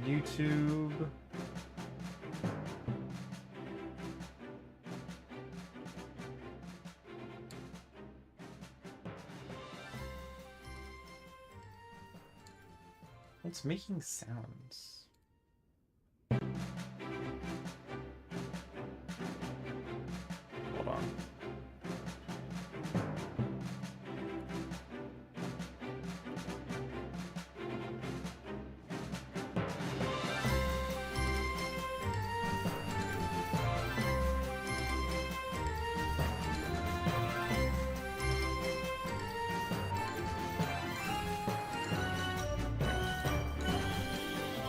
YouTube. What's making sounds? Hold on.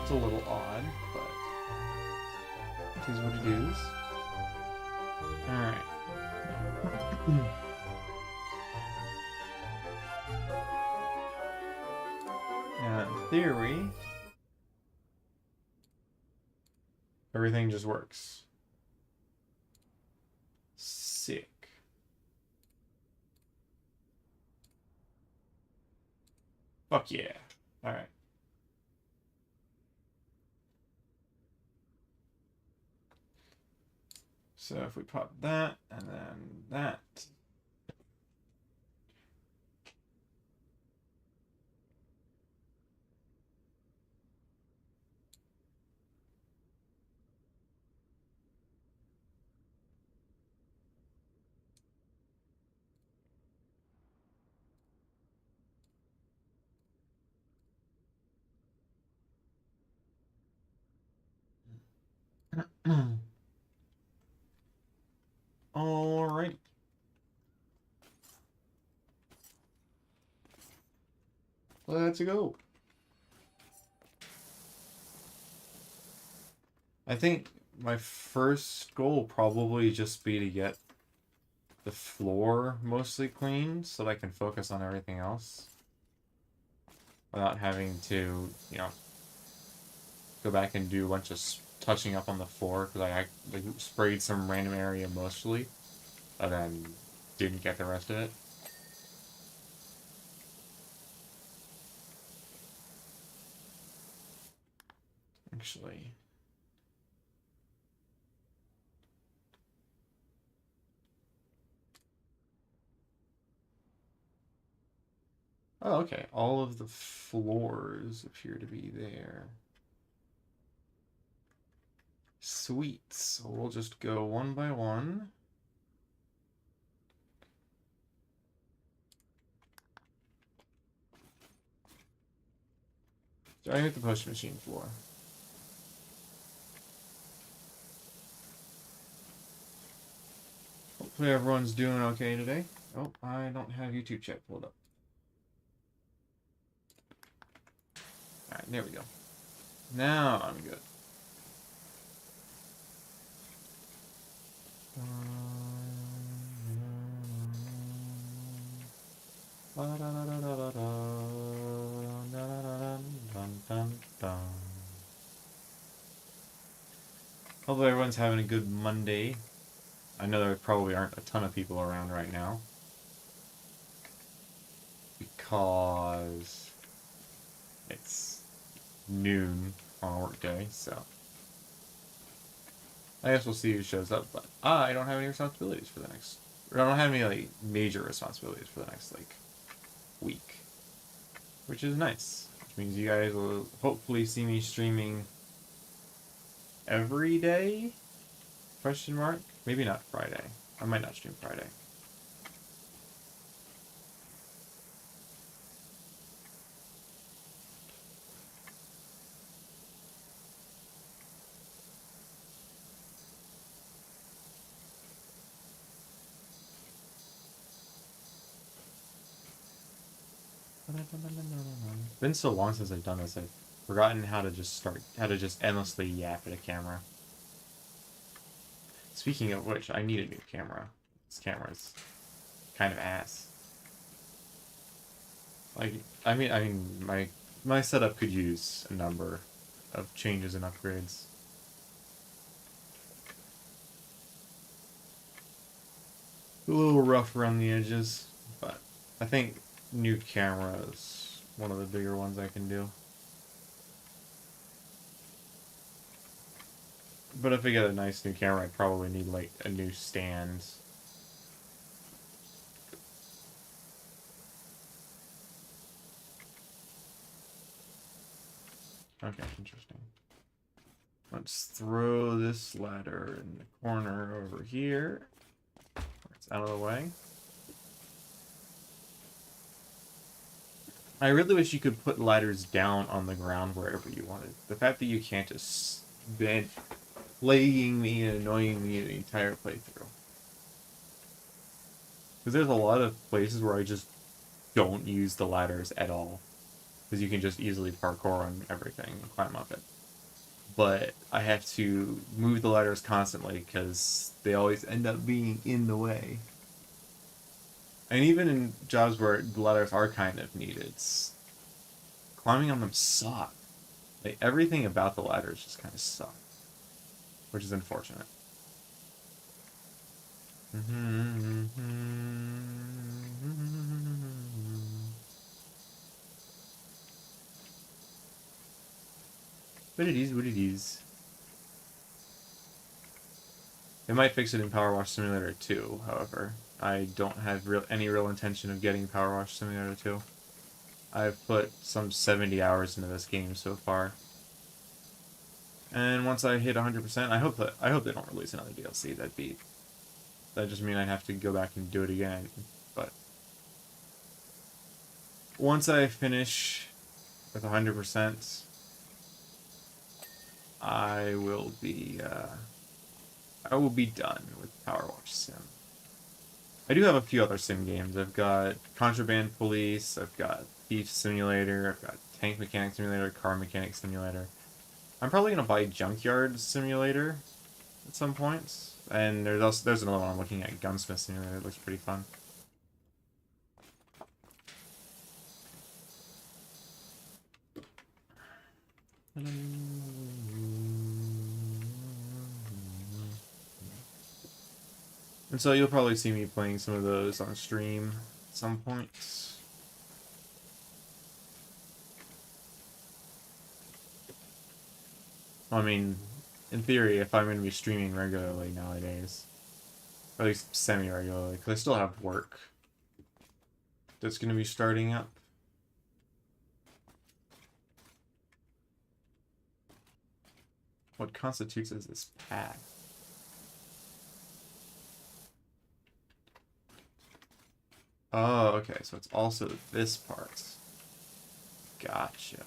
It's a little odd, but it is what it is. Alright. Now, in theory, everything just works. Sick. Fuck yeah. Alright. So if we pop that, and then that. Alright. Let's go. I think my first goal will probably just be to get the floor mostly clean so that I can focus on everything else without having to, you know, go back and do a bunch of touching up on the floor because I like sprayed some random area mostly, and then didn't get the rest of it. Actually, oh, okay. All of the floors appear to be there. Sweet. So we'll just go one by one. Starting with the push machine floor. Hopefully everyone's doing okay today. Oh, I don't have YouTube chat pulled up. Alright, there we go. Now I'm good. Hopefully everyone's having a good Monday. I know there probably aren't a ton of people around right now, because it's noon on a work day, so I guess we'll see who shows up, but I don't have any responsibilities for the next, or I don't have any like major responsibilities for the next like week, which is nice, which means you guys will hopefully see me streaming every day? Question mark? Maybe not Friday. I might not stream Friday. It's been so long since I've done this, I've forgotten how to just endlessly yap at a camera. Speaking of which, I need a new camera. This camera's kind of ass. Like, I mean, my setup could use a number of changes and upgrades. A little rough around the edges, but I think new camera is one of the bigger ones I can do. But if I get a nice new camera, I'd probably need, like, a new stand. Okay, interesting. Let's throw this ladder in the corner over here. It's out of the way. I really wish you could put ladders down on the ground wherever you wanted. The fact that you can't just been plaguing me and annoying me the entire playthrough. Because there's a lot of places where I just don't use the ladders at all. Because you can just easily parkour on everything and climb up it. But I have to move the ladders constantly because they always end up being in the way. And even in jobs where the ladders are kind of needed, climbing on them suck. Like, everything about the ladders just kind of suck. Which is unfortunate. But it is what it is. They might fix it in Powerwash Simulator 2, however. I don't have any real intention of getting Powerwash Simulator 2. I've put some 70 hours into this game so far. And once I hit 100%, I hope they don't release another DLC. That just mean I have to go back and do it again. But once I finish with 100%, I will be done with Powerwash Sim. I do have a few other sim games. I've got Contraband Police, I've got Thief Simulator, I've got Tank Mechanic Simulator, Car Mechanic Simulator. I'm probably gonna buy Junkyard Simulator at some point. And there's another one I'm looking at, Gunsmith Simulator. It looks pretty fun. And so you'll probably see me playing some of those on stream at some point. I mean, in theory, if I'm going to be streaming regularly nowadays, or at least semi-regularly, because I still have work that's going to be starting up. What constitutes as this path? Oh, okay, so it's also this part. Gotcha.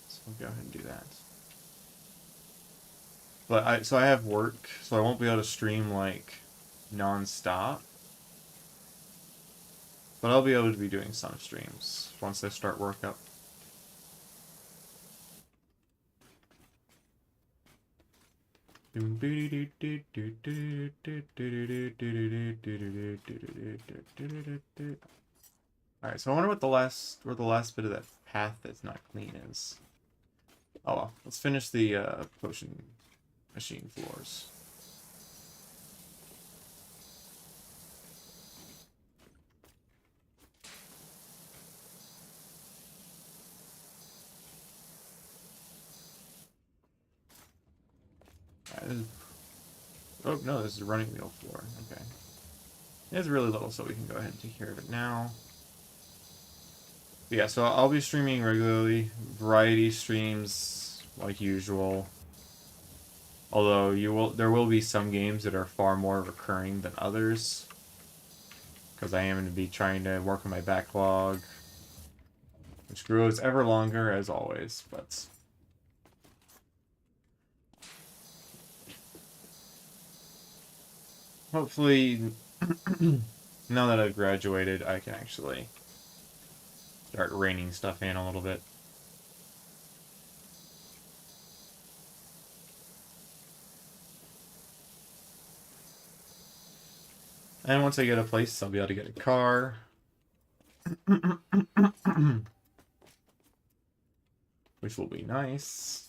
So we'll go ahead and do that. But I have work, so I won't be able to stream like non-stop. But I'll be able to be doing some streams once I start work up. Alright, so I wonder what where the last bit of that path that's not clean is. Oh well, let's finish the potion machine floors. Oh no, this is a running wheel floor. Okay. It's really little, so we can go ahead and take care of it now. But yeah, so I'll be streaming regularly, variety streams like usual. Although there will be some games that are far more recurring than others, because I am going to be trying to work on my backlog, which grows ever longer as always. But hopefully, now that I've graduated, I can actually start reining stuff in a little bit. And once I get a place, I'll be able to get a car. Which will be nice.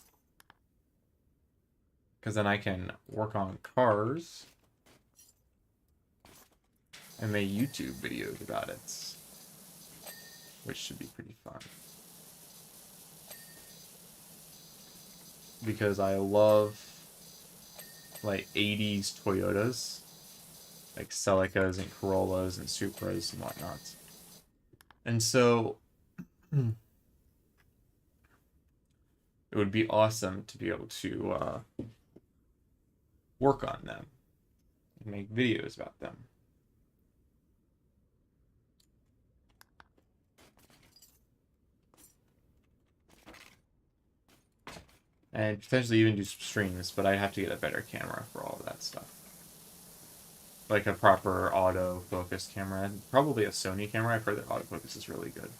Because then I can work on cars and make YouTube videos about it. Which should be pretty fun. Because I love like 80s Toyotas, like Celicas and Corollas and Supras and whatnot. And so it would be awesome to be able to work on them and make videos about them. And potentially even do some streams, but I'd have to get a better camera for all of that stuff. Like a proper autofocus camera. Probably a Sony camera. I've heard that autofocus is really good.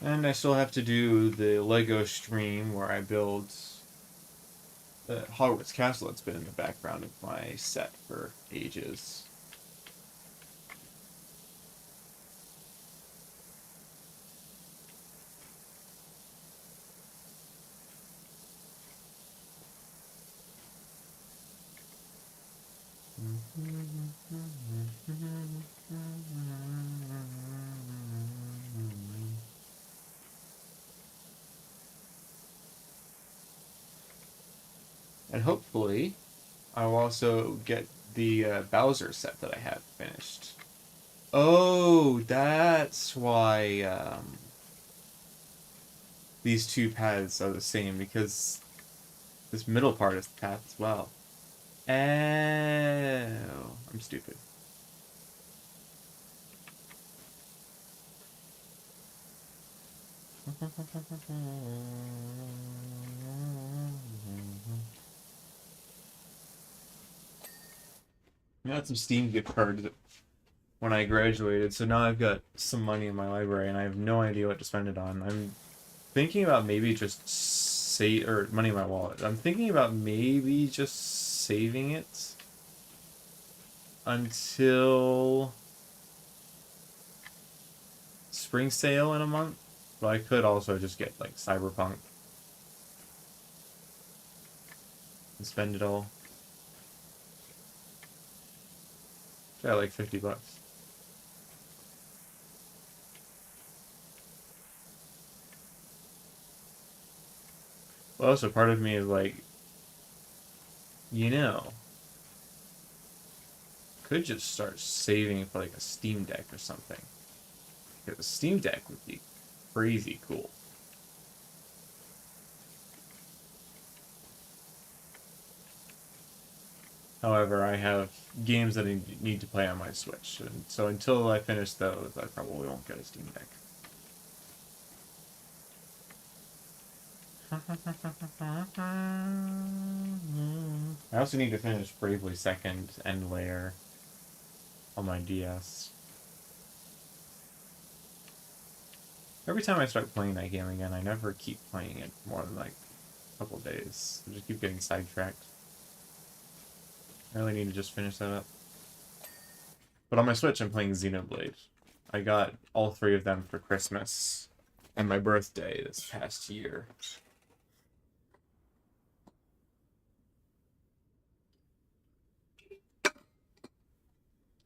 And I still have to do the Lego stream where I build the Hogwarts Castle that's been in the background of my set for ages. And hopefully, I'll also get the Bowser set that I have finished. Oh, that's why these two paths are the same, because this middle part is the path as well. Oh, I'm stupid. I got some Steam gift cards when I graduated, so now I've got some money in my library, and I have no idea what to spend it on. I'm thinking about maybe just save or money in my wallet. I'm thinking about maybe just saving it until spring sale in a month. But I could also just get like Cyberpunk and spend it all. Yeah, like $50. Well, also part of me is like, you know, could just start saving for like a Steam Deck or something. Because a Steam Deck would be crazy cool. However, I have games that I need to play on my Switch, and so until I finish those, I probably won't get a Steam Deck. I also need to finish Bravely Second End Layer on my DS. Every time I start playing that game again, I never keep playing it more than like a couple days. I just keep getting sidetracked. I really need to just finish that up. But on my Switch, I'm playing Xenoblade. I got all three of them for Christmas and my birthday this past year.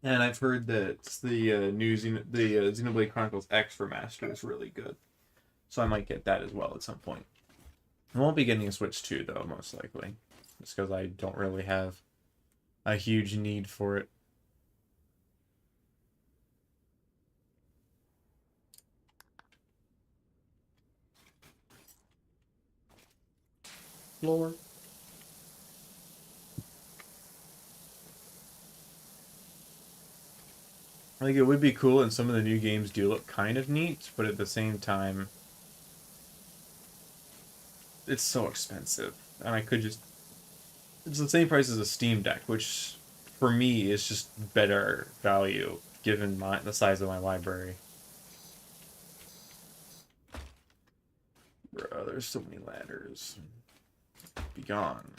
And I've heard that the Xenoblade Chronicles X remaster is really good, so I might get that as well at some point. I won't be getting a Switch 2 though, most likely, just because I don't really have a huge need for it. Floor. I think it would be cool, and some of the new games do look kind of neat, but at the same time, it's so expensive, and I could just... It's the same price as a Steam Deck, which for me, is just better value given the size of my library. Bro, there's so many ladders. Be gone.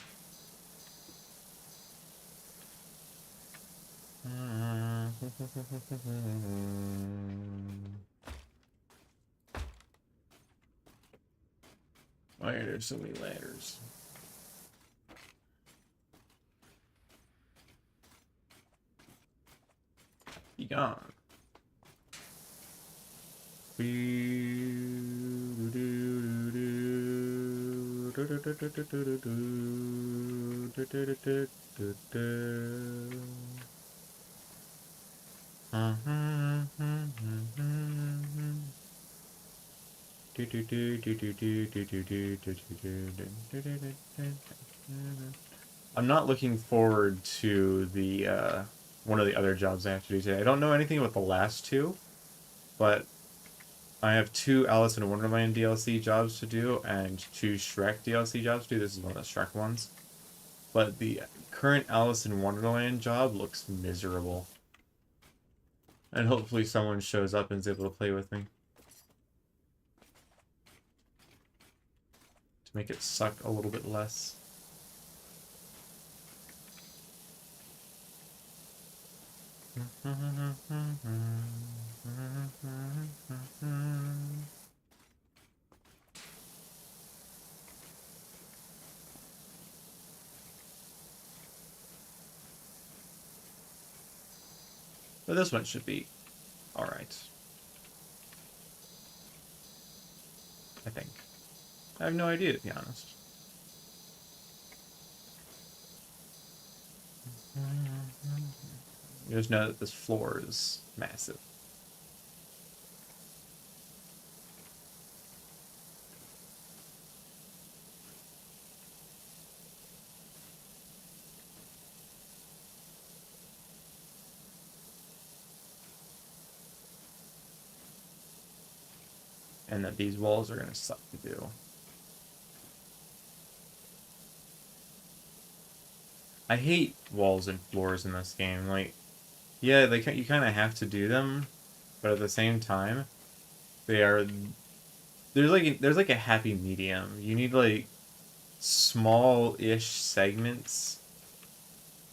Why are there so many ladders? Be gone. I'm not looking forward to the one of the other jobs I have to do today. I don't know anything about the last two, but I have 2 Alice in Wonderland DLC jobs to do and 2 Shrek DLC jobs to do. This is one of the Shrek ones. But the current Alice in Wonderland job looks miserable. And hopefully someone shows up and is able to play with me. To make it suck a little bit less. But this one should be alright. I think. I have no idea, to be honest. You just know that this floor is massive. And that these walls are going to suck to do. I hate walls and floors in this game. Like, yeah, you kind of have to do them, but at the same time, they are there's like a happy medium. You need like small-ish segments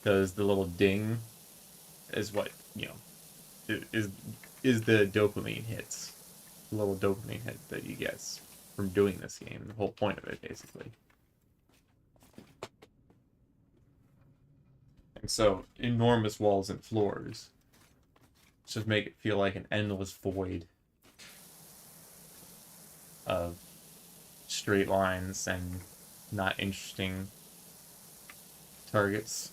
because the little ding is what is is the dopamine hits, the little dopamine hit that you get from doing this game. The whole point of it, basically. And so, enormous walls and floors just make it feel like an endless void of straight lines and not interesting targets.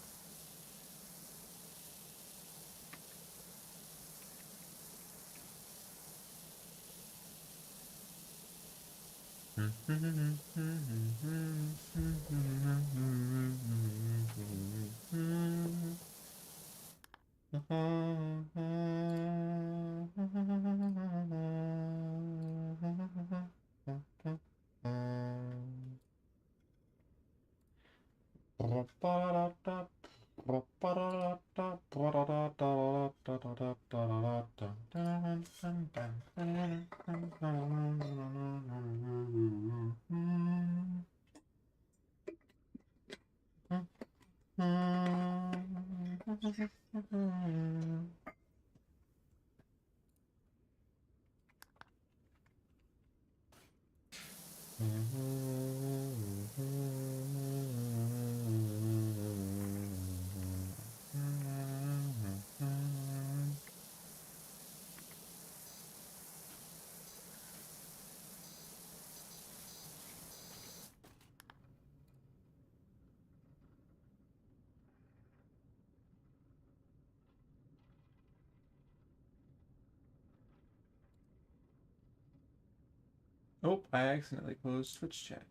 Oh, I accidentally closed Twitch chat.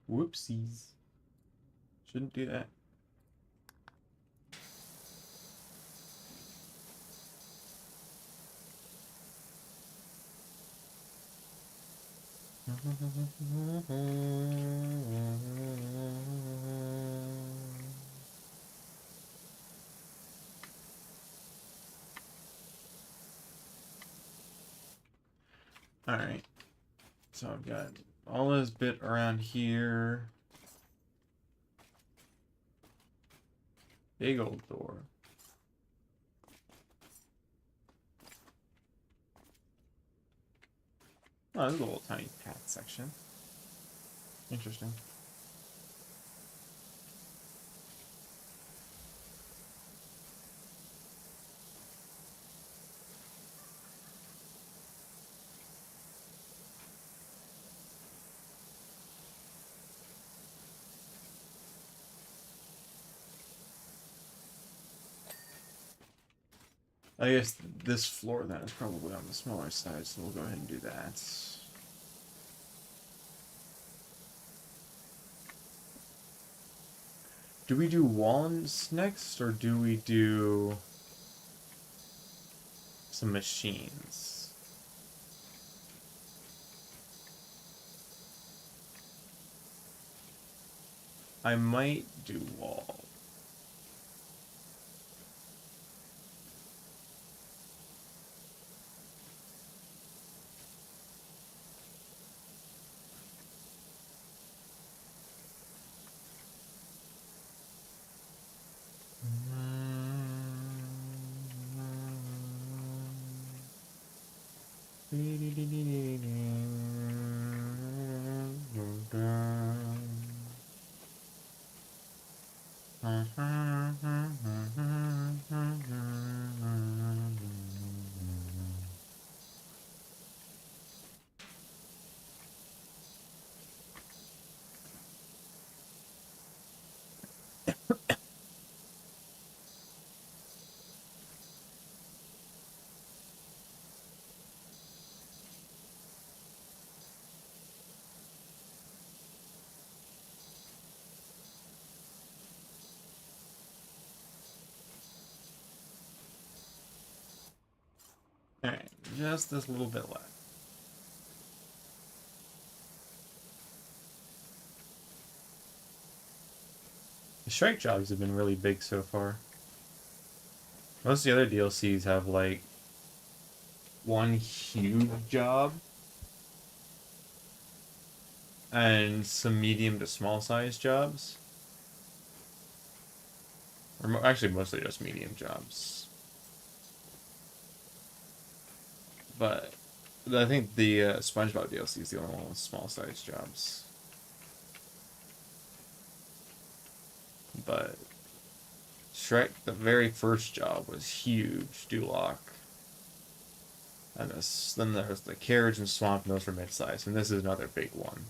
Whoopsies. Shouldn't do that. Alright. So I've got all this bit around here. Big old door. Oh, there's a little tiny path section. Interesting. I guess this floor then is probably on the smaller side, so we'll go ahead and do that. Do we do wands next, or do we do some machines? I might do wall. Alright, just this little bit left. The strike jobs have been really big so far. Most of the other DLCs have like one huge job and some medium to small size jobs. Or actually, mostly just medium jobs. But I think the SpongeBob DLC is the only one with small size jobs. But Shrek, the very first job was huge, Duloc. And then there's the carriage and swamp, and those were mid-sized. And this is another big one.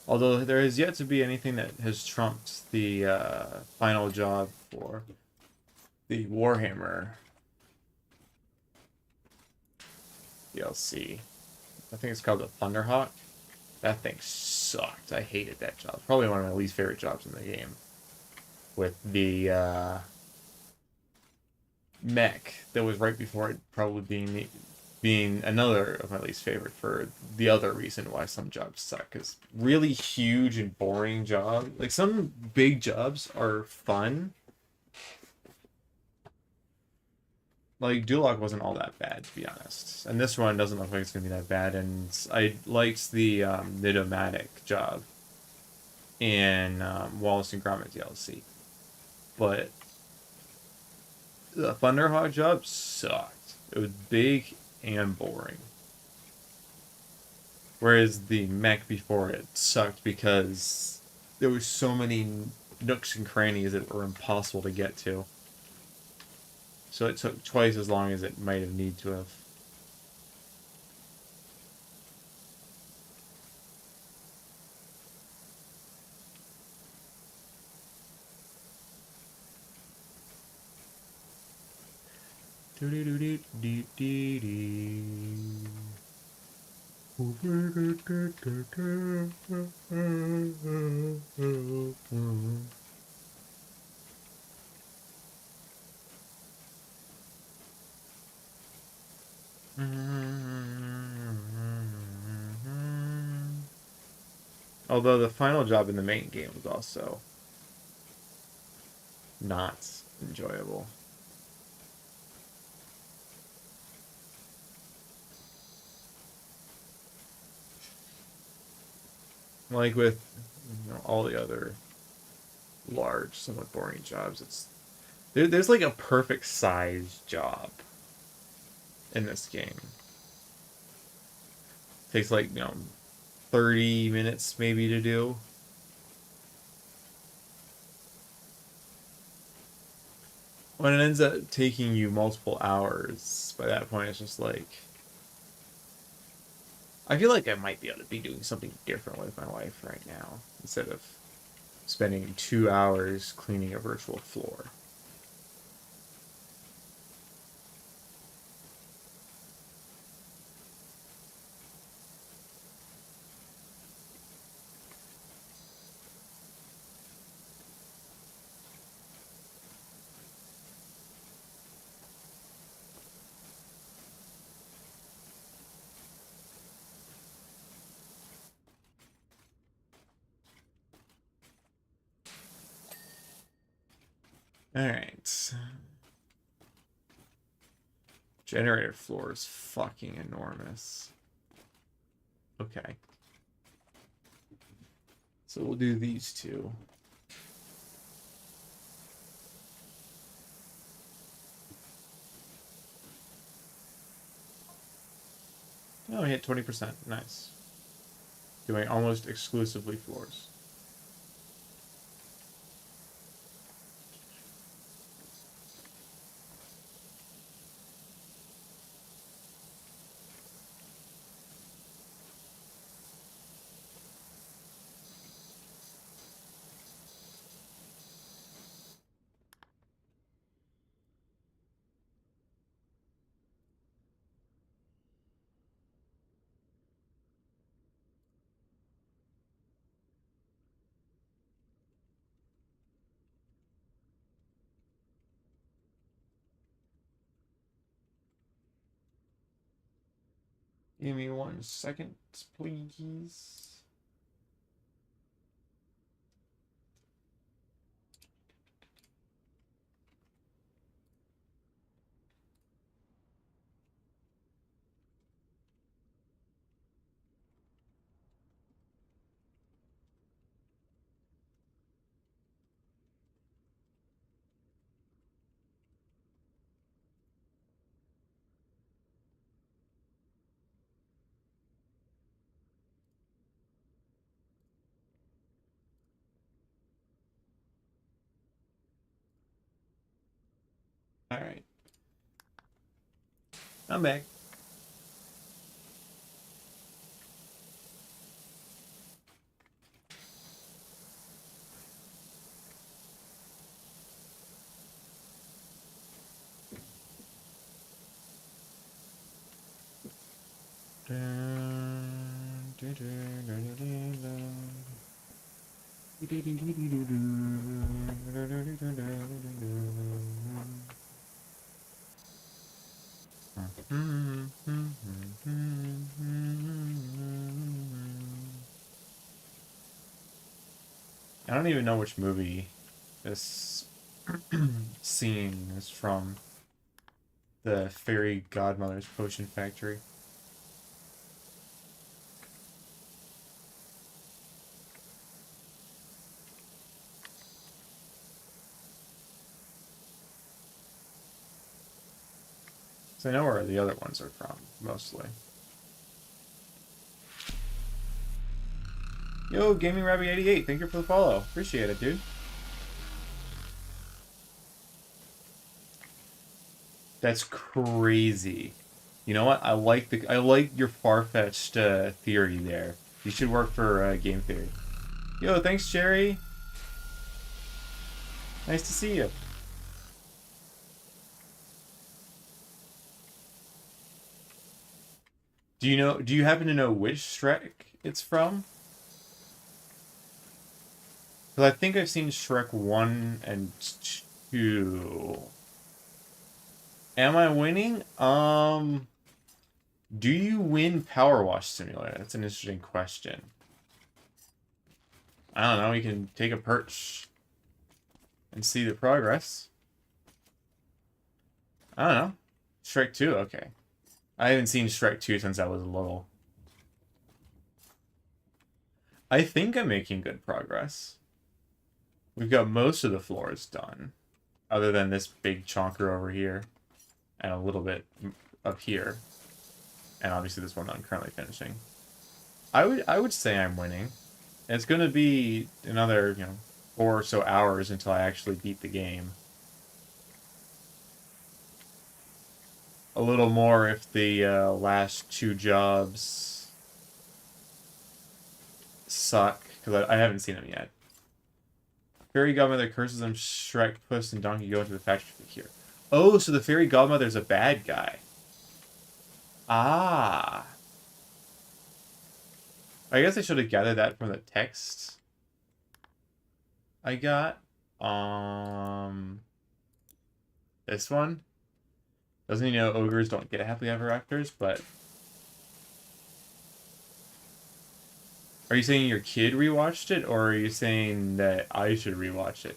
Although there has yet to be anything that has trumped the final job for the Warhammer DLC. I think it's called the Thunderhawk. That thing sucked. I hated that job. Probably one of my least favorite jobs in the game. With the mech that was right before it probably being another of my least favorite for the other reason why some jobs suck. Because really huge and boring job. Like some big jobs are fun. Like Duloc wasn't all that bad, to be honest. And this one doesn't look like it's gonna be that bad. And I liked the Nidomatic job in Wallace and Gromit DLC. But the Thunderhawk job sucked. It was big and boring. Whereas the mech before it sucked because there was so many nooks and crannies that were impossible to get to. So it took twice as long as it might have needed to have. Although the final job in the main game was also not enjoyable. Like with all the other large, somewhat boring jobs, there's like a perfect size job in this game. Takes like 30 minutes maybe to do. When it ends up taking you multiple hours, by that point it's just like I feel like I might be able to be doing something different with my life right now instead of spending 2 hours cleaning a virtual floor. Alright. Generator floor is fucking enormous. Okay. So we'll do these two. Oh, we hit 20%. Nice. Doing almost exclusively floors. Give me 1 second, please. Alright. I'm back. I don't even know which movie this scene is from. The fairy godmother's potion factory. So I know where the other ones are from, mostly. Yo, Gaming Rabbit 88, thank you for the follow. Appreciate it, dude. That's crazy. You know what? I like your far-fetched theory there. You should work for game theory. Yo, thanks, Jerry. Nice to see you. Do you happen to know which Shrek it's from? Because I think I've seen Shrek 1 and 2. Am I winning? Do you win Powerwash Simulator? That's an interesting question. I don't know. You can take a perch and see the progress. I don't know. Shrek 2, okay. I haven't seen Shrek 2 since I was little. I think I'm making good progress. We've got most of the floors done, other than this big chonker over here, and a little bit up here, and obviously this one I'm currently finishing. I would say I'm winning. It's gonna be another 4 or so hours until I actually beat the game. A little more if the last 2 jobs suck, because I haven't seen them yet. Fairy Godmother curses on Shrek, Puss, and Donkey go into the factory here. Oh, so the Fairy Godmother's a bad guy. Ah. I guess I should have gathered that from the text I got. This one. Doesn't he know ogres don't get happily ever afters, but... Are you saying your kid rewatched it, or are you saying that I should rewatch it?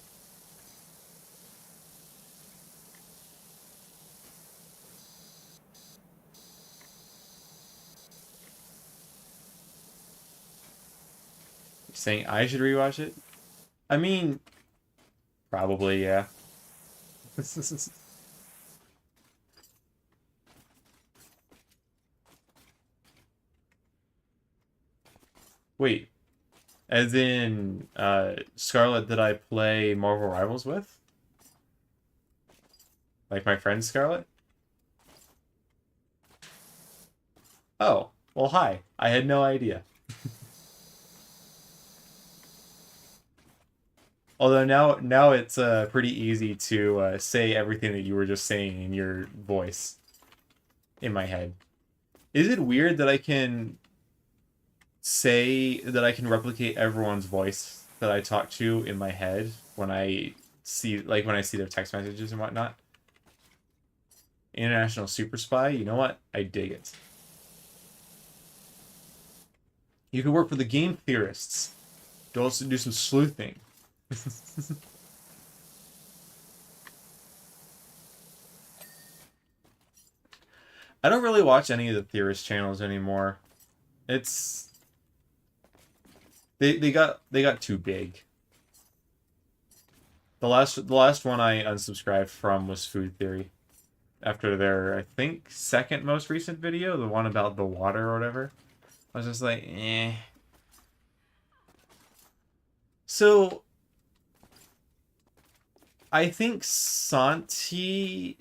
You're saying I should rewatch it? I mean, probably, yeah. Wait, as in Scarlet that I play Marvel Rivals with? Like my friend Scarlet? Oh, well, hi. I had no idea. Although now it's pretty easy to say everything that you were just saying in your voice in my head. Is it weird that I can say that I can replicate everyone's voice that I talk to in my head when I see their text messages and whatnot? International super spy, you know what? I dig it. You can work for the game theorists. Do also do some sleuthing. I don't really watch any of the theorist channels anymore. It's they got too big. The last one I unsubscribed from was Food Theory. After their, I think, second most recent video, the one about the water or whatever. I was just like, eh. So I think Santi...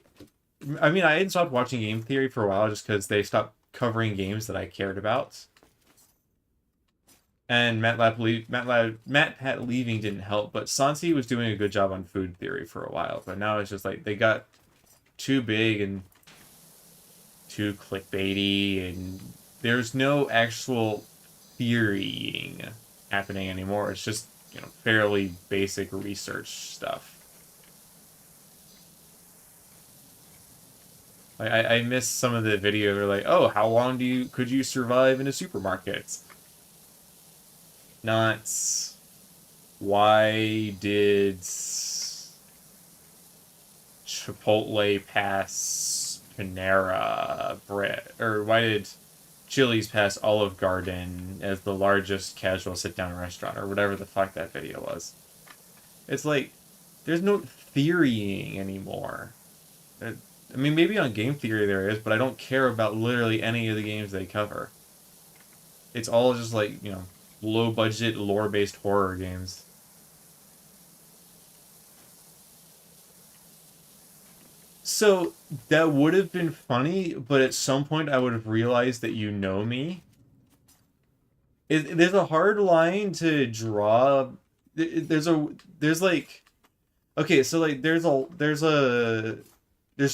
I mean, I had stopped watching Game Theory for a while just because they stopped covering games that I cared about. And Matt Pat leaving didn't help, but Santi was doing a good job on Food Theory for a while. But now it's just like they got too big and too clickbaity, and there's no actual theorying happening anymore. It's just, fairly basic research stuff. I miss some of the videos where like, oh, how long could you survive in a supermarket? Not why did Chipotle pass Panera Bread, or why did Chili's pass Olive Garden as the largest casual sit-down restaurant, or whatever the fuck that video was. It's like, there's no theorying anymore. I mean, maybe on Game Theory there is, but I don't care about literally any of the games they cover. It's all just like, low-budget, lore-based horror games. So, that would have been funny, but at some point I would have realized that you know me. There's a hard line to draw. There's like... Okay, so like there's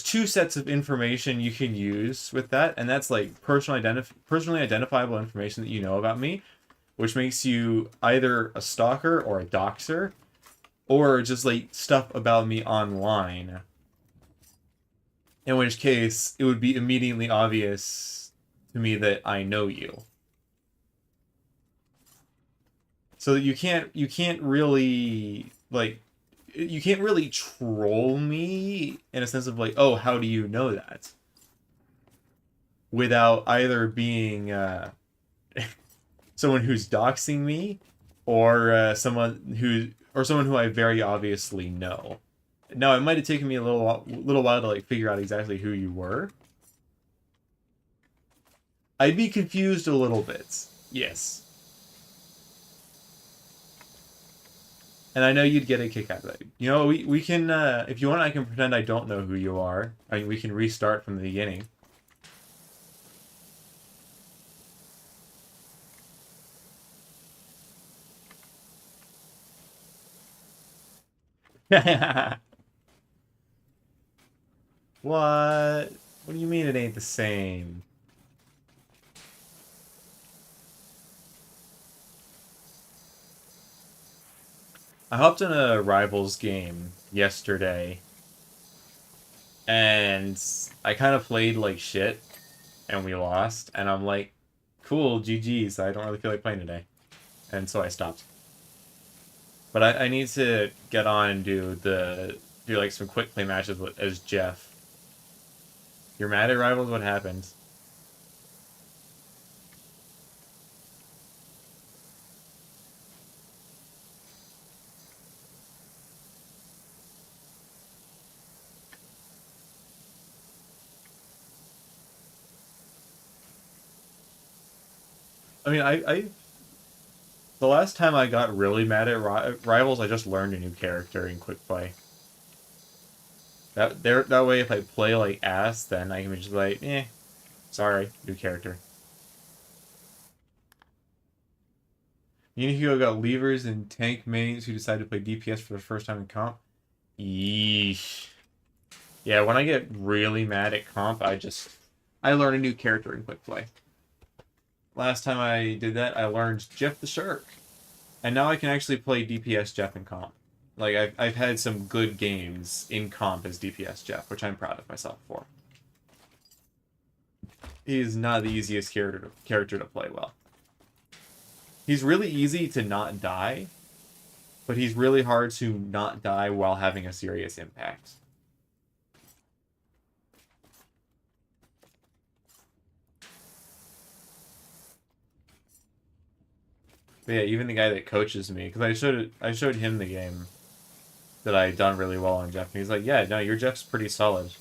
2 sets of information you can use with that, and that's like personally identifiable information that you know about me, which makes you either a stalker or a doxer, or just like stuff about me online. In which case, it would be immediately obvious to me that I know you. So that you can't really like you can't really troll me in a sense of like, oh, how do you know that? Without either being someone who's doxing me, or someone who I very obviously know. Now, it might have taken me a little while to like figure out exactly who you were. I'd be confused a little bit. Yes. And I know you'd get a kick out of that. You know, we can, if you want, I can pretend I don't know who you are. I mean, we can restart from the beginning. What? What do you mean it ain't the same? I hopped in a Rivals game yesterday, and I kind of played like shit, and we lost, and I'm like, cool, GG's, I don't really feel like playing today. And so I stopped. But I need to get on and do like some quick play matches as Jeff. You're mad at Rivals? What happened? I mean, the last time I got really mad at Rivals, I just learned a new character in quick play. That way, if I play like ass, then I can be just like, sorry, new character. Yunihiro got levers and tank mains who decided to play DPS for the first time in comp. Yeesh. Yeah, when I get really mad at comp, I learn a new character in quick play. Last time I did that, I learned Jeff the Shark. And now I can actually play DPS Jeff in comp. Like, I've had some good games in comp as DPS Jeff, which I'm proud of myself for. He's not the easiest character to play well. He's really easy to not die, but he's really hard to not die while having a serious impact. But yeah, even the guy that coaches me, because I showed him the game that I had done really well on Jeff, and he's like, "Yeah, no, your Jeff's pretty solid.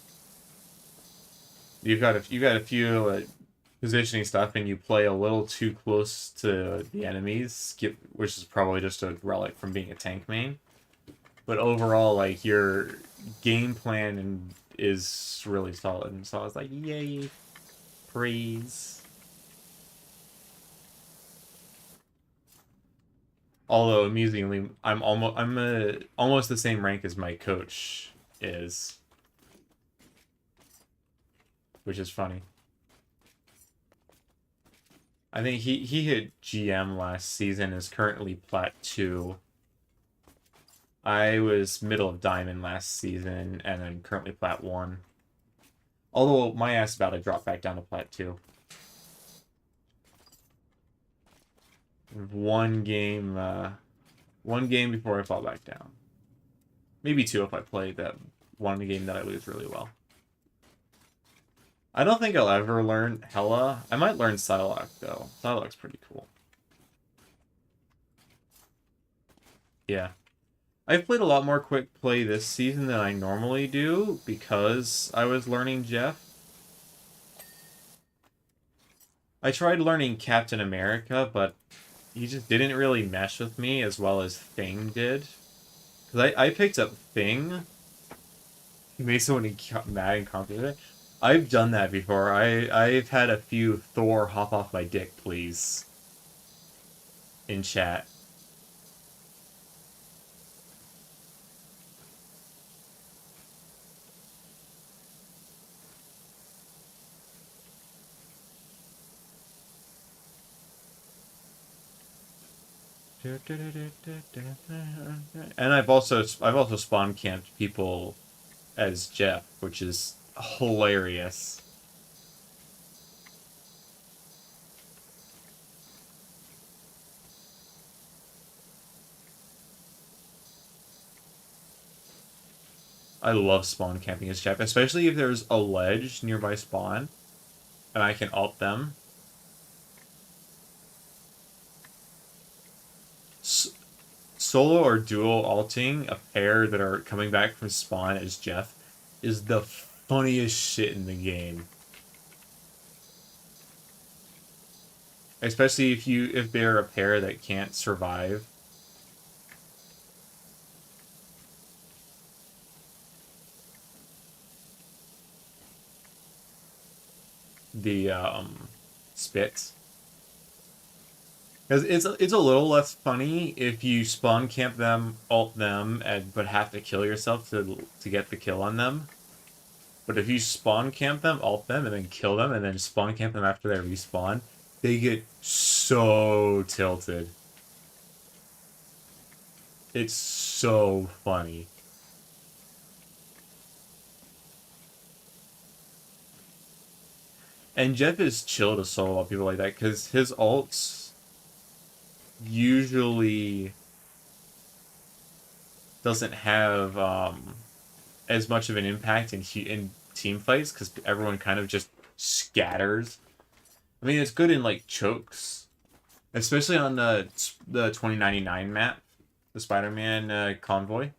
You got a few positioning stuff, and you play a little too close to the enemies, which is probably just a relic from being a tank main. But overall, like your game plan is really solid." And so I was like, "Yay, praise!" Although amusingly, I'm almost the same rank as my coach is, which is funny. I think he hit GM last season, is currently Plat 2. I was middle of Diamond last season, and I'm currently Plat 1. Although my ass about to drop back down to Plat 2. One game before I fall back down. Maybe two if I play that one game that I lose really well. I don't think I'll ever learn Hella. I might learn Psylocke, though. Psylocke's pretty cool. Yeah. I've played a lot more quick play this season than I normally do because I was learning Jeff. I tried learning Captain America, but he just didn't really mesh with me as well as Thing did. Because I picked up Thing. He made someone mad and confident. I've done that before. I've had a few Thor hop off my dick, please, in chat. And I've also spawn camped people as Jeff, which is hilarious. I love spawn camping as Jeff, especially if there's a ledge nearby spawn, and I can ult them. Solo or dual alting a pair that are coming back from spawn as Jeff is the funniest shit in the game. Especially if they're a pair that can't survive the spits. Because it's a little less funny if you spawn camp them, ult them, but have to kill yourself to get the kill on them. But if you spawn camp them, ult them, and then kill them, and then spawn camp them after they respawn, they get so tilted. It's so funny. And Jeff is chill to solo people like that because his ults usually doesn't have as much of an impact in team fights because everyone kind of just scatters. I mean, it's good in like chokes, especially on the 2099 map, the Spider-Man convoy.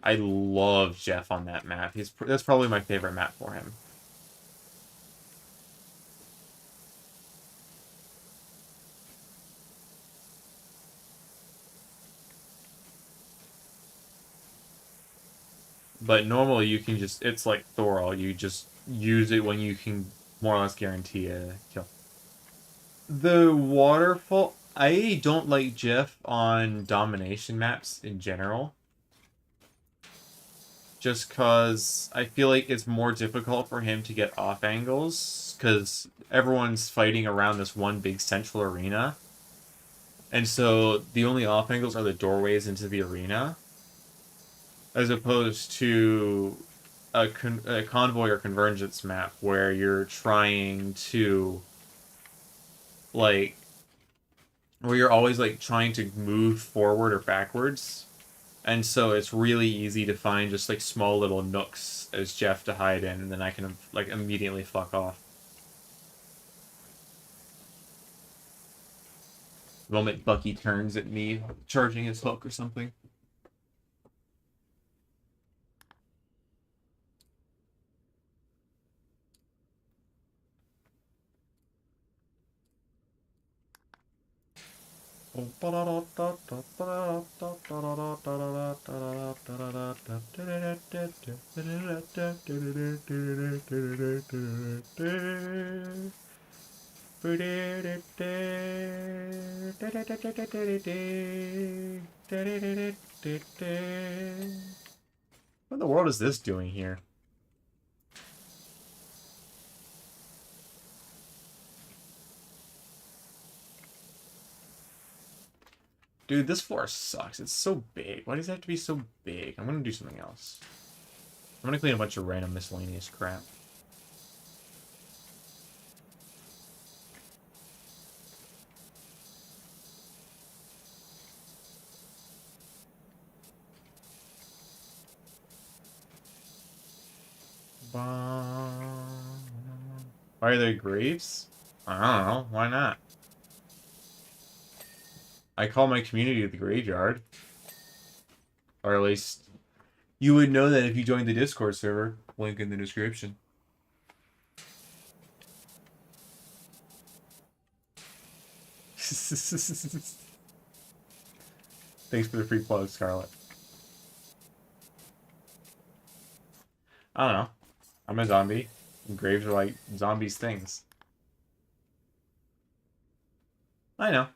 I love Jeff on that map. That's probably my favorite map for him. But normally you can just, it's like Thorol, you just use it when you can more or less guarantee a kill. The waterfall, I don't like Jeff on domination maps in general. Just because I feel like it's more difficult for him to get off angles because everyone's fighting around this one big central arena. And so the only off angles are the doorways into the arena, as opposed to a convoy or convergence map where you're trying to like where you're always like trying to move forward or backwards, and so it's really easy to find just like small little nooks as Jeff to hide in, and then I can like immediately fuck off the moment Bucky turns at me charging his hook or something. What in the world is this doing here? Dude, this floor sucks. It's so big. Why does it have to be so big? I'm gonna do something else. I'm gonna clean a bunch of random miscellaneous crap. Why are there graves? I don't know. Why not? I call my community the graveyard. Or at least you would know that if you joined the Discord server. Link in the description. Thanks for the free plug, Scarlet. I don't know. I'm a zombie. And graves are like zombies things. I know.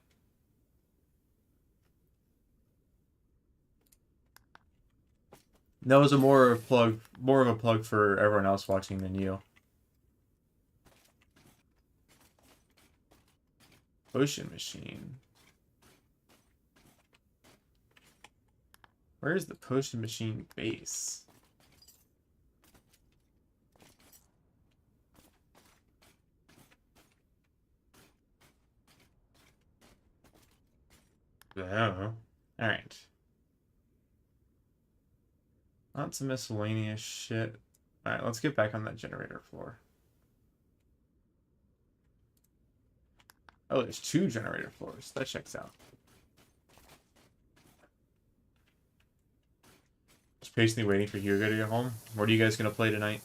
That was more of a plug for everyone else watching than you. Potion machine. Where is the potion machine base? I don't know. Alright. Lots of miscellaneous shit. Alright, let's get back on that generator floor. Oh, there's 2 generator floors. That checks out. Just patiently waiting for Hugo to get home. What are you guys gonna play tonight?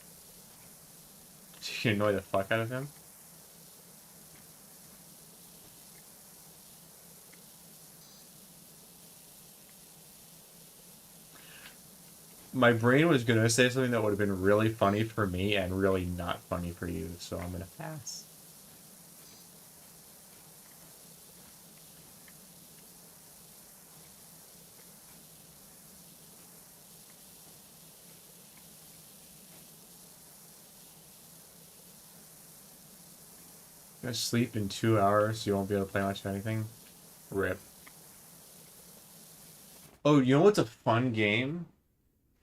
You annoy the fuck out of him? My brain was gonna say something that would have been really funny for me and really not funny for you, so I'm gonna pass. I'm gonna sleep in 2 hours, so you won't be able to play much of anything. Rip. Oh, you know what's a fun game?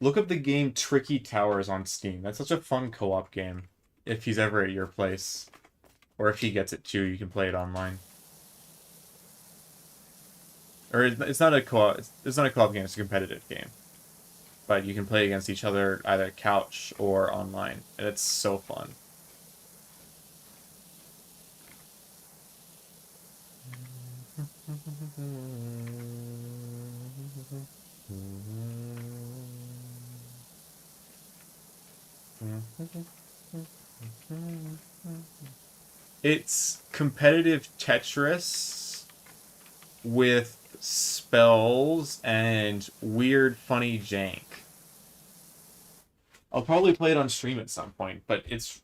Look up the game Tricky Towers on Steam. That's such a fun co-op game. If he's ever at your place. Or if he gets it too, you can play it online. Or it's not a co-op. It's not a co-op game. It's a competitive game. But you can play against each other either couch or online, and it's so fun. It's competitive Tetris with spells and weird, funny jank. I'll probably play it on stream at some point, but it's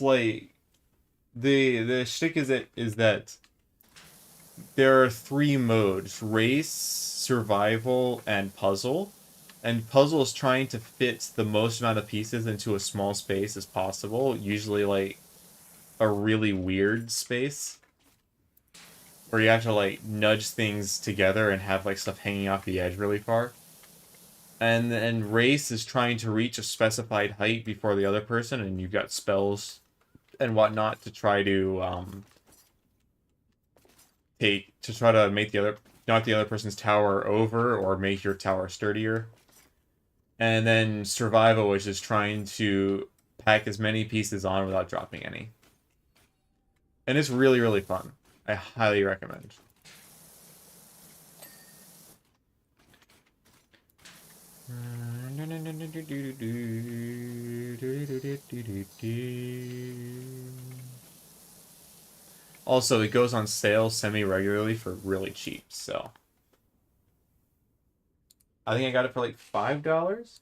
like the shtick is that there are 3 modes: race, survival, and puzzle. And puzzle is trying to fit the most amount of pieces into a small space as possible, usually like a really weird space where you have to like nudge things together and have like stuff hanging off the edge really far. And then race is trying to reach a specified height before the other person, and you've got spells and whatnot to try to try to make the other knock the other person's tower over or make your tower sturdier. And then survival, which is trying to pack as many pieces on without dropping any. And it's really, really fun. I highly recommend. Also, it goes on sale semi-regularly for really cheap, so... I think I got it for like $5. Is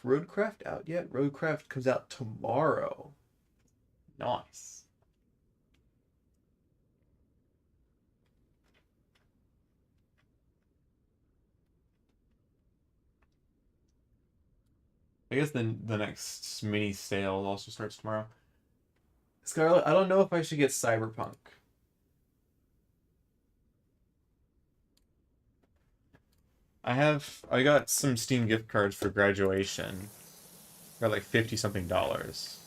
Roadcraft out yet? Roadcraft comes out tomorrow. Nice. I guess the next mini sale also starts tomorrow. Scarlet, I don't know if I should get Cyberpunk. I got some Steam gift cards for graduation. Got like 50 something dollars.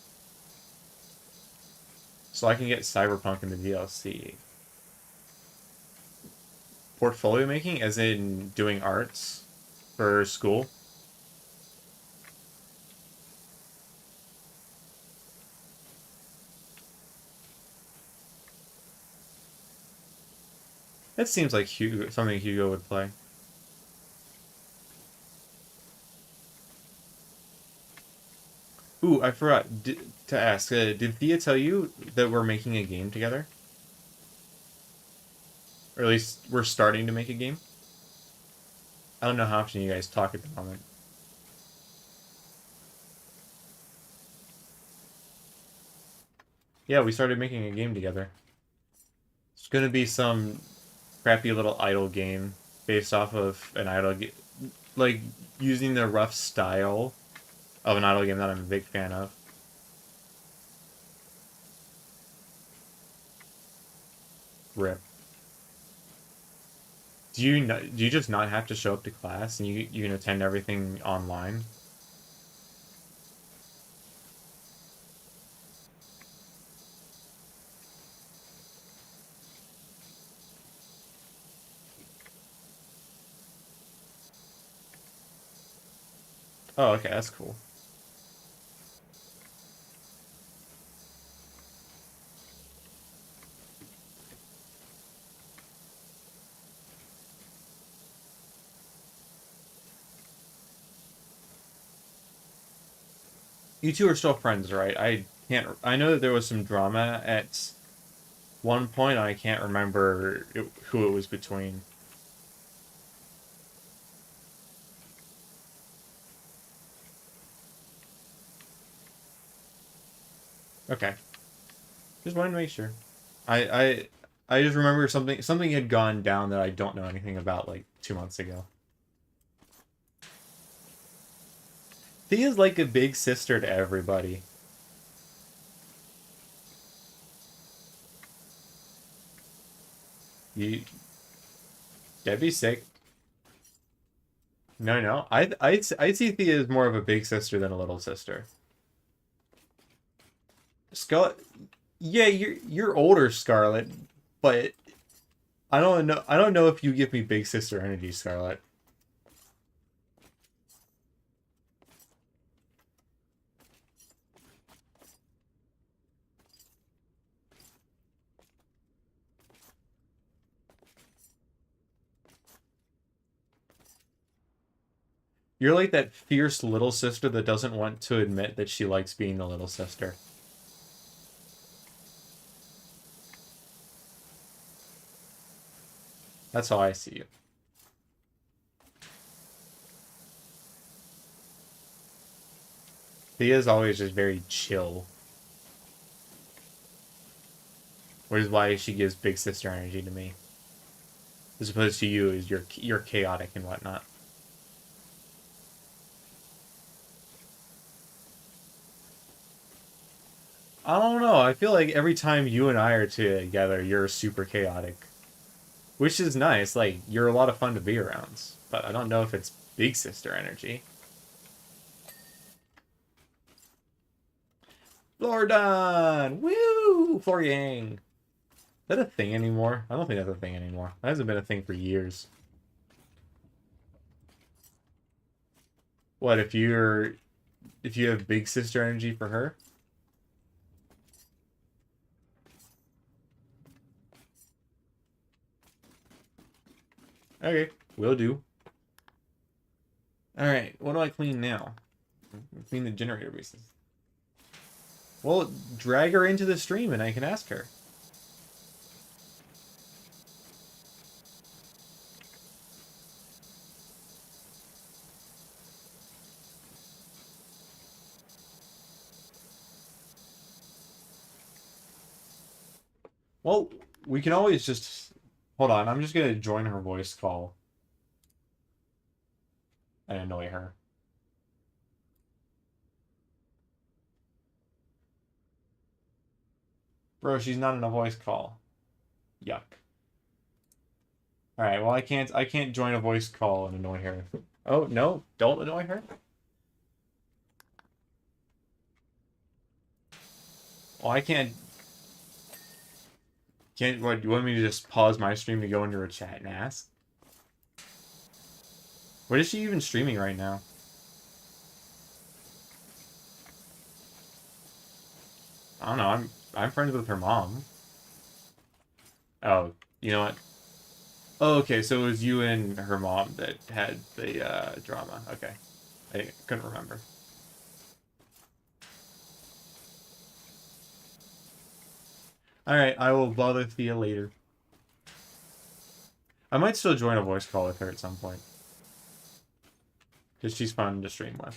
So I can get Cyberpunk in the DLC. Portfolio making, as in doing arts for school. It seems like something Hugo would play. Ooh, I forgot to ask. Did Thea tell you that we're making a game together? Or at least we're starting to make a game? I don't know how often you guys talk at the moment. Yeah, we started making a game together. It's gonna be some crappy little idle game based off of an idle game. Like, using the rough style of an idle game that I'm a big fan of. Rip. Do you just not have to show up to class and you can attend everything online? Oh, okay, that's cool. You two are still friends, right? I can't. I know that there was some drama at one point. I can't remember who it was between. Okay, just wanted to make sure. I I just remember something had gone down that I don't know anything about like 2 months ago. Thea's like a big sister to everybody. You That'd be sick. No, no. I see Thea as more of a big sister than a little sister. Scarlet, yeah, you're older, Scarlet, but I don't know if you give me big sister energy, Scarlet. You're like that fierce little sister that doesn't want to admit that she likes being the little sister. That's how I see you. Thea's always just very chill, which is why she gives big sister energy to me, as opposed to you, is you're chaotic and whatnot. I don't know. I feel like every time you and I are together, you're super chaotic, which is nice. Like you're a lot of fun to be around, but I don't know if it's big sister energy. Lordon! Woo! Floryang! Is that a thing anymore? I don't think that's a thing anymore. That hasn't been a thing for years. What if you have big sister energy for her? Okay, will do. All right, what do I clean now? Clean the generator pieces. Well, drag her into the stream and I can ask her. Well, we can always just hold on. I'm just gonna join her voice call and annoy her. Bro, she's not in a voice call. Yuck. All right. Well, I can't join a voice call and annoy her. Oh no! Don't annoy her. Well, I can't. Can't. What? You want me to just pause my stream to go into her chat and ask? What is she even streaming right now? I don't know. I'm friends with her mom. Oh, you know what? Oh, okay. So it was you and her mom that had the drama. Okay, I couldn't remember. All right, I will bother Thea later. I might still join a voice call with her at some point because she's fun to stream with.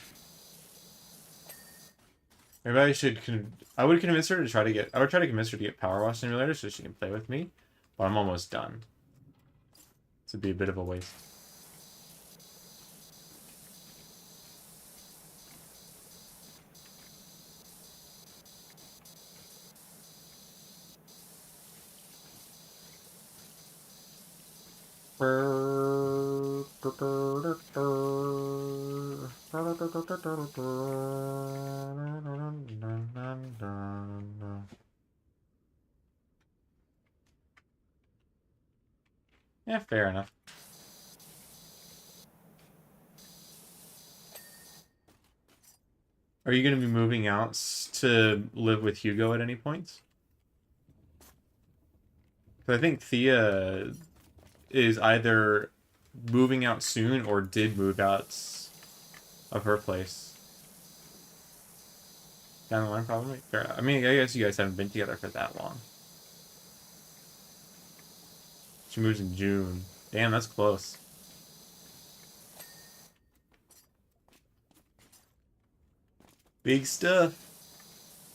Maybe I should. I would convince her to try to get. I would try to convince her to get Powerwash Simulator so she can play with me. But I'm almost done. This would be a bit of a waste. Yeah, fair enough. Are you going to be moving out to live with Hugo at any point? 'Cause I think Thea is either moving out soon or did move out of her place. Down the line, probably. Fair. I mean, I guess you guys haven't been together for that long. She moves in June. Damn, that's close. Big stuff.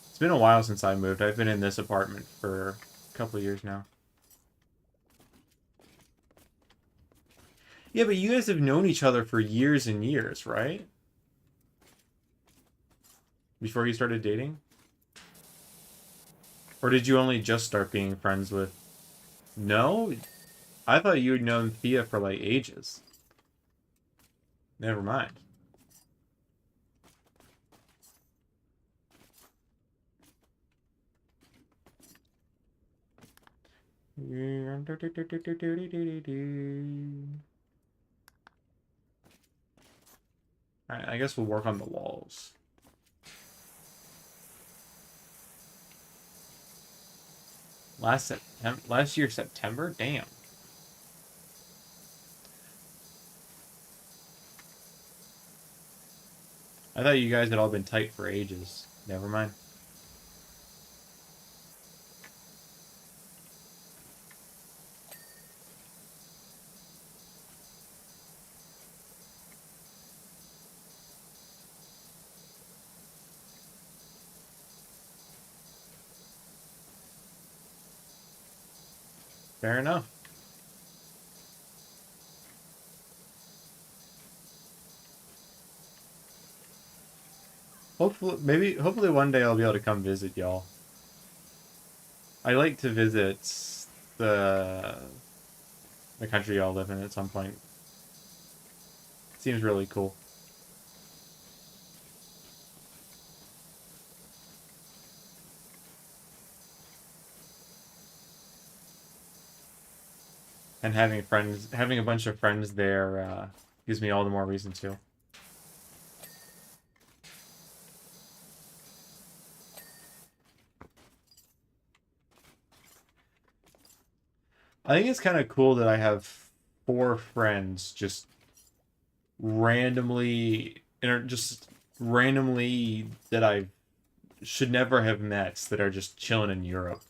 It's been a while since I moved. I've been in this apartment for a couple of years now. Yeah, but you guys have known each other for years and years, right? Before you started dating? Or did you only just start being friends with... No? I thought you had known Thea for, like, ages. Never mind. Alright, I guess we'll work on the walls. Last year, September? Damn. I thought you guys had all been tight for ages. Never mind. Fair enough. Hopefully one day I'll be able to come visit y'all. I like to visit the the country y'all live in at some point. Seems really cool. And having a bunch of friends there gives me all the more reason to. I think it's kind of cool that I have 4 friends just just randomly that I should never have met that are just chilling in Europe.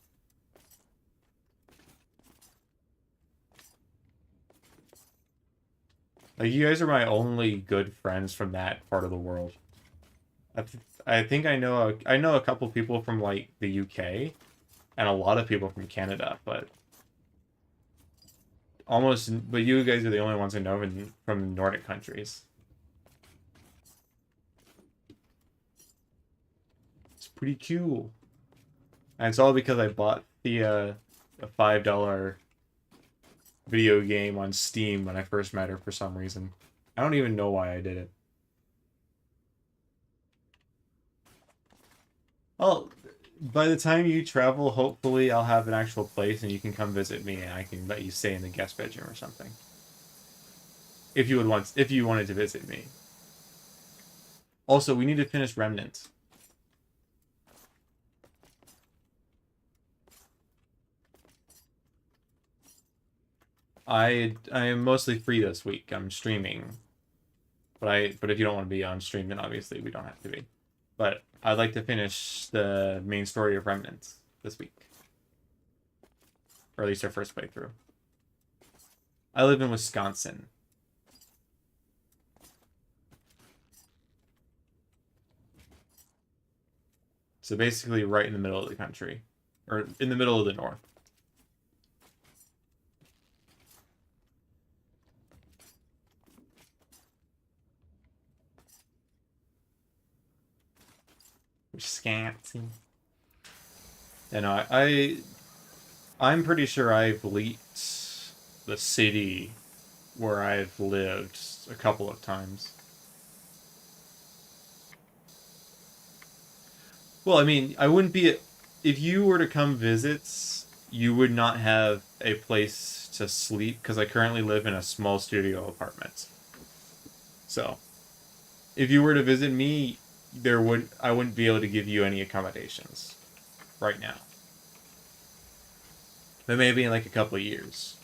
Like, you guys are my only good friends from that part of the world. I think I know a couple people from, like, the UK and a lot of people from Canada, but you guys are the only ones I know from Nordic countries. It's pretty cool. And it's all because I bought a $5 video game on Steam when I first met her for some reason. I don't even know why I did it. Well, by the time you travel, hopefully I'll have an actual place and you can come visit me and I can let you stay in the guest bedroom or something. If you wanted to visit me. Also, we need to finish Remnant. I am mostly free this week. I'm streaming. But if you don't want to be on stream, then obviously we don't have to be. But I'd like to finish the main story of Remnant this week. Or at least our first playthrough. I live in Wisconsin. So basically right in the middle of the country. Or in the middle of the north. Wisconsin. And I'm pretty sure I've leaked the city where I've lived a couple of times. Well, I mean, I wouldn't be... If you were to come visit, you would not have a place to sleep, because I currently live in a small studio apartment. So, if you were to visit me, I wouldn't be able to give you any accommodations right now. But maybe in like a couple of years.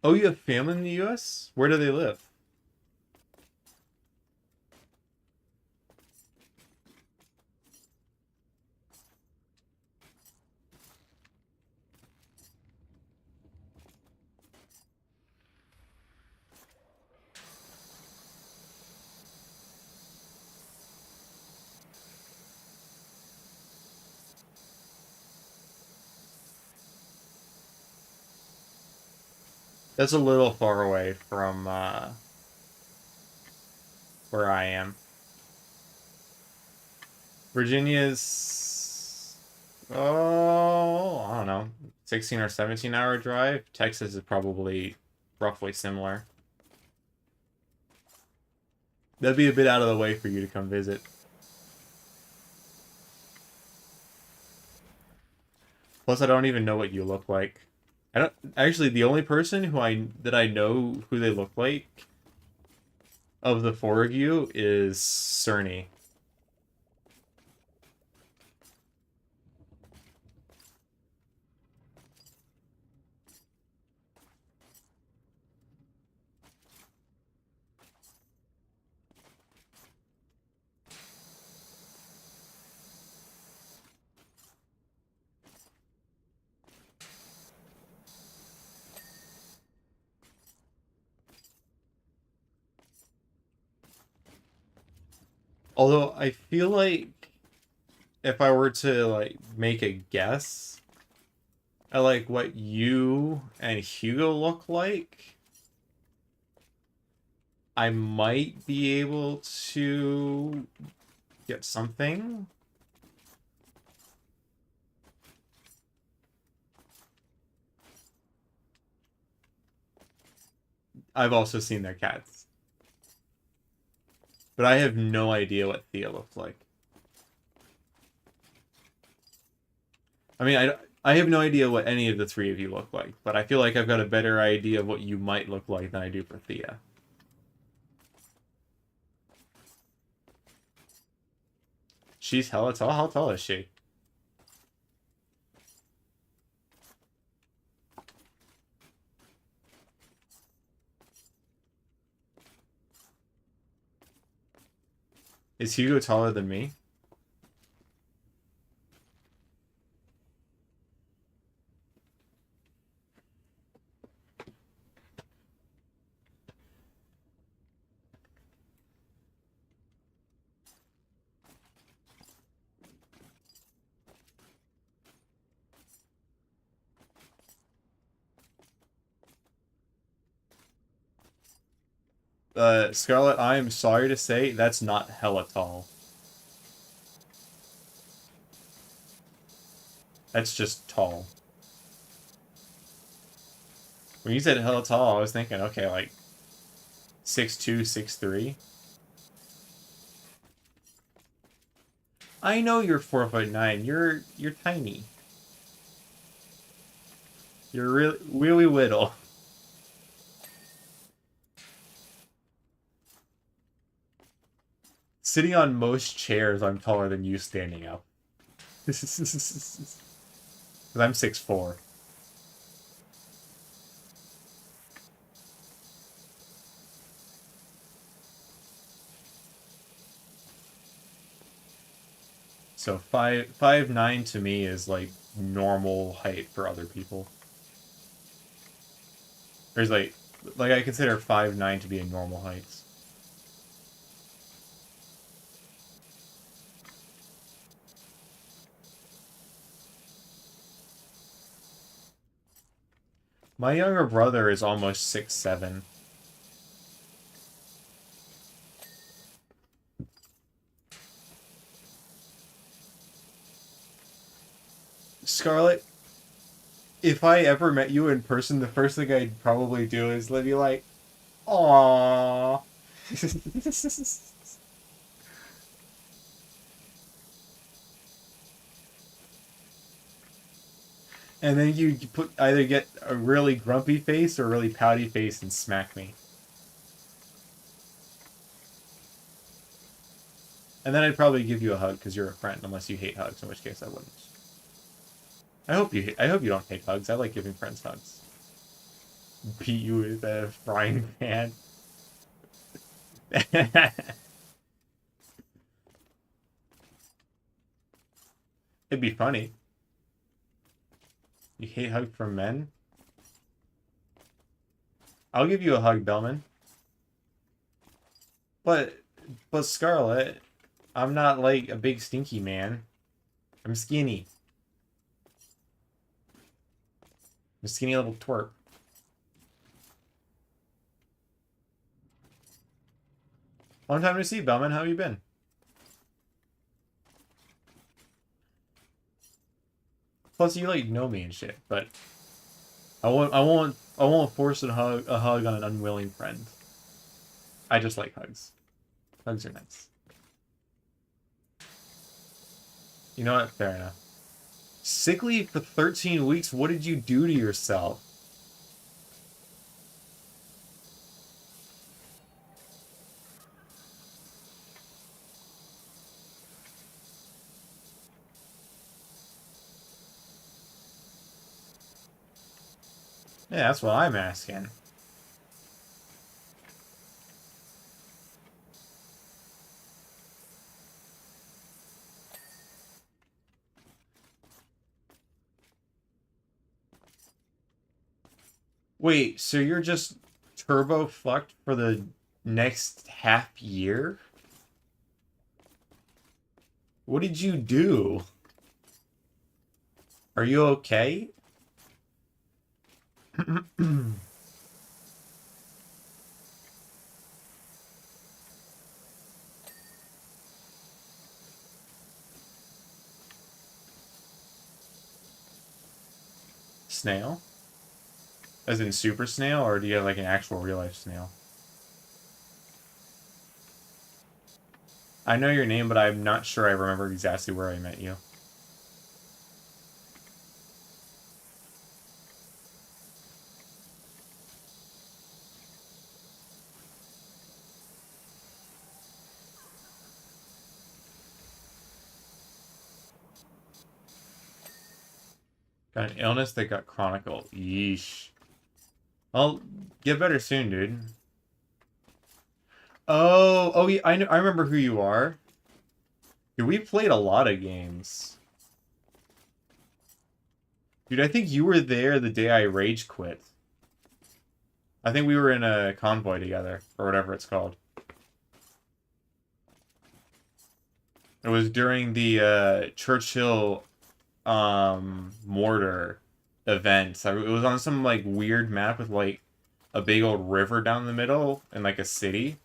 Oh, you have family in the U.S.? Where do they live? That's a little far away from where I am. Virginia's, oh, I don't know, 16 or 17-hour drive. Texas is probably roughly similar. That'd be a bit out of the way for you to come visit. Plus, I don't even know what you look like. I don't actually. The only person that I know who they look like of the four of you is Cerny. Although I feel like if I were to like make a guess at like what you and Hugo look like, I might be able to get something. I've also seen their cats, but I have no idea what Thea looks like. I mean, I have no idea what any of the three of you look like, but I feel like I've got a better idea of what you might look like than I do for Thea. She's hella tall. How tall is she? Is Hugo taller than me? Scarlett, I am sorry to say that's not hella tall. That's just tall. When you said hella tall, I was thinking, okay, like 6'2", 6'3". I know you're 4'9". You're tiny. You're really really little. Sitting on most chairs, I'm taller than you standing up. Because I'm 6'4". So 5'9" to me is like normal height for other people. There's like I consider 5'9" to be a normal height. My younger brother is almost 6'7". Scarlett, if I ever met you in person, the first thing I'd probably do is be like, "Aww." And then you put either get a really grumpy face or a really pouty face and smack me. And then I'd probably give you a hug because you're a friend, unless you hate hugs, in which case I wouldn't. I hope you don't hate hugs. I like giving friends hugs. Beat you with a frying pan. It'd be funny. You hate hugs from men? I'll give you a hug, Bellman. But but Scarlet, I'm not like a big stinky man. I'm skinny. I'm a skinny little twerp. Long time to see, Bellman. How have you been? Plus, you like know me and shit, but I won't force a hug on an unwilling friend. I just like hugs. Hugs are nice. You know what? Fair enough. Sick leave for 13 weeks? What did you do to yourself? Yeah, that's what I'm asking. Wait, so you're just turbo fucked for the next half year? What did you do? Are you okay? Snail? As in super snail, or do you have like an actual real life snail? I know your name, but I'm not sure I remember exactly where I met you. Got an illness that got chronicle. Yeesh. Well, get better soon, dude. Oh, yeah, I remember who you are. Dude, we played a lot of games. Dude, I think you were there the day I rage quit. I think we were in a convoy together, or whatever it's called. It was during the Churchill mortar event. It was on some like weird map with like a big old river down the middle and like a city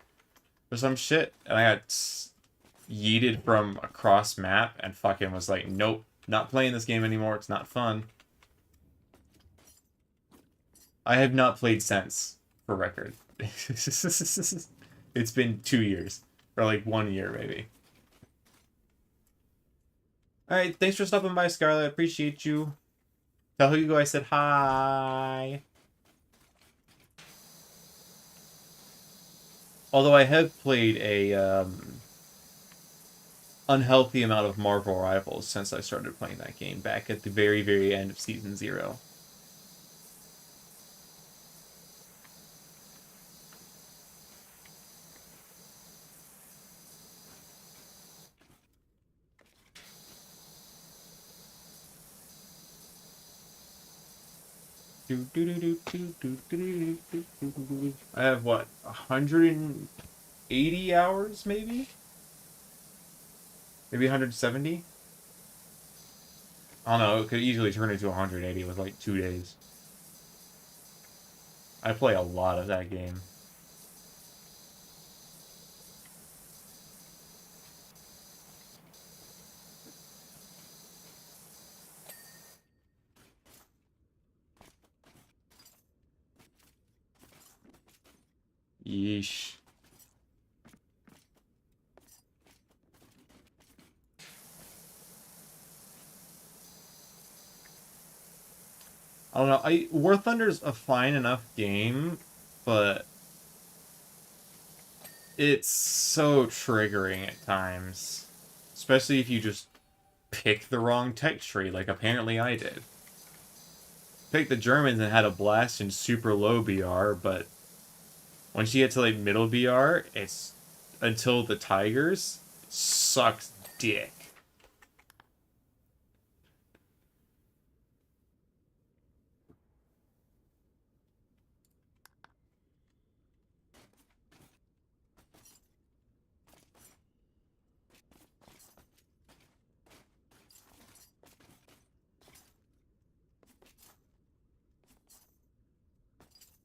or some shit. And I got yeeted from across map and fucking was like, nope, not playing this game anymore. It's not fun. I have not played since, for record. It's been 2 years. Or like 1 year, maybe. Alright, thanks for stopping by, Scarlett. I appreciate you. Tell Hugo I said hi. Although I have played a unhealthy amount of Marvel Rivals since I started playing that game back at the very, very end of Season 0. I have what, 180 hours maybe? Maybe 170? I don't know, it could easily turn into 180 with like 2 days. I play a lot of that game. Yeesh. I don't know. War Thunder's a fine enough game, but it's so triggering at times. Especially if you just pick the wrong tech tree, like apparently I did. Picked the Germans and had a blast in super low BR, but once you get to like middle BR, it's until the Tigers sucks dick.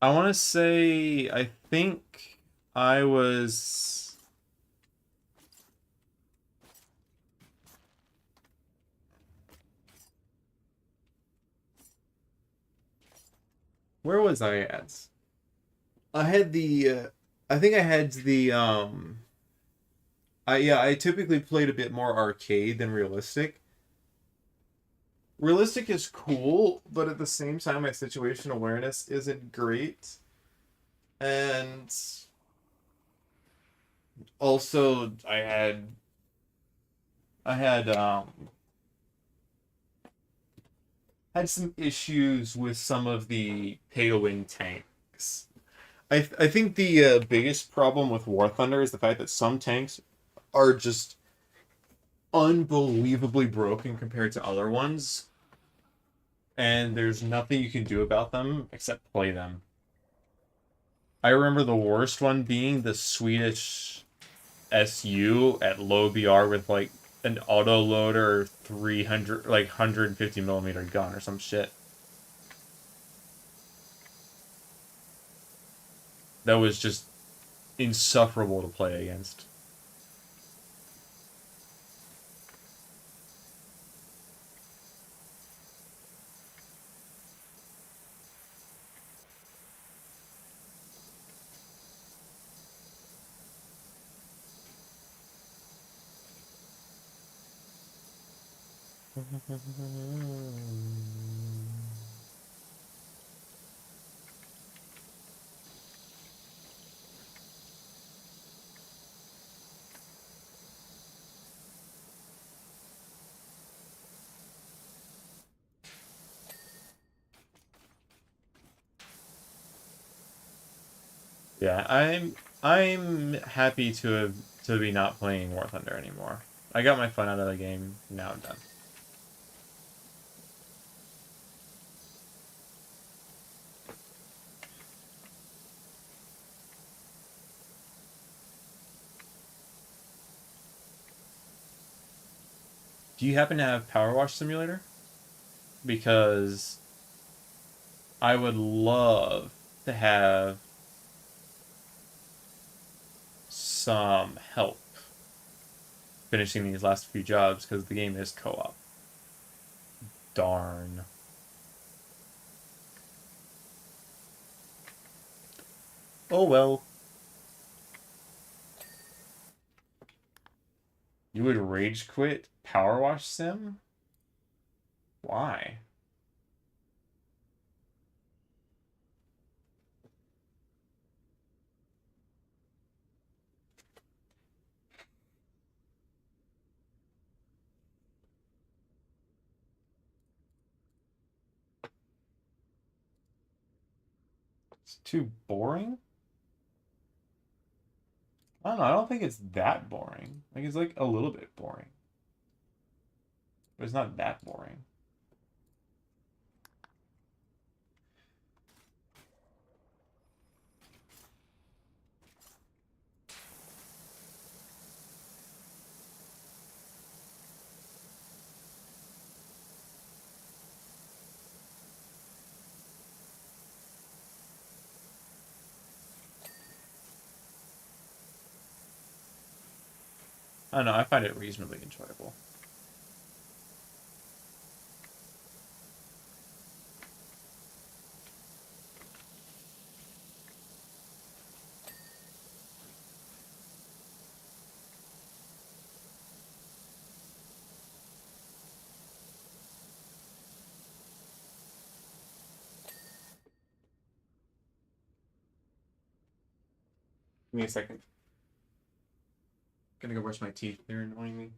I want to say, I think I was. Where was I at? I had I think I had I typically played a bit more arcade than realistic. Realistic is cool, but at the same time, my situation awareness isn't great. And also, I had some issues with some of the pay to win tanks. I think the biggest problem with War Thunder is the fact that some tanks are just unbelievably broken compared to other ones, and there's nothing you can do about them except play them. I remember the worst one being the Swedish SU at low BR with like an autoloader 300 like 150 millimeter gun or some shit. That was just insufferable to play against. Yeah, I'm happy to be not playing War Thunder anymore. I got my fun out of the game. Now I'm done. Do you happen to have Powerwash Simulator? Because I would love to have some help finishing these last few jobs because the game is co-op. Darn. Oh well. You would rage quit Powerwash Sim? Why? It's too boring? I don't know. I don't think it's that boring. Like, it's like a little bit boring. But it's not that boring. I don't know. I find it reasonably enjoyable. Give me a second. Gonna go brush my teeth. They're annoying me.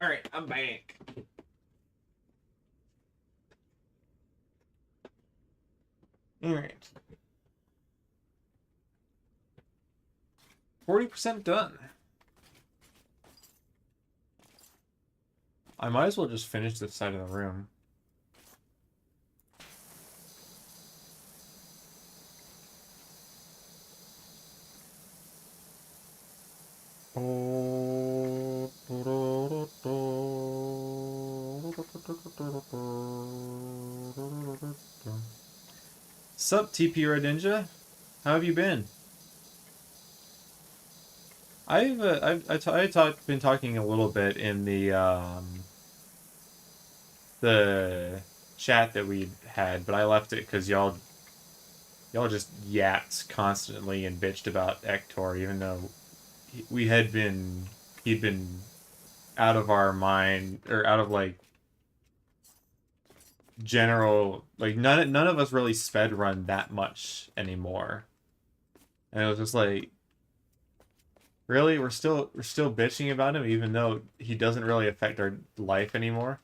Alright, I'm back. Alright. 40% done. I might as well just finish this side of the room. Sup, TP Red Ninja? How have you been? Been talking a little bit in the chat that we had, but I left it because y'all just yapped constantly and bitched about Ektor, even though he'd been out of our mind, or out of like general, like none of us really sped run that much anymore, and it was just like, really, we're still bitching about him even though he doesn't really affect our life anymore.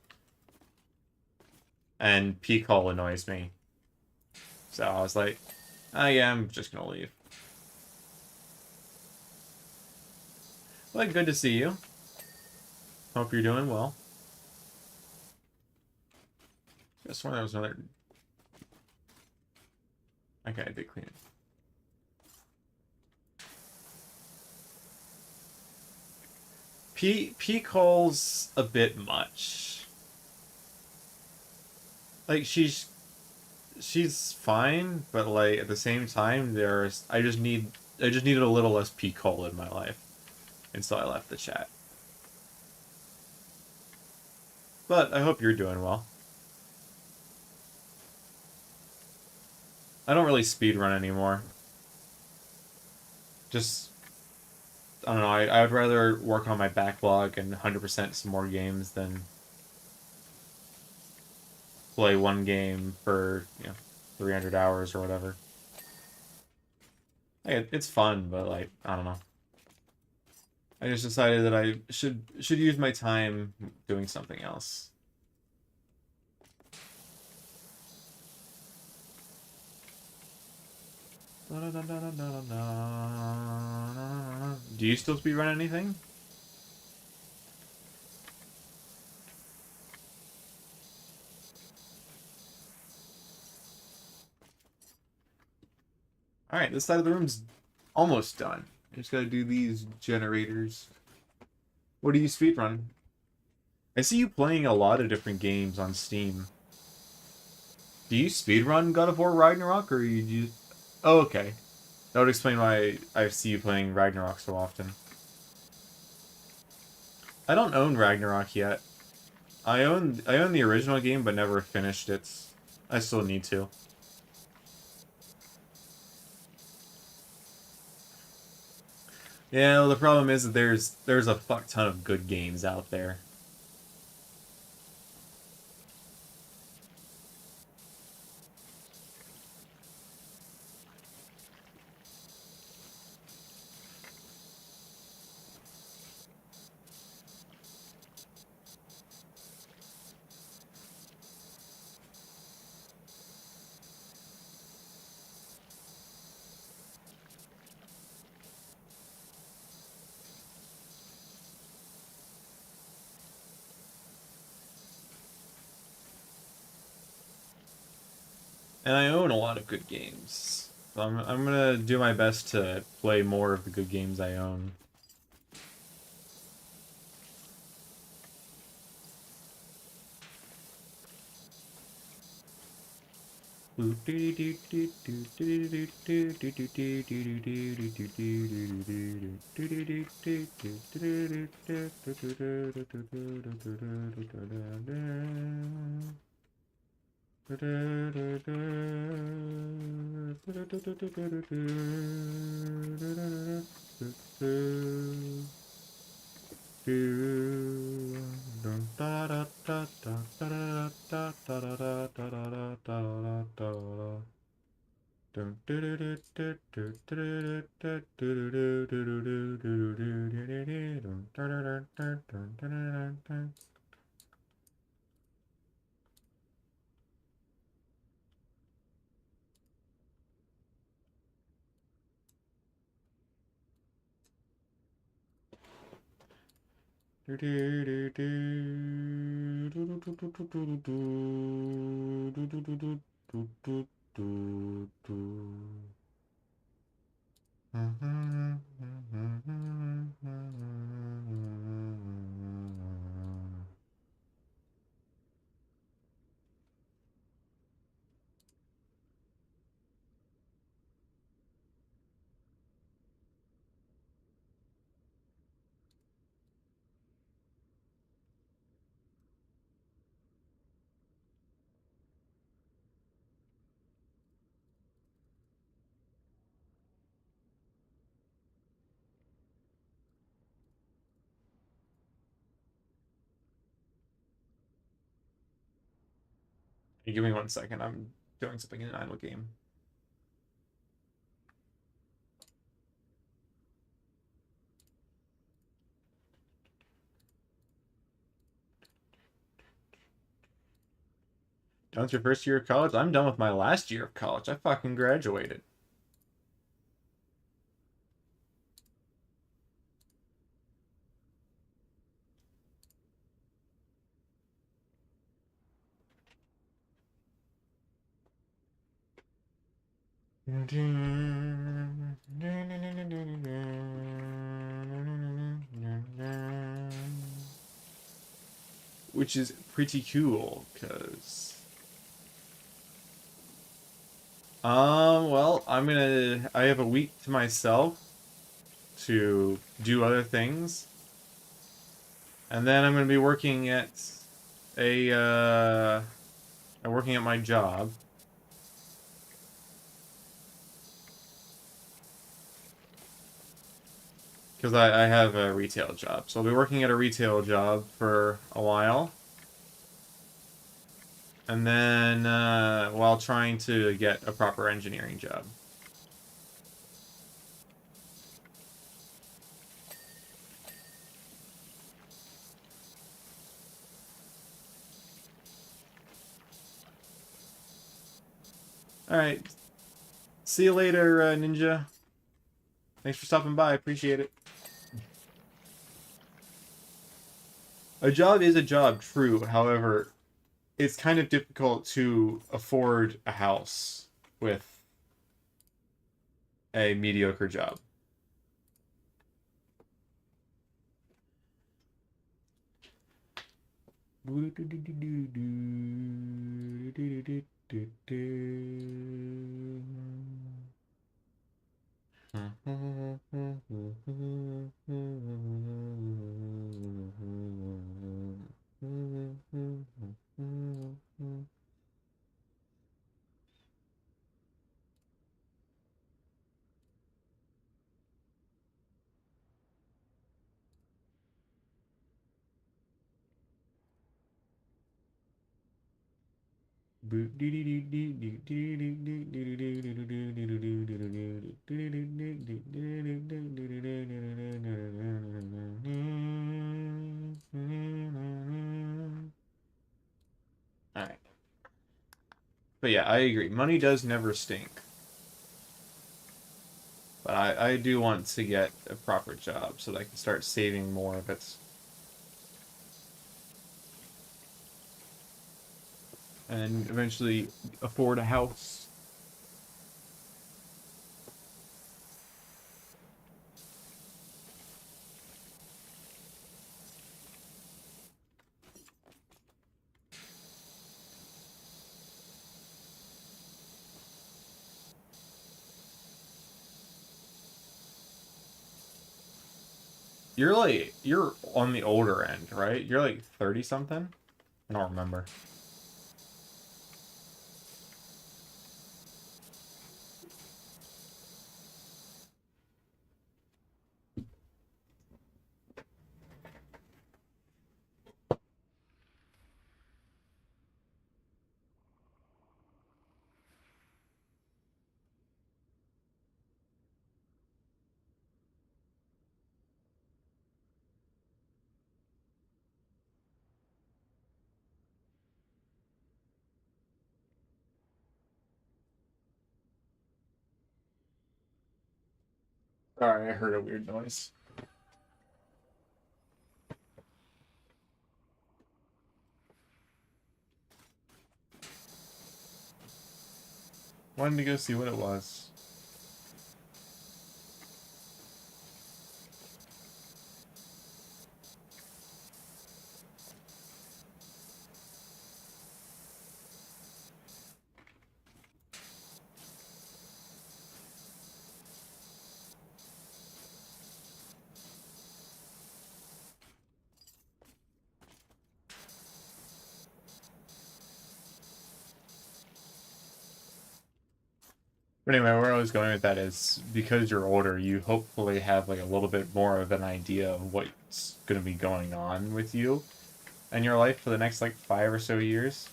And peak hole annoys me, so I was like, oh yeah, I'm just gonna leave. Well, good to see you. Hope you're doing well. I swear there was another. Okay, I did clean it. Peak hole's a bit much. Like she's fine, but like at the same time, I just needed a little less peak hole in my life, and so I left the chat. But I hope you're doing well. I don't really speedrun anymore. Just, I don't know, I would rather work on my backlog and 100% some more games than play one game for, 300 hours or whatever. Hey, it's fun, but like I don't know. I just decided that I should use my time doing something else. Do you still speedrun anything? Alright, this side of the room's almost done. I just gotta do these generators. What do you speedrun? I see you playing a lot of different games on Steam. Do you speedrun God of War Ragnarok, or you just... Oh, okay. That would explain why I see you playing Ragnarok so often. I don't own Ragnarok yet. I own the original game, but never finished it. I still need to. Yeah, well, the problem is that there's a fuck ton of good games out there. And I own a lot of good games. So I'm gonna do my best to play more of the good games I own. Hey, give me 1 second. I'm doing something in an idle game. Done with your first year of college? I'm done with my last year of college. I fucking graduated. Which is pretty cool, because... well, I have a week to myself to do other things. And then I'm gonna be working at I'm working at my job. Because I have a retail job. So I'll be working at a retail job for a while. And then, while trying to get a proper engineering job. Alright. See you later, Ninja. Thanks for stopping by. Appreciate it. A job is a job, true. However, it's kind of difficult to afford a house with a mediocre job. Alright. But yeah, I agree. Money does never stink. But I do want to get a proper job so that I can start saving more of it. And eventually afford a house. You're on the older end, right? You're like 30 something? I don't remember. Sorry, I heard a weird noise. Wanted to go see what it was. But anyway, where I was going with that is because you're older, you hopefully have like a little bit more of an idea of what's going to be going on with you and your life for the next like 5 or so years.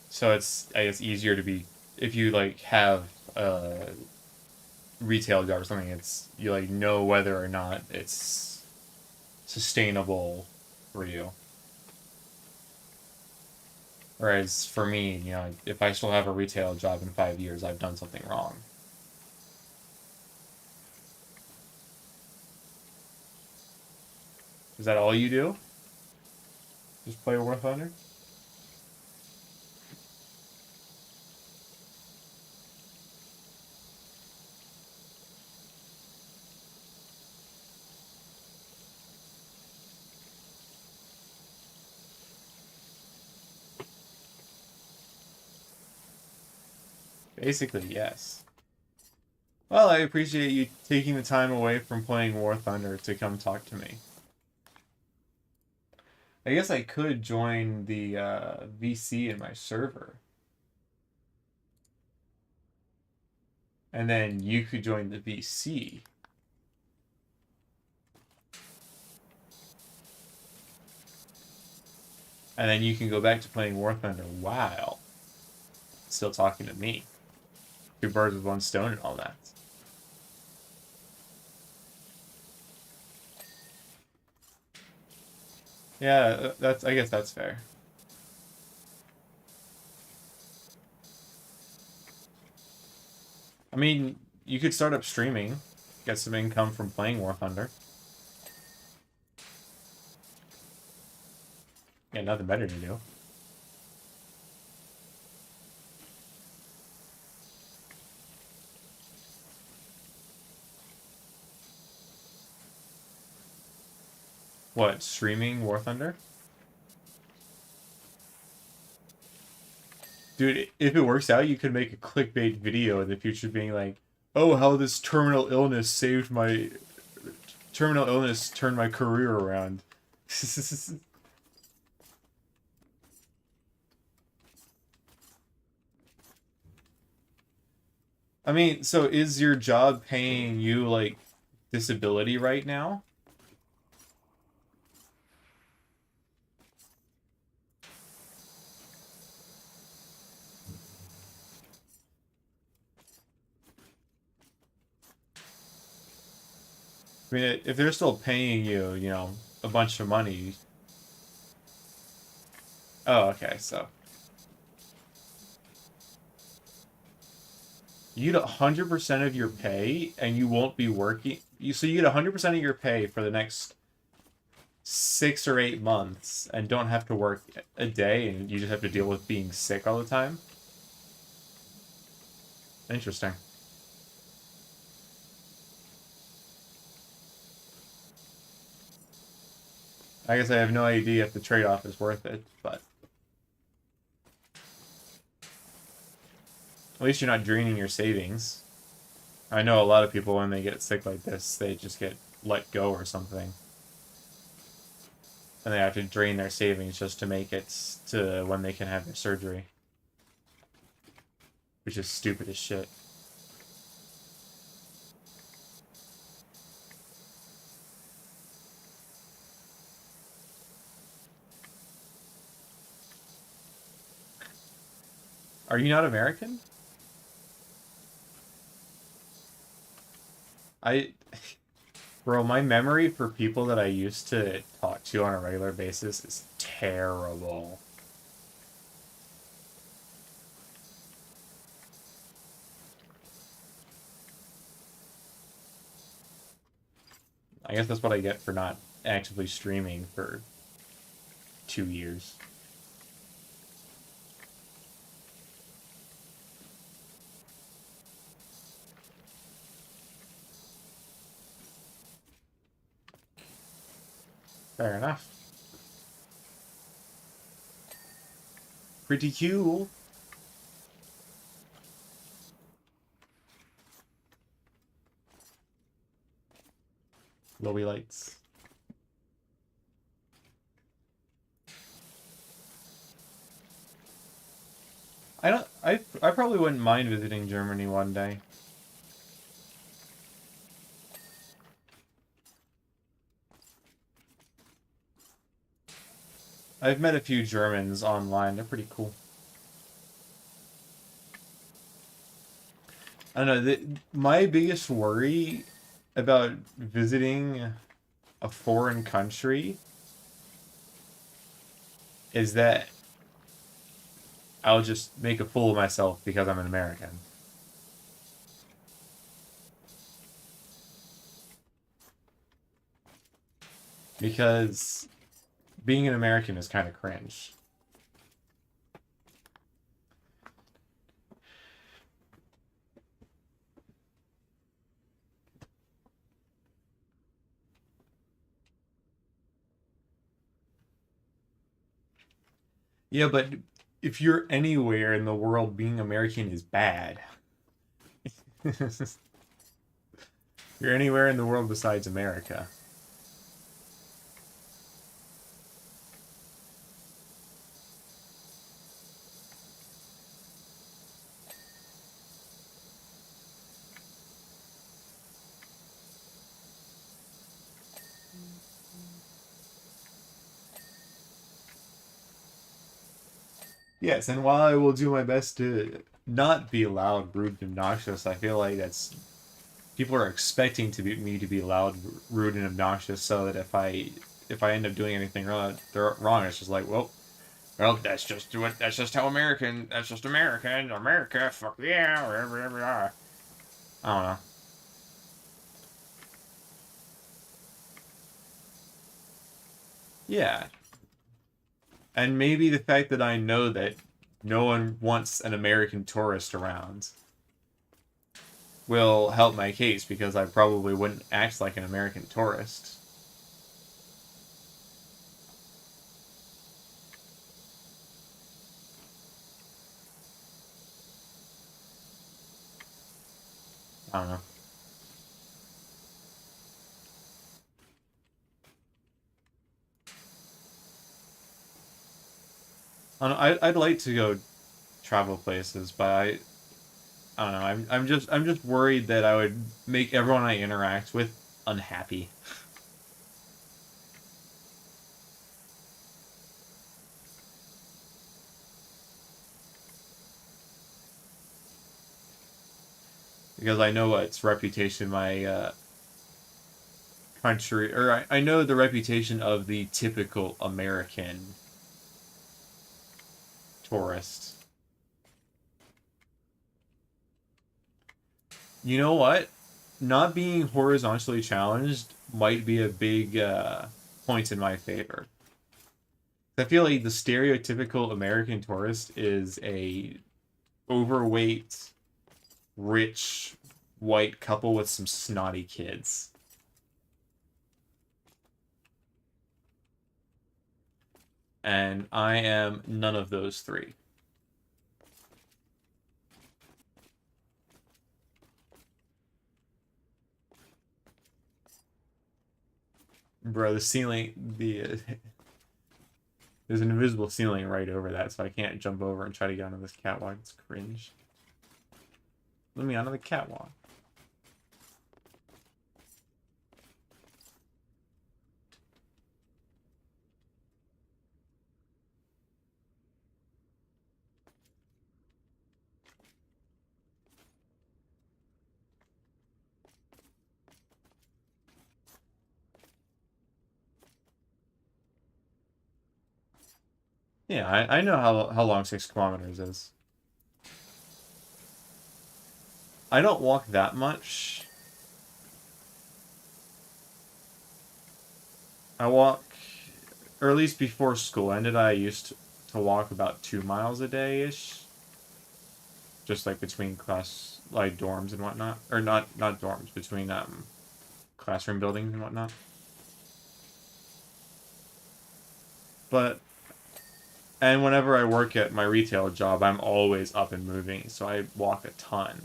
So it's I guess easier to be if you like have a retail job or something. It's you like know whether or not it's sustainable for you. Whereas for me, if I still have a retail job in 5 years, I've done something wrong. Is that all you do? Just play War Thunder? Basically, yes. Well, I appreciate you taking the time away from playing War Thunder to come talk to me. I guess I could join the VC in my server. And then you could join the VC. And then you can go back to playing War Thunder while still talking to me. Two birds with one stone and all that. Yeah, I guess that's fair. I mean, you could start up streaming, get some income from playing War Thunder. Yeah, nothing better to do. What, streaming War Thunder? Dude, if it works out, you could make a clickbait video in the future being like, oh, how this terminal illness turned my career around. I mean, so is your job paying you like disability right now? I mean, if they're still paying you, a bunch of money. Oh, okay, so you get 100% of your pay and you won't be working. So you get 100% of your pay for the next 6 or 8 months and don't have to work a day and you just have to deal with being sick all the time. Interesting. I guess I have no idea if the trade-off is worth it, but at least you're not draining your savings. I know a lot of people, when they get sick like this, they just get let go or something. And they have to drain their savings just to make it to when they can have their surgery. Which is stupid as shit. Are you not American? I... Bro, my memory for people that I used to talk to on a regular basis is terrible. I guess that's what I get for not actively streaming for 2 years. Fair enough. Pretty cool. Glowy lights. I probably wouldn't mind visiting Germany one day. I've met a few Germans online. They're pretty cool. I don't know. My biggest worry about visiting a foreign country is that I'll just make a fool of myself because I'm an American. Because being an American is kind of cringe. Yeah, but if you're anywhere in the world, being American is bad. You're anywhere in the world besides America. Yes, and while I will do my best to not be loud, rude, and obnoxious, I feel like that's people are expecting me to be loud, rude, and obnoxious, so that if I end up doing anything wrong, it's just like, well, that's just how American, that's just American, America, fuck yeah, whatever. I don't know. Yeah. And maybe the fact that I know that no one wants an American tourist around will help my case because I probably wouldn't act like an American tourist. I don't know. I'd like to go travel places, but I don't know. I'm just worried that I would make everyone I interact with unhappy. Because I know its reputation, my country, or I know the reputation of the typical American tourist. You know what? Not being horizontally challenged might be a big point in my favor. I feel like the stereotypical American tourist is a overweight, rich, white couple with some snotty kids. And I am none of those three. Bro, the ceiling, there's an invisible ceiling right over that, so I can't jump over and try to get onto this catwalk. It's cringe. Let me onto the catwalk. Yeah, I know how long 6 kilometers is. I don't walk that much. I walk, or at least before school ended, I used to walk about 2 miles a day ish, just like between class, like dorms and whatnot, or not dorms, between classroom buildings and whatnot. But and whenever I work at my retail job, I'm always up and moving, so I walk a ton.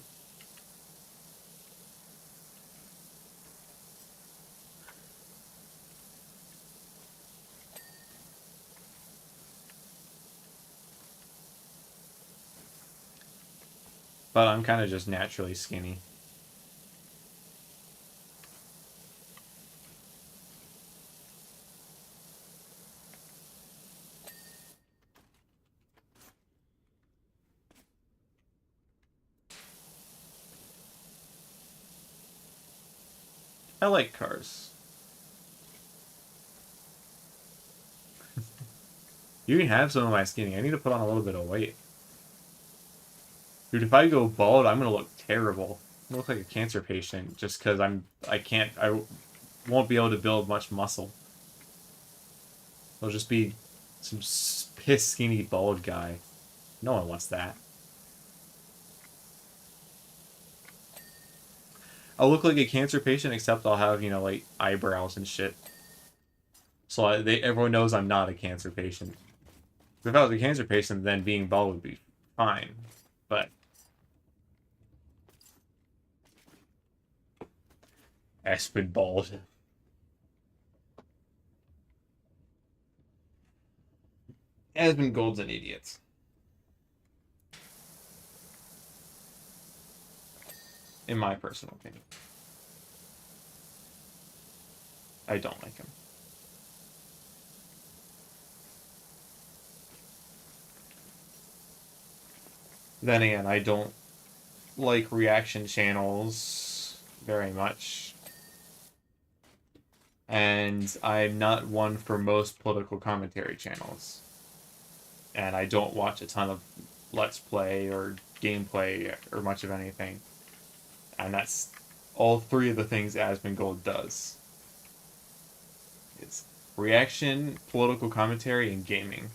But I'm kind of just naturally skinny. I like cars. You can have some of my skinny. I need to put on a little bit of weight. Dude, if I go bald, I'm gonna look terrible. I'm gonna look like a cancer patient just because I won't be able to build much muscle. I'll just be some piss skinny bald guy. No one wants that. I'll look like a cancer patient, except I'll have, like eyebrows and shit. So everyone knows I'm not a cancer patient. If I was a cancer patient, then being bald would be fine. But Aspen bald. Aspen Gold's an idiot. In my personal opinion. I don't like him. Then again, I don't like reaction channels very much. And I'm not one for most political commentary channels. And I don't watch a ton of Let's Play or gameplay or much of anything. And that's all three of the things Asmongold does. It's reaction, political commentary, and gaming.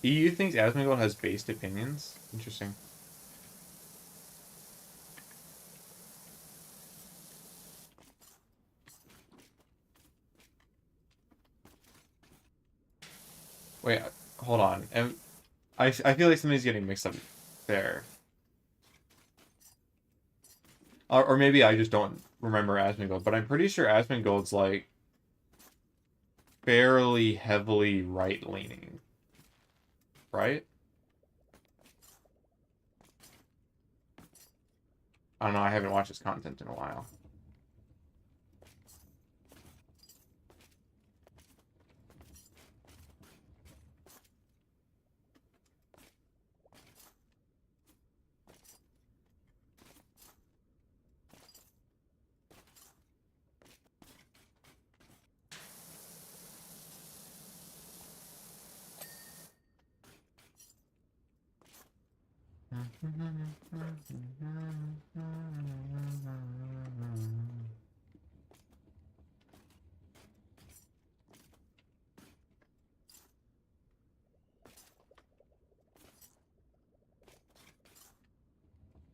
EU thinks Asmongold has based opinions? Interesting. Wait, hold on. I feel like something's getting mixed up there. Or maybe I just don't remember Asmongold, but I'm pretty sure Asmongold's like fairly heavily right-leaning, right? I don't know, I haven't watched his content in a while.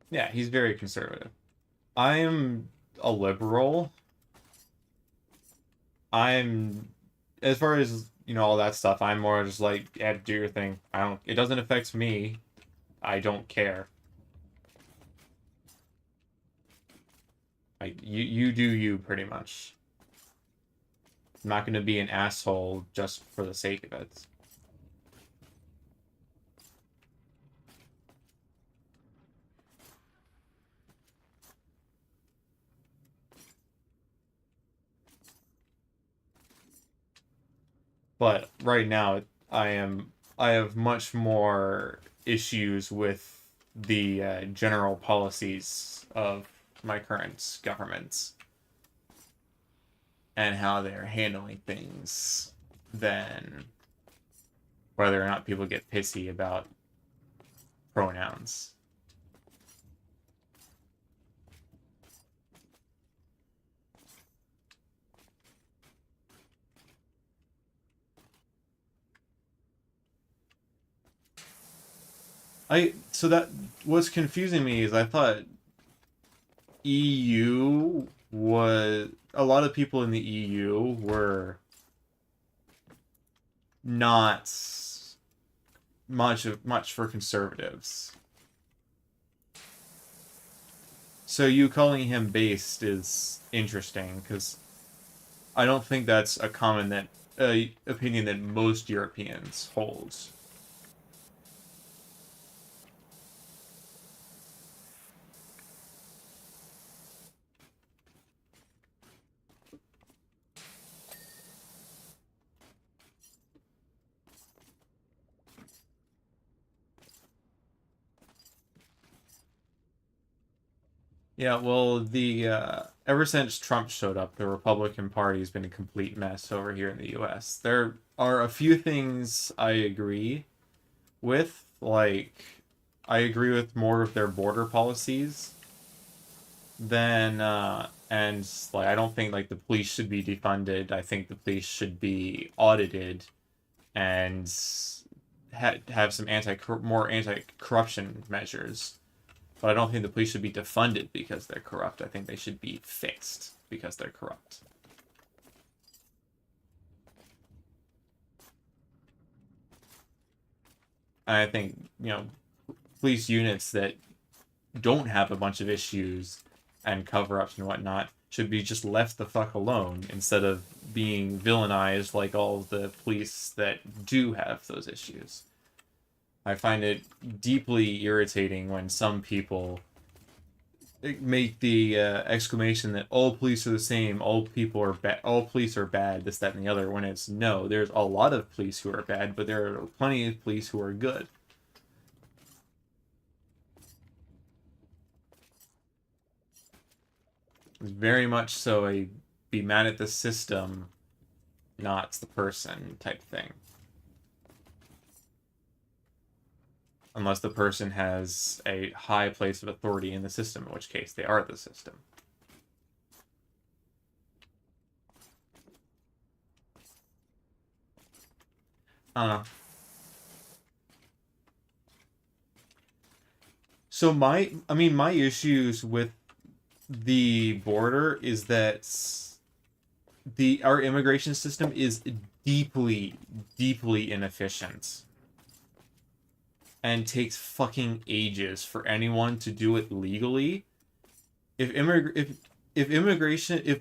Yeah, he's very conservative. I'm a liberal. I'm, as far as, all that stuff, I'm more just like, yeah, do your thing. It doesn't affect me. I don't care. Like, you do you, pretty much. I'm not going to be an asshole just for the sake of it. But right now, I have much more issues with the general policies of my current government and how they're handling things than whether or not people get pissy about pronouns. So that what's confusing me is I thought EU was a lot of people in the EU were not much for conservatives. So you calling him based is interesting because I don't think that's a common that opinion that most Europeans hold. Yeah, well, the ever since Trump showed up, the Republican Party's been a complete mess over here in the U.S. There are a few things I agree with, like I agree with more of their border policies than and like I don't think like the police should be defunded. I think the police should be audited and have some more anti-corruption measures. But I don't think the police should be defunded because they're corrupt. I think they should be fixed because they're corrupt. And I think, police units that don't have a bunch of issues and cover-ups and whatnot should be just left the fuck alone instead of being villainized like all of the police that do have those issues. I find it deeply irritating when some people make the exclamation that all police are the same, all people are bad, all police are bad, this, that, and the other, when it's no, there's a lot of police who are bad, but there are plenty of police who are good. It's very much so a be mad at the system, not the person type thing. Unless the person has a high place of authority in the system, in which case they are the system. So my issues with the border is that our immigration system is deeply, deeply inefficient and takes fucking ages for anyone to do it legally. If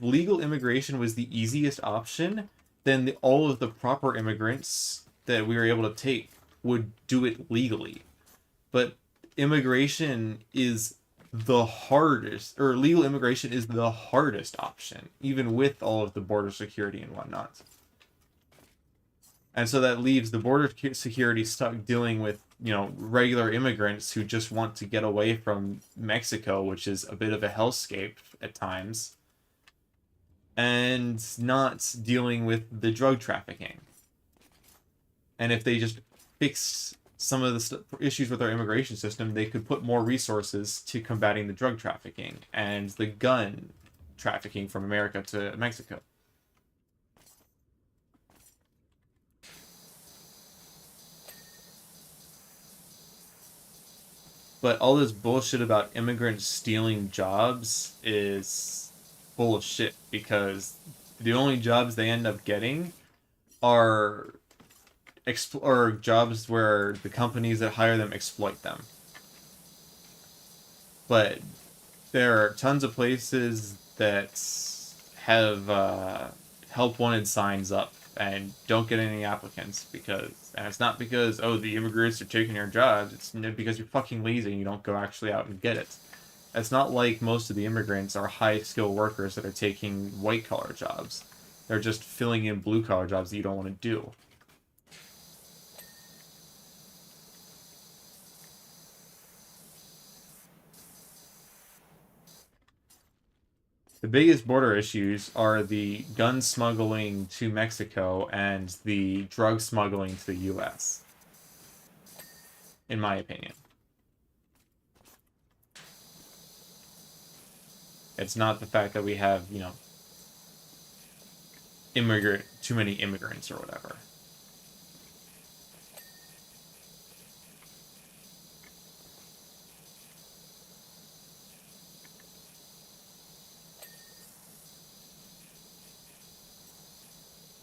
legal immigration was the easiest option, then all of the proper immigrants that we were able to take would do it legally. But immigration is the hardest, or legal immigration is the hardest option, even with all of the border security and whatnot. And so that leaves the border security stuck dealing with, regular immigrants who just want to get away from Mexico, which is a bit of a hellscape at times, and not dealing with the drug trafficking. And if they just fix some of the issues with our immigration system, they could put more resources to combating the drug trafficking and the gun trafficking from America to Mexico. But all this bullshit about immigrants stealing jobs is full of shit, because the only jobs they end up getting are or jobs where the companies that hire them exploit them. But there are tons of places that have help wanted signs up and don't get any applicants, and it's not because, oh, the immigrants are taking your jobs. It's because you're fucking lazy and you don't go actually out and get it. It's not like most of the immigrants are high skilled workers that are taking white collar jobs. They're just filling in blue collar jobs that you don't want to do. The biggest border issues are the gun smuggling to Mexico and the drug smuggling to the US, in my opinion. It's not the fact that we have, too many immigrants or whatever.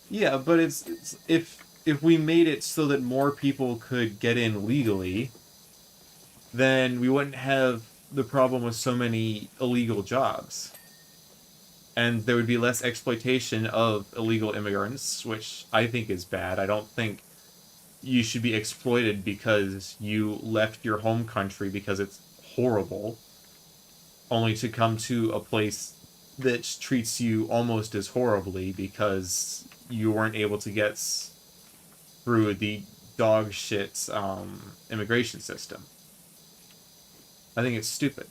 Yeah, but it's if we made it so that more people could get in legally, then we wouldn't have the problem with so many illegal jobs. And there would be less exploitation of illegal immigrants, which I think is bad. I don't think you should be exploited because you left your home country because it's horrible, only to come to a place that treats you almost as horribly because you weren't able to get through the dog shit immigration system. I think it's stupid.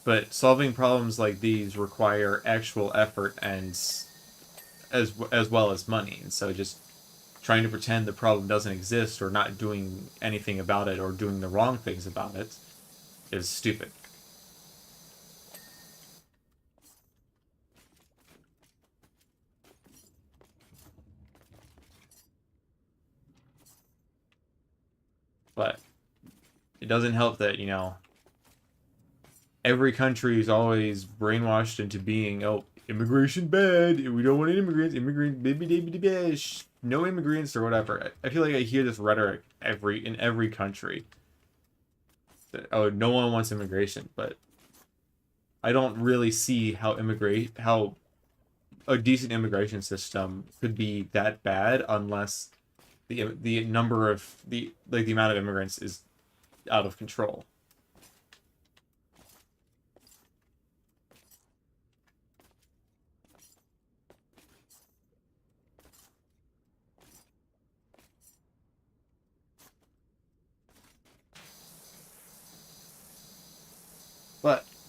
But solving problems like these require actual effort and as well as money. And so just trying to pretend the problem doesn't exist or not doing anything about it or doing the wrong things about it is stupid. But it doesn't help that, every country is always brainwashed into being, oh, immigration bad, we don't want immigrants, no immigrants or whatever. I feel like I hear this rhetoric in every country. That, oh, no one wants immigration, but I don't really see how a decent immigration system could be that bad unless the number of the amount of immigrants is out of control.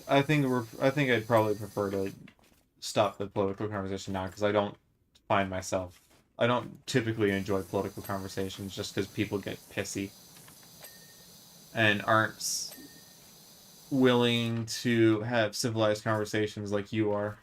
I think I'd probably prefer to stop the political conversation now because I don't typically enjoy political conversations just because people get pissy and aren't willing to have civilized conversations like you are.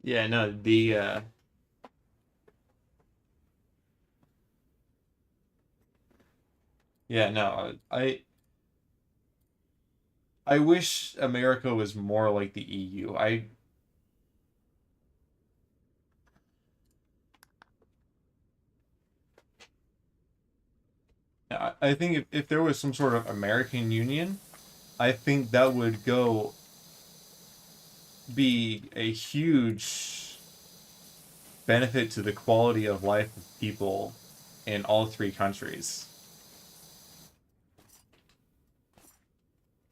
Yeah, no, yeah, no, I wish America was more like the EU. I think if there was some sort of American Union, I think that would go be a huge benefit to the quality of life of people in all three countries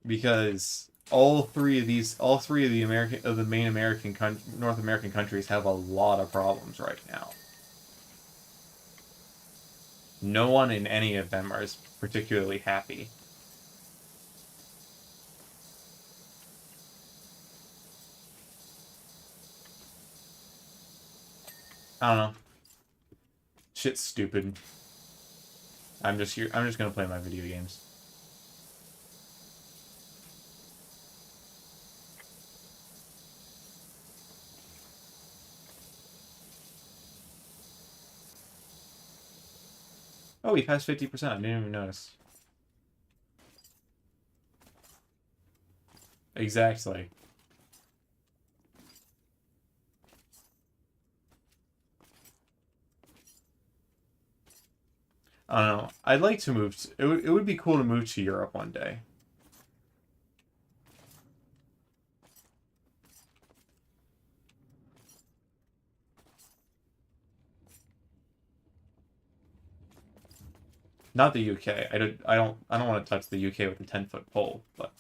because all three of the main North American countries have a lot of problems right now. No one in any of them is particularly happy. I don't know. Shit's stupid. I'm just here. I'm just gonna play my video games. Oh, we passed 50%. I didn't even notice. Exactly. I don't know. I'd like to move. It would be cool to move to Europe one day. Not the UK. I don't want to touch the UK with a 10-foot pole, but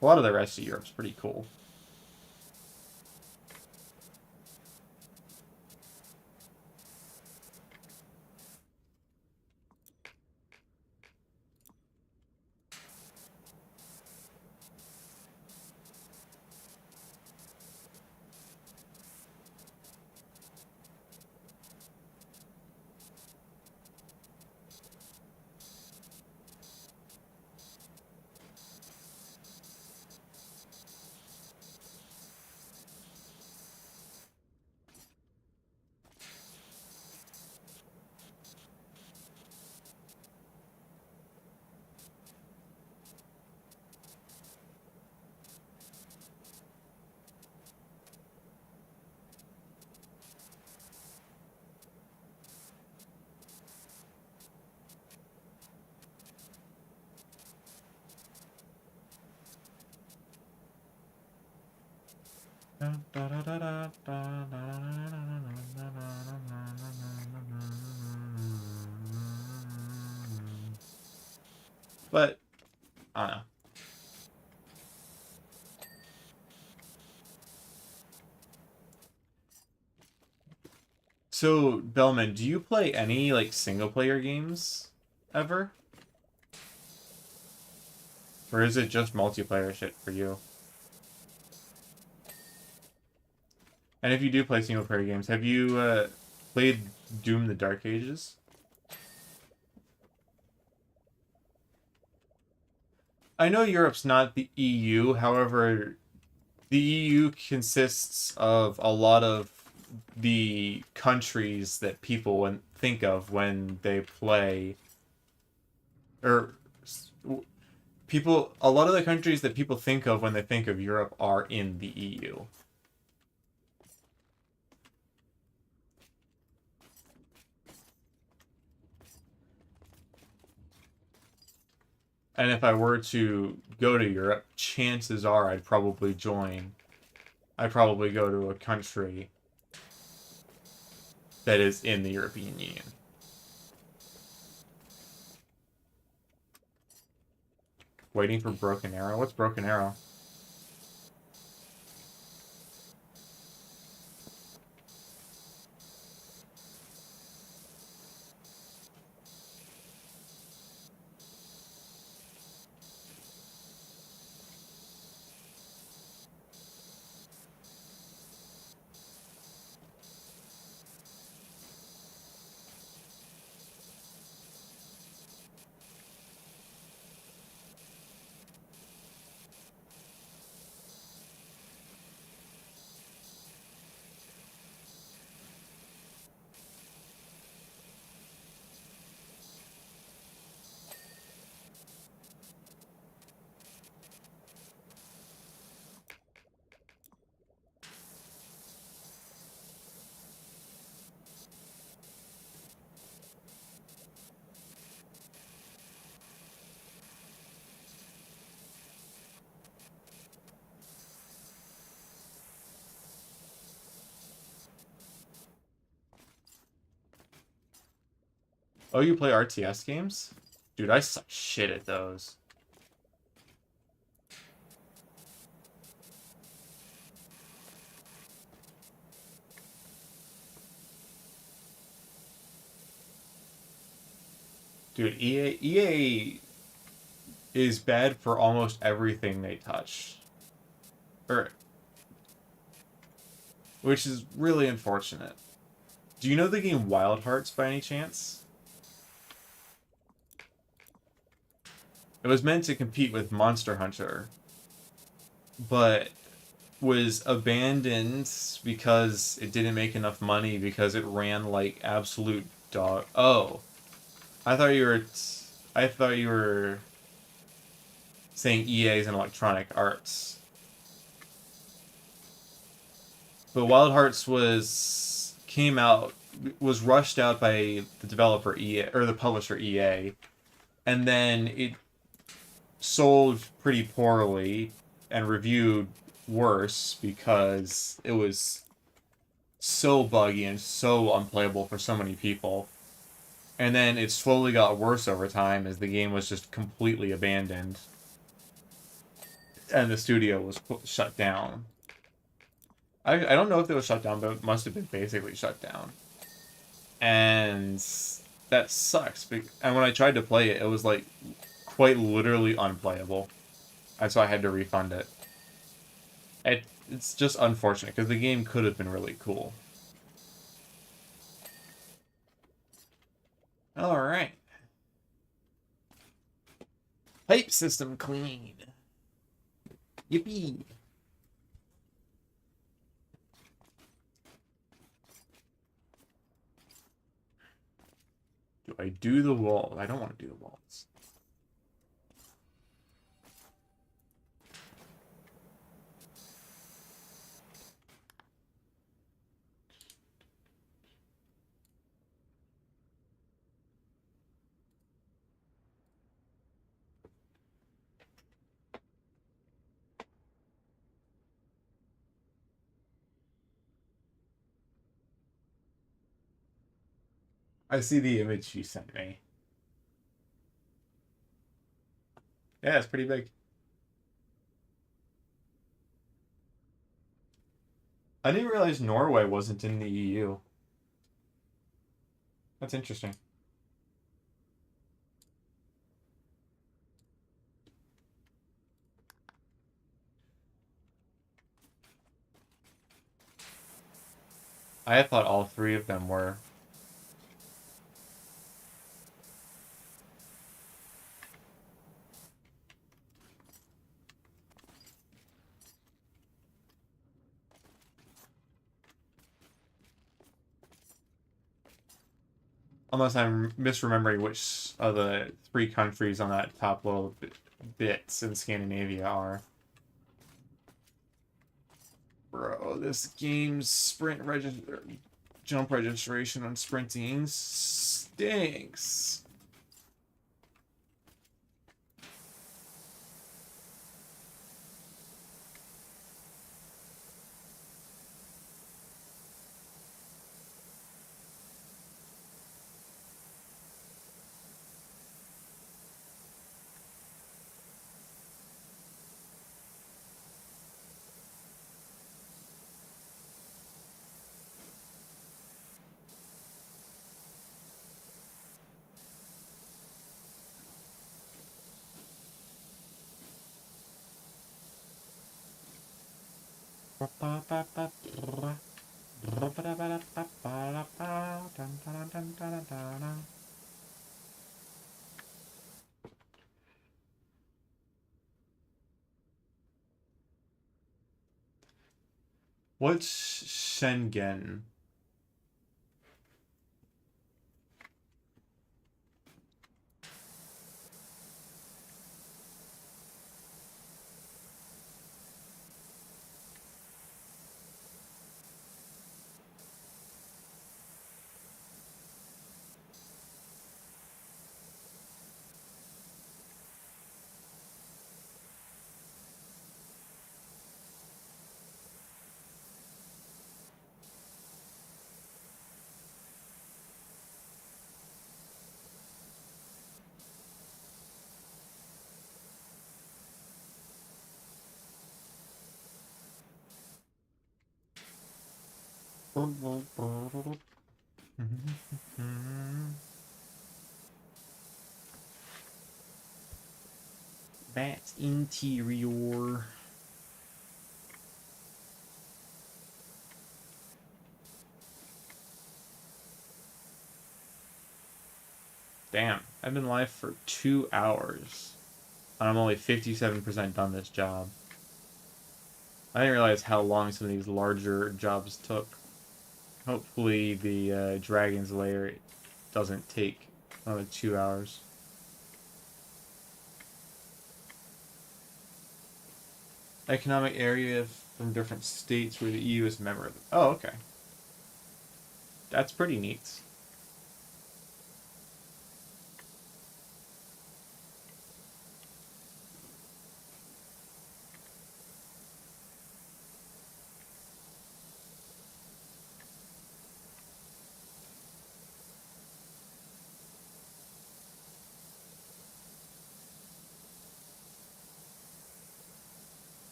a lot of the rest of Europe's pretty cool. But I don't know. So, Bellman, do you play any like single player games ever? Or is it just multiplayer shit for you? And if you do play single player games, have you played Doom the Dark Ages? I know Europe's not the EU, however, the EU consists of a lot of the countries that people think of when they play, or a lot of the countries that people think of when they think of Europe are in the EU. And if I were to go to Europe, chances are I'd probably join I'd probably go to a country that is in the European Union. Waiting for Broken Arrow? What's Broken Arrow? Oh, you play RTS games? Dude, I suck shit at those. Dude, EA is bad for almost everything they touch. Or, which is really unfortunate. Do you know the game Wild Hearts by any chance? It was meant to compete with Monster Hunter, but was abandoned because it didn't make enough money because it ran like absolute dog. Oh, I thought you were. I thought you were saying EA is an Electronic Arts. But Wild Hearts was rushed out by the developer EA or the publisher EA, and then it sold pretty poorly and reviewed worse because it was so buggy and so unplayable for so many people. And then it slowly got worse over time as the game was just completely abandoned and the studio was shut down. I don't know if it was shut down, but it must have been basically shut down. And that sucks. And when I tried to play it, it was like quite literally unplayable. And so I had to refund it. It's just unfortunate because the game could have been really cool. Alright. Pipe system clean. Yippee. Do I do the wall? I don't want to do the walls. I see the image you sent me. Yeah, it's pretty big. I didn't realize Norway wasn't in the EU. That's interesting. I thought all three of them were. Unless I'm misremembering which of the three countries on that top little bits in Scandinavia are. Bro, this game's jump registration on sprinting stinks. What's Schengen? That's interior. Damn, I've been live for 2 hours. And I'm only 57% done this job. I didn't realize how long some of these larger jobs took. Hopefully the Dragon's Lair doesn't take another 2 hours. Economic area from different states where the EU is a member of it. Oh, okay. That's pretty neat.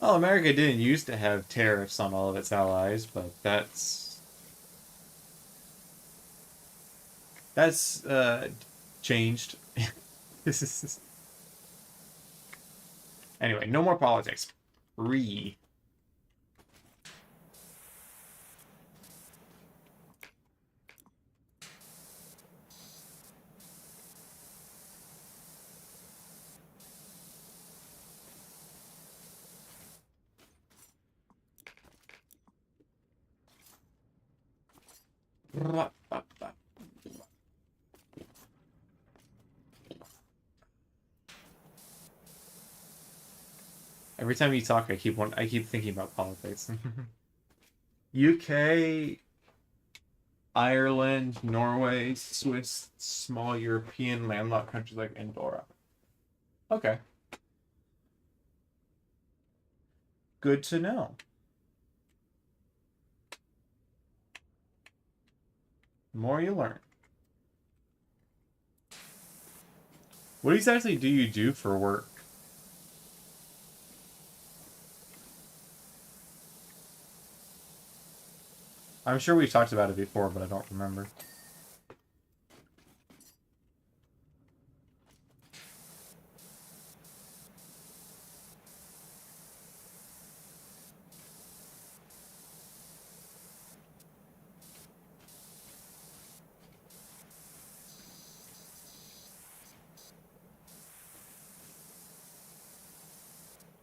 Well, America didn't used to have tariffs on all of its allies, but that's changed. This is anyway. No more politics. Re. Every time you talk, I keep thinking about politics. UK, Ireland, Norway, Swiss, small European landlocked countries like Andorra. Okay, good to know. The more you learn. What exactly do you do for work? I'm sure we've talked about it before, but I don't remember.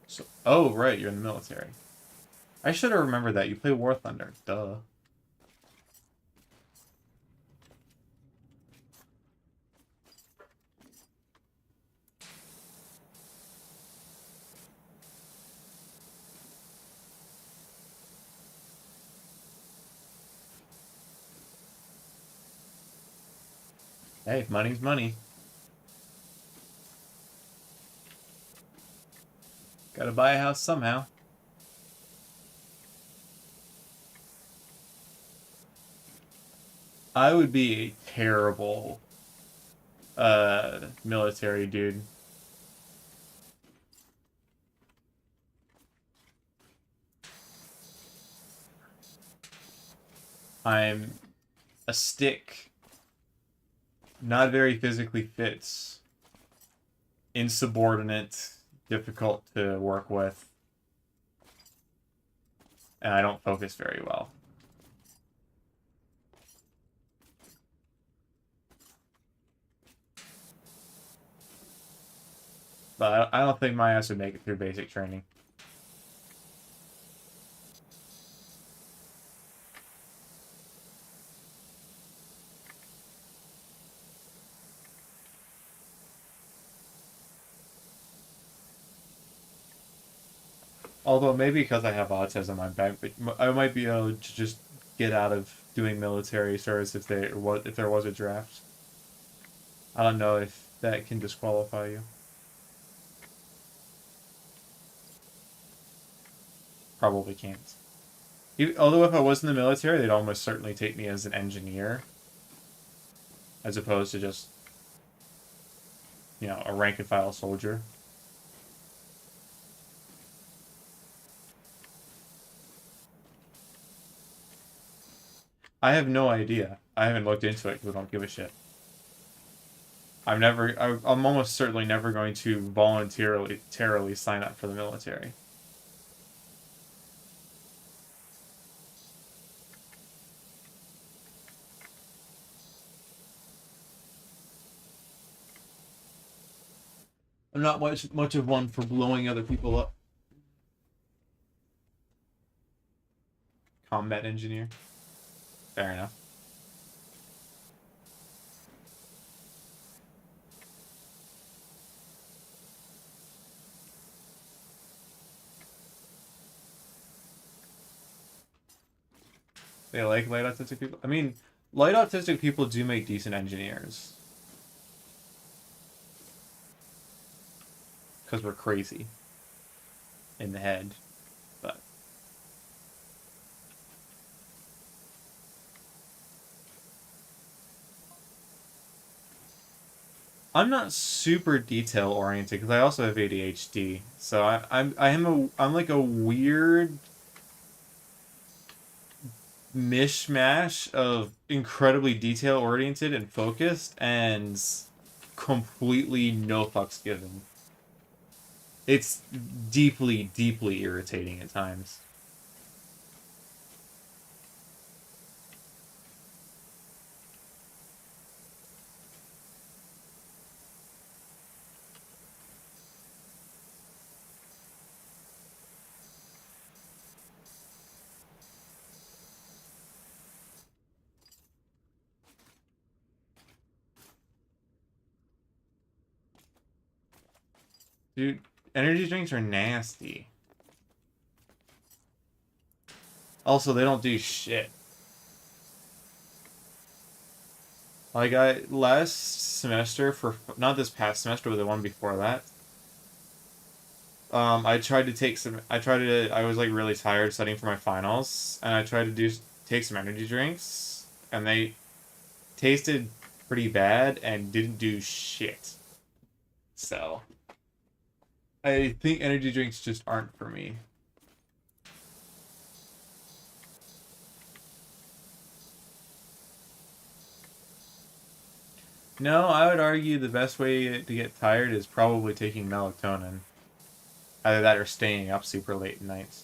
So, oh, right, you're in the military. I should have remembered that. You play War Thunder. Duh. Hey, money's money. Gotta buy a house somehow. I would be a terrible military dude. I'm a stick not very physically fit, insubordinate, difficult to work with, and I don't focus very well. But I don't think my ass would make it through basic training. Although maybe because I have autism, I might be able to just get out of doing military service if there was a draft. I don't know if that can disqualify you. Probably can't. Although if I was in the military, they'd almost certainly take me as an engineer, as opposed to just, a rank and file soldier. I have no idea. I haven't looked into it because I don't give a shit. I'm almost certainly never going to voluntarily sign up for the military. I'm not much of one for blowing other people up. Combat engineer. Fair enough. They like light autistic people. I mean, light autistic people do make decent engineers. Because we're crazy. In the head. But I'm not super detail oriented because I also have ADHD. So I'm like a weird mishmash of incredibly detail oriented and focused and completely no fucks given. It's deeply, deeply irritating at times. Dude, energy drinks are nasty. Also, they don't do shit. Like last semester for not this past semester, but the one before that. I tried to take some. I was like really tired studying for my finals, and I tried to take some energy drinks, and they tasted pretty bad and didn't do shit. So I think energy drinks just aren't for me. No, I would argue the best way to get tired is probably taking melatonin. Either that or staying up super late at nights.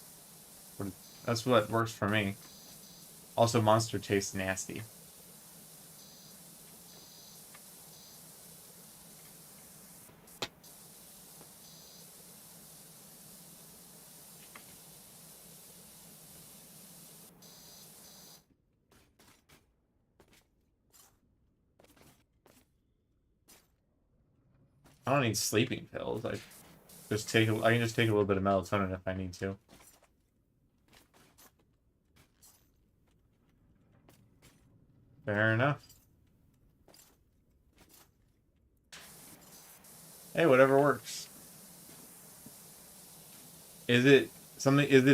That's what works for me. Also, Monster tastes nasty. I don't need sleeping pills. I can just take a little bit of melatonin if I need to. Fair enough. Hey, whatever works. Is it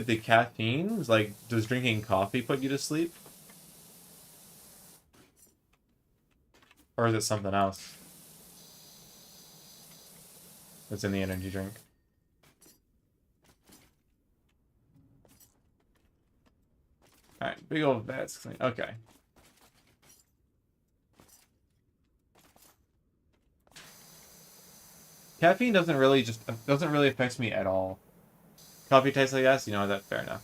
the caffeine? Like, does drinking coffee put you to sleep? Or is it something else that's in the energy drink? Alright, big old vats. Okay. Caffeine doesn't really affect me at all. Coffee tastes like ass, you know that fair enough.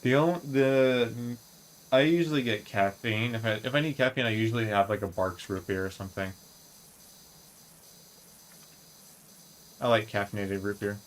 The I usually get caffeine. If I need caffeine, I usually have like a Barks root beer or something. I like caffeinated root beer.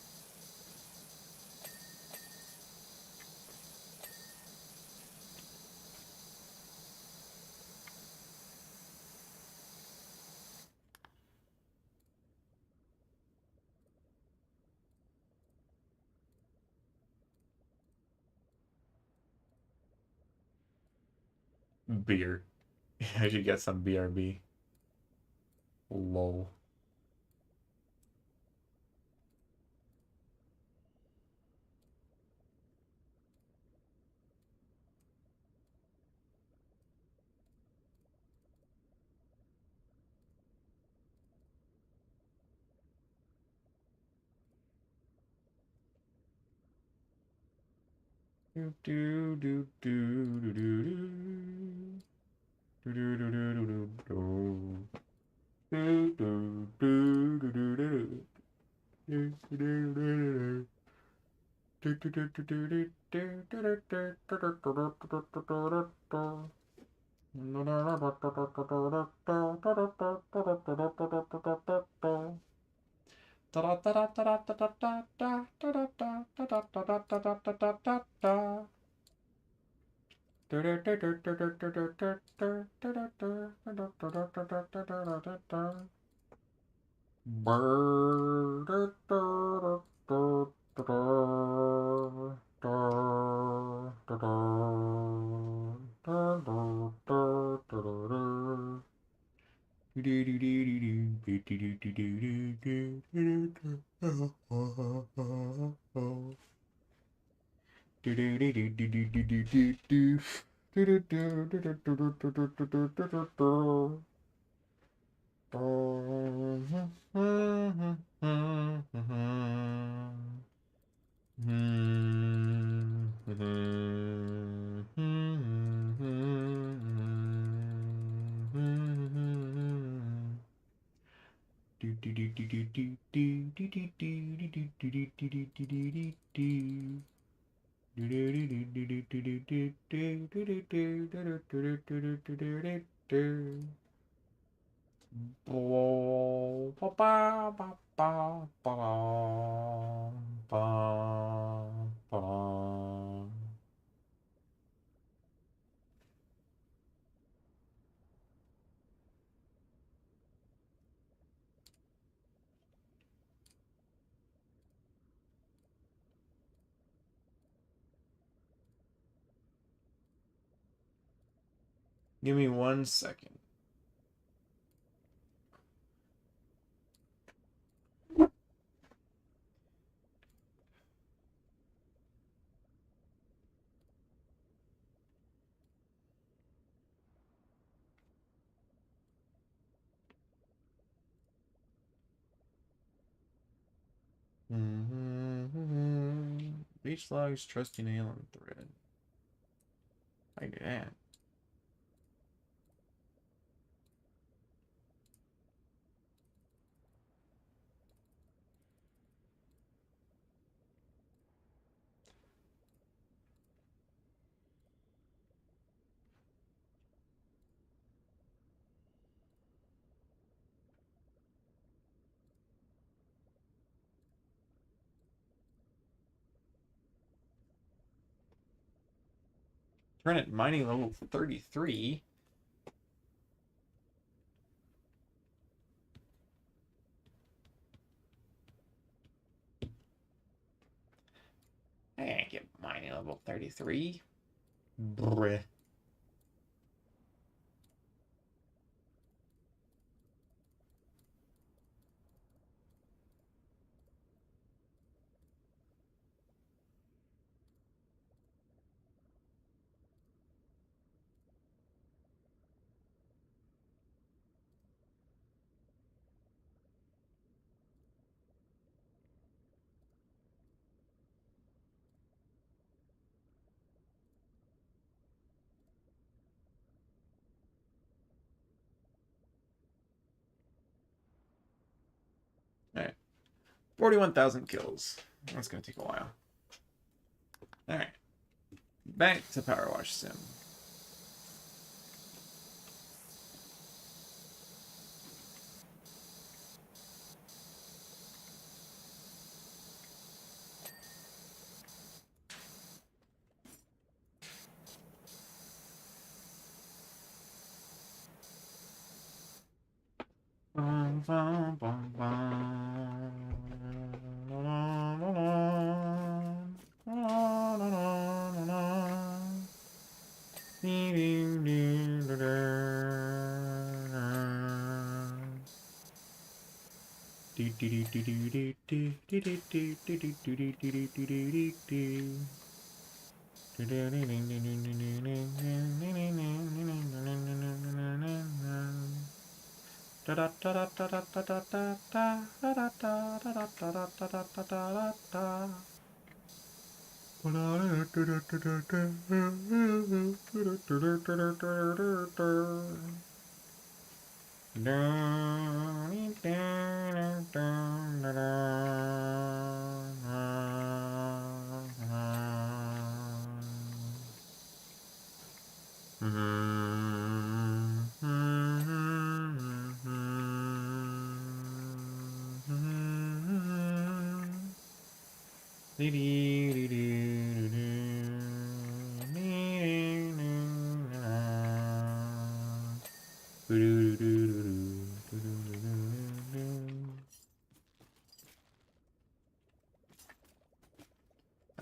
Beer. I should get some BRB. Lol. Do do do do do do do. Do do do do do do. Do do do do do do. Do do do do do. Do do do do do do. Do do do do do do do do do. Give me 1 second. Beach logs, trusty nail, and thread. I do that. Turn it mining level 33. I can't get mining level 33. Bruh. 41,000 kills. That's gonna take a while. Alright. Back to Powerwash Sim. Bum, bum, bum, bum.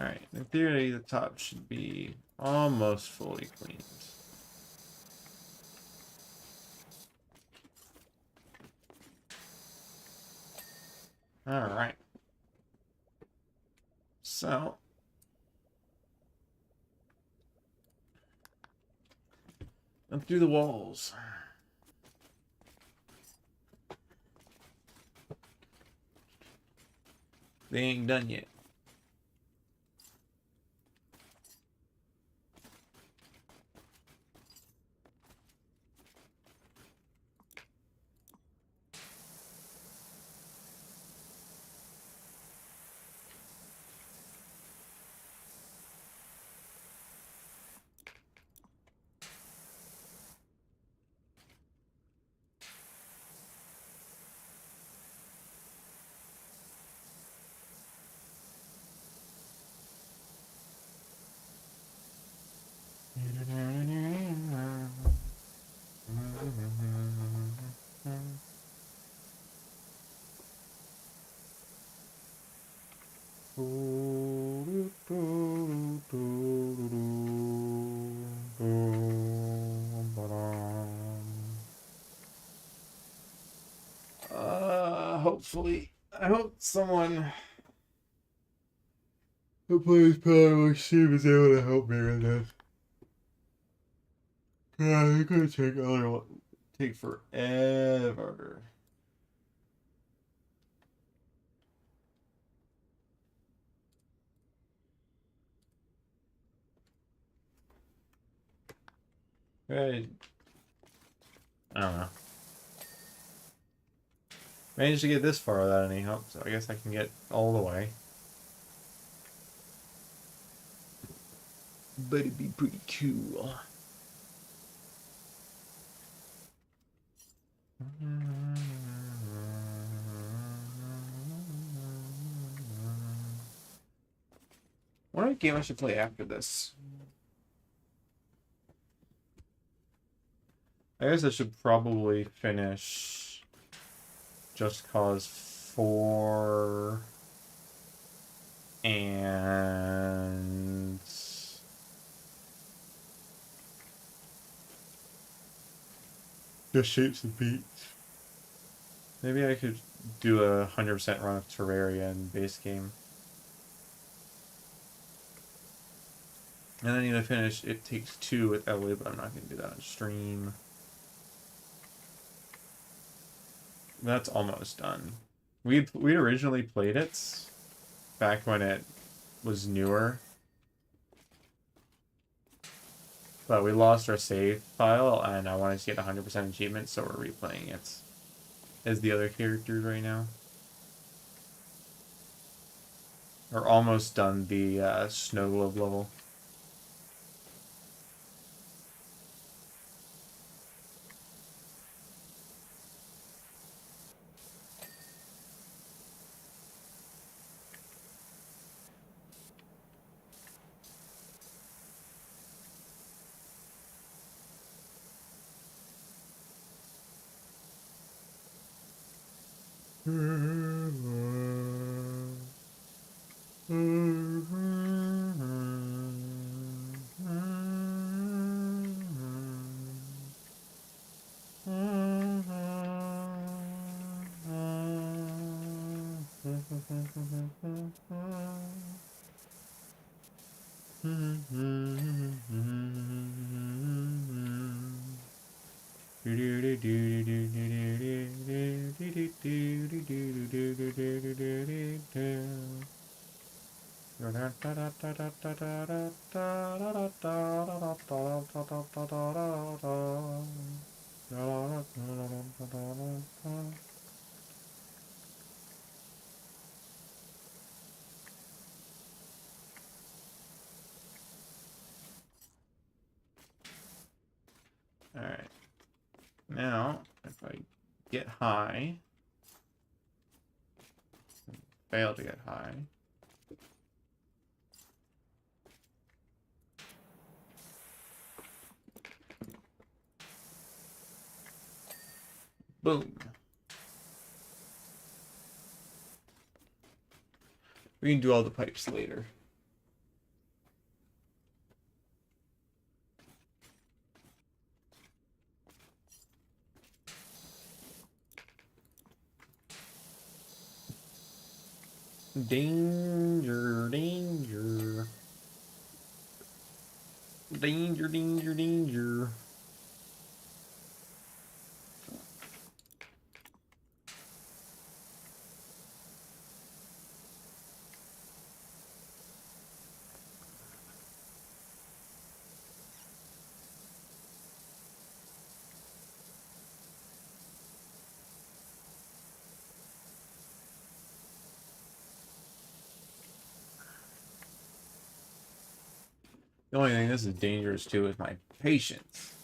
Alright, in theory, the top should be almost fully cleaned. Alright. So, up through the walls. They ain't done yet. Hopefully, I hope someone who plays Powerwash Sim is able to help me with this. Yeah, it's gonna take forever. Right. I don't know. Managed to get this far without any help, so I guess I can get all the way. But it'd be pretty cool. What game I should play after this? I guess I should probably finish Just Cause 4 and The Shapes of Beats. Maybe I could do a 100% run of Terraria in base game. And I need to finish It Takes Two with Ellie, but I'm not going to do that on stream. That's almost done. We'd originally played it back when it was newer. But we lost our save file, and I wanted to get 100% achievement, so we're replaying it as the other characters right now. Or almost done the snow globe level. Alright. Now, if I get high, fail to get high. Boom. We can do all the pipes later. Danger, danger. Danger, danger, danger. The only thing this is dangerous to is my patience.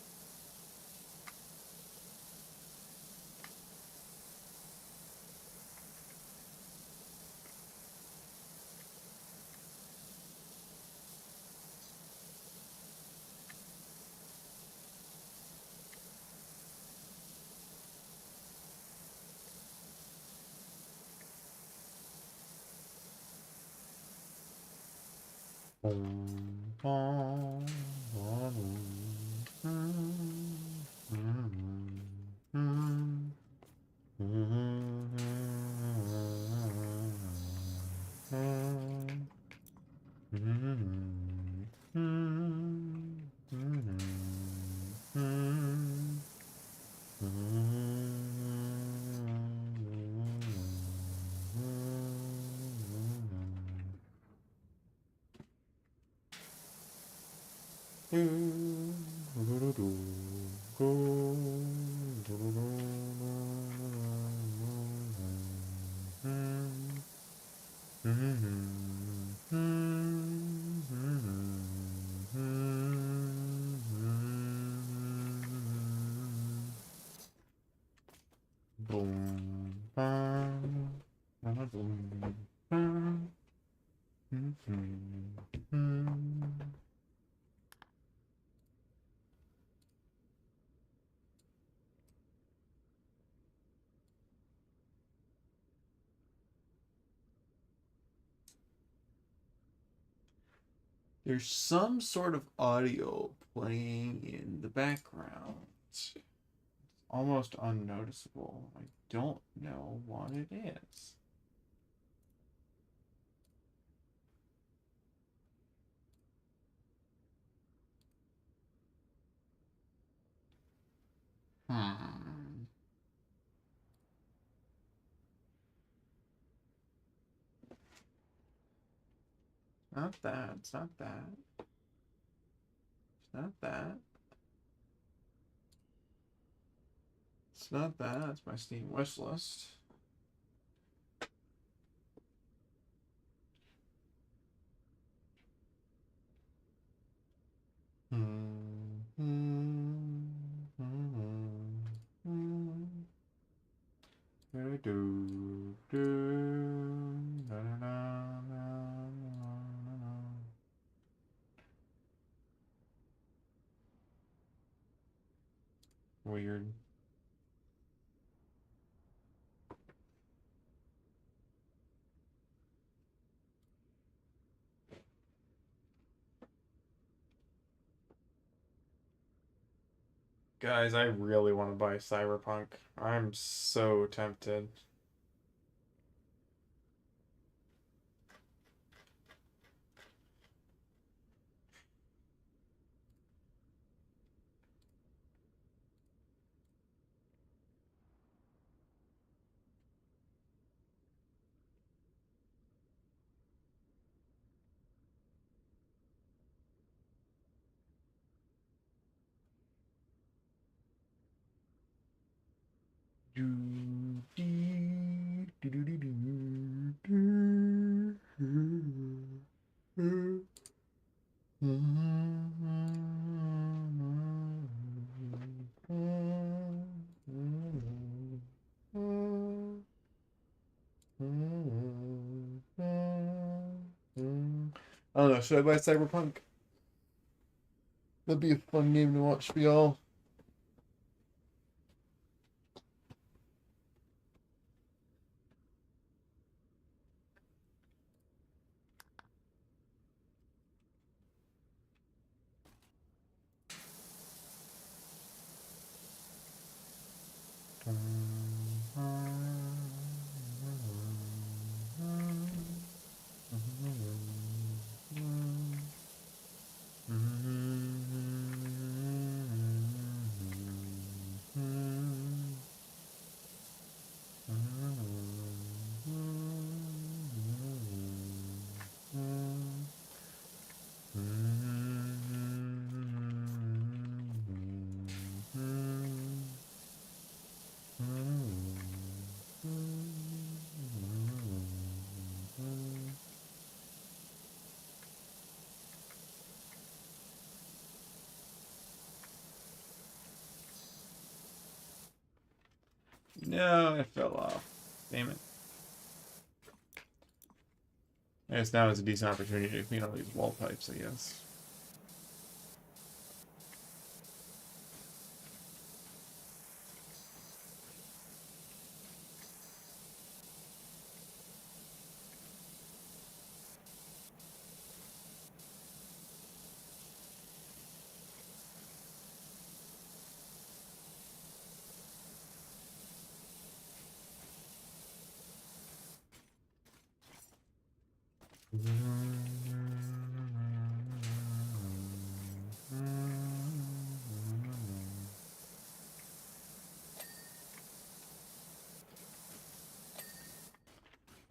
There's some sort of audio playing in the background. It's almost unnoticeable. I don't know what it is. Hmm. Not that. It's not that. It's not that. It's not that. It's my Steam wish list. weird. Guys, I really want to buy Cyberpunk. I'm so tempted. I don't know, should I buy Cyberpunk? That'd be a fun game to watch for y'all. No, it fell off. Damn it. I guess now is a decent opportunity to clean all these wall pipes, I guess.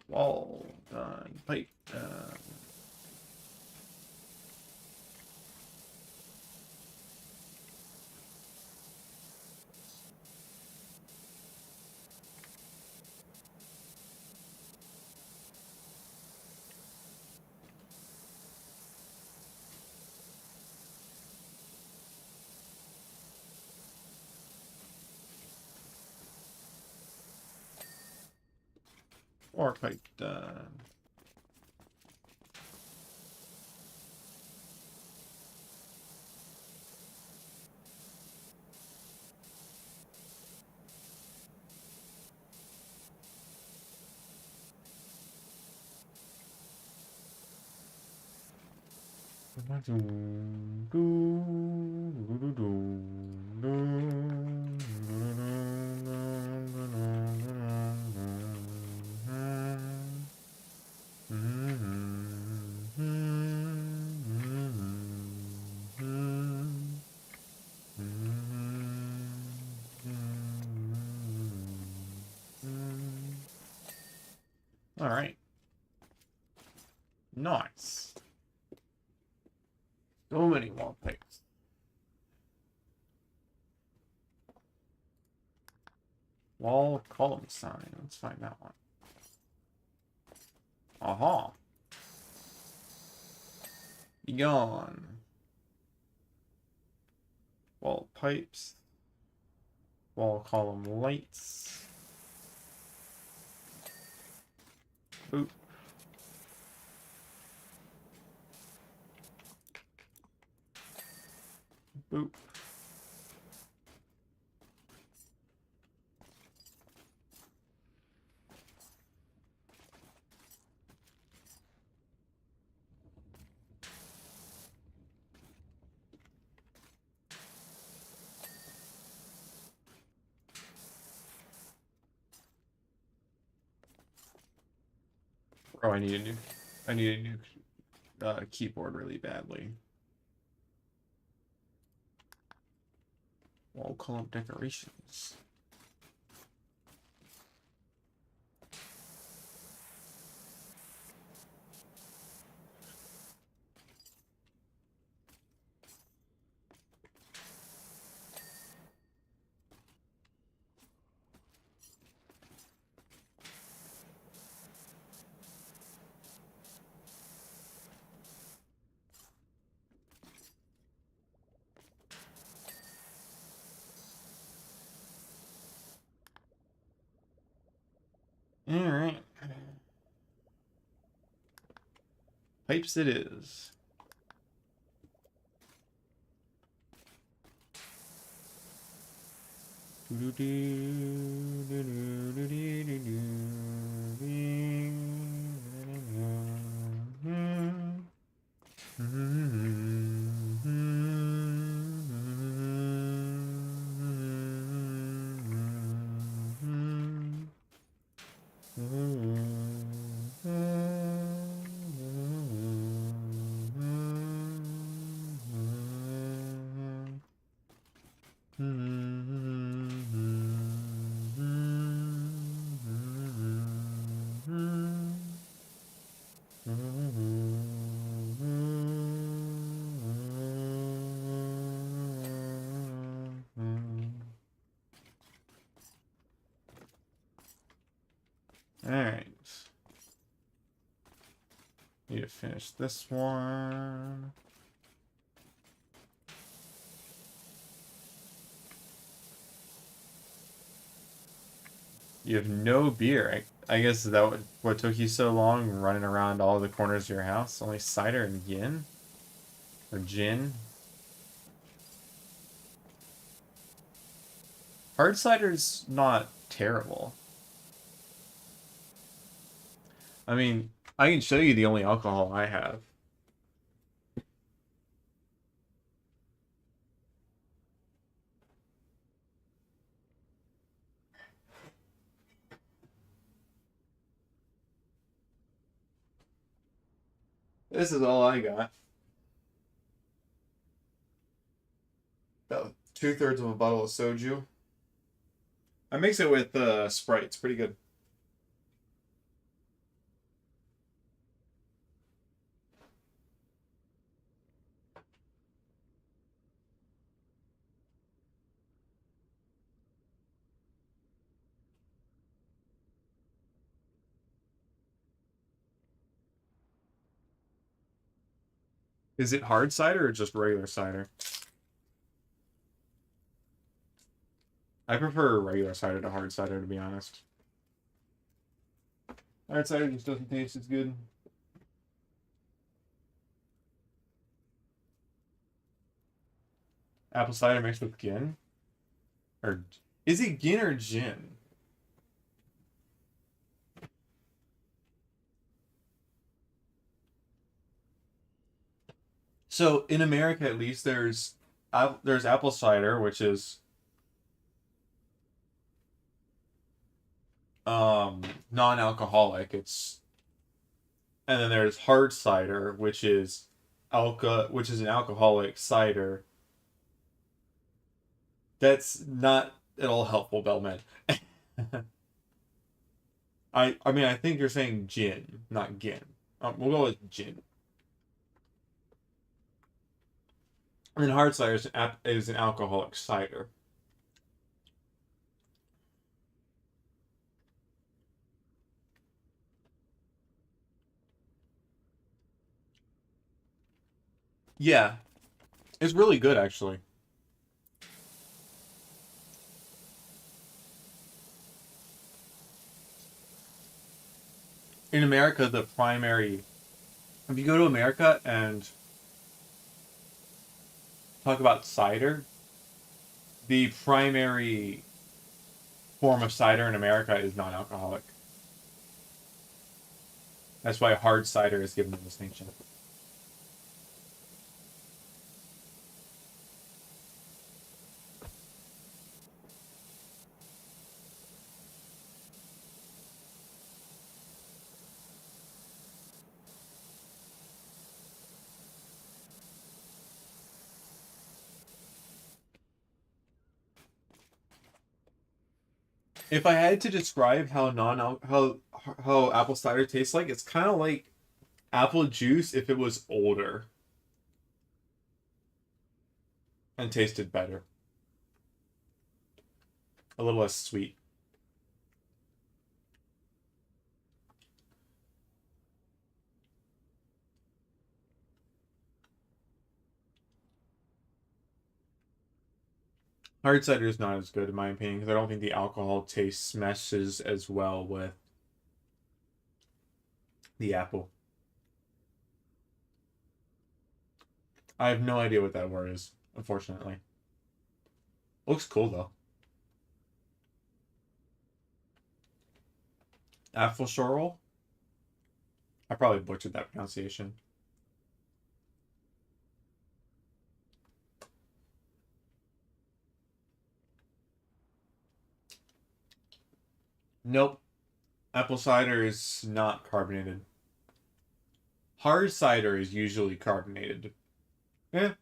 Wall done. Pipe done. Or pipe done. All right. Nice. So many wall pipes. Wall column sign. Let's find that one. Aha. Be gone. Wall pipes. Wall column lights. Boop. Boop. Oh, I need a new keyboard really badly. Wall column decorations. All right. Pipes it is. Alright. Need to finish this one. You have no beer. I guess is that what took you so long running around all the corners of your house? Only cider and gin? Or gin? Hard cider's not terrible. I mean, I can show you the only alcohol I have. This is all I got. About 2/3 of a bottle of soju. I mix it with Sprite. It's pretty good. Is it hard cider or just regular cider? I prefer regular cider to hard cider, to be honest. Hard cider just doesn't taste as good. Apple cider mixed with gin? Or is it gin or gin? So in America, at least, there's apple cider, which is non-alcoholic. And then there's hard cider, which is an alcoholic cider. That's not at all helpful, Bellman. I mean, I think you're saying gin, not gin. We'll go with gin. And then hard cider is an alcoholic cider. Yeah, it's really good actually. In America, if you go to America and talk about cider, the primary form of cider in America is non-alcoholic. That's why hard cider is given the distinction. If I had to describe how how apple cider tastes like, it's kind of like apple juice if it was older and tasted better, a little less sweet. Hard cider is not as good in my opinion because I don't think the alcohol taste meshes as well with the apple. I have no idea what that word is, unfortunately. Looks cool though. Apple sorrel? I probably butchered that pronunciation. Nope. Apple cider is not carbonated. Hard cider is usually carbonated. Yeah.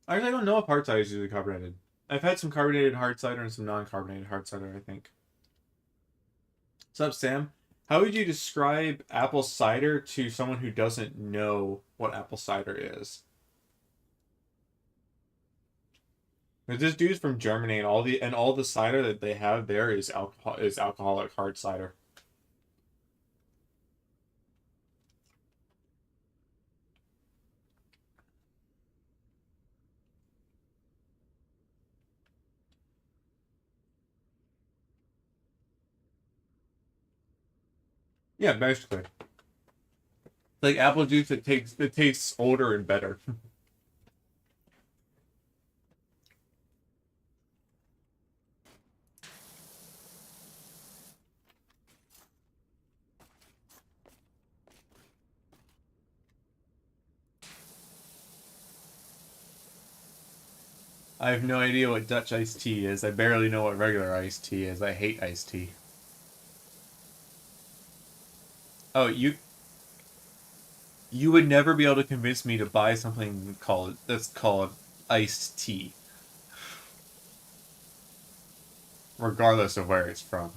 Actually, I don't know if hard cider is usually carbonated. I've had some carbonated hard cider and some non-carbonated hard cider, I think. What's up, Sam? How would you describe apple cider to someone who doesn't know what apple cider is? This dude's from Germany, and all the cider that they have there is alcoholic hard cider. Yeah, basically. Like apple juice that tastes older and better. I have no idea what Dutch iced tea is. I barely know what regular iced tea is. I hate iced tea. Oh, you would never be able to convince me to buy something called iced tea, regardless of where it's from,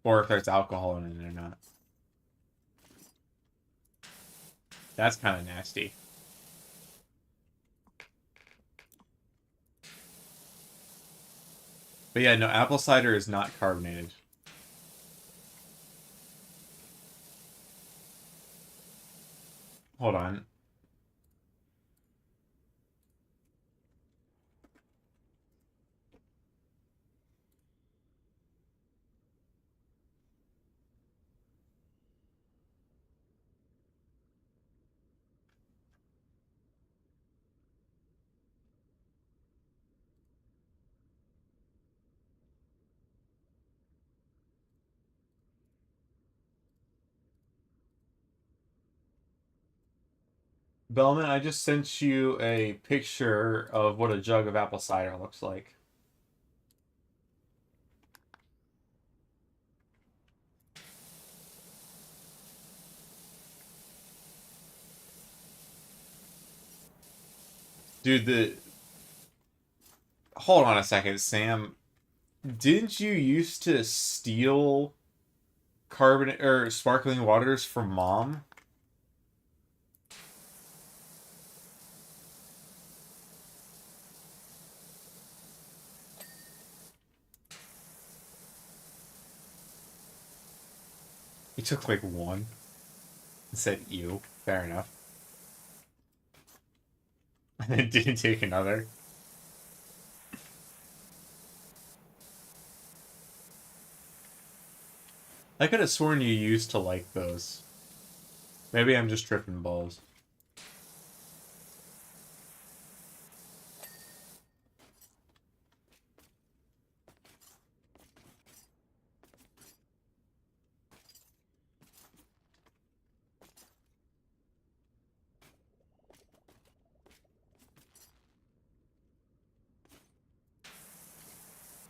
or if there's alcohol in it or not. That's kind of nasty. But yeah, no, apple cider is not carbonated. Hold on. Bellman, I just sent you a picture of what a jug of apple cider looks like. Dude, the hold on a second, Sam. Didn't you used to steal carbonate or sparkling waters from mom? You took like one and said ew. Fair enough. And then didn't take another. I could have sworn you used to like those. Maybe I'm just tripping balls.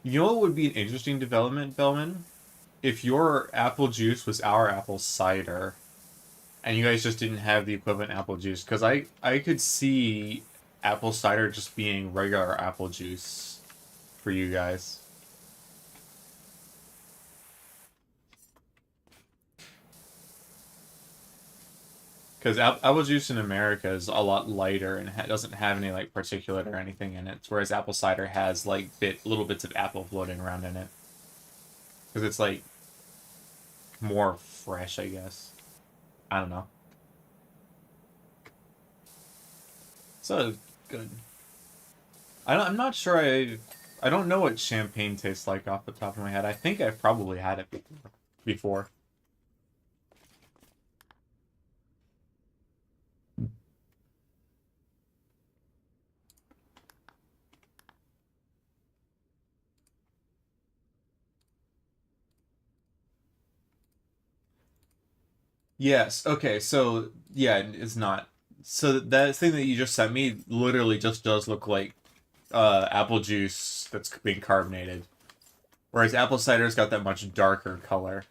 You know what would be an interesting development, Bellman? If your apple juice was our apple cider, and you guys just didn't have the equivalent apple juice, because I could see apple cider just being regular apple juice for you guys. Because apple juice in America is a lot lighter and doesn't have any like particulate or anything in it, whereas apple cider has like little bits of apple floating around in it. Because it's like more fresh, I guess. I don't know. So good. I'm not sure I don't know what champagne tastes like off the top of my head. I think I've probably had it before. Yes. Okay. So yeah, it's not. So that thing that you just sent me literally just does look like apple juice that's being carbonated, whereas apple cider's got that much darker color.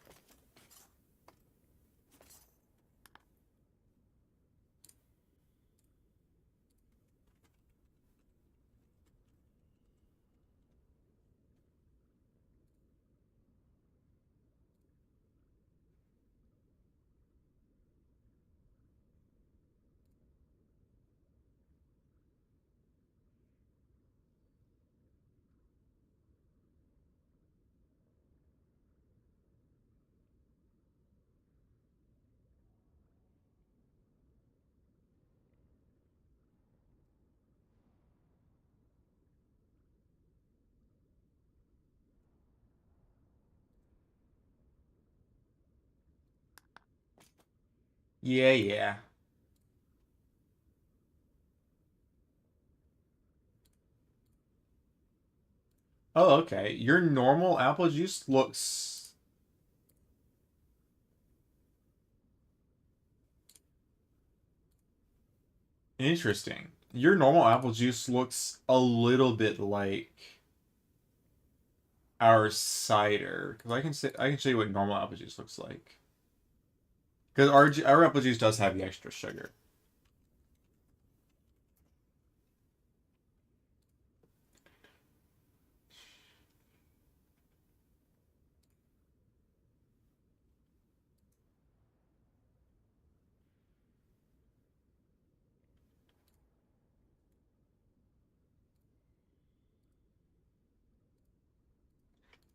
Yeah, yeah. Oh, okay. Your normal apple juice looks interesting. Your normal apple juice looks a little bit like our cider, because I can show you what normal apple juice looks like. Because our apple juice does have the extra sugar.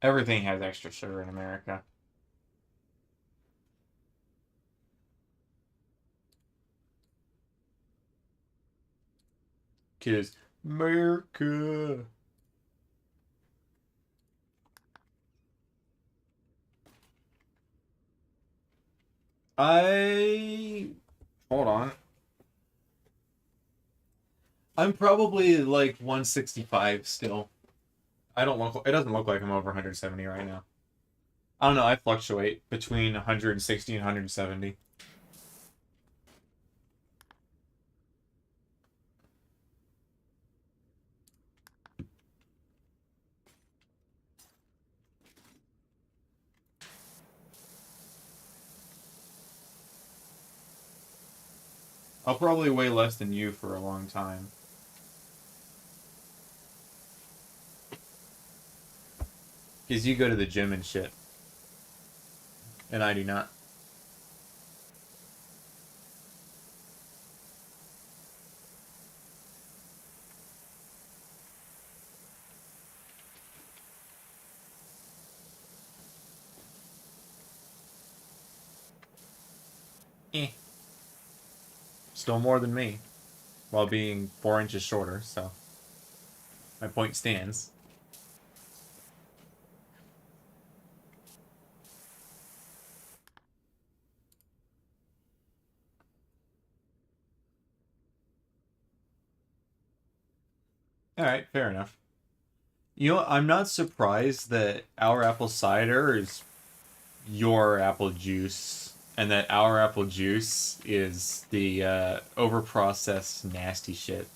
Everything has extra sugar in America. Because America. I hold on. I'm probably like 165 still. I don't look. It doesn't look like I'm over 170 right now. I don't know. I fluctuate between 160 and 170. I'll probably weigh less than you for a long time. Because you go to the gym and shit, and I do not. Eh. Still more than me, while being 4 inches shorter. So my point stands. All right, fair enough. You know, I'm not surprised that our apple cider is your apple juice, and that our apple juice is the overprocessed nasty shit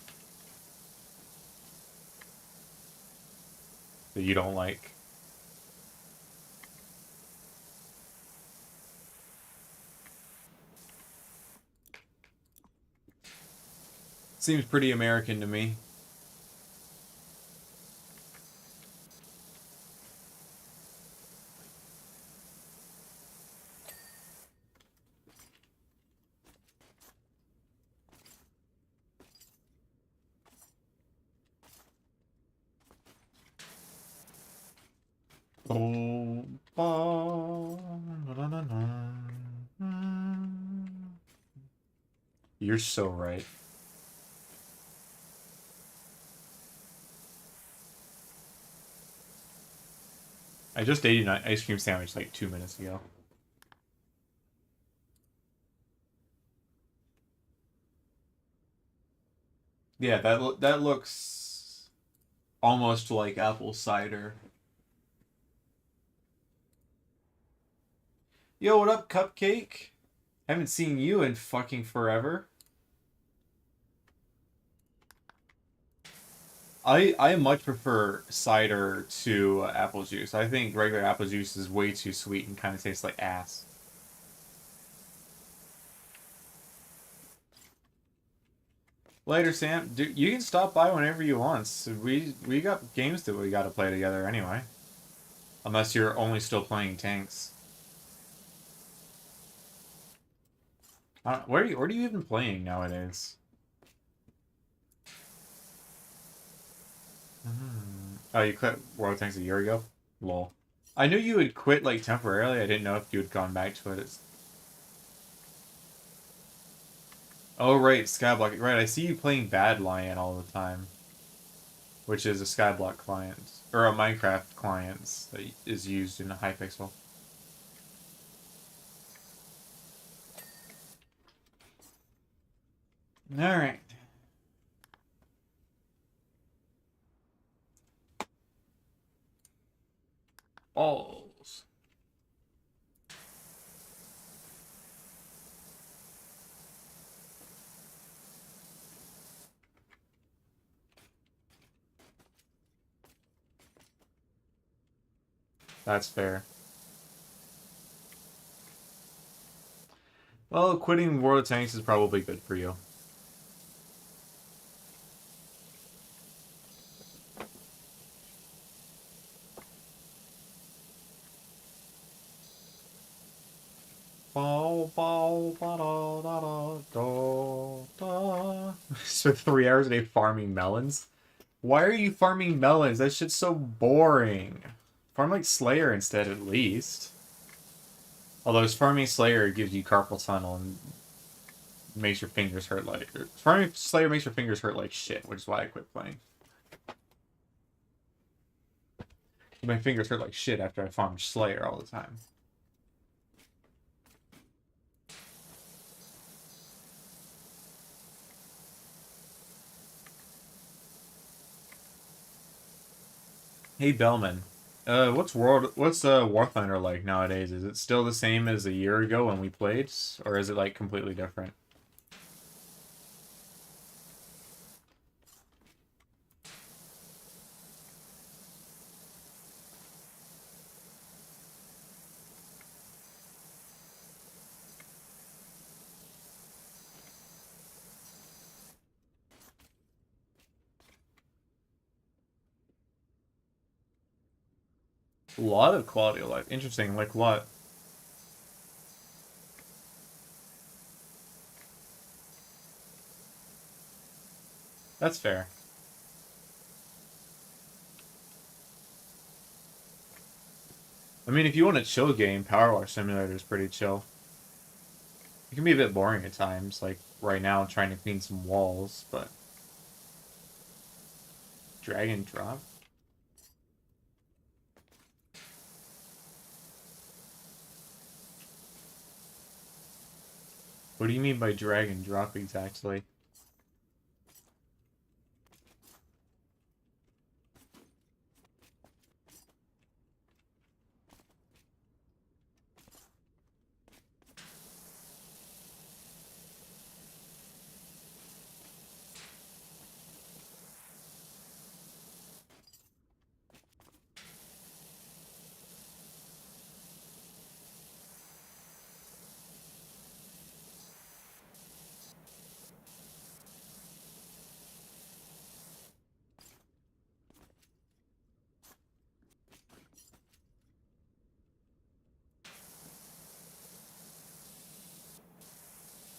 that you don't like. Seems pretty American to me. You're so right. I just ate an ice cream sandwich like 2 minutes ago. Yeah, that looks almost like apple cider. Yo, what up, Cupcake? Haven't seen you in fucking forever. I much prefer cider to apple juice. I think regular apple juice is way too sweet and kind of tastes like ass. Later, Sam. Dude, you can stop by whenever you want. So we got games that we got to play together anyway. Unless you're only still playing tanks. Where are you even playing nowadays? Oh, you quit World Tanks a year ago? Lol. I knew you had quit like temporarily. I didn't know if you had gone back to it. Oh right, Skyblock. Right, I see you playing Bad Lion all the time, which is a Skyblock client or a Minecraft client that is used in a Hypixel. All right. Balls. That's fair. Well, quitting World of Tanks is probably good for you. Spent 3 hours a day farming melons. Why are you farming melons? That shit's so boring. Farm like Slayer instead, at least. Although farming Slayer gives you carpal tunnel and makes your fingers hurt like. Farming Slayer makes your fingers hurt like shit, which is why I quit playing. My fingers hurt like shit after I farmed Slayer all the time. Hey Bellman, what's War Thunder like nowadays? Is it still the same as a year ago when we played, or is it like completely different? A lot of quality of life. Interesting. Like what? That's fair. I mean, if you want a chill game, Powerwash Simulator is pretty chill. It can be a bit boring at times, like right now I'm trying to clean some walls, but drag and drop? What do you mean by drag and drop exactly?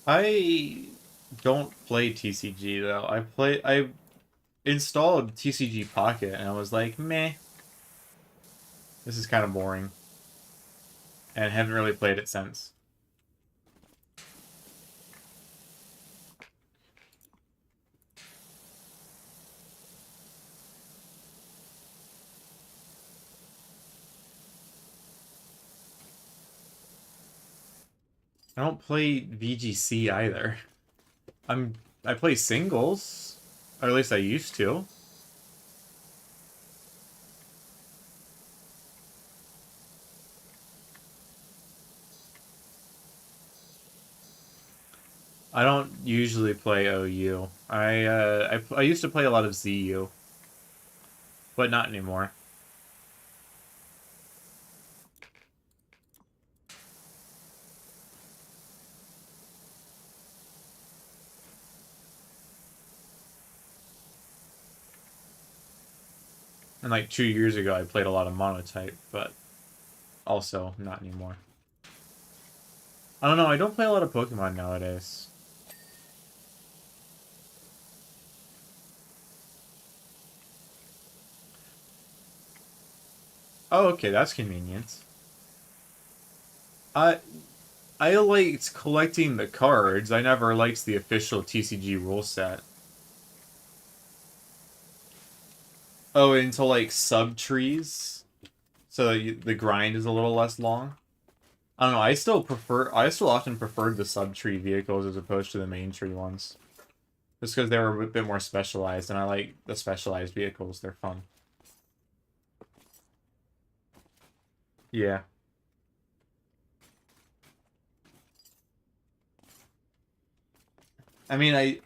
I don't play TCG though. I installed TCG Pocket and I was like, meh. This is kind of boring. And haven't really played it since. I don't play VGC either. I play singles. Or at least I used to. I don't usually play OU. I used to play a lot of ZU, but not anymore. And like 2 years ago, I played a lot of Monotype, but also not anymore. I don't know. I don't play a lot of Pokemon nowadays. Oh, okay, that's convenient. I I liked collecting the cards. I never liked the official TCG rule set. Oh, into like sub trees, so the grind is a little less long. I don't know. I still often preferred the sub tree vehicles as opposed to the main tree ones, just because they were a bit more specialized, and I like the specialized vehicles. They're fun. Yeah. I mean, I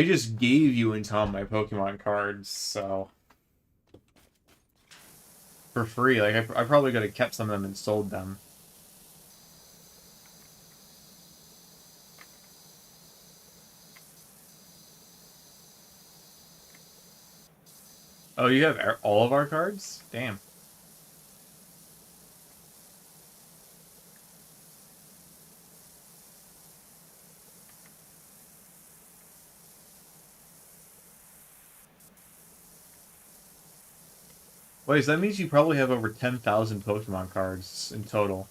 just gave you and Tom my Pokemon cards, so for free. Like I probably could have kept some of them and sold them. Oh, you have all of our cards? Damn. Wait, so that means you probably have over 10,000 Pokemon cards in total.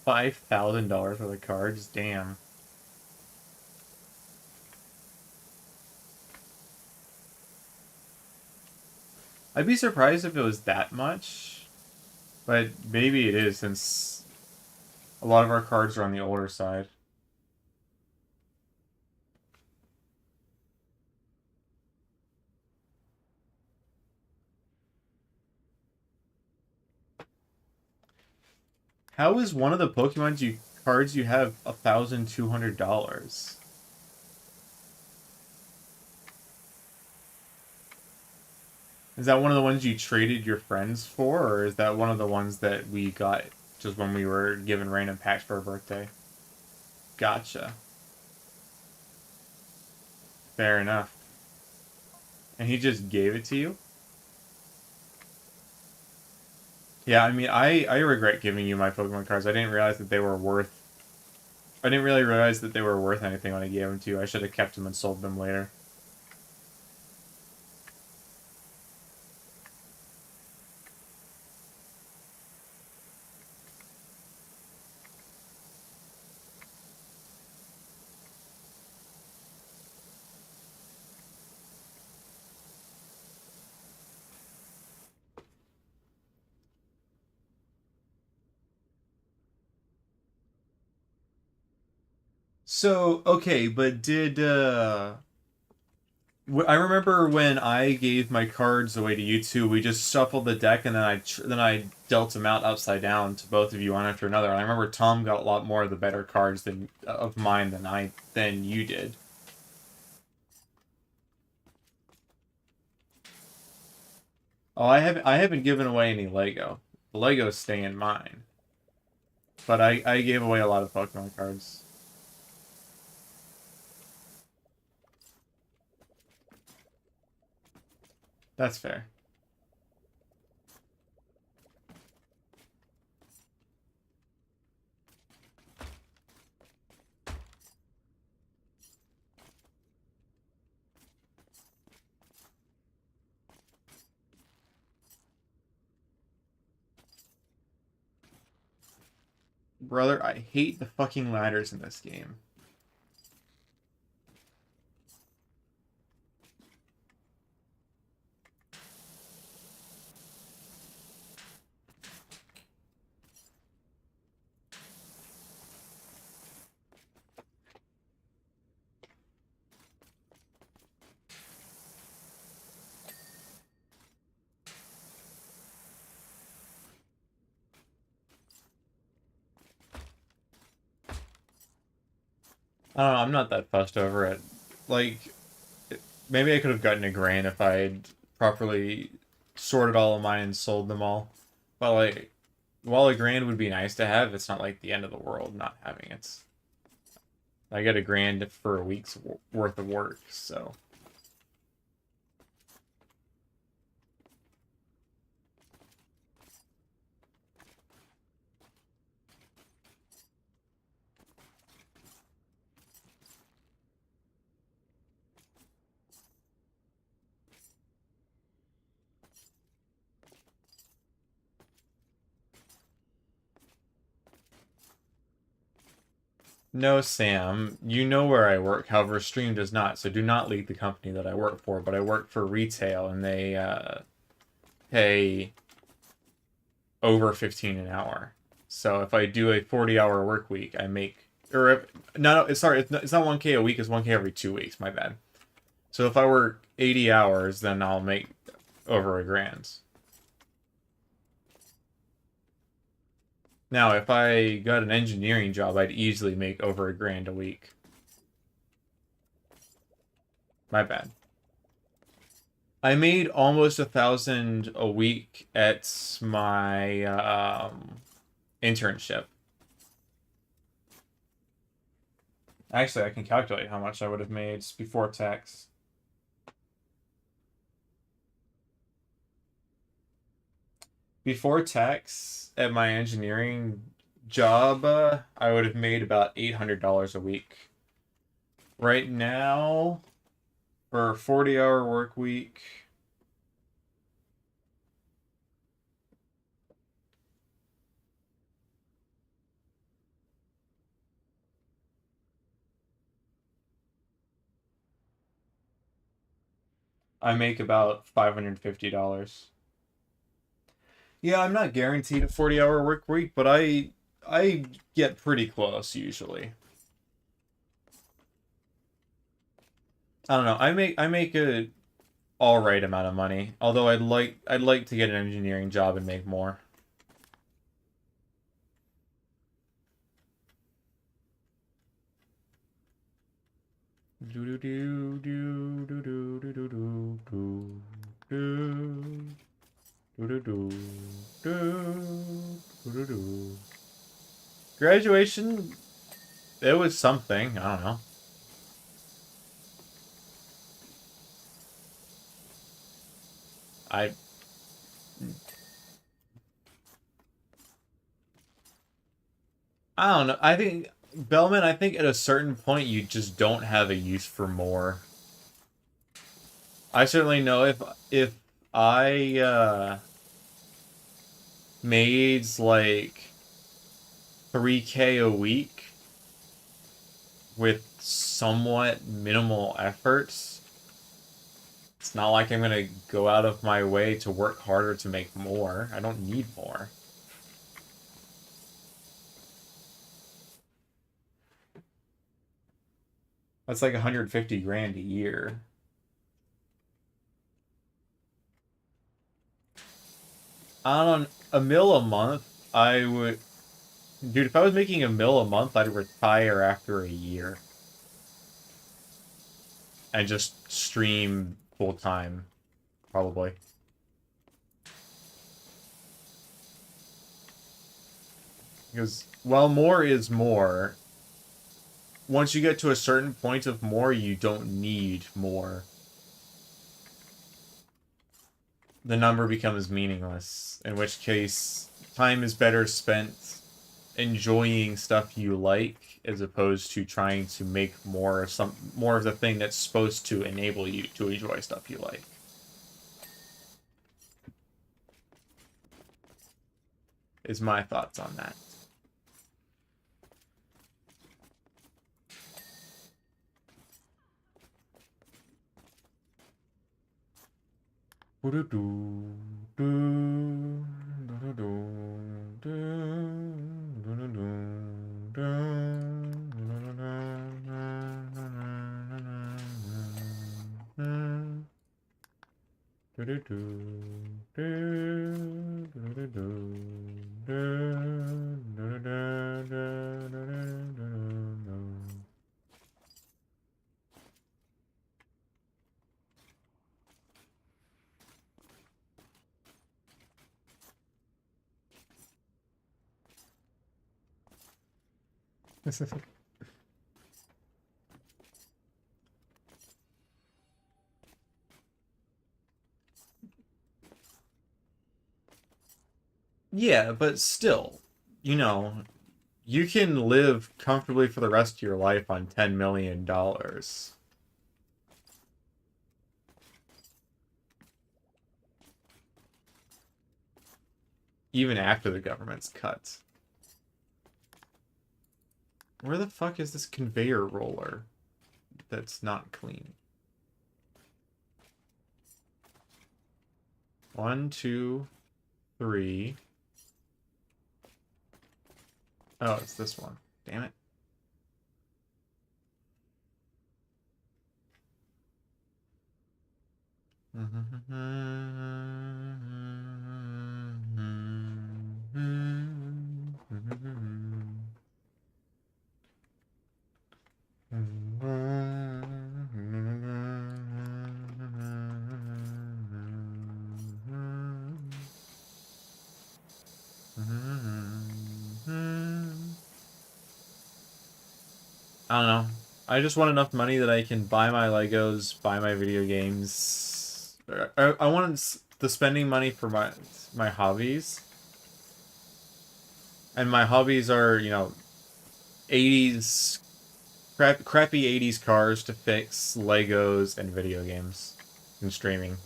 $5,000 for the cards? Damn. I'd be surprised if it was that much, but maybe it is since a lot of our cards are on the older side. How is one of the cards you have $1,200? Is that one of the ones you traded your friends for, or is that one of the ones that we got just when we were given random packs for our birthday? Gotcha. Fair enough. And he just gave it to you? Yeah, I mean, I regret giving you my Pokemon cards. I didn't realize that they were worth. I didn't really realize that they were worth anything when I gave them to you. I should have kept them and sold them later. So, okay, but I remember when I gave my cards away to you two, we just shuffled the deck and then I dealt them out upside down to both of you one after another. And I remember Tom got a lot more of the better cards than of mine than you did. Oh, I haven't given away any Lego. The Legos stay in mine. But I gave away a lot of Pokemon cards. That's fair. Brother, I hate the fucking ladders in this game. I don't know, I'm not that fussed over it. Like, maybe I could have gotten a grand if I'd properly sorted all of mine and sold them all. But like, while a grand would be nice to have, it's not like the end of the world not having it. I get a grand for a week's worth of work, so. No, Sam, you know where I work. However, Stream does not, so do not leak the company that I work for. But I work for retail, and they pay over 15 an hour. So if I do a 40-hour work week, I make or if, no, it's sorry, it's not 1K a week. It's 1K every 2 weeks. My bad. So if I work 80 hours, then I'll make over a grand. Now, if I got an engineering job, I'd easily make over a grand a week. My bad. I made almost 1,000 a week at my internship. Actually, I can calculate how much I would have made before tax. Before tax, at my engineering job, I would have made about $800 a week. Right now, for a 40-hour work week, I make about $550. Yeah, I'm not guaranteed a 40-hour work week, but I get pretty close usually. I don't know. I make a all right amount of money. Although I'd like to get an engineering job and make more. Do do do do do do do do do do do do do do do. Graduation, it was something. I don't know. I I don't know. I think Bellman. I think at a certain point you just don't have a use for more. I certainly know if I made like 3K a week with somewhat minimal efforts, it's not like I'm gonna go out of my way to work harder to make more. I don't need more. That's like 150 grand a year. On a mil a month, I would, dude. If I was making a mil a month, I'd retire after a year and just stream full time, probably. Because while more is more, once you get to a certain point of more, you don't need more. the number becomes meaningless. In which case, time is better spent enjoying stuff you like as opposed to trying to make more of the thing that's supposed to enable you to enjoy stuff you like. Is my thoughts on that. Yeah, but still, you know, you can live comfortably for the rest of your life on $10 million. Even after the government's cut. Where the fuck is this conveyor roller that's not clean? 1, 2, 3. Oh, it's this one. Damn it. I don't know. I just want enough money that I can buy my Legos, buy my video games. I want the spending money for my hobbies. And my hobbies are, 80s crappy 80s cars to fix, Legos, and video games. And streaming,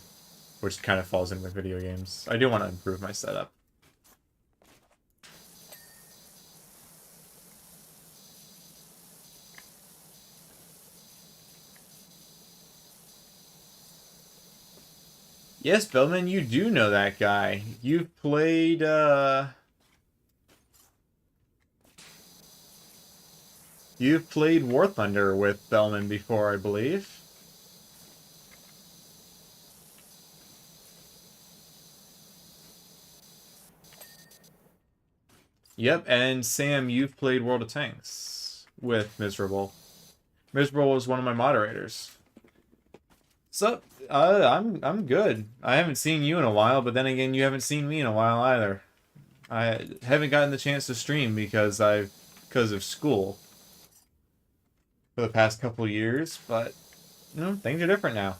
which kind of falls in with video games. I do want to improve my setup. Yes, Bellman, you do know that guy. You've played, You've played War Thunder with Bellman before, I believe. Yep, and Sam, you've played World of Tanks with Miserable. Miserable was one of my moderators. So, I'm good. I haven't seen you in a while, but then again, you haven't seen me in a while either. I haven't gotten the chance to stream because of school for the past couple years, but things are different now.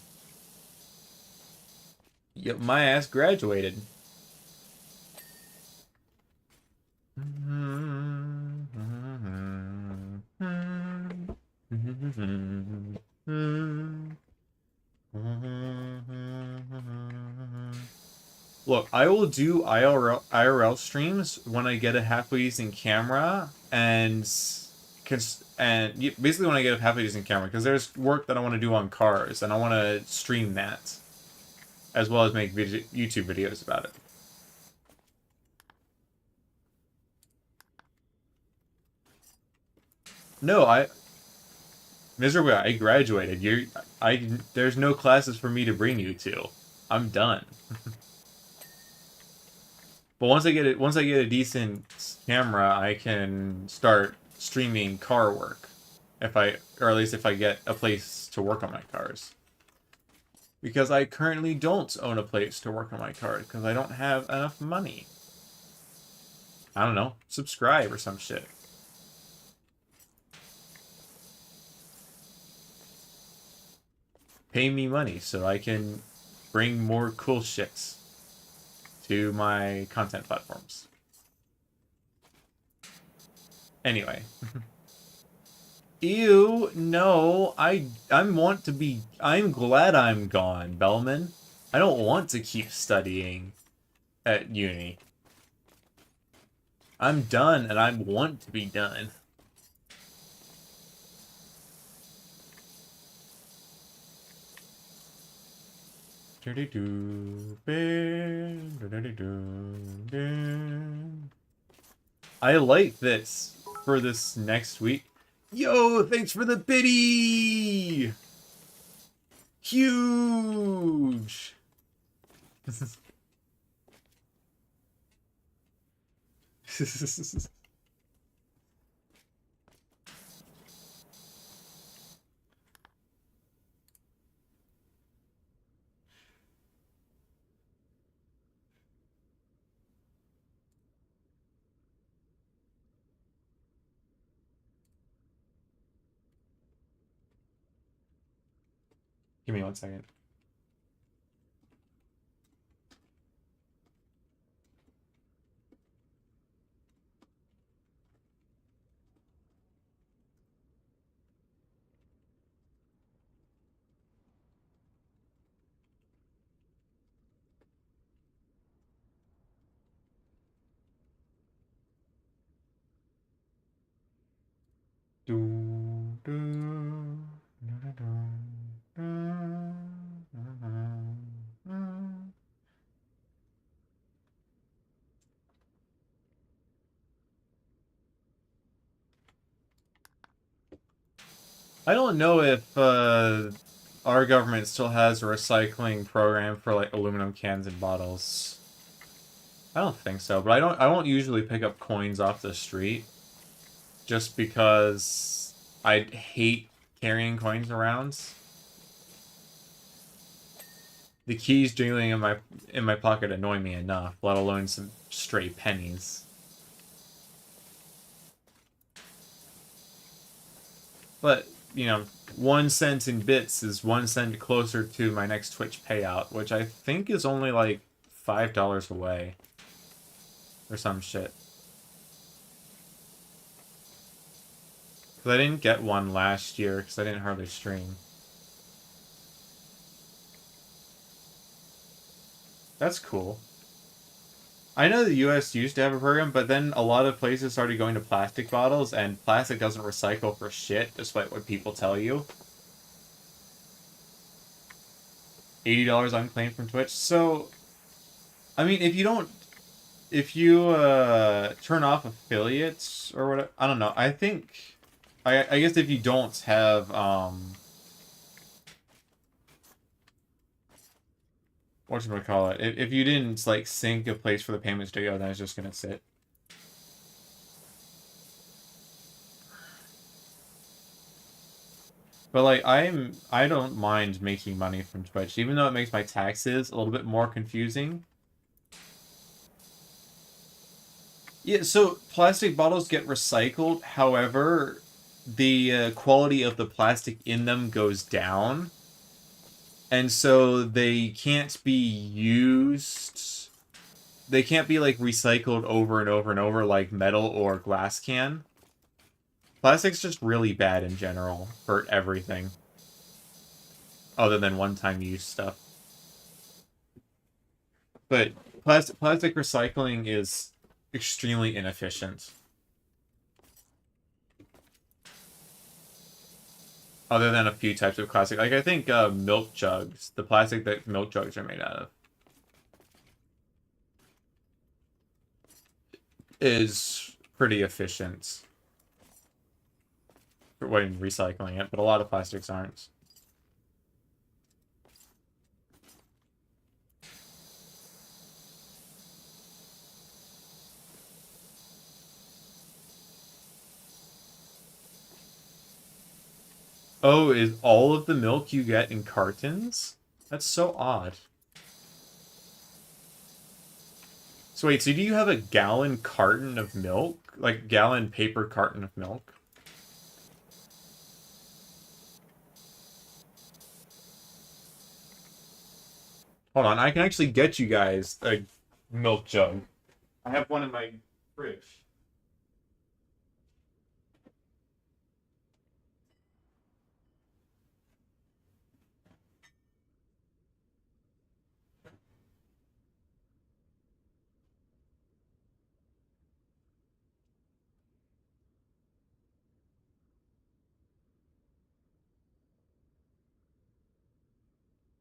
Yep, my ass graduated. Look, I will do IRL streams when I get a halfway decent camera and basically when I get a halfway decent camera because there's work that I want to do on cars and I want to stream that as well as make YouTube videos about it. No, Miserable, I graduated. There's no classes for me to bring you to. I'm done. But once I get a decent camera, I can start streaming car work. Or at least if I get a place to work on my cars. Because I currently don't own a place to work on my cars because I don't have enough money. I don't know, subscribe or some shit. Pay me money so I can bring more cool shits. to my content platforms. Anyway. Ew, no, I'm glad I'm gone, Bellman. I don't want to keep studying at uni. I'm done and I want to be done. I like this for this next week. Yo, thanks for the biddy! Huge! Give me 1 second. I don't know if our government still has a recycling program for like aluminum cans and bottles. I don't think so, but I won't usually pick up coins off the street just because I hate carrying coins around. The keys jingling in my pocket annoy me enough, let alone some stray pennies. But, you know, 1 cent in bits is 1 cent closer to my next Twitch payout, which I think is only like $5 away. Or some shit. Because I didn't get one last year because I didn't hardly stream. That's cool. I know the US used to have a program, but then a lot of places started going to plastic bottles, and plastic doesn't recycle for shit, despite what people tell you. $80 unclaimed from Twitch. So, I mean, if you turn off affiliates or whatever, I don't know. I think, I guess if you don't have whatchamacallit, if you didn't like sync a place for the payments to go, then it's just gonna sit. But like I don't mind making money from Twitch, even though it makes my taxes a little bit more confusing. Yeah, so plastic bottles get recycled. However, the quality of the plastic in them goes down. And so they can't be used. They can't be like recycled over and over and over like metal or glass can. Plastic's just really bad in general for everything. Other than one-time use stuff. But plastic recycling is extremely inefficient. Other than a few types of plastic. Like, I think milk jugs, the plastic that milk jugs are made out of, is pretty efficient for when recycling it, but a lot of plastics aren't. Oh, is all of the milk you get in cartons? That's so odd. So wait, so do you have a gallon carton of milk? Like gallon paper carton of milk? Hold on, I can actually get you guys a milk jug. I have one in my fridge.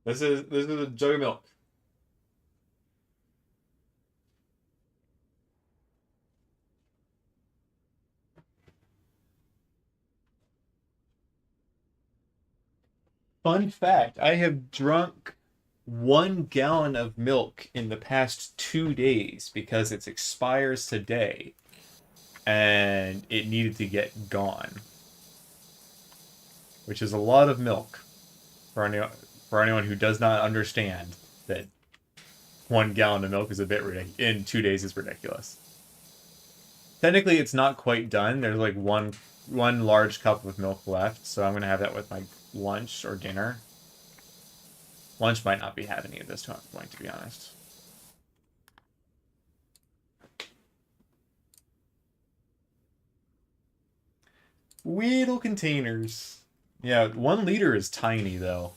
This is a jug of milk. Fun fact, I have drunk 1 gallon of milk in the past 2 days because it expires today and it needed to get gone, which is a lot of milk for anyone who does not understand that 1 gallon of milk is a bit ridiculous. In 2 days is ridiculous. Technically, it's not quite done. There's like one large cup of milk left, so I'm gonna have that with my lunch or dinner. Lunch might not be happening at this point, to be honest. Weedle containers. Yeah, 1 liter is tiny though.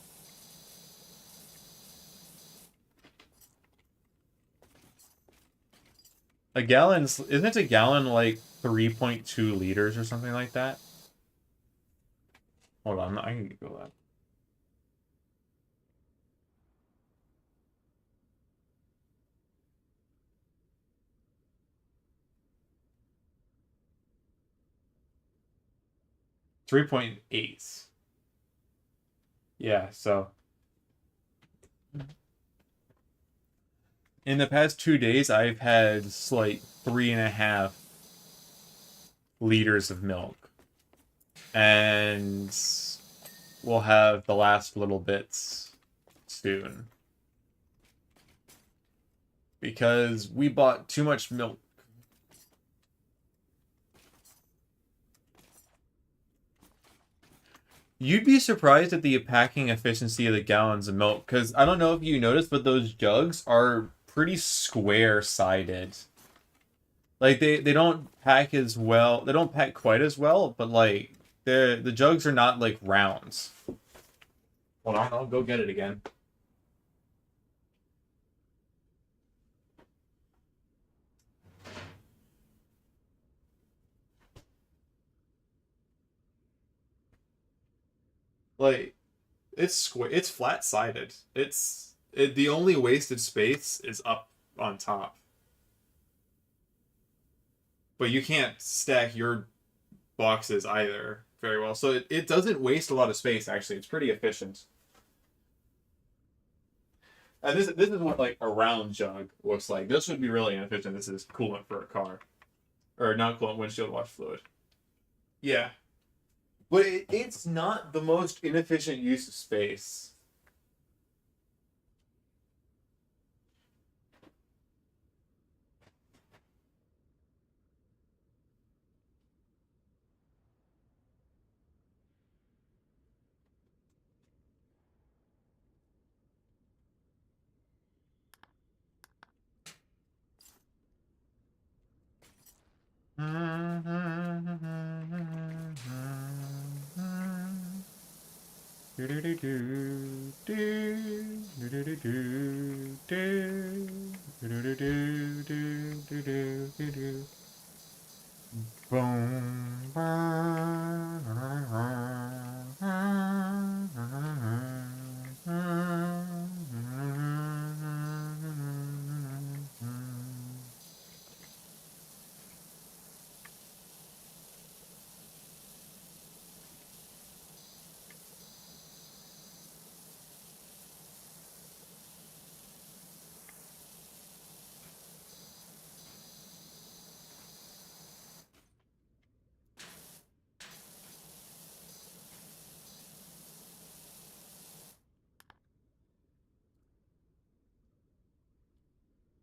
Isn't a gallon like 3.2 liters or something like that? Hold on, I can go that. 3.8. Yeah, so in the past 2 days, I've had like 3.5 liters of milk, and we'll have the last little bits soon because we bought too much milk. You'd be surprised at the packing efficiency of the gallons of milk, because I don't know if you noticed, but those jugs are pretty square sided. Like they don't pack as well. They don't pack quite as well, but like the jugs are not like rounds. Hold on, I'll go get it again. Like it's square. It's flat sided. The only wasted space is up on top. But you can't stack your boxes either very well. So it doesn't waste a lot of space, actually. It's pretty efficient. And this is what like a round jug looks like. This would be really inefficient. This is coolant for a car. Or not coolant, windshield wash fluid. Yeah. But it's not the most inefficient use of space.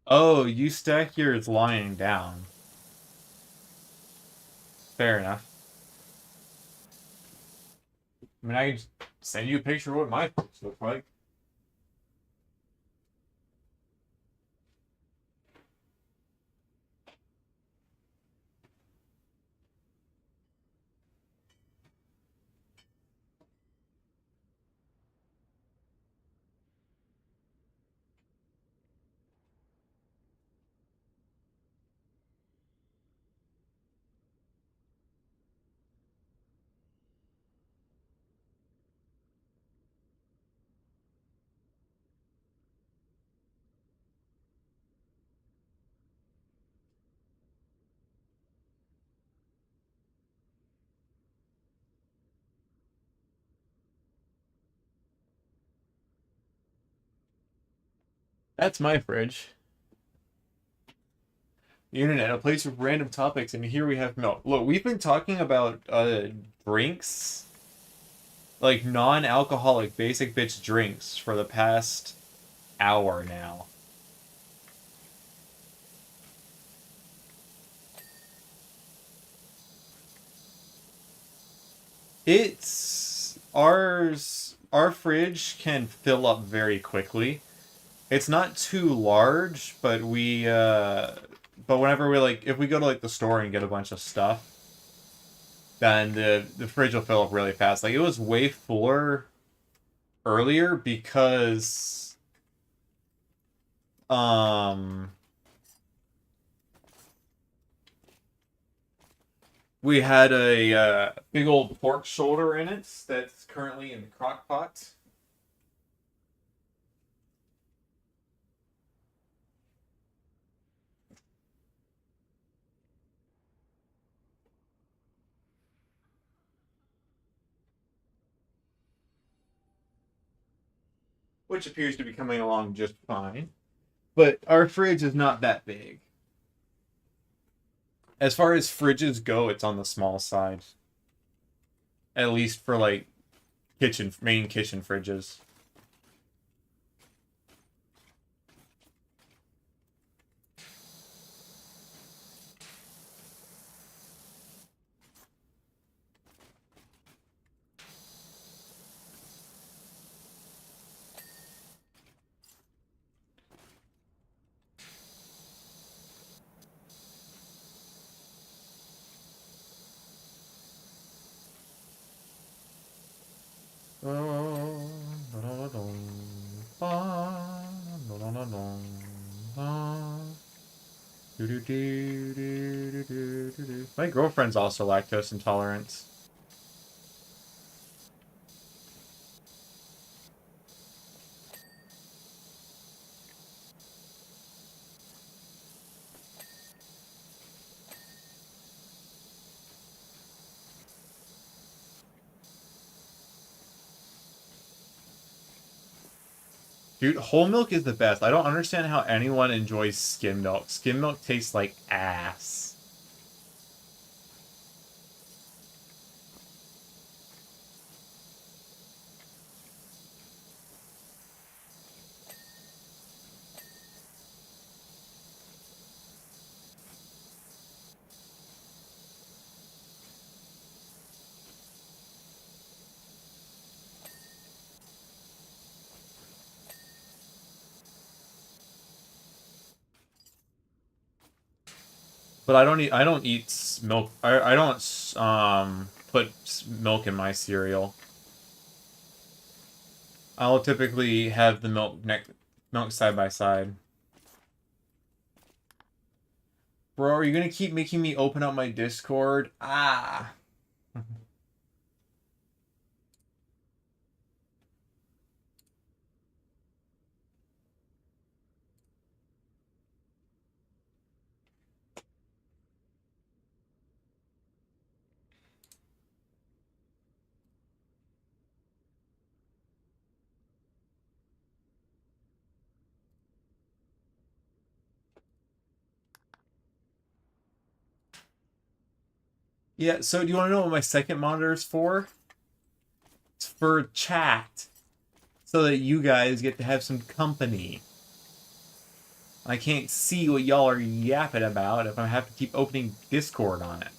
Oh, you stack yours lying down. Fair enough. I mean, I can send you a picture of what my books look like. That's my fridge. The internet, a place of random topics, and here we have milk. Look, we've been talking about drinks, like non-alcoholic basic bitch drinks for the past hour now. It's ours. Our fridge can fill up very quickly. It's not too large, but but whenever we like, if we go to like the store and get a bunch of stuff, then the fridge will fill up really fast. Like it was way fuller earlier because um we had a big old pork shoulder in it that's currently in the crock pot. Which appears to be coming along just fine. But our fridge is not that big. As far as fridges go, it's on the small side. At least for like main kitchen fridges. My girlfriend's also lactose intolerant. Dude, whole milk is the best. I don't understand how anyone enjoys skim milk. Skim milk tastes like ass. But I don't eat milk. I don't put milk in my cereal. I'll typically have the milk side by side. Bro, are you gonna keep making me open up my Discord? Ah. Yeah, so do you want to know what my second monitor is for? It's for chat. So that you guys get to have some company. I can't see what y'all are yapping about if I have to keep opening Discord on it.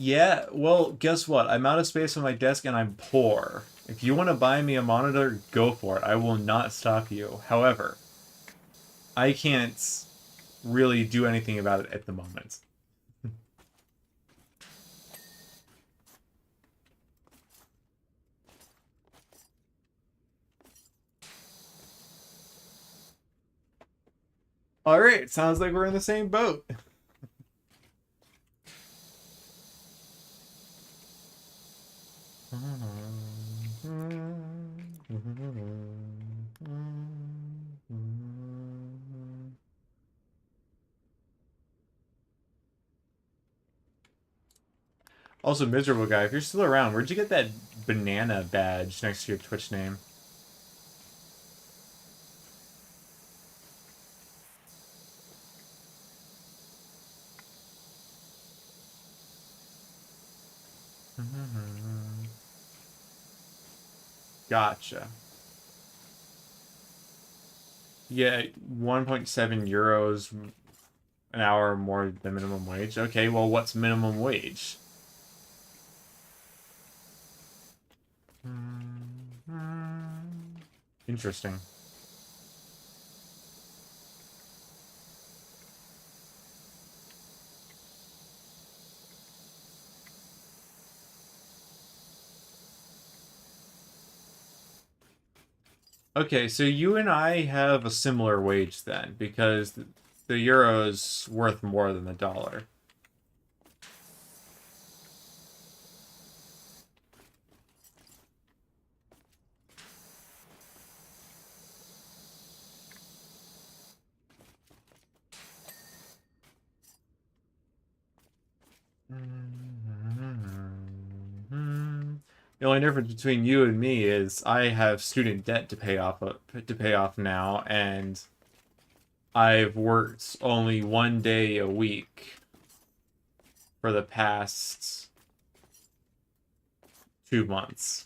Yeah, well, guess what? I'm out of space on my desk and I'm poor. If you want to buy me a monitor, go for it. I will not stop you. However, I can't really do anything about it at the moment. All right, sounds like we're in the same boat. Also, miserable guy, if you're still around, where'd you get that banana badge next to your Twitch name? Gotcha. Yeah, 1.7 euros an hour more than minimum wage. Okay, well, what's minimum wage? Interesting. Okay, so you and I have a similar wage then, because the euro's worth more than the dollar. The only difference between you and me is I have student debt to pay off now, and I've worked only 1 day a week for the past 2 months.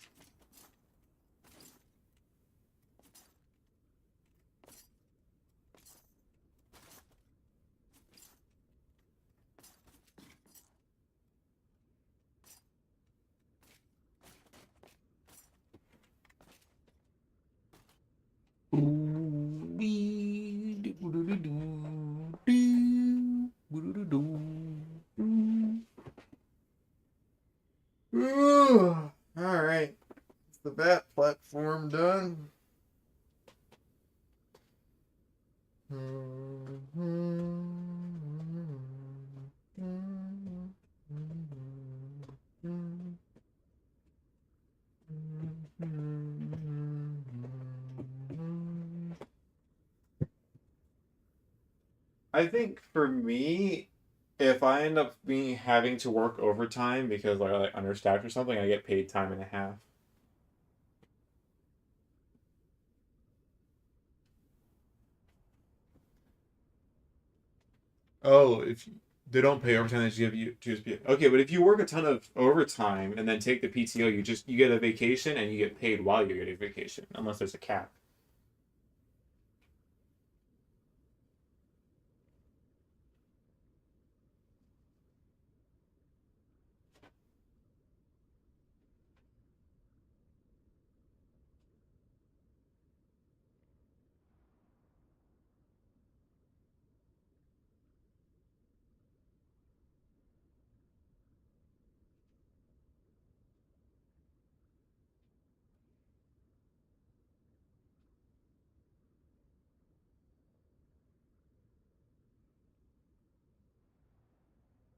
All right, is the bat platform done? I think for me, if I end up being having to work overtime because like understaffed or something, I get paid time and a half. Oh, if they don't pay overtime, they just give you just be okay. But if you work a ton of overtime and then take the PTO, you get a vacation and you get paid while you're getting vacation, unless there's a cap.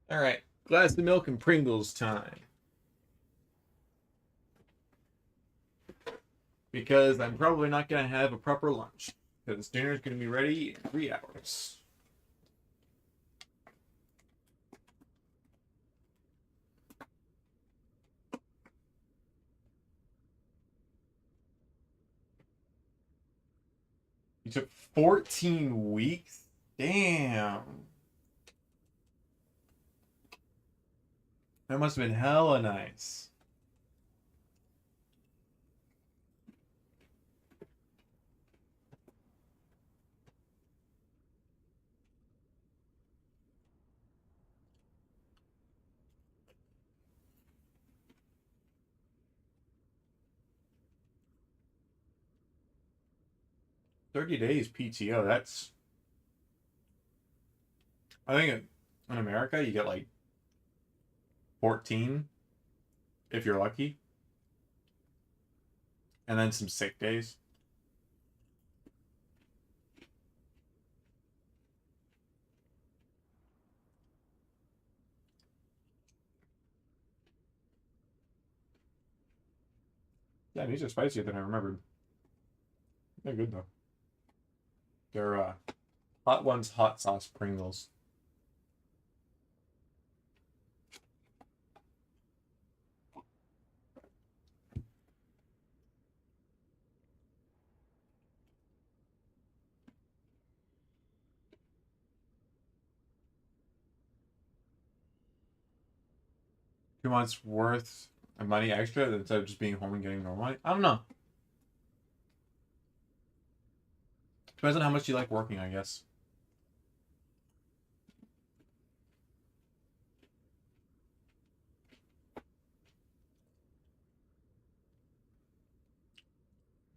All right, glass of milk and Pringles time. Because I'm probably not gonna have a proper lunch because dinner's gonna be ready in 3 hours. You took 14 weeks? Damn. That must have been hella nice. $30 PTO. That's I think in America you get like 14 if you're lucky, and then some sick days. Yeah, these are spicier than I remembered. They're good though. They're hot ones, hot sauce Pringles. 2 months worth of money extra instead of just being home and getting normal money. I don't know. Depends on how much you like working, I guess.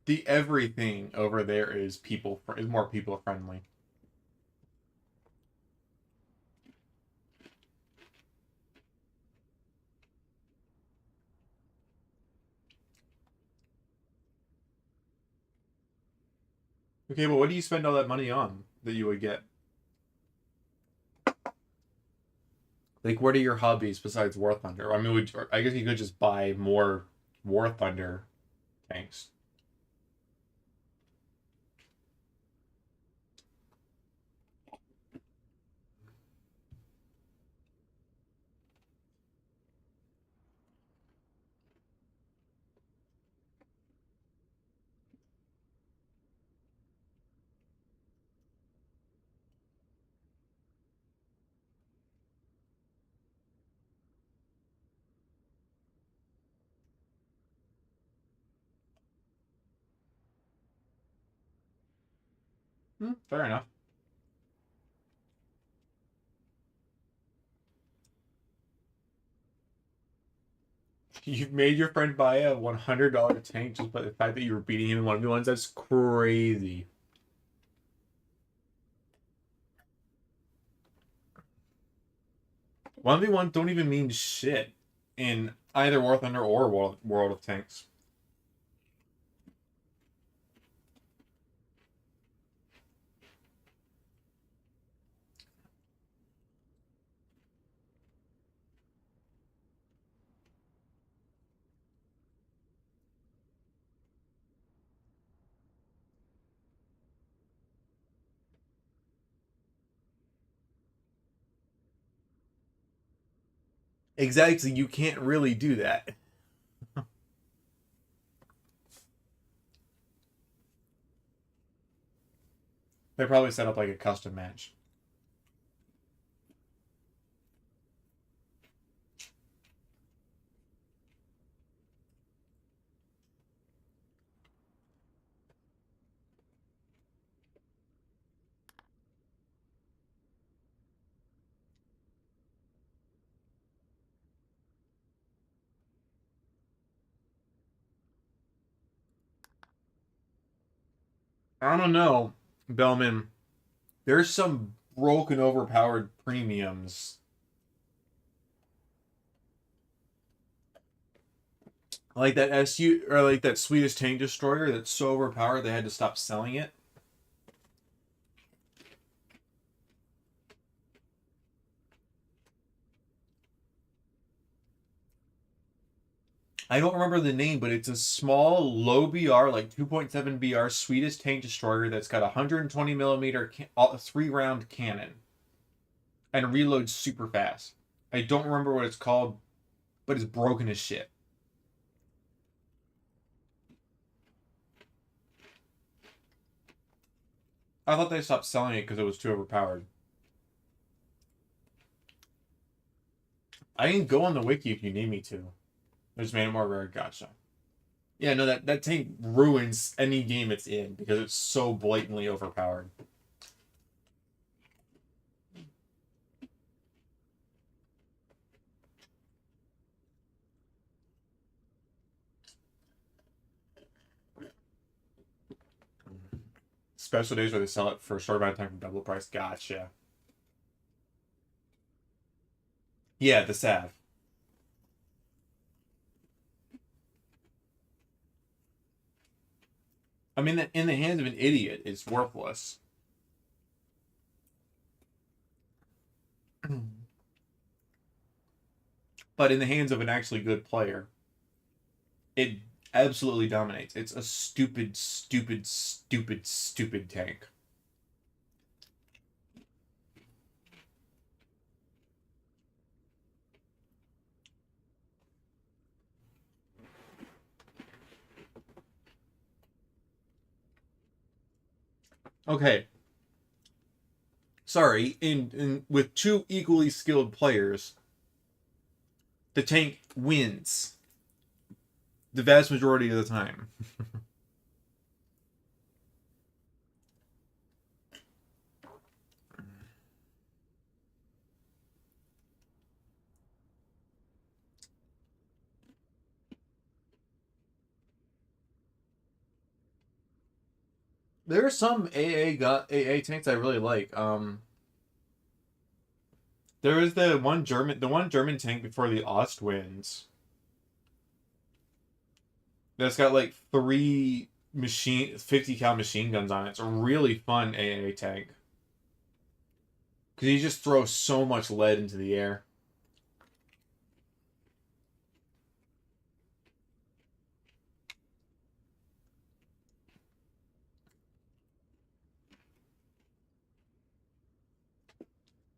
The everything over there is more people friendly. Okay, but what do you spend all that money on that you would get? Like, what are your hobbies besides War Thunder? I mean, I guess you could just buy more War Thunder tanks. Fair enough. You've made your friend buy a $100 tank just by the fact that you were beating him in 1v1s. That's crazy. 1v1 don't even mean shit in either War Thunder or World of Tanks. Exactly, you can't really do that. They probably set up like a custom match. I don't know, Bellman. There's some broken, overpowered premiums. Like that SU or like that Swedish tank destroyer that's so overpowered they had to stop selling it. I don't remember the name, but it's a small, low BR, like 2.7 BR Swedish tank destroyer that's got a 120 millimeter 3 round cannon and reloads super fast. I don't remember what it's called, but it's broken as shit. I thought they stopped selling it because it was too overpowered. I can go on the wiki if you need me to. I just made it more rare. Gotcha. Yeah, no, that tank ruins any game it's in because it's so blatantly overpowered. Special days where they sell it for a short amount of time for double price. Gotcha. Yeah, the salve. I mean, in the hands of an idiot, it's worthless. But in the hands of an actually good player, it absolutely dominates. It's a stupid, stupid, stupid, stupid tank. Okay. Sorry, in with two equally skilled players, the tank wins the vast majority of the time. There are some AA tanks I really like. There is the one German tank before the Ostwinds that's got like three 50 cal machine guns on it. It's a really fun AA tank because he just throws so much lead into the air.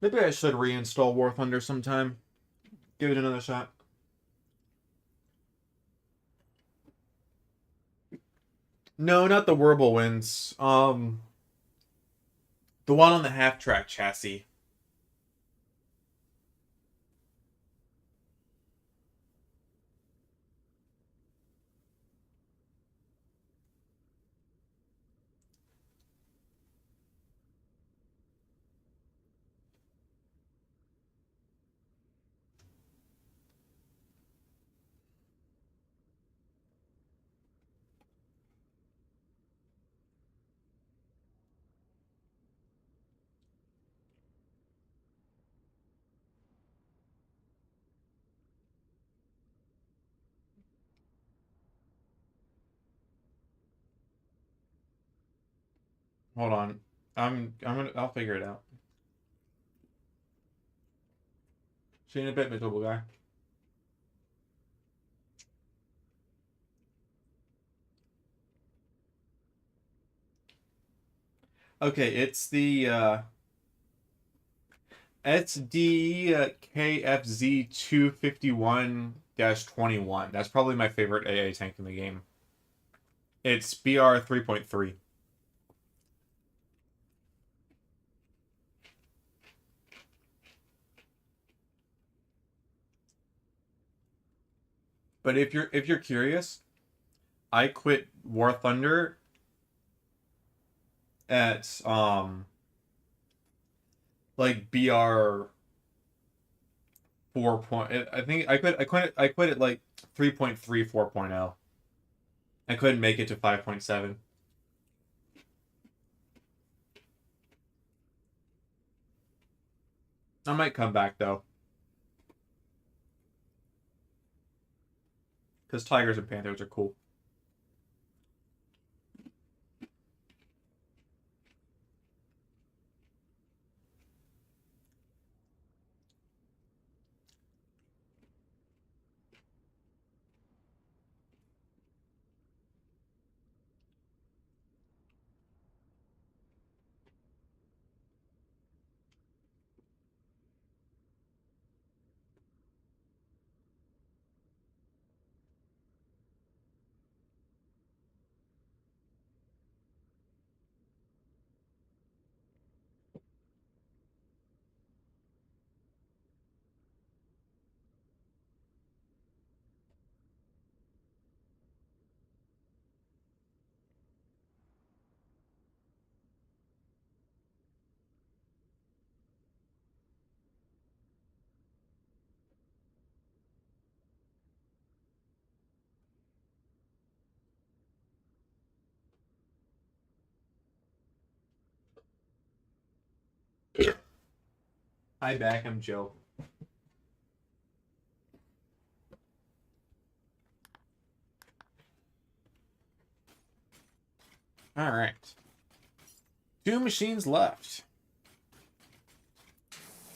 Maybe I should reinstall War Thunder sometime. Give it another shot. No, not the Whirlwinds. The one on the half track chassis. Hold on. I'll figure it out. See you in a bit, miserable guy. Okay, it's the SDKFZ 251-21. That's probably my favorite AA tank in the game. It's BR 3.3. But if you're curious, I quit War Thunder at like BR 4 point. I think I quit at like 3.3 4.0. I couldn't make it to 5.7. I might come back though, because Tigers and Panthers are cool. Hi back, I'm Joe. All right, two machines left.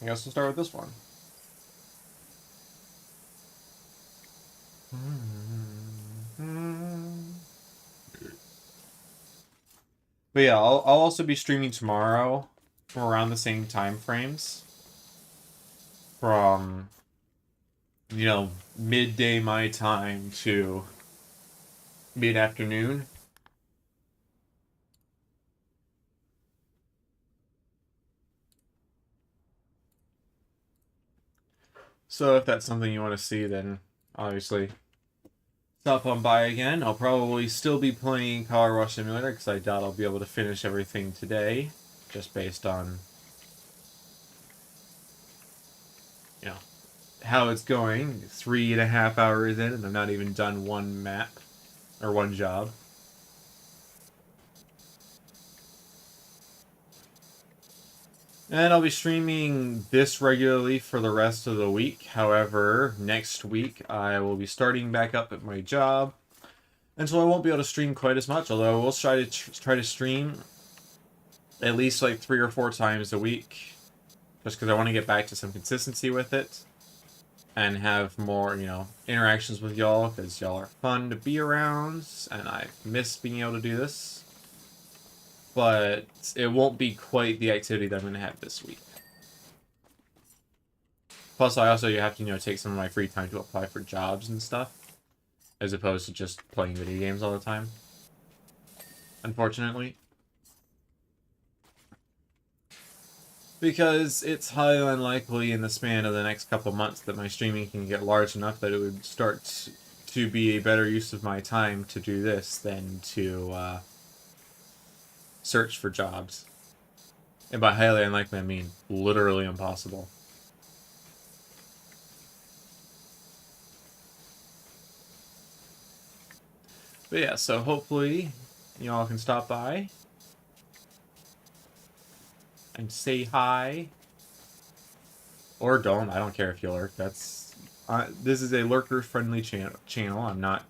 I guess we'll start with this one. But yeah, I'll also be streaming tomorrow from around the same time frames. From, midday my time to mid-afternoon. So if that's something you want to see, then obviously stop on by again. I'll probably still be playing Powerwash Simulator because I doubt I'll be able to finish everything today, just based on, you know, how it's going. 3.5 hours in, and I've not even done one map or one job. And I'll be streaming this regularly for the rest of the week. However, next week I will be starting back up at my job, and so I won't be able to stream quite as much. Although we'll try to stream at least like 3 or 4 times a week, just because I want to get back to some consistency with it and have more, interactions with y'all, because y'all are fun to be around, and I miss being able to do this. But it won't be quite the activity that I'm going to have this week. Plus, I also have to, take some of my free time to apply for jobs and stuff, as opposed to just playing video games all the time. Unfortunately. Because it's highly unlikely in the span of the next couple months that my streaming can get large enough that it would start to be a better use of my time to do this than to search for jobs. And by highly unlikely, I mean literally impossible. But yeah, so hopefully y'all can stop by and say hi. Or don't. I don't care if you lurk. This is a lurker-friendly channel. I'm not,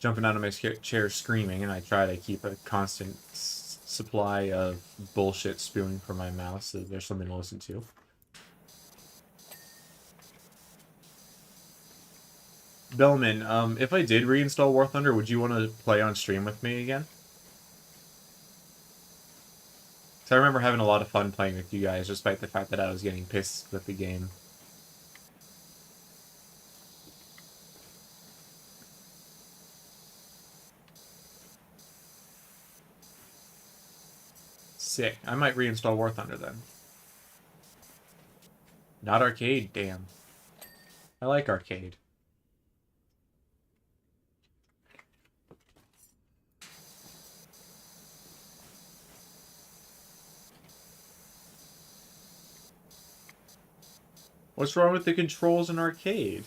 jumping out of my chair screaming, and I try to keep a constant supply of bullshit spewing from my mouth so there's something to listen to. Bellman, if I did reinstall War Thunder, would you want to play on stream with me again? Because I remember having a lot of fun playing with you guys, despite the fact that I was getting pissed with the game. Sick. I might reinstall War Thunder then. Not arcade, damn. I like arcade. What's wrong with the controls in arcade?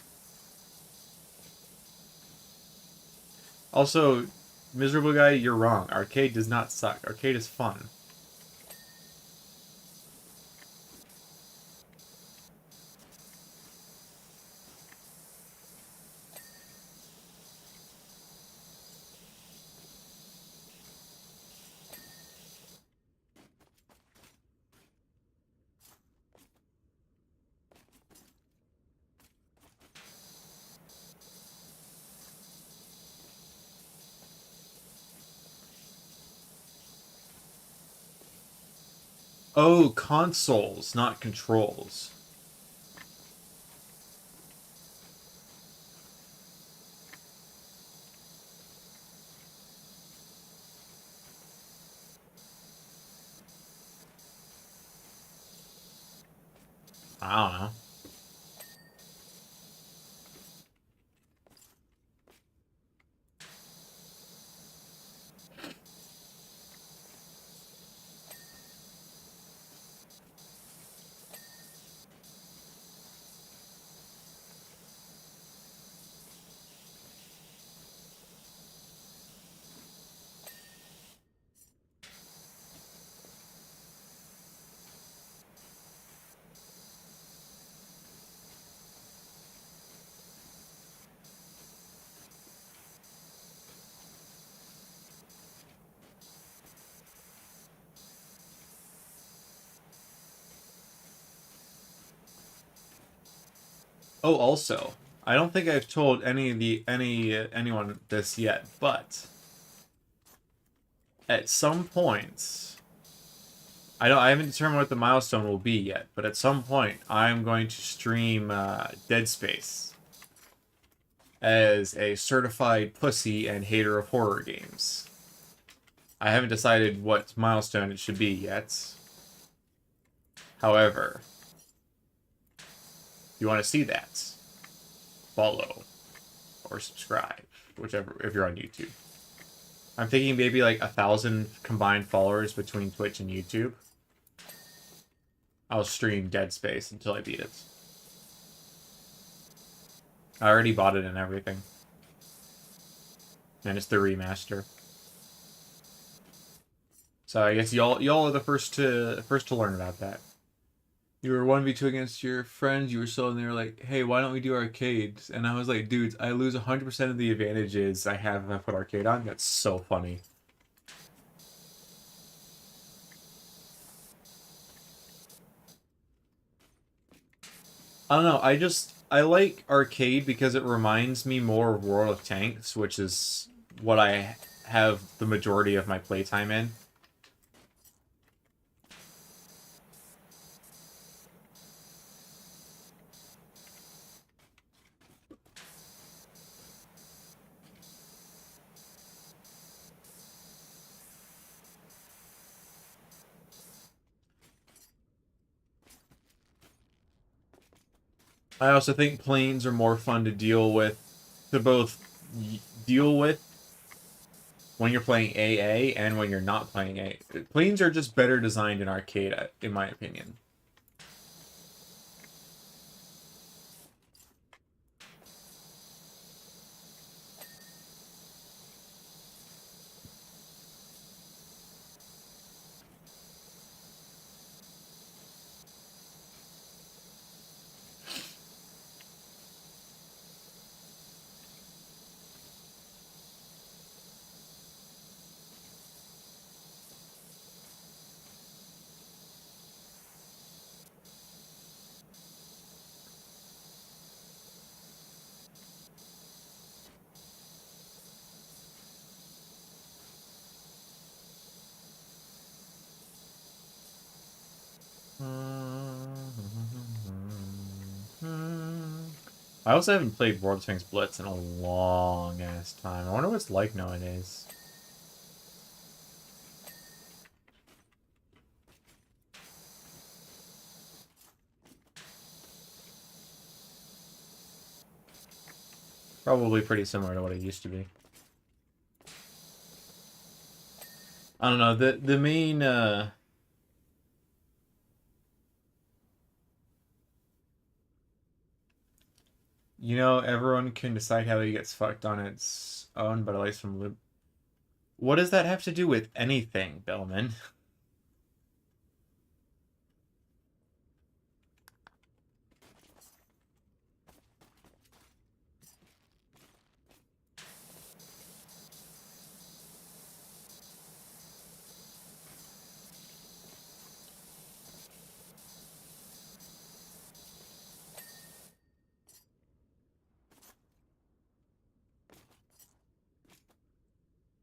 Also, miserable guy, you're wrong. Arcade does not suck. Arcade is fun. Oh, consoles, not controls. I don't know. Oh, also, I don't think I've told anyone this yet, but at some point, I haven't determined what the milestone will be yet, but at some point I'm going to stream Dead Space as a certified pussy and hater of horror games. I haven't decided what milestone it should be yet. However, if you want to see that, follow or subscribe, whichever, if you're on YouTube. I'm thinking maybe like 1,000 combined followers between Twitch and YouTube. I'll stream Dead Space until I beat it. I already bought it and everything. And it's the remaster. So I guess y'all are the first to learn about that. You were 1v2 against your friends, you were so, and they were like, hey, why don't we do arcades? And I was like, dudes, I lose 100% of the advantages I have if I put arcade on. That's so funny. I don't know, I like arcade because it reminds me more of World of Tanks, which is what I have the majority of my playtime in. I also think planes are more fun to both deal with when you're playing AA and when you're not playing A. Planes are just better designed in arcade, in my opinion. I also haven't played World of Tanks Blitz in a long ass time. I wonder what it's like nowadays. Probably pretty similar to what it used to be. I don't know, the main you know, everyone can decide how he gets fucked on its own, but at least from Lib. What does that have to do with anything, Bellman?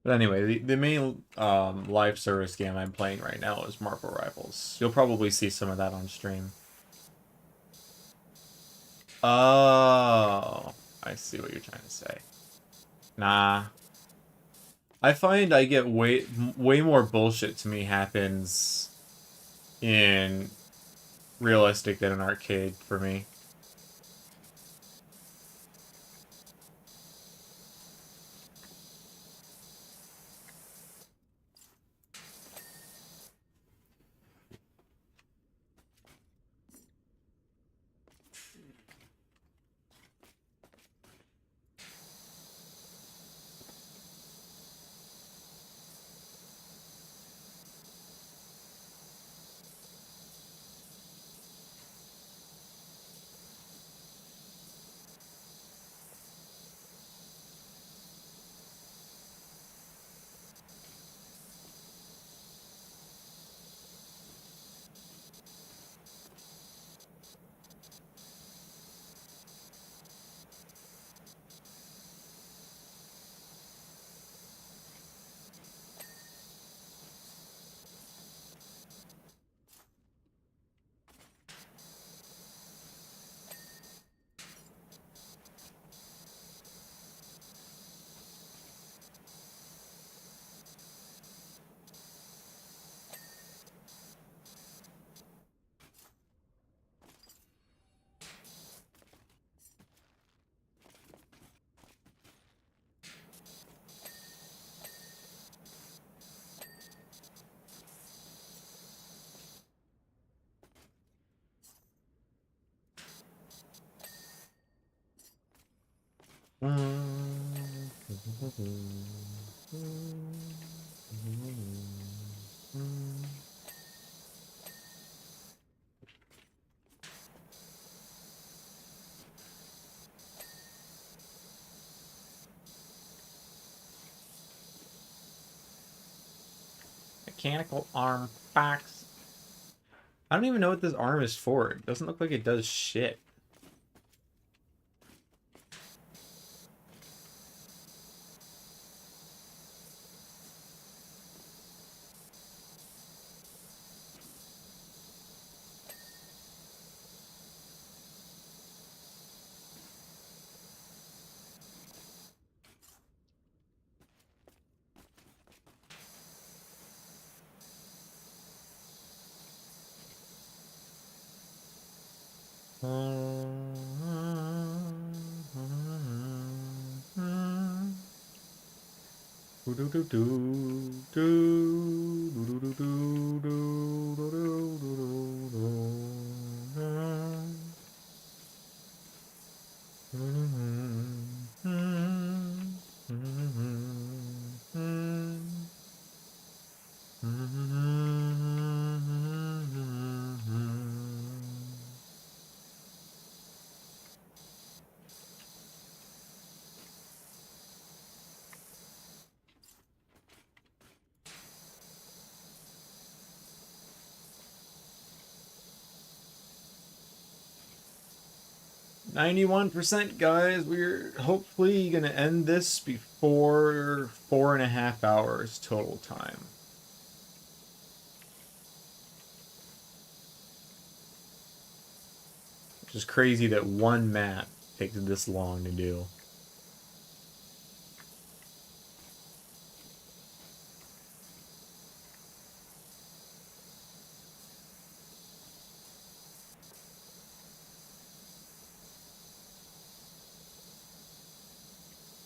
But anyway, the main live service game I'm playing right now is Marvel Rivals. You'll probably see some of that on stream. Oh, I see what you're trying to say. Nah. I find I get way more bullshit to me happens in realistic than an arcade for me. Mechanical arm box. I don't even know what this arm is for. It doesn't look like it does shit. %, guys. We're hopefully gonna end this before 4.5 hours total time. Which is crazy that one map takes this long to do.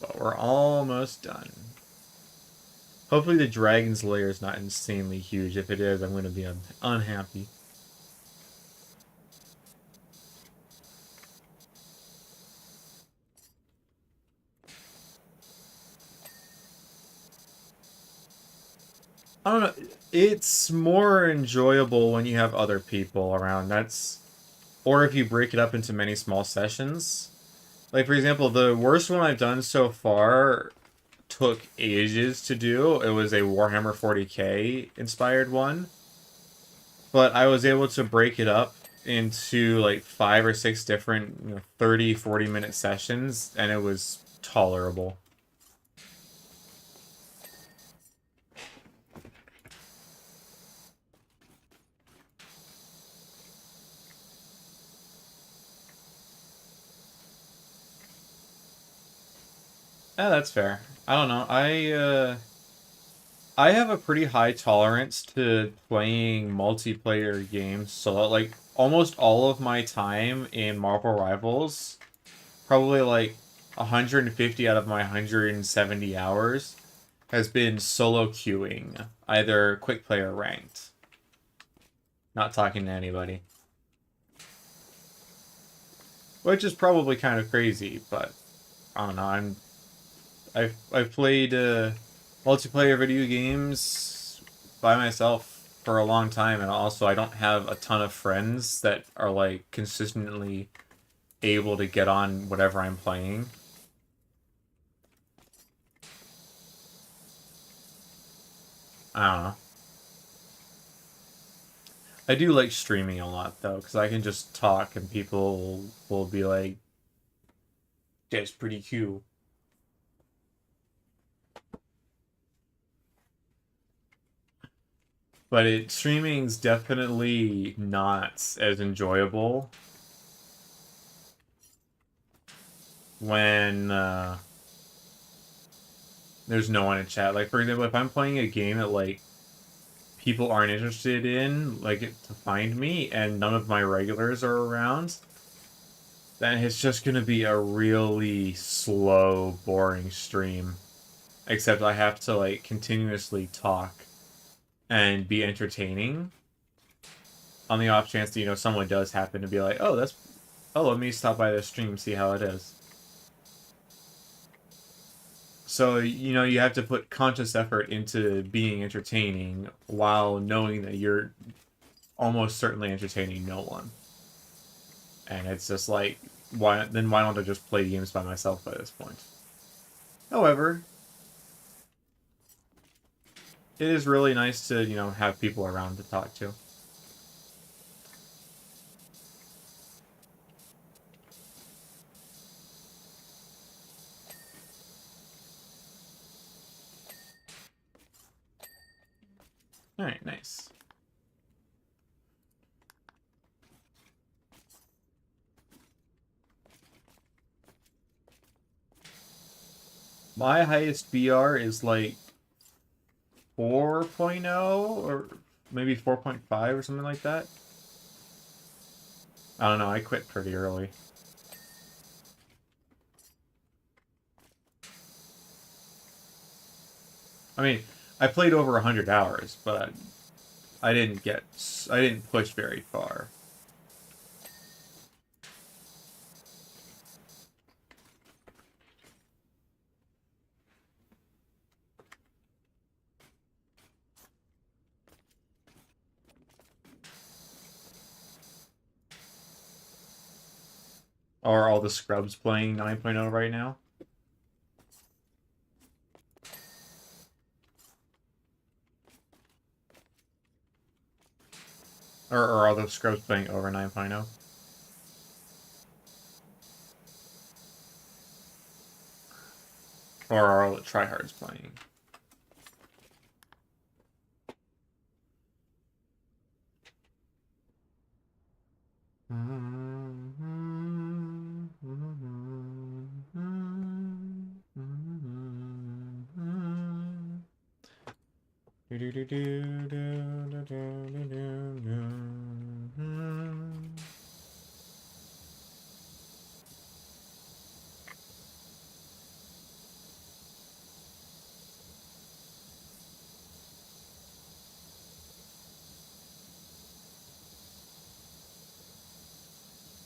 But we're almost done. Hopefully the Dragon's Lair is not insanely huge. If it is, I'm going to be unhappy. I don't know. It's more enjoyable when you have other people around. Or if you break it up into many small sessions. Like, for example, the worst one I've done so far took ages to do. It was a Warhammer 40k inspired one. But I was able to break it up into like 5 or 6 different 30, 40-minute sessions, and it was tolerable. Yeah, that's fair. I don't know. I have a pretty high tolerance to playing multiplayer games, so that, like, almost all of my time in Marvel Rivals, probably like 150 out of my 170 hours, has been solo queuing, either quick play or ranked. Not talking to anybody. Which is probably kind of crazy, but I don't know. I've played multiplayer video games by myself for a long time, and also I don't have a ton of friends that are like consistently able to get on whatever I'm playing. I don't know. I do like streaming a lot though, because I can just talk and people will be like, "That's pretty cool." But streaming's definitely not as enjoyable when there's no one in chat. Like, for example, if I'm playing a game that like people aren't interested in, like, to find me, and none of my regulars are around, then it's just gonna be a really slow, boring stream. Except I have to like continuously talk and be entertaining on the off chance that someone does happen to be like, oh, let me stop by this stream, see how it is. So, you know, you have to put conscious effort into being entertaining while knowing that you're almost certainly entertaining no one. And it's just like, why don't I just play games by myself by this point? However, it is really nice to, you know, have people around to talk to. Alright, nice. My highest BR is like 4.0 or maybe 4.5 or something like that. I don't know, I quit pretty early. I mean, I played over 100 hours, but I didn't push very far. Are all the scrubs playing 9.0 right now? Or are all the scrubs playing over 9.0? Or are all the tryhards playing?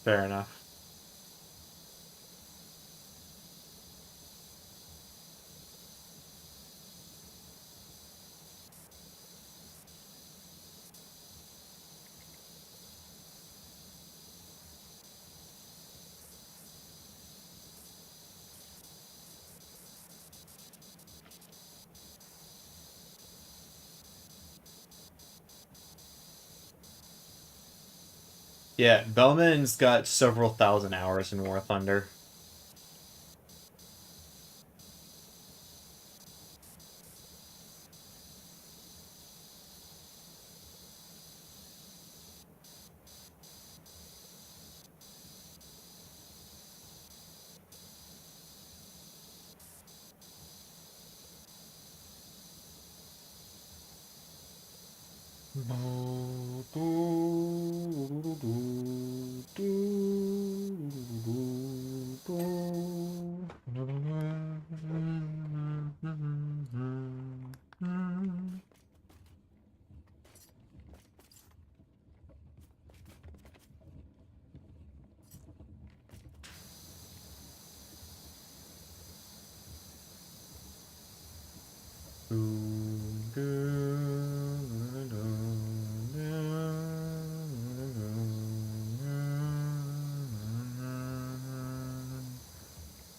Fair enough. Yeah, Bellman's got several thousand hours in War Thunder.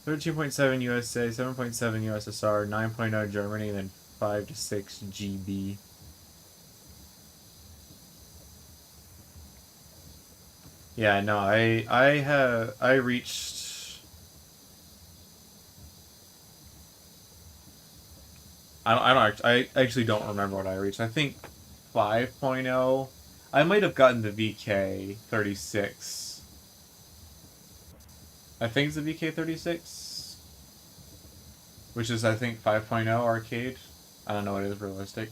$13.7 USA, 7.7 USSR, 9.0 Germany, and then 5 to 6 GB. Yeah, no, I reached. I actually don't remember what I reached. I think 5.0. I might have gotten the VK 36. I think it's the VK 36, which is I think 5.0 arcade. I don't know what is realistic.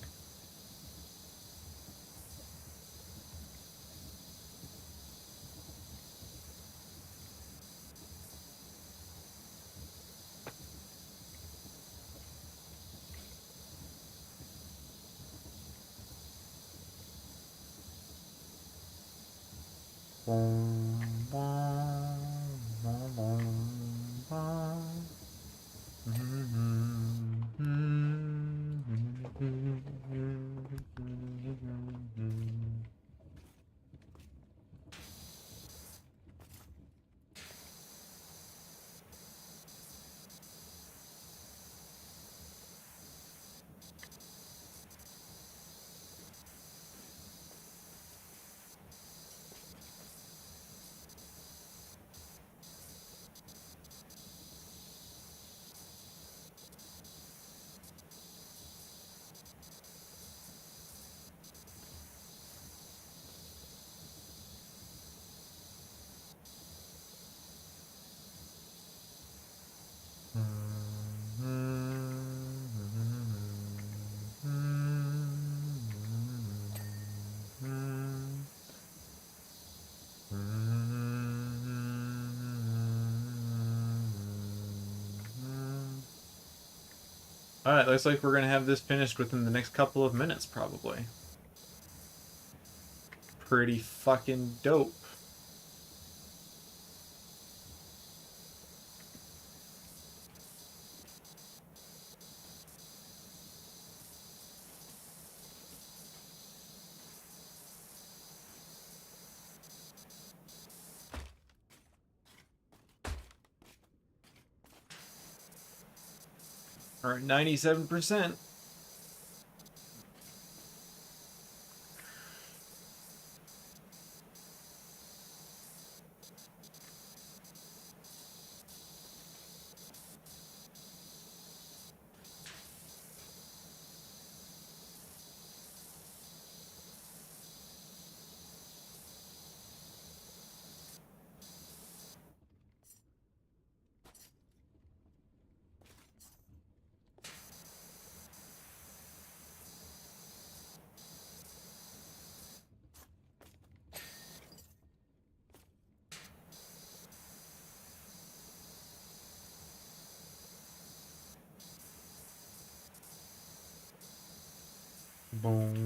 Alright, looks like we're gonna have this finished within the next couple of minutes, probably. Pretty fucking dope. Alright, 97%. Boom.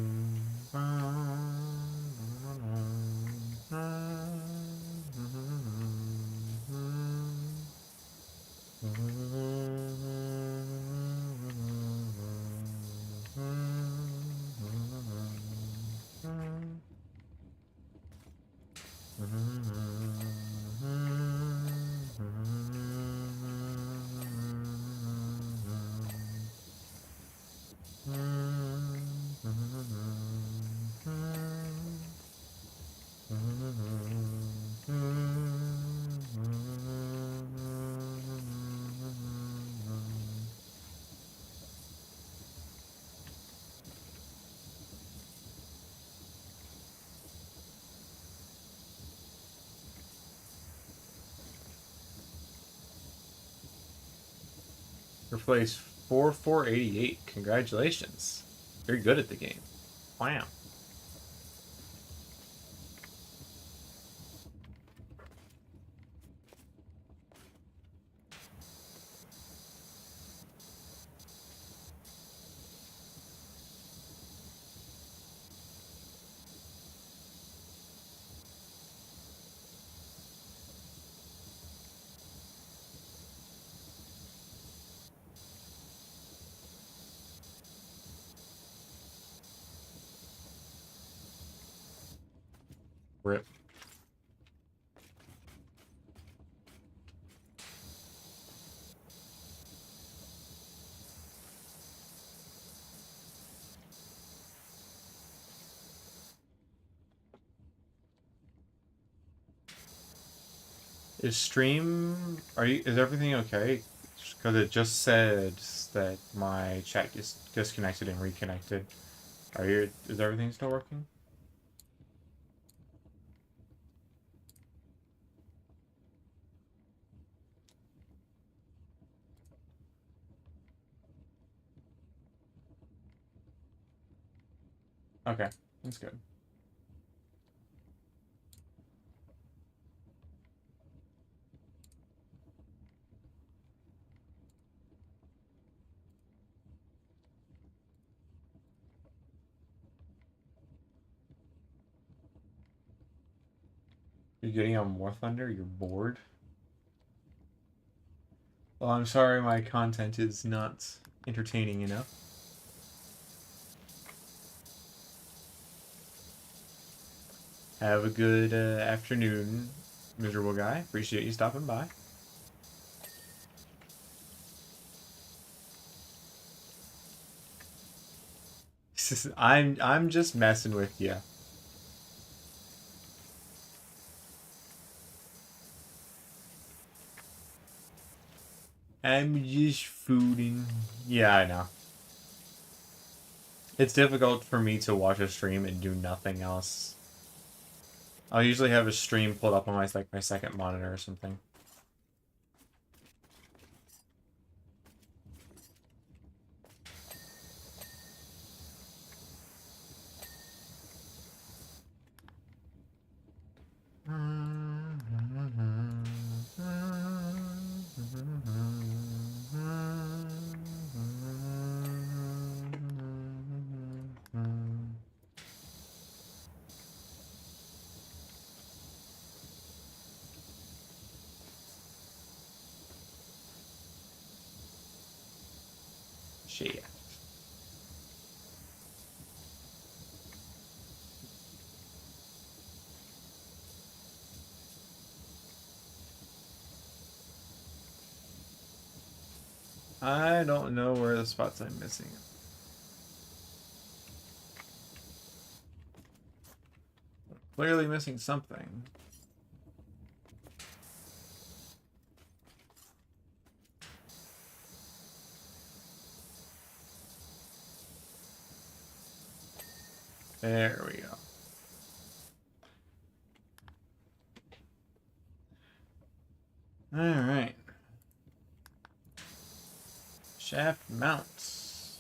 Replace 4488. Congratulations. You're good at the game. Wow. Rip. Is stream? Is everything okay? Because it just said that my chat just disconnected and reconnected. Is everything still working? Okay, that's good. You're getting on War Thunder? You're bored? Well, I'm sorry my content is not entertaining enough. Have a good afternoon, miserable guy. Appreciate you stopping by. I'm just messing with you. I'm just fooding. Yeah, I know. It's difficult for me to watch a stream and do nothing else. I'll usually have a stream pulled up on my second monitor or something. Shit. I don't know where the spots I'm missing. Clearly missing something. There we go. All right. Shaft mounts.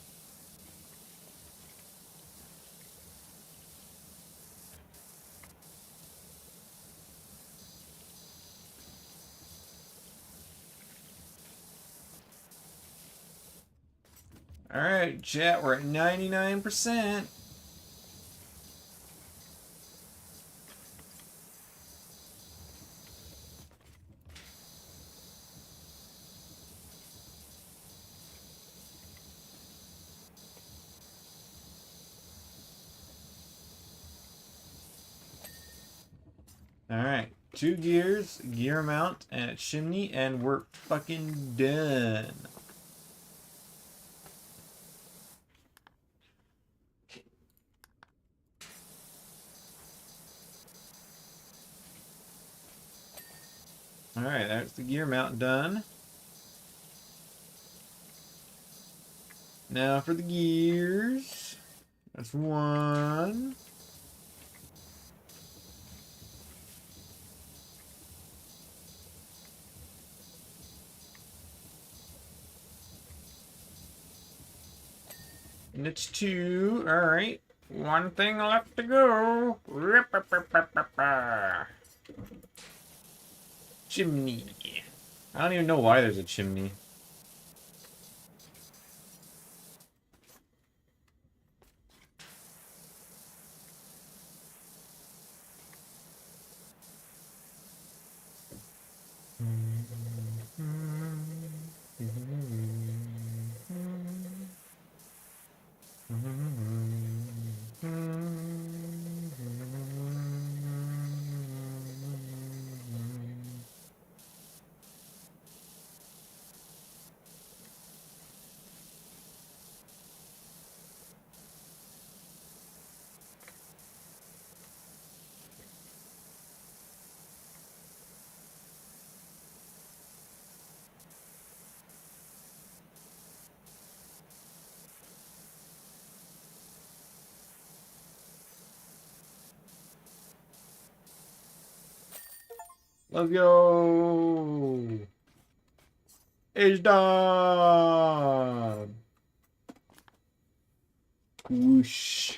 All right, chat, we're at 99%. All right, 2 gears, gear mount, and a chimney, and we're fucking done. All right, that's the gear mount done. Now for the gears. That's 1. And it's 2. All right. 1 thing left to go. Chimney. I don't even know why there's a chimney. Let's go. It's done. Whoosh.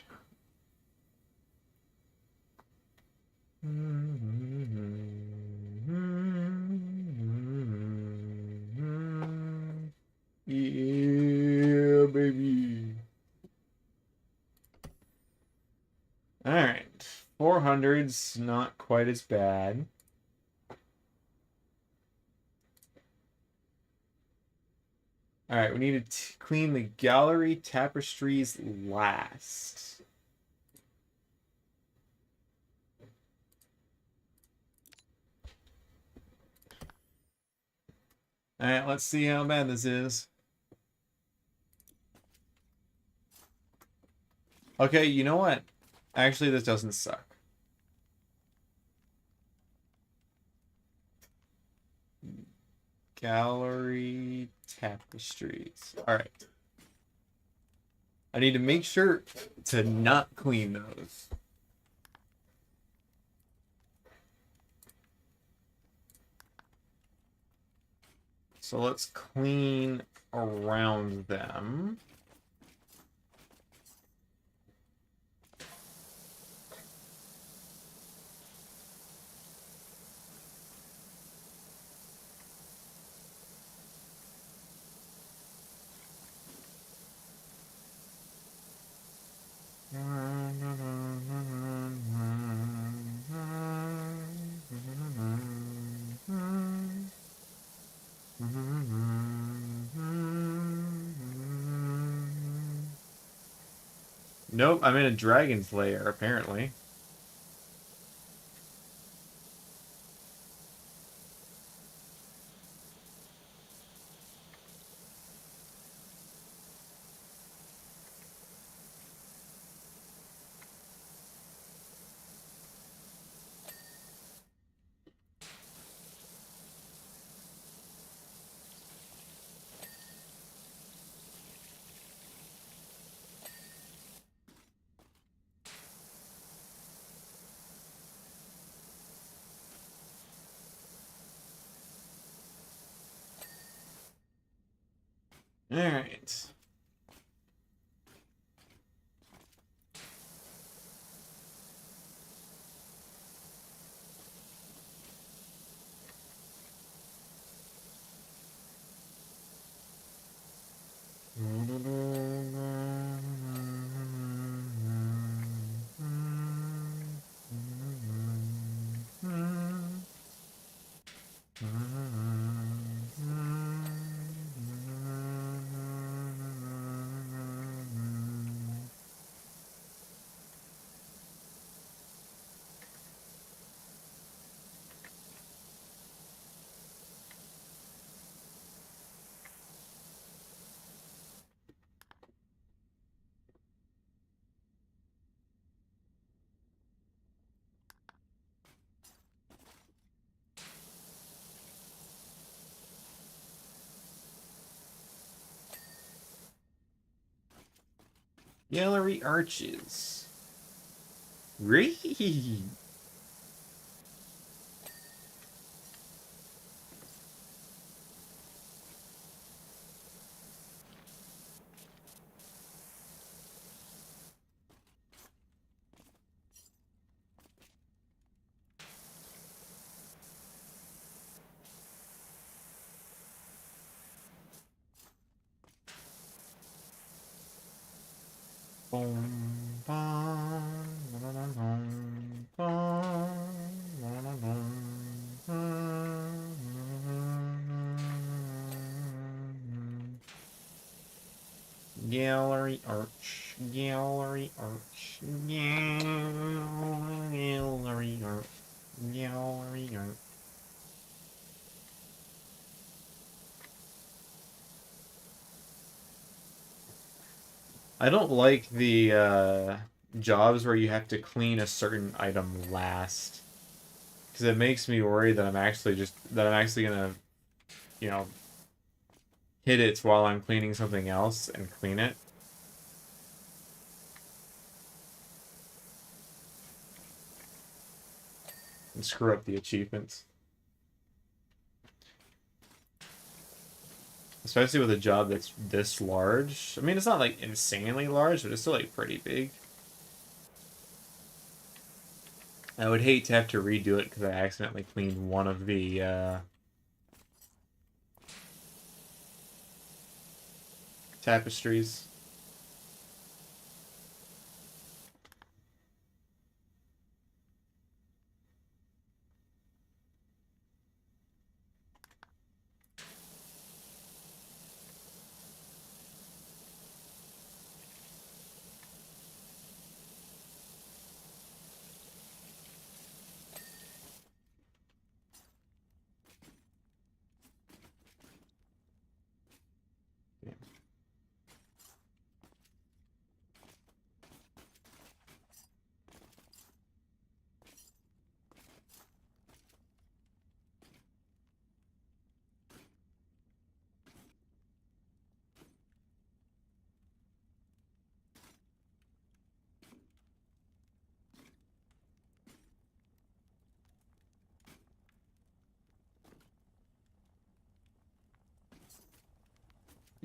Yeah, baby. All right. 400's not quite as bad. All right, we need to clean the gallery tapestries last. All right, let's see how bad this is. Okay, you know what? Actually, this doesn't suck. Gallery tapestries. All right. I need to make sure to not clean those. So let's clean around them. Nope, I'm in a dragon's lair, apparently. Alright. Gallery arches. Read. Boom, bum, ba-da-dum, bum, ba-da-dum, gallery arch, gallery arch, gallery arch, gallery arch. I don't like the jobs where you have to clean a certain item last, because it makes me worry that I'm actually gonna, you know, hit it while I'm cleaning something else and clean it and screw up the achievements. Especially with a job that's this large. I mean, it's not like insanely large, but it's still like pretty big. I would hate to have to redo it because I accidentally cleaned one of the tapestries.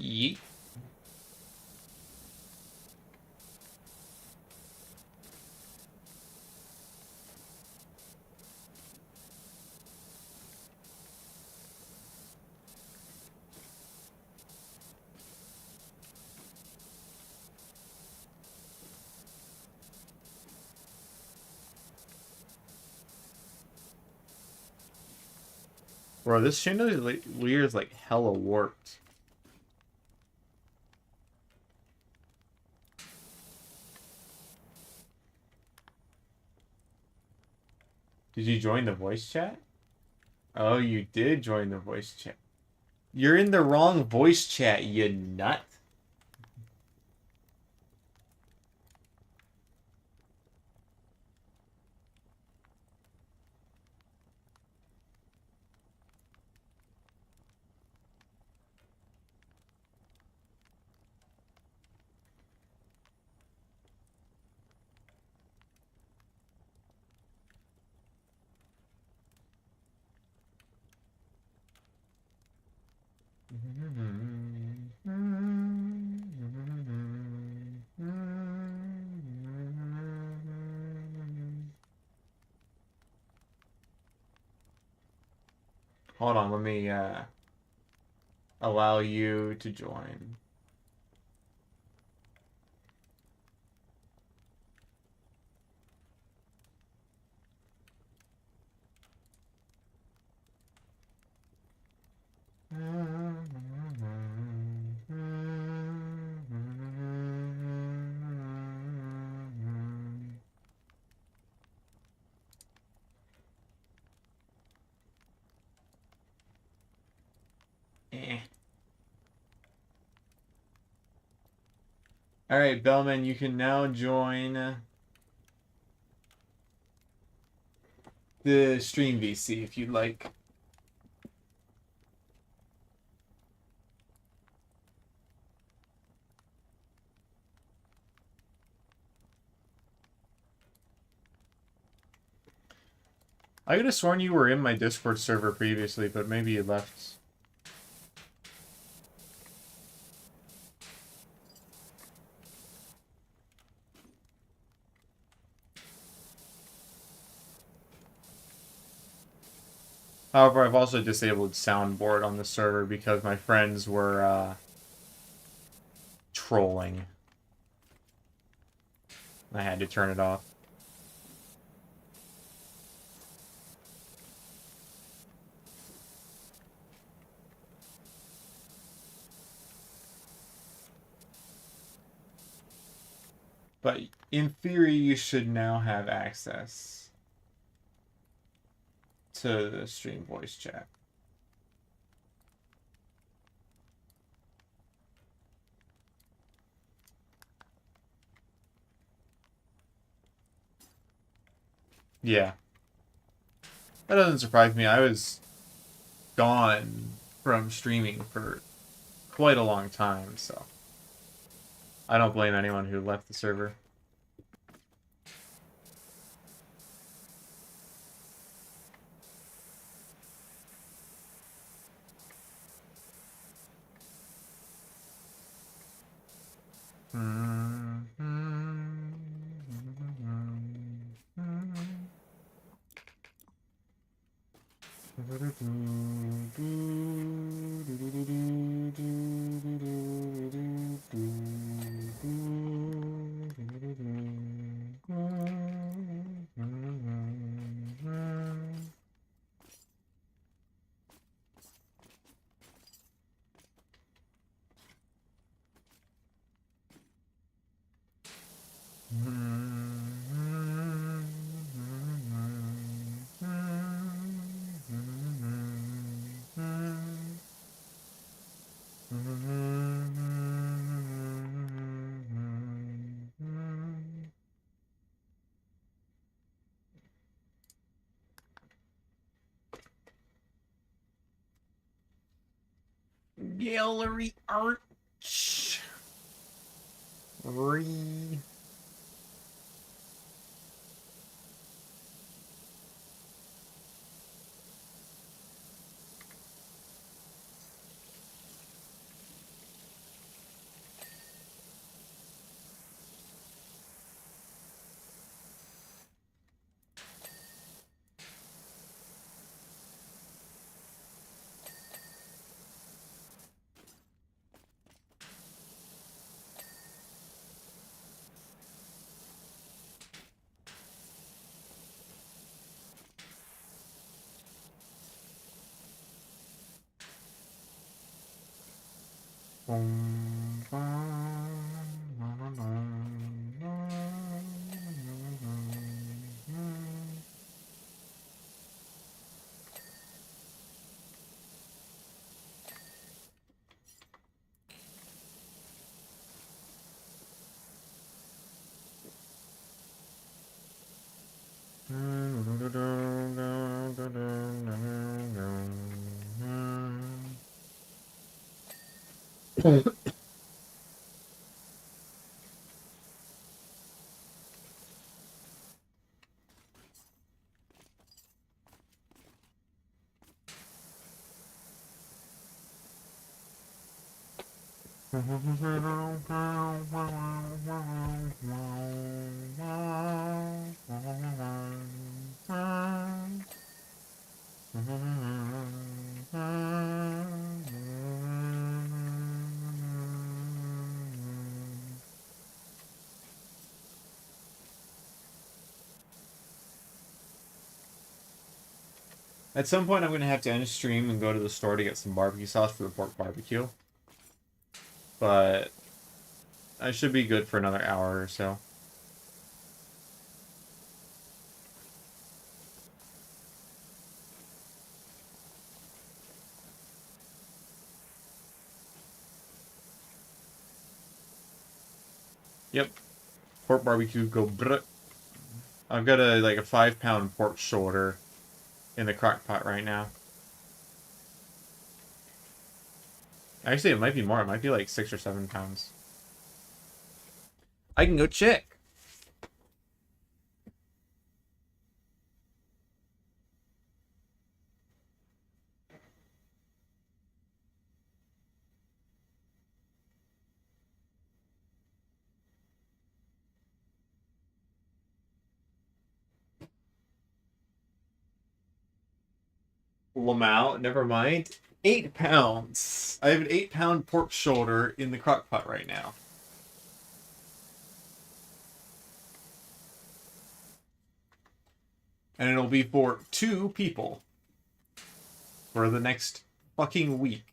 Yeet. Bro, this chandelier is like hella warped. Did you join the voice chat? Oh, you did join the voice chat. You're in the wrong voice chat, you nut. Hold on, let me allow you to join. Eh. All right, Bellman, you can now join the stream VC if you'd like. I could have sworn you were in my Discord server previously, but maybe you left. However, I've also disabled soundboard on the server because my friends were trolling. I had to turn it off. But in theory, you should now have access to the stream voice chat. Yeah. That doesn't surprise me. I was gone from streaming for quite a long time, so I don't blame anyone who left the server. Gallery arch. Re. At some point, I'm going to have to end stream and go to the store to get some barbecue sauce for the pork barbecue. But I should be good for another hour or so. Yep. Pork barbecue, go brr. I've got a 5-pound pork shoulder in the crock pot right now. Actually, it might be more. It might be like 6 or 7 pounds. I can go check. Lamau, never mind. 8 pounds. I have an 8-pound pork shoulder in the crock pot right now. And it'll be for 2 people. For the next fucking week.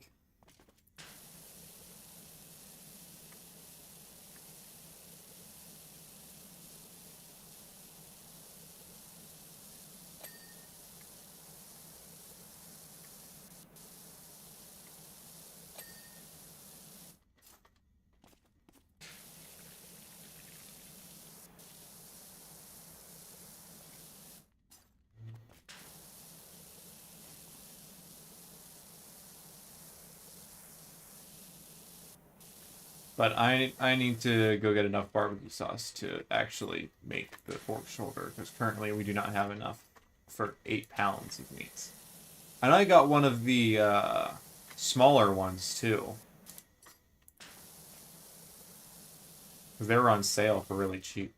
But I need to go get enough barbecue sauce to actually make the pork shoulder, because currently we do not have enough for 8 pounds of meat. And I got one of the smaller ones too, because they were on sale for really cheap.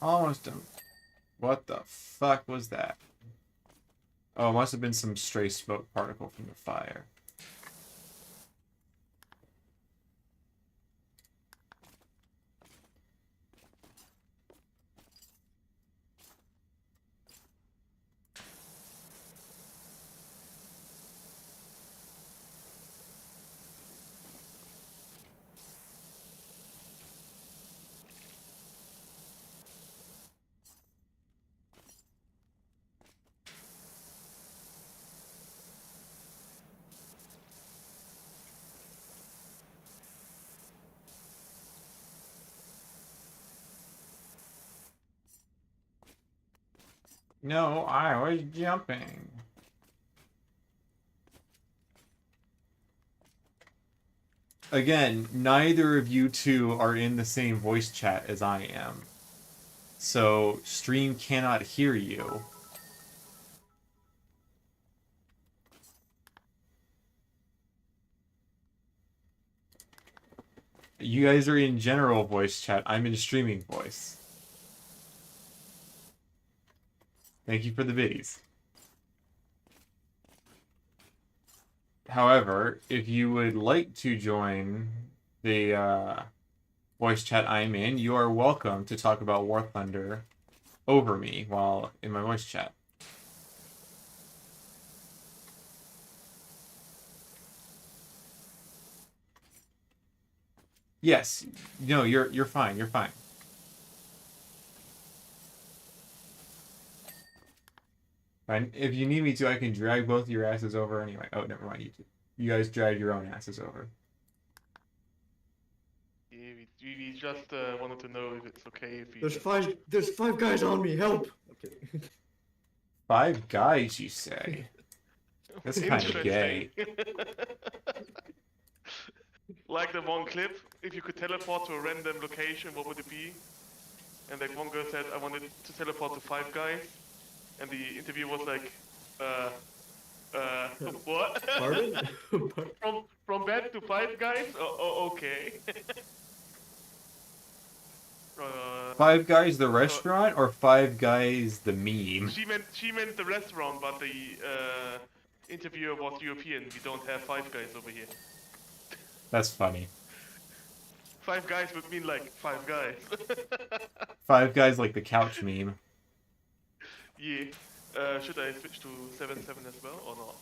Almost done. What the fuck was that? Oh, it must have been some stray smoke particle from the fire. No, I was jumping. Again, neither of you two are in the same voice chat as I am. So, stream cannot hear you. You guys are in general voice chat. I'm in streaming voice. Thank you for the biddies. However, if you would like to join the voice chat I'm in, you are welcome to talk about War Thunder over me while in my voice chat. Yes. No, you're fine. You're fine. Fine. If you need me to, I can drag both your asses over anyway. Oh, never mind. You guys drag your own asses over. Yeah, we just wanted to know if it's okay if we. There's five guys on me. Help! Okay. 5 guys, you say? That's kind of gay. Like the one clip, if you could teleport to a random location, what would it be? And like one girl said, I wanted to teleport to 5 guys, and the interviewer was like, what? Pardon? from bed to 5 guys? Oh, okay. 5 Guys the restaurant or 5 Guys the meme? She meant the restaurant, but the interviewer was European. We don't have 5 guys over here. That's funny. 5 guys would mean like 5 guys. 5 Guys like the couch meme. Yeah. Should I switch to 7-7 as well or not?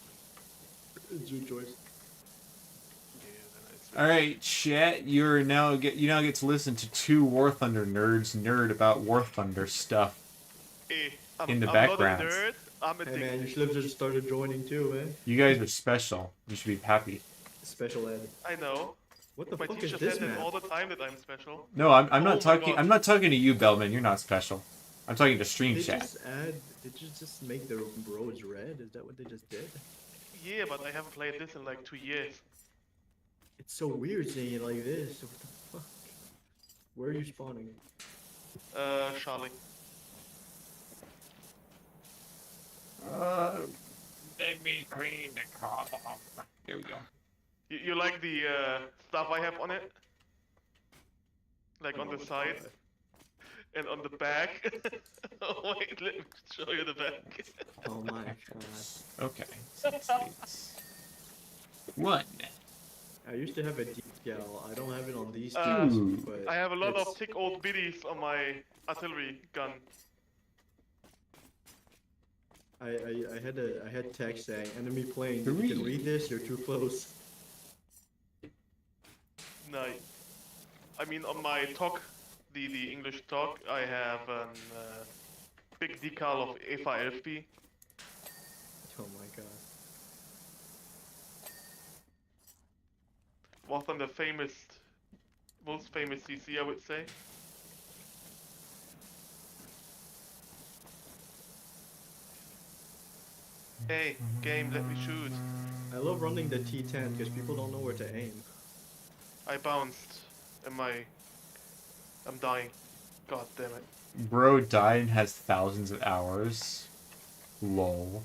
It's your choice. All right, chat. You now get to listen to 2 War Thunder nerds nerd about War Thunder stuff in the background. I'm not a nerd. I'm a Hey man, you should have just started joining too, man. You guys are special. You should be happy. Special ed. I know. What the My fuck is teacher this said that map? all the time that I'm special. No, I'm not my talking. God. I'm not talking to you, Bellman. You're not special. I'm talking to stream chat. Did you just make the roads red? Is that what they just did? Yeah, but I haven't played this in like 2 years. It's so weird seeing it like this. What the fuck? Where are you spawning? Charlie. Let me clean the car. Here we go. You like the stuff I have on it? Like on the side and on the back. Oh wait, let me show you the back. Oh my god. Okay. 6, 8. 1. I used to have a decal. I don't have it on these Uh, two, but I have a lot it's- of thick old biddies on my artillery gun. I had text saying enemy plane. If you 3. can read this, you're too close. Nice. I mean, on my talk, the English talk, I have a big decal of EFA LFB. Oh my god. Was on the most famous CC, I would say. Hey, game, let me shoot. I love running the T10 because people don't know where to aim. I bounced. I'm dying. God damn it. Bro died and has thousands of hours. Lol.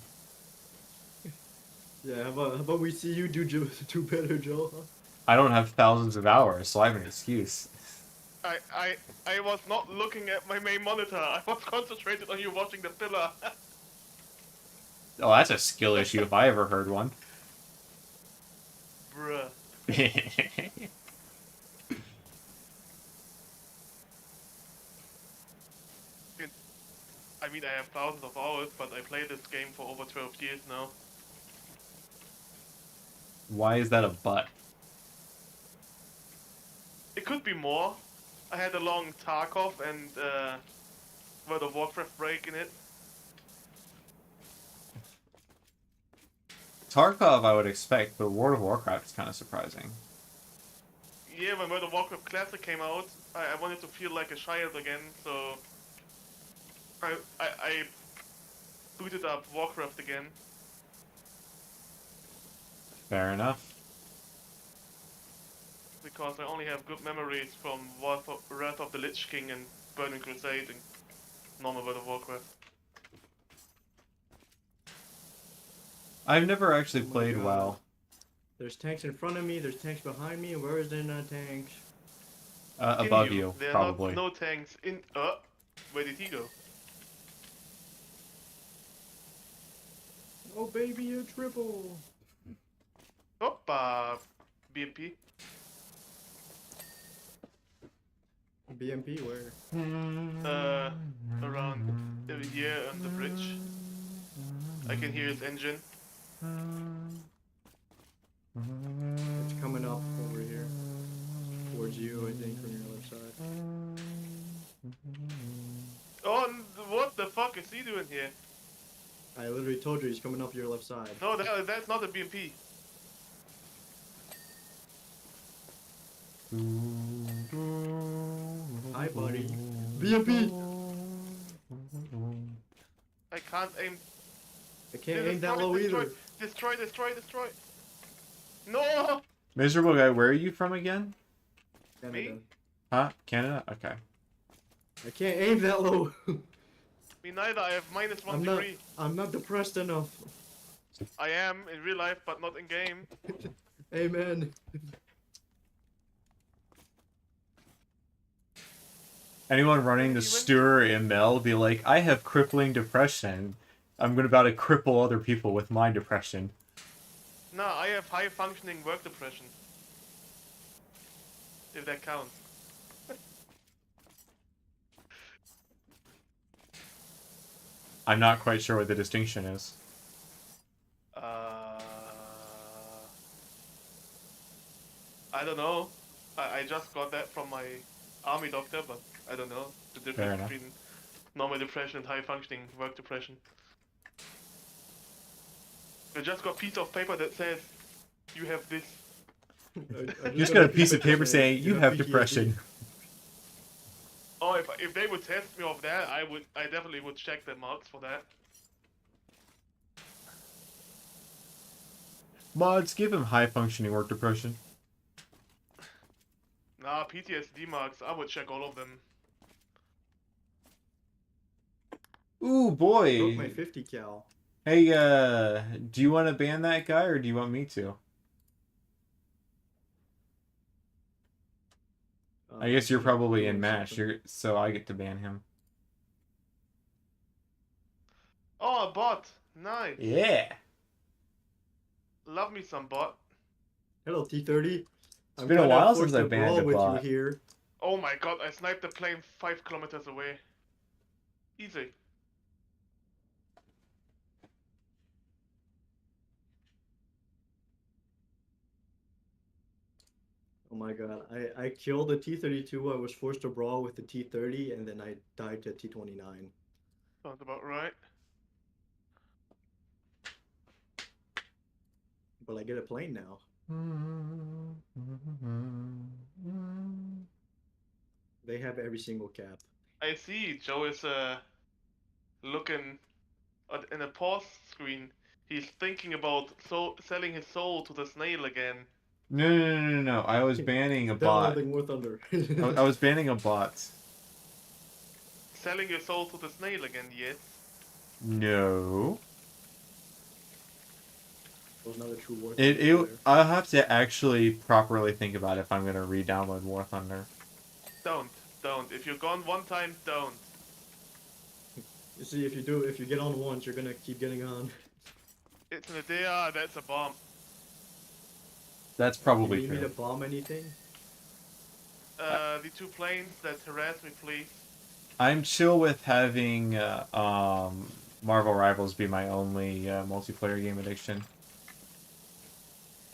Yeah, how about we see you do better, Joe? I don't have thousands of hours, so I have an excuse. I was not looking at my main monitor. I was concentrated on you watching the pillar. Oh, that's a skill issue if I ever heard one. Bruh. I mean, I have thousands of hours, but I played this game for over 12 years now. Why is that a butt? It could be more. I had a long Tarkov and World of Warcraft break in it. Tarkov I would expect, but World of Warcraft is kind of surprising. Yeah, when World of Warcraft Classic came out, I wanted to feel like a child again, so I booted up Warcraft again. Fair enough. Because I only have good memories from Wrath of the Lich King and Burning Crusade and normal World of Warcraft. I've never actually Oh my played God. WoW. There's tanks in front of me, there's tanks behind me, and where is there not tanks? Above you, There are probably. no tanks in. Where did he go? Oh baby, a triple. Hoppa! BMP. BMP where? Around over here on the bridge. I can hear his engine. It's coming up over here. Towards you, I think, from your left side. Oh, what the fuck is he doing here? I literally told you he's coming up your left side. No, that's not a BMP. Hi, buddy. BMP! I can't aim. I can't aim that low either. Destroy! No! Miserable guy, where are you from again? Canada. Me? Huh? Canada? Okay. I can't aim that low. Me neither, I have -1 degree. I'm not depressed enough. I am in real life, but not in game. Amen. Anyone running the Stewart ML be like, I have crippling depression. I'm about to cripple other people with my depression. No, I have high functioning work depression. If that counts. I'm not quite sure what the distinction is. I don't know. I just got that from my army doctor, but I don't know the Fair difference enough. between normal depression and high functioning work depression. I just got a piece of paper that says you have this. You just got a piece of paper saying you have depression. Oh, if they would test me off that, I definitely would check the marks for that. Mods, give him high functioning work depression. Nah, PTSD marks, I would check all of them. Ooh, Broke my boy. 50 cal. Hey, do you want to ban that guy or do you want me to? I guess you're probably in MASH, so I get to ban him. Oh, a bot! Nice! Yeah! Love me some bot. Hello, T30. It's been a while since I banned a with bot. you here. Oh my god, I sniped the plane 5 kilometers away. Easy. Oh my god, I killed the T32. I was forced to brawl with the T30, and then I died to T29. Sounds about right. But I get a plane now. They have every single cap. I see, Joe is looking in a pause screen. He's thinking about selling his soul to the snail again. No. I was banning a bot. Downloading War Thunder. I was banning a bot. Selling your soul to the snail again, yes. No. Was not a true War Thunder. I'll have to actually properly think about if I'm gonna re-download War Thunder. Don't. If you're gone one time, don't. You see, if you get on once, you're gonna keep getting on. It's an idea, that's a bomb. That's You probably need me true. to bomb anything? The 2 planes that harass me, please. I'm chill with having Marvel Rivals be my only multiplayer game addiction.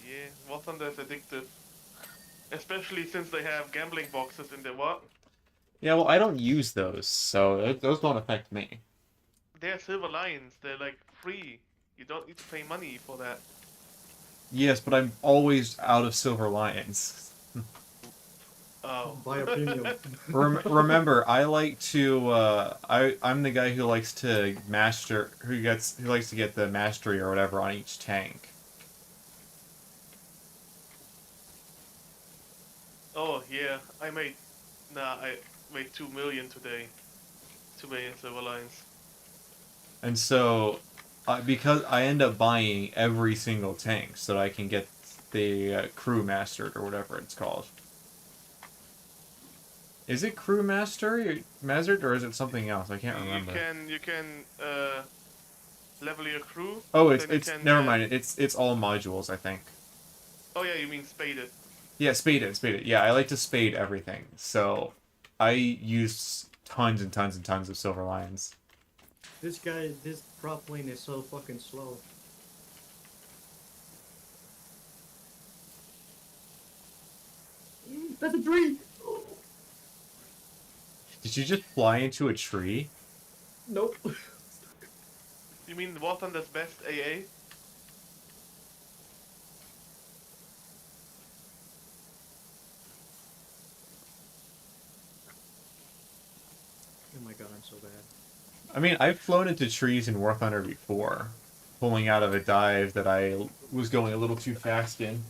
Yeah, War Thunder is addictive. Especially since they have gambling boxes in the what? Yeah, well, I don't use those, so those don't affect me. They're Silver Lions, they're like free. You don't need to pay money for that. Yes, but I'm always out of Silver Lions. Oh. Buy a premium. Remember, I like to. I'm the guy who likes to who likes to get the mastery or whatever on each tank. Oh yeah, I made 2 million today. 2 million Silver Lions. And so, because I end up buying every single tank so that I can get the crew mastered or whatever it's called. Is it crew mastered or is it something else? I can't remember. You can level your crew. Oh, then you it's can, never mind. It's all modules, I think. Oh yeah, you mean spaded. Yeah, spade it. Yeah, I like to spade everything. So I use tons and tons and tons of silver lions. This prop lane is so fucking slow. That's a tree! Did you just fly into a tree? Nope. You mean War Thunder's best AA? Oh my god, I'm so bad. I mean, I've flown into trees in War Thunder before, pulling out of a dive that I was going a little too fast in.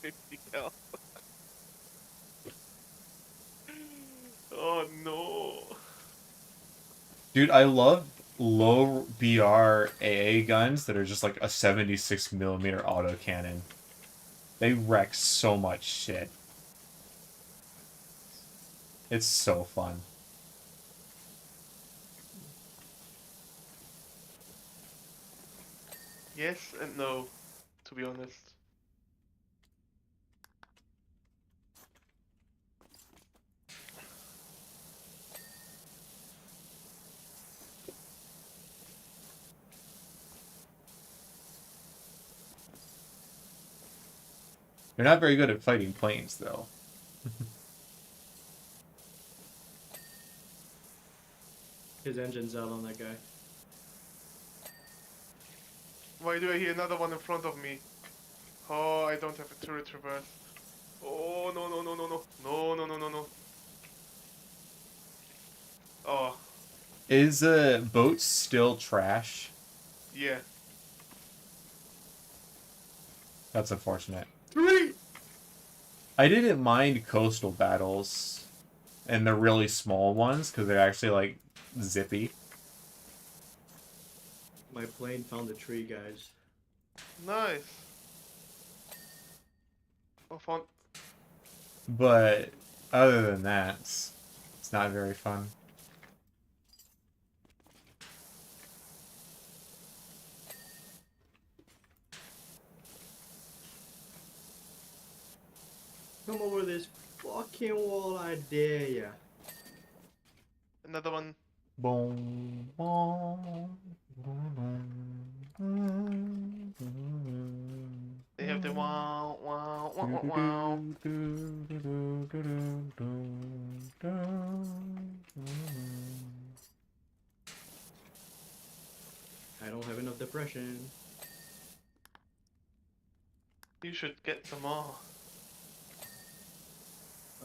50 cal. Oh no. Dude, I love low BR AA guns that are just like a 76mm autocannon. They wreck so much shit. It's so fun. Yes and no, to be honest. You're not very good at fighting planes, though. His engine's out on that guy. Why do I hear another one in front of me? Oh, I don't have a turret reverse. Oh, no, no, no, no, no. No, no, no, no, no. Oh, Is boats still trash? yeah. That's unfortunate. Three! I didn't mind coastal battles and the really small ones because they're actually like zippy. My plane found a tree, guys. Nice. Oh, fun. But other than that, it's not very fun. Come over this fucking wall, I dare ya. Another one. Boom, boom, boom, They have the wow, wow, wow, wow, wow. I don't have enough depression. You should get some more.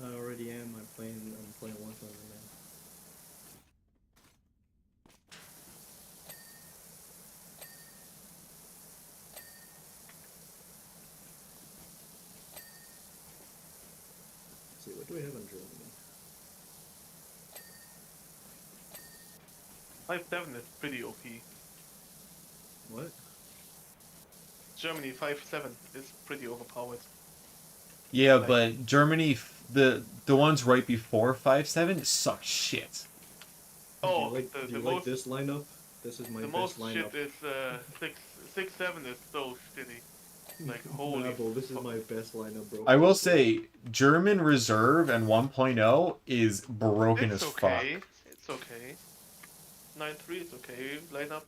I already am. I'm playing one for now. Let's see, what do we have in Germany? 5-7 is pretty OP. What? Germany 5-7 is pretty overpowered. Yeah, Like- but Germany, the ones right before 5-7 suck shit. Oh, do you like this lineup? This is my the best most lineup. shit is 6-7 is so shitty. Like holy. Nah, bro, this is fuck. my best lineup, bro. I will say, German Reserve and 1.0 is broken It's as okay. fuck. It's okay. 9-3 is okay. Line up.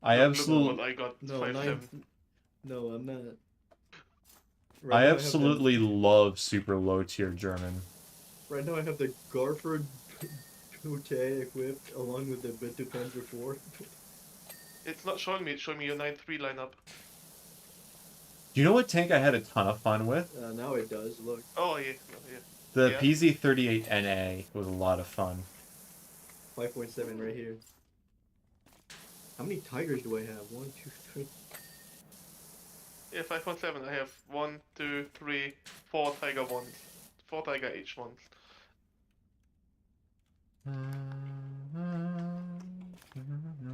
I Look at absolutely, what I got. No, 5-7. No, I'm not. I now absolutely love super low tier German. Right now I have the Garford Pute equipped along with the Bitu Panzer 4. It's not showing me. It's showing me your 9-3 lineup. You know what tank I had a ton of fun with? Now it does, look. Oh yeah. Oh, yeah. The Yeah. PZ38NA was a lot of fun. 5.7 right here. How many tigers do I have? 1, 2, 3. Yeah, 5.7. I have 1, 2, 3, 4 Tiger ones. 4 Tiger H ones.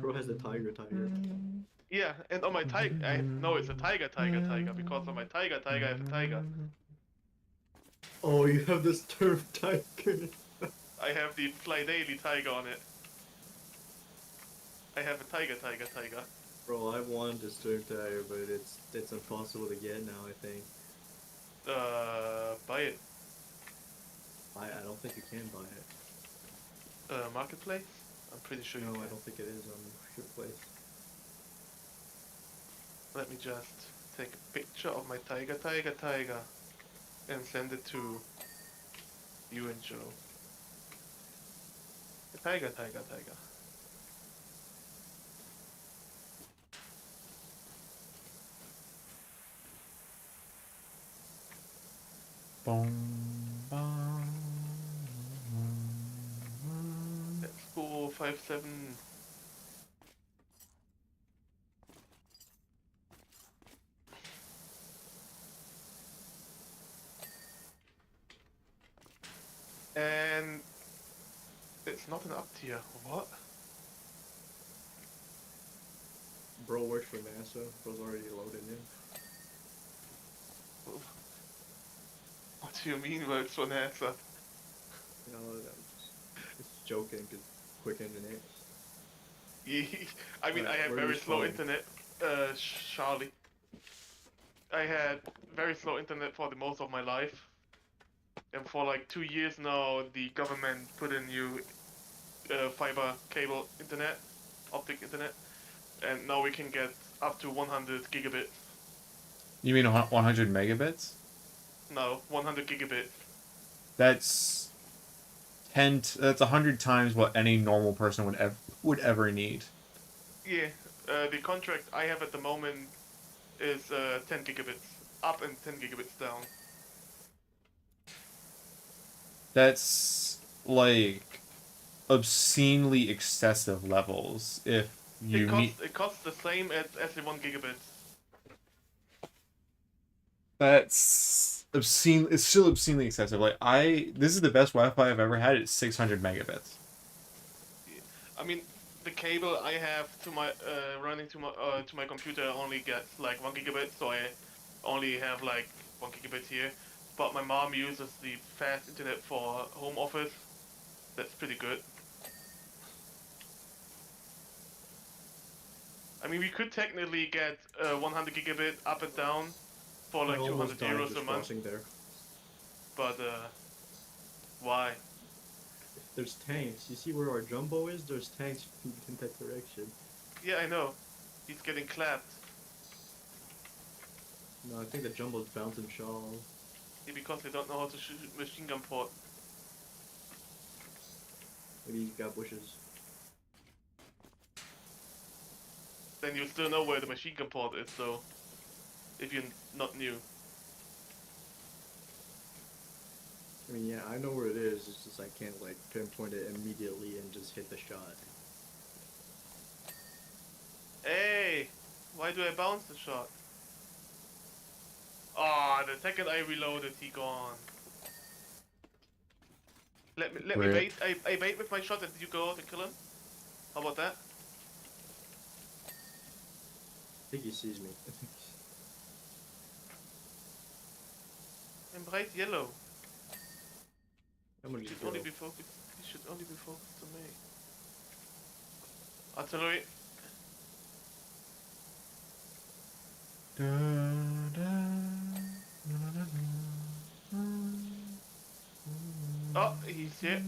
Bro has the tiger. Yeah, and on my tiger, I know it's a tiger because on my tiger I have a tiger. Oh, you have this turf tiger. I have the Fly Daily Tiger on it. I have a tiger. Bro, I want this turf tiger, but it's impossible to get now, I think. Buy it. I don't think you can buy it. Marketplace? I'm pretty sure No, you can. I don't think it is on Marketplace. Let me just take a picture of my tiger, and send it to you and Joe. Tiger. Boom, bum, Let's go 5-7. And it's not an up tier. What? Bro works for NASA. Bro's already loaded in. What do you mean works for NASA? You know, I'm just joking, cause quick internet. I mean, I Alright, have where very is slow phone? internet, Charlie. I had very slow internet for the most of my life. And for like 2 years now, the government put in new fiber cable internet, optic internet. And now we can get up to 100 gigabits. You mean 100 megabits? No, 100 gigabits. That's that's 100 times what any normal person would ever need. Yeah, the contract I have at the moment is 10 gigabits up and 10 gigabits down. That's like obscenely excessive levels if you need. It costs the same as the 1 gigabit. That's obscene. It's still obscenely excessive. Like this is the best Wi-Fi I've ever had. It's 600 megabits. I mean, the cable I have to my running to my computer only gets like 1 gigabit, so I only have like 1 gigabit here. But my mom uses the fast internet for home office. That's pretty good. I mean, we could technically get 100 gigabit up and down for I like almost 200 died euros just a month. crossing there. But why? There's tanks. You see where our jumbo is? There's tanks in that direction. Yeah, I know. He's getting clapped. No, I think the jumbo's bouncing Shaw. Yeah, because they don't know how to shoot machine gun port. Maybe he's got bushes. Then you still know where the machine gun port is, though. If you're not new. I mean, yeah, I know where it is. It's just I can't like pinpoint it immediately and just hit the shot. Hey! Why do I bounce the shot? Ah, the second I reloaded, he gone. Let me Rip. bait. I bait with my shot and you go out and kill him. How about that? I think he sees me. I'm bright yellow. I'm gonna He just should only go. be focused. He should only be focused on me. Artillery. Oh, he's here.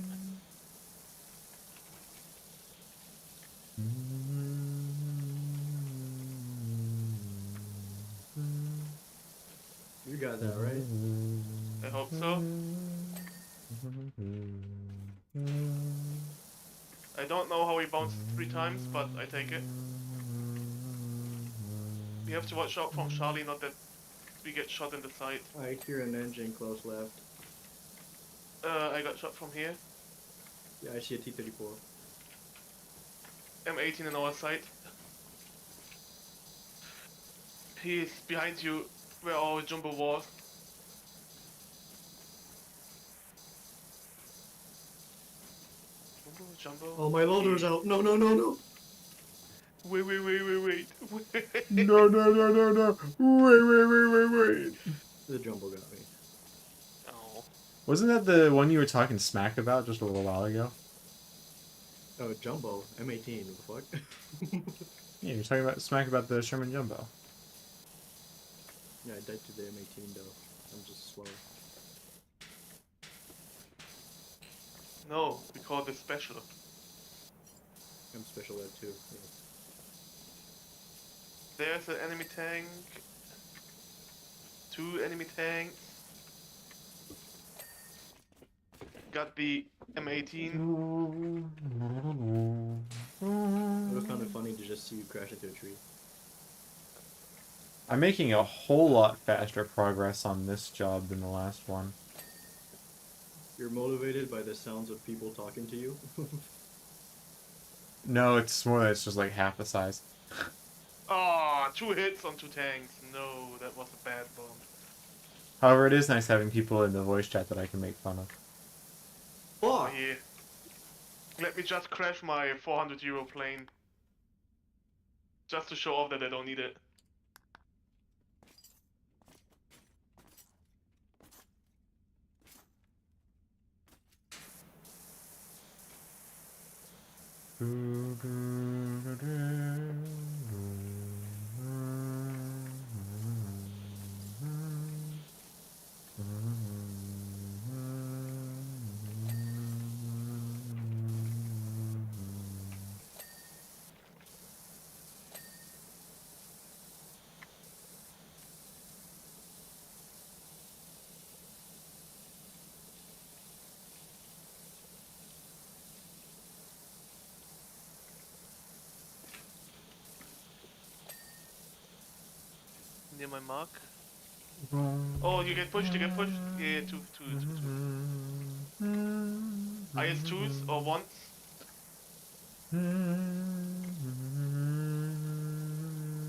You got that right. I hope so. I don't know how he bounced 3 times, but I take it. We have to watch out from Charlie, not that we get shot in the side. I hear an engine close left. I got shot from here. Yeah, I see a T-34. M18 in our side. He's behind you, where our jumbo was. Jumbo? Oh, my loader's out. No, no, no, no. Wait. No. Wait. The jumbo got me. Oh. Wasn't that the one you were talking smack about just a little while ago? Oh, Jumbo, M18, what the fuck? Yeah, you're talking about smack about the Sherman Jumbo. Yeah, I died to the M18 though. I'm just slow. No, we call this special. I'm special ed too. Yeah. There's an enemy tank. 2 enemy tanks. Got the M18. I would have found it funny to just see you crash into a tree. I'm making a whole lot faster progress on this job than the last one. You're motivated by the sounds of people talking to you. No, it's more that it's just like half the size. Ah, 2 hits on 2 tanks. No, that was a bad bomb. However, it is nice having people in the voice chat that I can make fun of. Oh Fuck! yeah. Let me just crash my 400 euro plane. Just to show off that I don't need it. Near my mark. Oh, you get pushed, you get pushed. Yeah, two. IS2s or ones.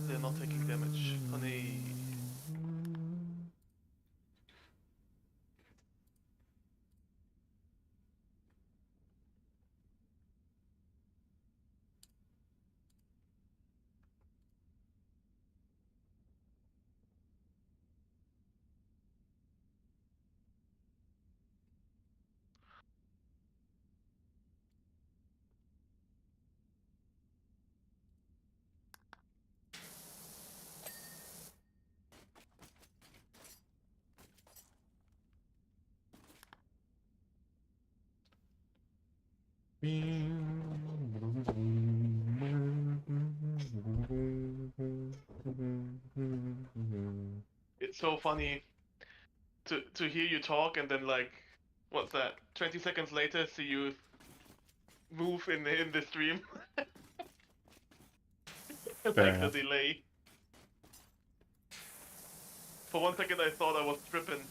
They're not taking damage. Funny. It's so funny to hear you talk and then like, what's that? 20 seconds later, see you move in the stream. Fair Like the enough. delay. For 1 second, I thought I was tripping.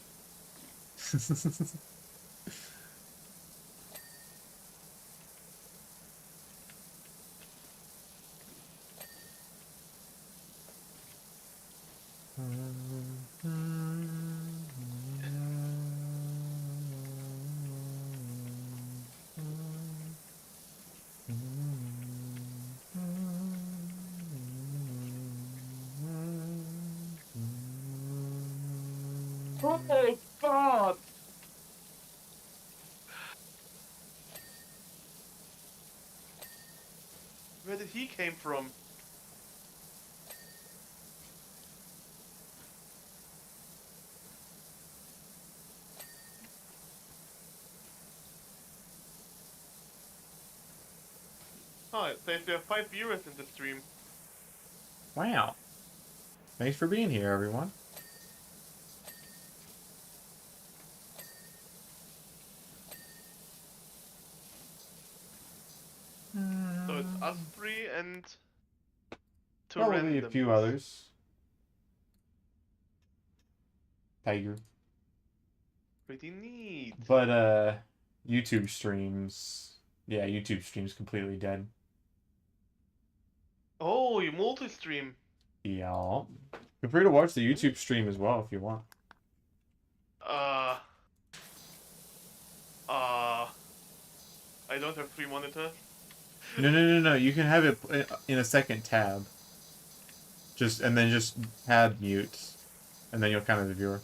Oh God! Where did he came from? Oh, it says there are 5 viewers in the stream. Wow. Thanks for being here, everyone. So it's us 3 and 2 Probably a randoms. few others. Tiger. Pretty neat. But, YouTube streams... Yeah, YouTube streams completely dead. Oh, you multi-stream. Yeah. Feel free to watch the YouTube stream as well if you want. Uh... Uh... I don't have 3 monitors. No. You can have it in a second tab. And then just tab mute. And then you'll count as a viewer.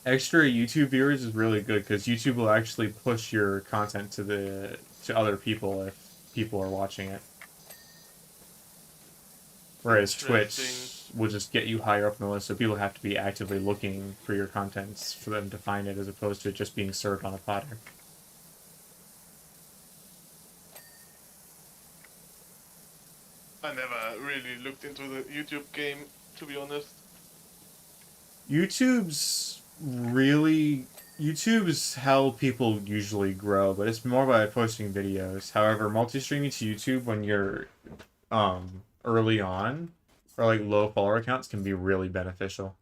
extra YouTube viewers is really good because YouTube will actually push your content to other people if people are watching it. Whereas Interesting. Twitch will just get you higher up in the list, so people have to be actively looking for your contents for them to find it, as opposed to it just being served on a platter. I never really looked into the YouTube game, to be honest. YouTube's really YouTube's how people usually grow, but it's more by posting videos. However, multi-streaming to YouTube when you're early on or like low follower accounts can be really beneficial.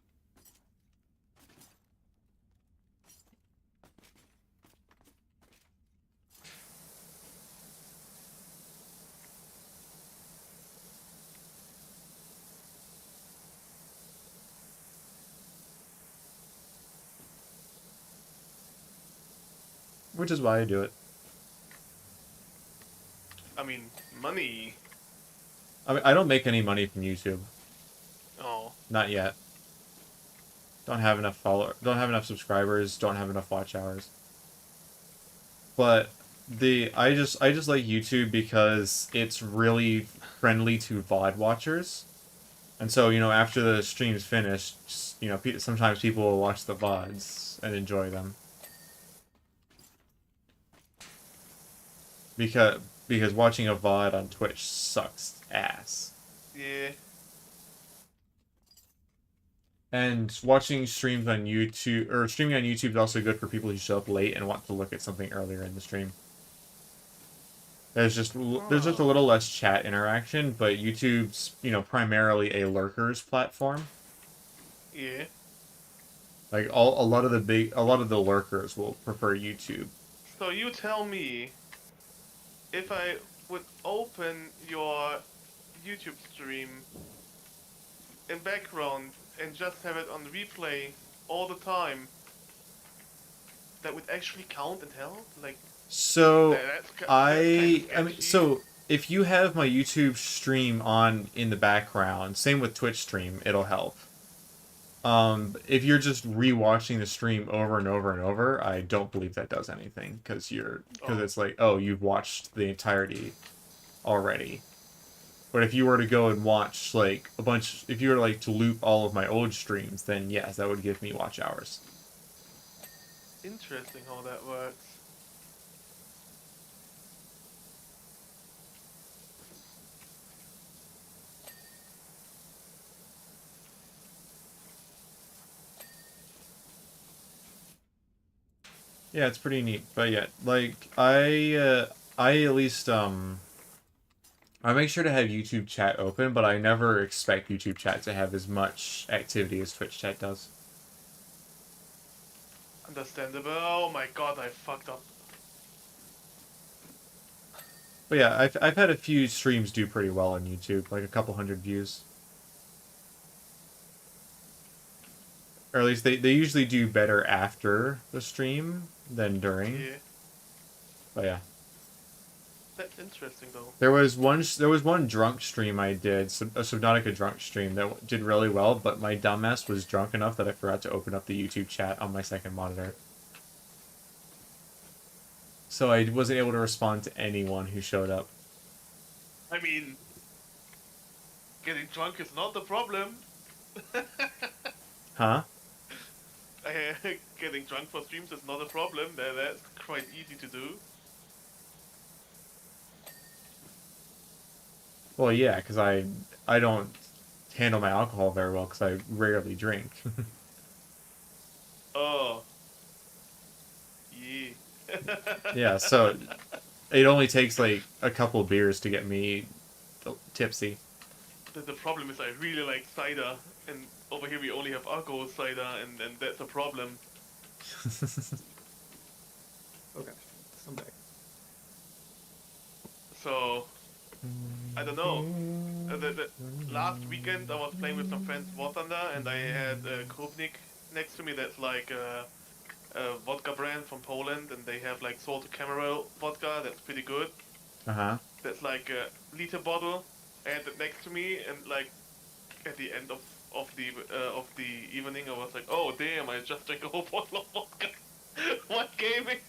Which is why I do it. I mean, money. I mean, I don't make any money from YouTube. Oh, Not yet. Don't have enough subscribers, don't have enough watch hours. But I just like YouTube because it's really friendly to VOD watchers. And so, after the stream's finished, sometimes people will watch the VODs and enjoy them. Because watching a VOD on Twitch sucks ass. yeah. And watching streams on YouTube, or streaming on YouTube is also good for people who show up late and want to look at something earlier in the stream. There's just a little less chat interaction, but YouTube's, primarily a lurkers platform. Yeah. Like a lot of the lurkers will prefer YouTube. So you tell me, if I would open your YouTube stream in background and just have it on replay all the time, that would actually count and help? Like, So that's kind of I mean, sketchy. so if you have my YouTube stream on in the background, same with Twitch stream, it'll help. If you're just rewatching the stream over and over and over, I don't believe that does anything because Oh. it's like, oh, you've watched the entirety already. But if you were to go and watch like if you were like to loop all of my old streams, then yes, that would give me watch hours. Interesting how that works. Yeah, it's pretty neat. But yeah, like I at least I make sure to have YouTube chat open, but I never expect YouTube chat to have as much activity as Twitch chat does. Understandable. Oh my god, I fucked up. But yeah, I've had a few streams do pretty well on YouTube, like a couple hundred views. Or at least they usually do better after the stream than during. Yeah. But yeah. That's interesting though. There was one drunk stream I did, a Subnautica drunk stream that did really well, but my dumbass was drunk enough that I forgot to open up the YouTube chat on my second monitor. So I wasn't able to respond to anyone who showed up. I mean, getting drunk is not the problem. Huh? Getting drunk for streams is not a problem. That's quite easy to do. Well, yeah, because I don't handle my alcohol very well because I rarely drink. Oh. Yeah. Yeah, so it only takes like a couple beers to get me tipsy. The problem is I really like cider, and over here we only have alcohol cider, and that's a problem. Okay, I'm back. So, I don't know. The last weekend I was playing with some friends War Thunder, and I had Krupnik next to me. That's like a vodka brand from Poland, and they have like salted caramel vodka. That's pretty good. Uh-huh. That's like a liter bottle. I had it next to me, and like at the end of of the evening, I was like, oh damn, I just drank a whole bottle of vodka. What gaming?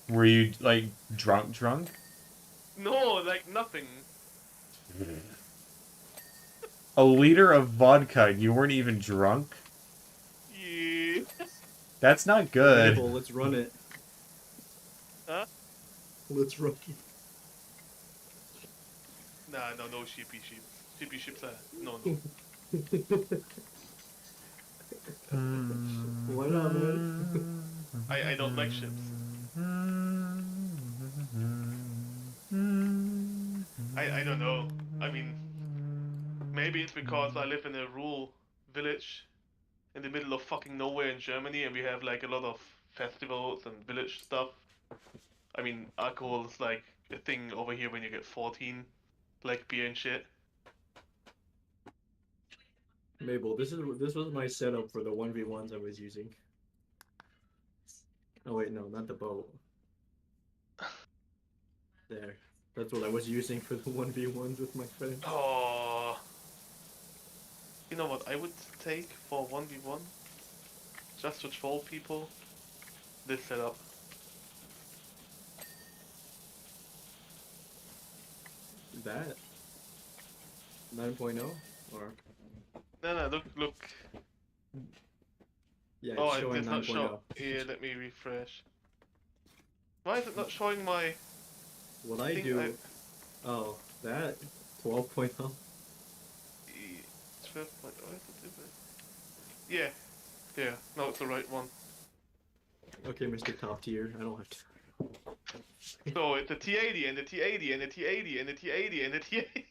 Were you like drunk? No, like nothing. A liter of vodka and you weren't even drunk? Yeah. That's not good. Mabel, let's run it. Huh? Let's run Nah, no sheepy sheeps. Sheepy sheeps are no. it. Why not, man? I don't like ships. I don't know. I mean, maybe it's because I live in a rural village in the middle of fucking nowhere in Germany, and we have like a lot of festivals and village stuff. I mean, alcohol is like a thing over here when you get 14, like beer and shit. Mabel, this was my setup for the 1v1s I was using. Oh wait, no, not the boat. There. That's what I was using for the 1v1s with my friends. Oh, you know what I would take for 1v1? Just to troll people? This setup. That 9.0 or No, look. yeah, Oh, it's it showing does not show. 9.0. Here, let me refresh. Why is it not showing my What I thing? do, oh, that 12.0. 12.0 is it different? Yeah, yeah, no, it's the right one. Okay, Mr. Top Tier, I don't have to. So it's the T80 and the T80 and the T80 and the T80 and the T80.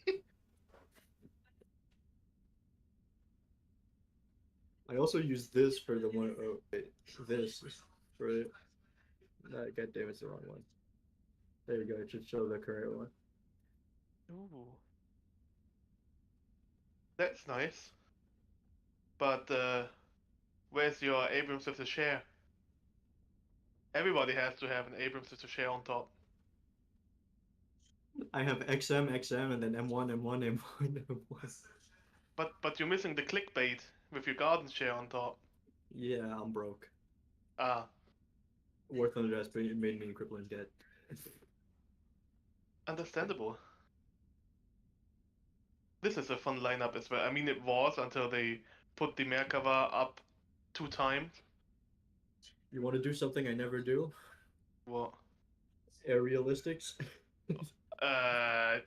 I also use this for the one oh wait, this for it. God damn, it's the wrong one. There you go. It should show the current one. Ooh, that's nice. But where's your Abrams with the share? Everybody has to have an Abrams with the share on top. I have XM, XM, and then M1, M1, M1, M1. But you're missing the clickbait with your garden share on top. Yeah, I'm broke. Ah, Worth under that made me in crippling debt. understandable. This is a fun lineup as well. I mean, it was until they put the Merkava up 2 times. You want to do something I never do? What? Aerialistics. Uh,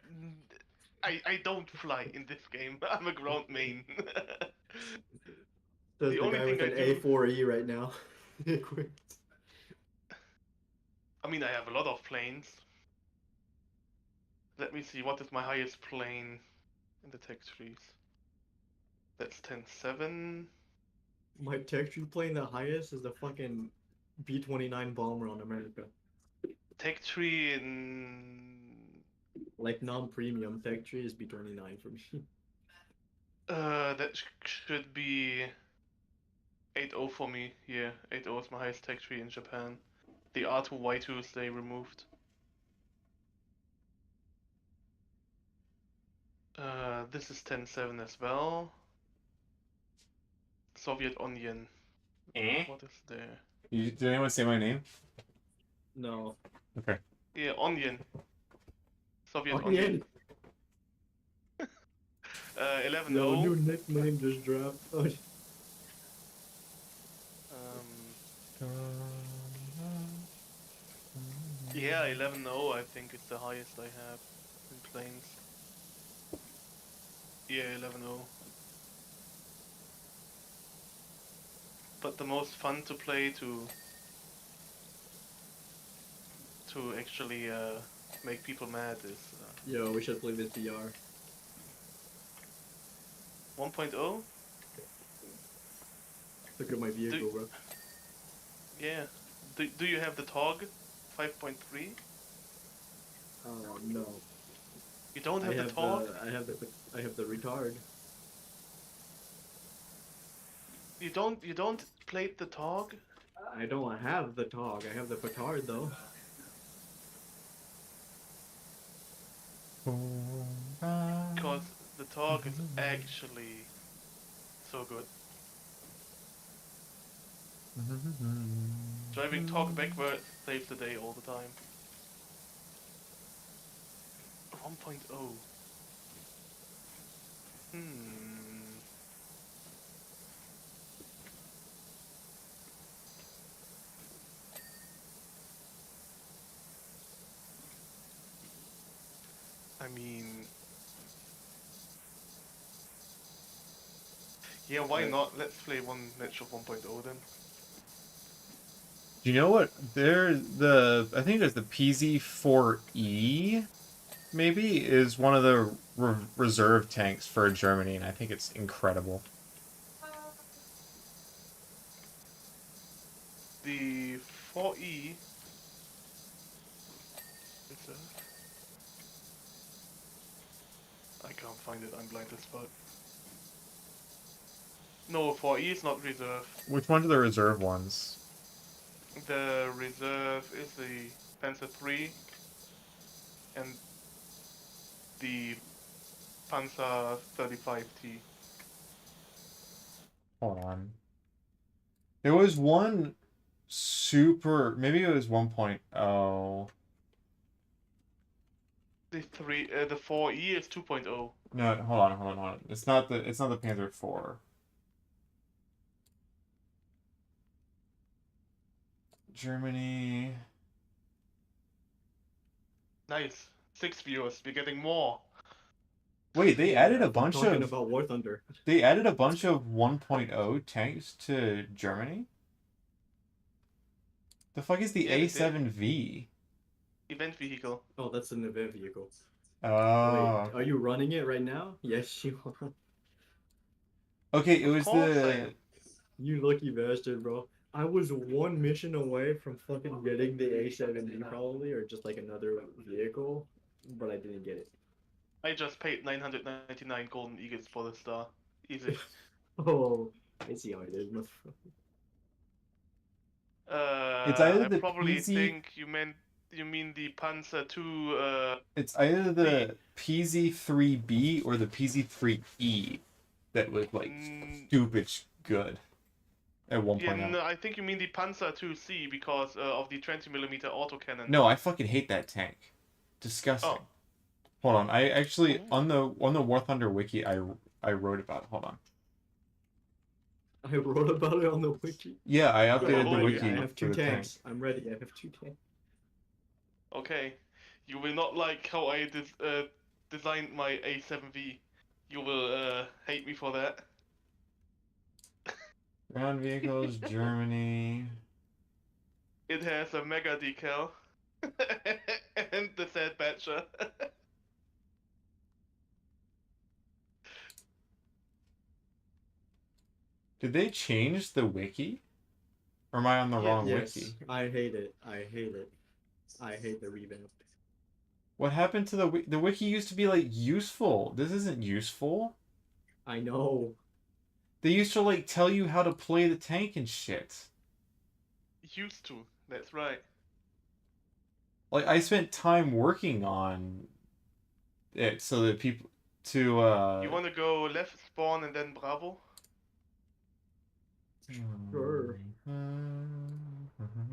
I don't fly in this game. I'm a ground main. Says The the only guy thing with I an do, A4E right now. I mean, I have a lot of planes. Let me see, what is my highest plane in the tech trees? That's 10.7. My texture plane the highest is the fucking B-29 bomber on America. Tech tree in. Like non-premium tech tree is B-29 for me. That should be 8.0 for me. Yeah, 8.0 is my highest tech tree in Japan. The R2Y2s they removed. This is 10.7 as well. Soviet Onion. Eh? What is there? Did anyone say my name? No. Okay. Yeah, Onion. Soviet Onion. Onion. 11.0. Yo, new nickname just dropped. Oh, Yeah, 11.0 I think is the highest I have in planes. Yeah, 11.0. But the most fun to play to actually make people mad is yo, we should play this VR. 1.0. Look at my vehicle, bro. Yeah. Do you have the TOG 5.3? Oh no. You don't I have the have TOG? I have the retard. You don't play the TOG? I don't have the tog. I have the petard though. Because the talk is actually so good. Driving talk backwards saves the day all the time. 1.0. Hmm. I mean, yeah, why not? Let's play one match of 1.0 then. Do you know what? I think there's the PZ4E, maybe, is one of the reserve tanks for Germany, and I think it's incredible. The 4E. I can't find it. I'm blind as fuck. No, 4E is not reserve. Which ones are the reserve ones? The reserve is the Panzer III and the Panzer 35T. Hold on. There was one super. Maybe it was 1.0. The 4E is 2.0. No, hold on. It's not the Panzer IV. Germany. Nice. 6 viewers. We're getting more. Wait, they added a I'm bunch talking of about War Thunder. they added a bunch of 1.0 tanks to Germany? The fuck is the Yeah, they did. A7V? Event vehicle. Oh, that's an event vehicle. Oh. Wait, are you running it right now? Yes, you are. Okay, it Of was course I the am. You lucky bastard, bro. I was one mission away from fucking getting the A7V probably, or just like another vehicle, but I didn't get it. I just paid 999 golden eagles for the star. Easy. Oh, I see how it is, motherfucker. It's either I the probably PZ think you mean the Panzer II it's either B. the PZ3B or the PZ3E that was like Mm, stupid good at yeah, 1.0. no, I think you mean the Panzer II-C because of the 20mm autocannon. No, I fucking hate that tank. Disgusting. Oh. Hold on, I actually Oh. on the War Thunder wiki I wrote about it. Hold on. I wrote about it on the wiki. Yeah, I Yeah, updated the Oh, ready. wiki I have for two the tank. tanks. I'm ready. I have two tanks. Okay. You will not like how I designed my A7V. You will hate me for that. Ground vehicles, Germany. It has a mega decal and the sad badger. Did they change the wiki? Or am I on the Yes. wrong Yes, wiki? I hate it. I hate it. I hate the revamp. What happened to the wiki used to be like useful. This isn't useful. I know. They used to like tell you how to play the tank and shit. Used to. That's right. Like I spent time working on it so that people to You want to go left spawn and then Bravo? Sure.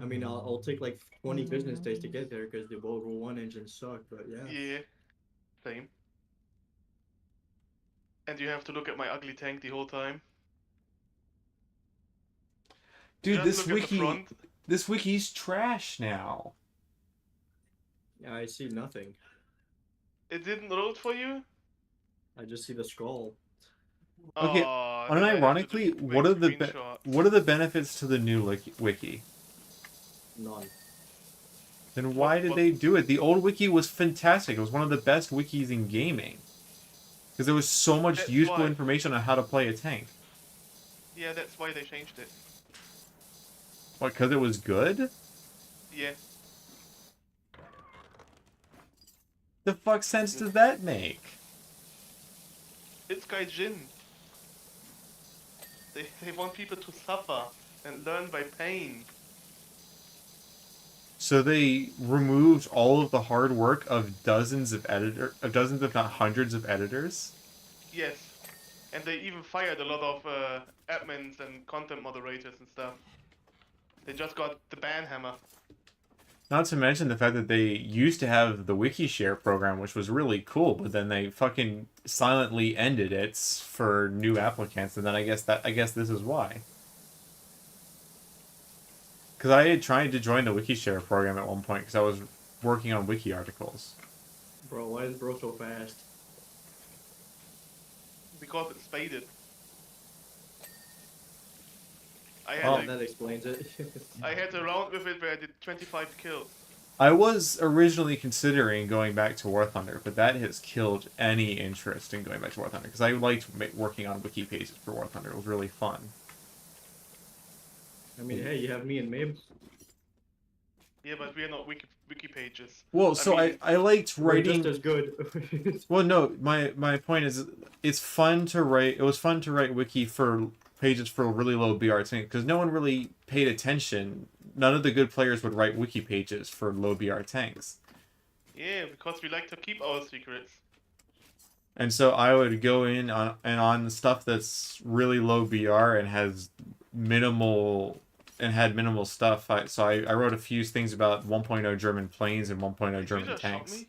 I mean, I'll take like 20 business days to get there because the World War I engines suck, but yeah. Yeah. Same. And you have to look at my ugly tank the whole time. Dude, Just look at the front. this wiki's trash now. Yeah, I see nothing. It didn't load for you? I just see the skull. Okay, Oh, then I have to unironically, just make screenshots. what are the benefits to the new wiki? None. Then why did what- they do it? The old wiki was fantastic. It was one of the best wikis in gaming. Because there was so much That's useful why. information on how to play a tank. Yeah, that's why they changed it. What, because it was good? Yeah. The fuck sense does that make? It's Gaijin. They want people to suffer and learn by pain. So they removed all of the hard work of dozens if not hundreds of editors? Yes. And they even fired a lot of admins and content moderators and stuff. They just got the ban hammer. Not to mention the fact that they used to have the WikiShare program, which was really cool, but then they fucking silently ended it for new applicants, and then I guess this is why. Because I had tried to join the WikiShare program at one point because I was working on wiki articles. Bro, why is bro so fast? Because it's faded. Oh. That explains it. I had a round with it where I did 25 kills. I was originally considering going back to War Thunder, but that has killed any interest in going back to War Thunder because I liked working on wiki pages for War Thunder. It was really fun. I mean, hey, you have me and Mabe. Yeah, but we are not wiki pages. Well, so I liked We're writing. just as good. Well, no, my point is, it's fun to write. It was fun to write wiki for pages for really low BR tanks because no one really paid attention. None of the good players would write wiki pages for low BR tanks. Yeah, because we like to keep our secrets. And so I would go in on stuff that's really low BR and has minimal had minimal stuff. So I wrote a few things about 1.0 German planes and 1.0 Did German you just tanks. shot me?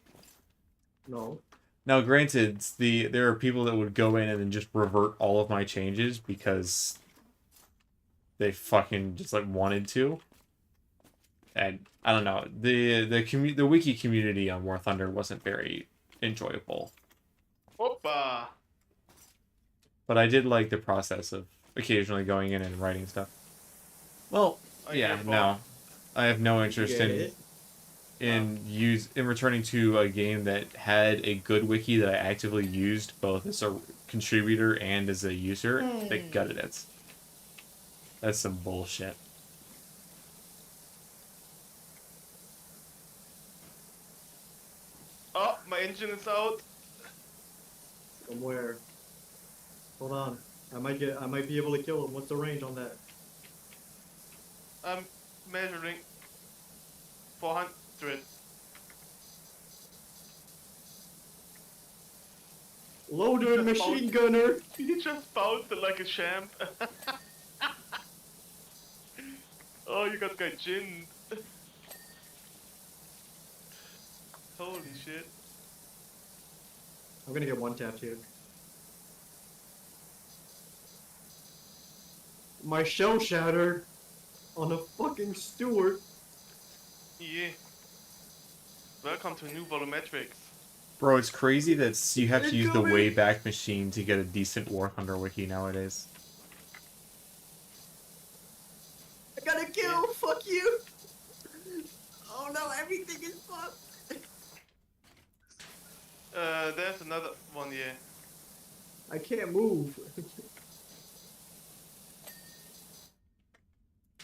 No. Now, granted, there are people that would go in and then just revert all of my changes because they fucking just like wanted to. And I don't know, the wiki community on War Thunder wasn't very enjoyable. Hoppa! But I did like the process of occasionally going in and writing stuff. Well, yeah, no, I have no interest in returning to a game that had a good wiki that I actively used both as a contributor and as a user. They gutted it. That's some bullshit. Oh, my engine is out. Somewhere. Hold on. I might be able to kill him. What's the range on that? I'm measuring 400. Loader machine gunner. He just bounced like a champ. Oh, you got jinned. Holy shit. I'm gonna get one tapped here. My shell shattered on a fucking Stewart. Yeah. Welcome to new volumetrics. Bro, it's crazy that you have to use the Wayback Machine to get a decent War Thunder wiki nowadays. I got a kill! Yeah. Fuck you! Oh no, everything is fucked! There's another one, yeah. I can't move.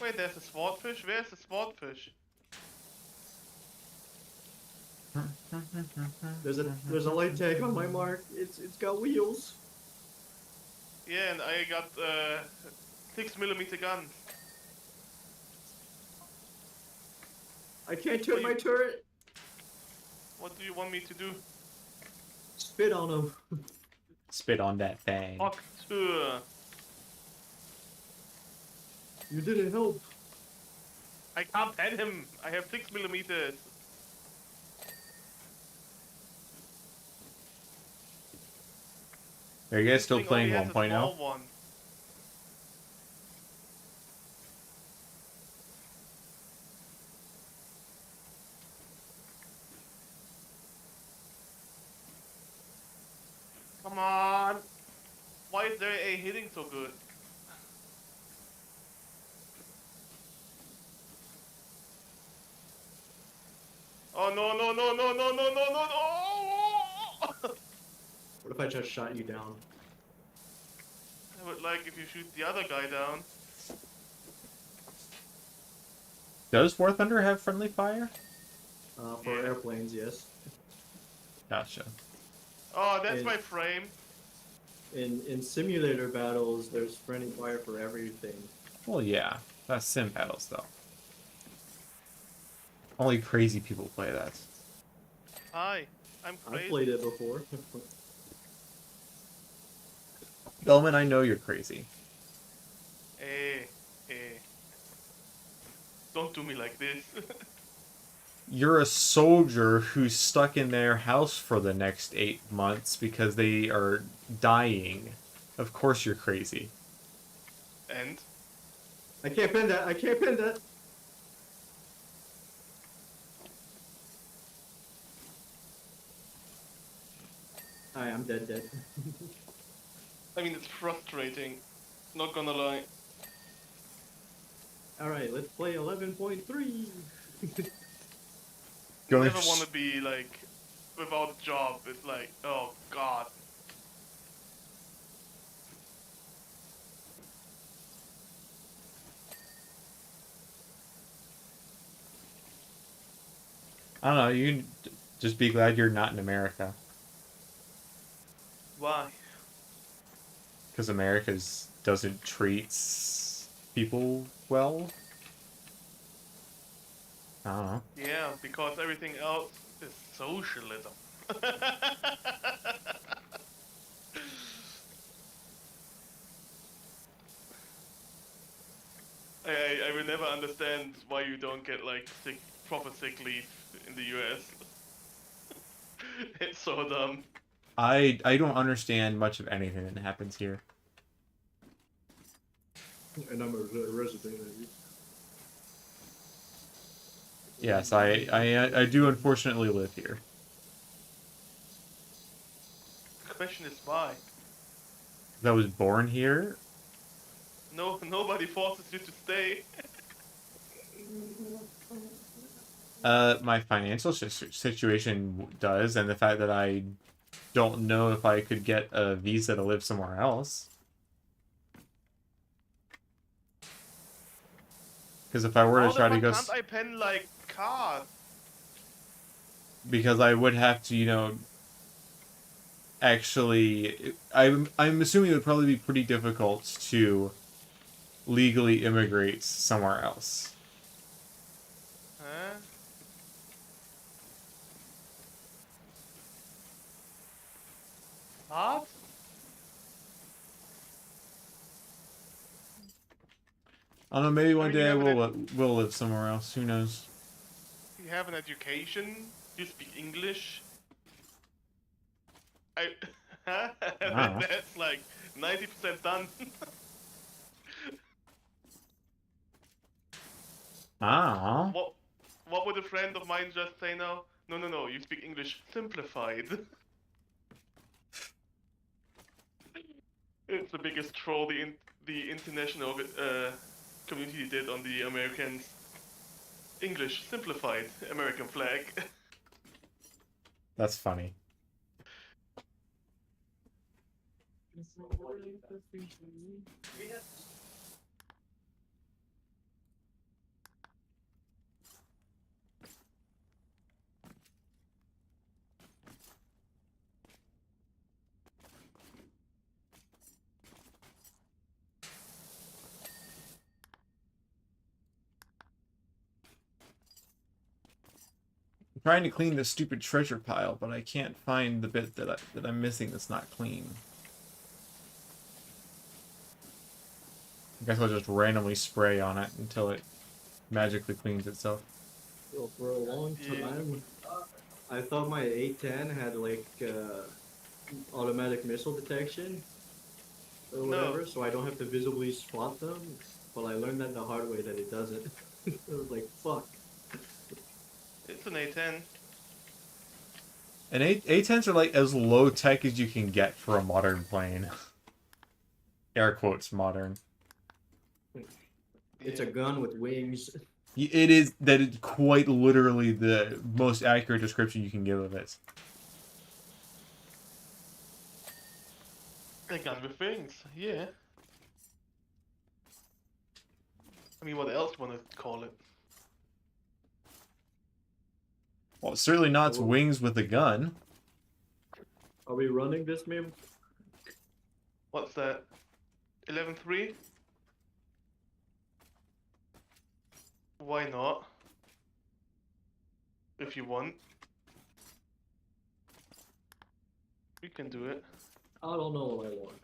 Wait, there's a swordfish? Where's the swordfish? There's a light tag on my mark. It's got wheels. Yeah, and I got 6mm gun. I can't turn my turret. What do you want me to do? Spit on him. Spit on that thing. Fuck. You didn't help. I can't hit him. I have 6mm. Are you guys still playing 1.0? Come on! Why is their A hitting so good? Oh no no no no no no no no no! What if I just shot you down? I would like if you shoot the other guy down. Does War Thunder have friendly fire? For airplanes, yes. Gotcha. Oh, that's my frame. In simulator battles, there's friendly fire for everything. Well, yeah. That's sim battles, though. Only crazy people play that. Hi, I'm crazy. I've played it before. Bellman, I know you're crazy. Eh, eh. Don't do me like this. You're a soldier who's stuck in their house for the next 8 months because they are dying. Of course you're crazy. And I can't pin that. I can't pin that. Alright, I'm dead. I mean, it's frustrating. Not gonna lie. Alright, let's play 11.3. Going Never want to be like without a job. It's like, oh god. I don't know, you can just be glad you're not in America. Why? Because America doesn't treat people well. I don't know. Yeah, because everything else is socialism. I will never understand why you don't get like proper sick leave in the US. It's so dumb. I don't understand much of anything that happens here. And I'm a resident. Yes, I do unfortunately live here. The question is why? I was born here. No, nobody forces you to stay. My financial situation does, and the fact that I don't know if I could get a visa to live somewhere else. Because if I were How to the try to fuck go, can't I pen like cards? because I would have to, actually, I'm assuming it would probably be pretty difficult to legally immigrate somewhere else. Huh? What? I don't know. Maybe I one mean, you day I have will live somewhere else. Who knows? you have an education. You speak English. I. I don't know. That's like 90% done. I don't know. What? What would a friend of mine just say now? No, no, no. You speak English simplified. It's the biggest troll the international community did on the Americans. English simplified American flag. That's funny. I'm trying to clean this stupid treasure pile, but I can't find the bit that I'm missing that's not clean. I guess I'll just randomly spray on it until it magically cleans itself. So for a long Yeah. time, I thought my A10 had like automatic missile detection or No, whatever, so I don't have to visibly spot them. But I learned that the hard way that it doesn't. I was like, fuck. it's an A10. And A10s are like as low tech as you can get for a modern plane. Air quotes modern. It's a gun with wings. It is that is quite literally the most accurate description you can give of it. A gun with wings, yeah. I mean, what else you want to call it? Well, it's certainly not its Oh. wings with a gun. Are we running this meme? What's that? 11.3? Why not? If you want. We can do it. I don't know what I want.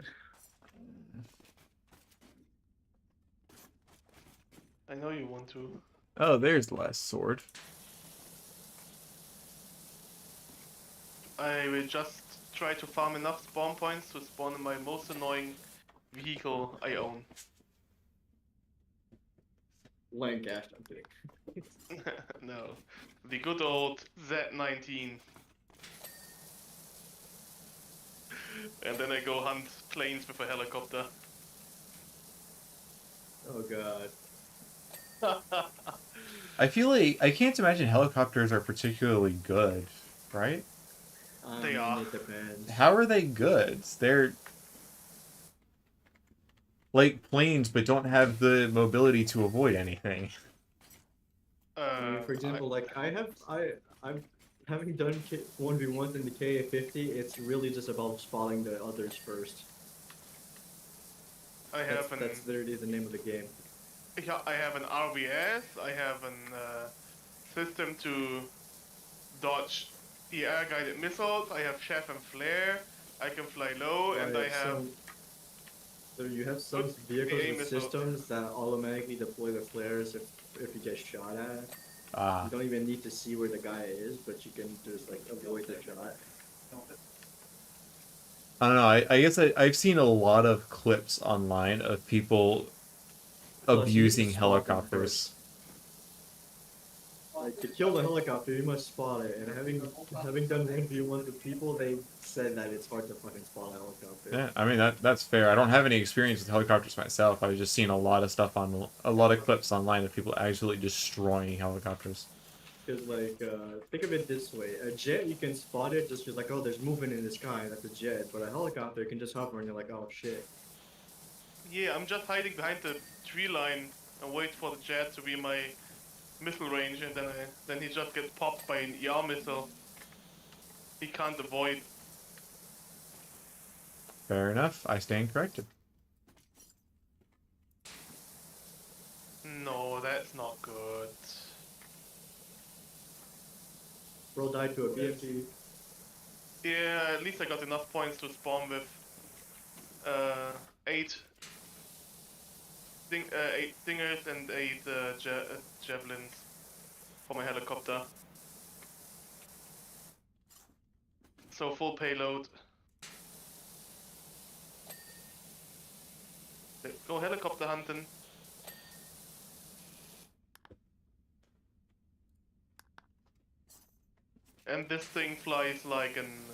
I know you want to. Oh, there's the last sword. I will just try to farm enough spawn points to spawn in my most annoying vehicle I own. Lancaster, I'm kidding. No. The good old Z19. And then I go hunt planes with a helicopter. Oh god. I feel like I can't imagine helicopters are particularly good, right? I They mean, are. it depends. How are they good? They're like planes, but don't have the mobility to avoid anything. I mean, for example, like I'm having done 1v1s in the KA50. It's really just about spotting the others first. I have an That's literally the name of the game. I have an RVS. I have an system to dodge the air-guided missiles. I have Chef and Flare. I can fly low, and I Right. have So you have some good vehicles AA with missiles. systems that automatically deploy the flares if you get shot at. Ah. You don't even need to see where the guy is, but you can just like avoid the shot. I don't know. I guess I've seen a lot of clips online of people Plus, you need to abusing spot them first. helicopters. Like to kill the helicopter, you must spot it. And having done 1v1s with people, they said that it's hard to fucking spot a helicopter. Yeah, I mean that's fair. I don't have any experience with helicopters myself. I've just seen a lot of stuff on a lot of clips online of people actually destroying helicopters. Because like, think of it this way: a jet you can spot it just like, oh, there's movement in the sky, that's a jet. But a helicopter can just hover and you're like, oh shit. Yeah, I'm just hiding behind the tree line and wait for the jet to be my missile range, and then he just gets popped by an ER missile. He can't avoid. Fair enough. I stand corrected. No, that's not good. Bro died to a BFG. Yeah, at least I got enough points to spawn with uh, 8 8 stingers and 8 javelins for my helicopter. So full payload. Go helicopter hunting. And this thing flies like an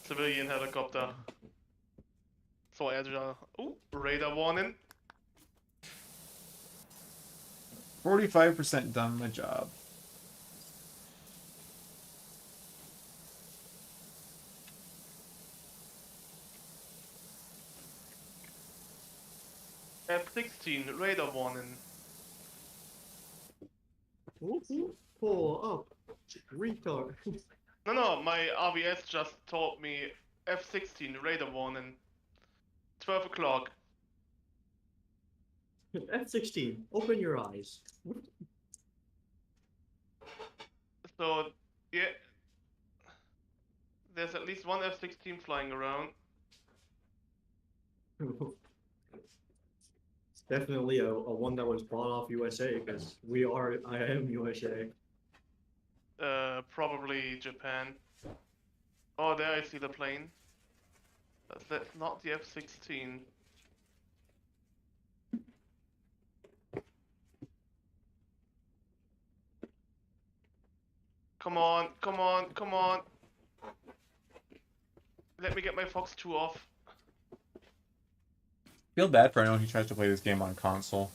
civilian helicopter. So agile. Ooh, radar warning. 45% done my job. F-16, radar warning. Pull up, retard. No, my RVS just told me F-16, radar warning. 12 o'clock. F-16, open your eyes. So, yeah. There's at least one F-16 flying around. It's definitely a one that was bought off USA because I am USA. Probably Japan. Oh, there I see the plane. That's not the F-16. Come on, come on, come on. Let me get my Fox 2 off. Feel bad for anyone who tries to play this game on console.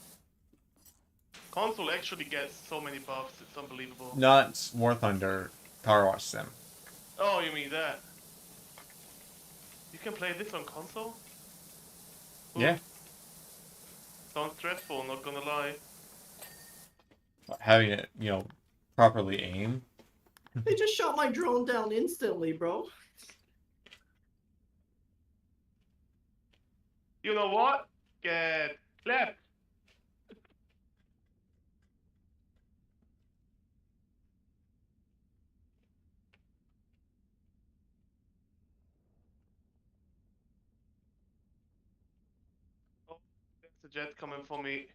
Console actually gets so many buffs, it's unbelievable. Not War Thunder, Powerwash Sim. Oh, you mean that? You can play this on console? Ooh, Yeah. sounds stressful, not gonna lie. Having it, properly aim. They just shot my drone down instantly, bro. You know what? Get left. a jet coming for me.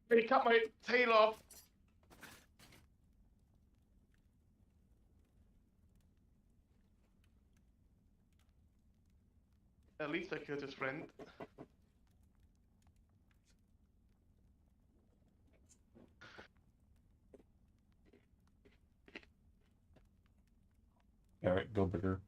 They cut my tail off. At least I killed his friend. Alright, go bigger.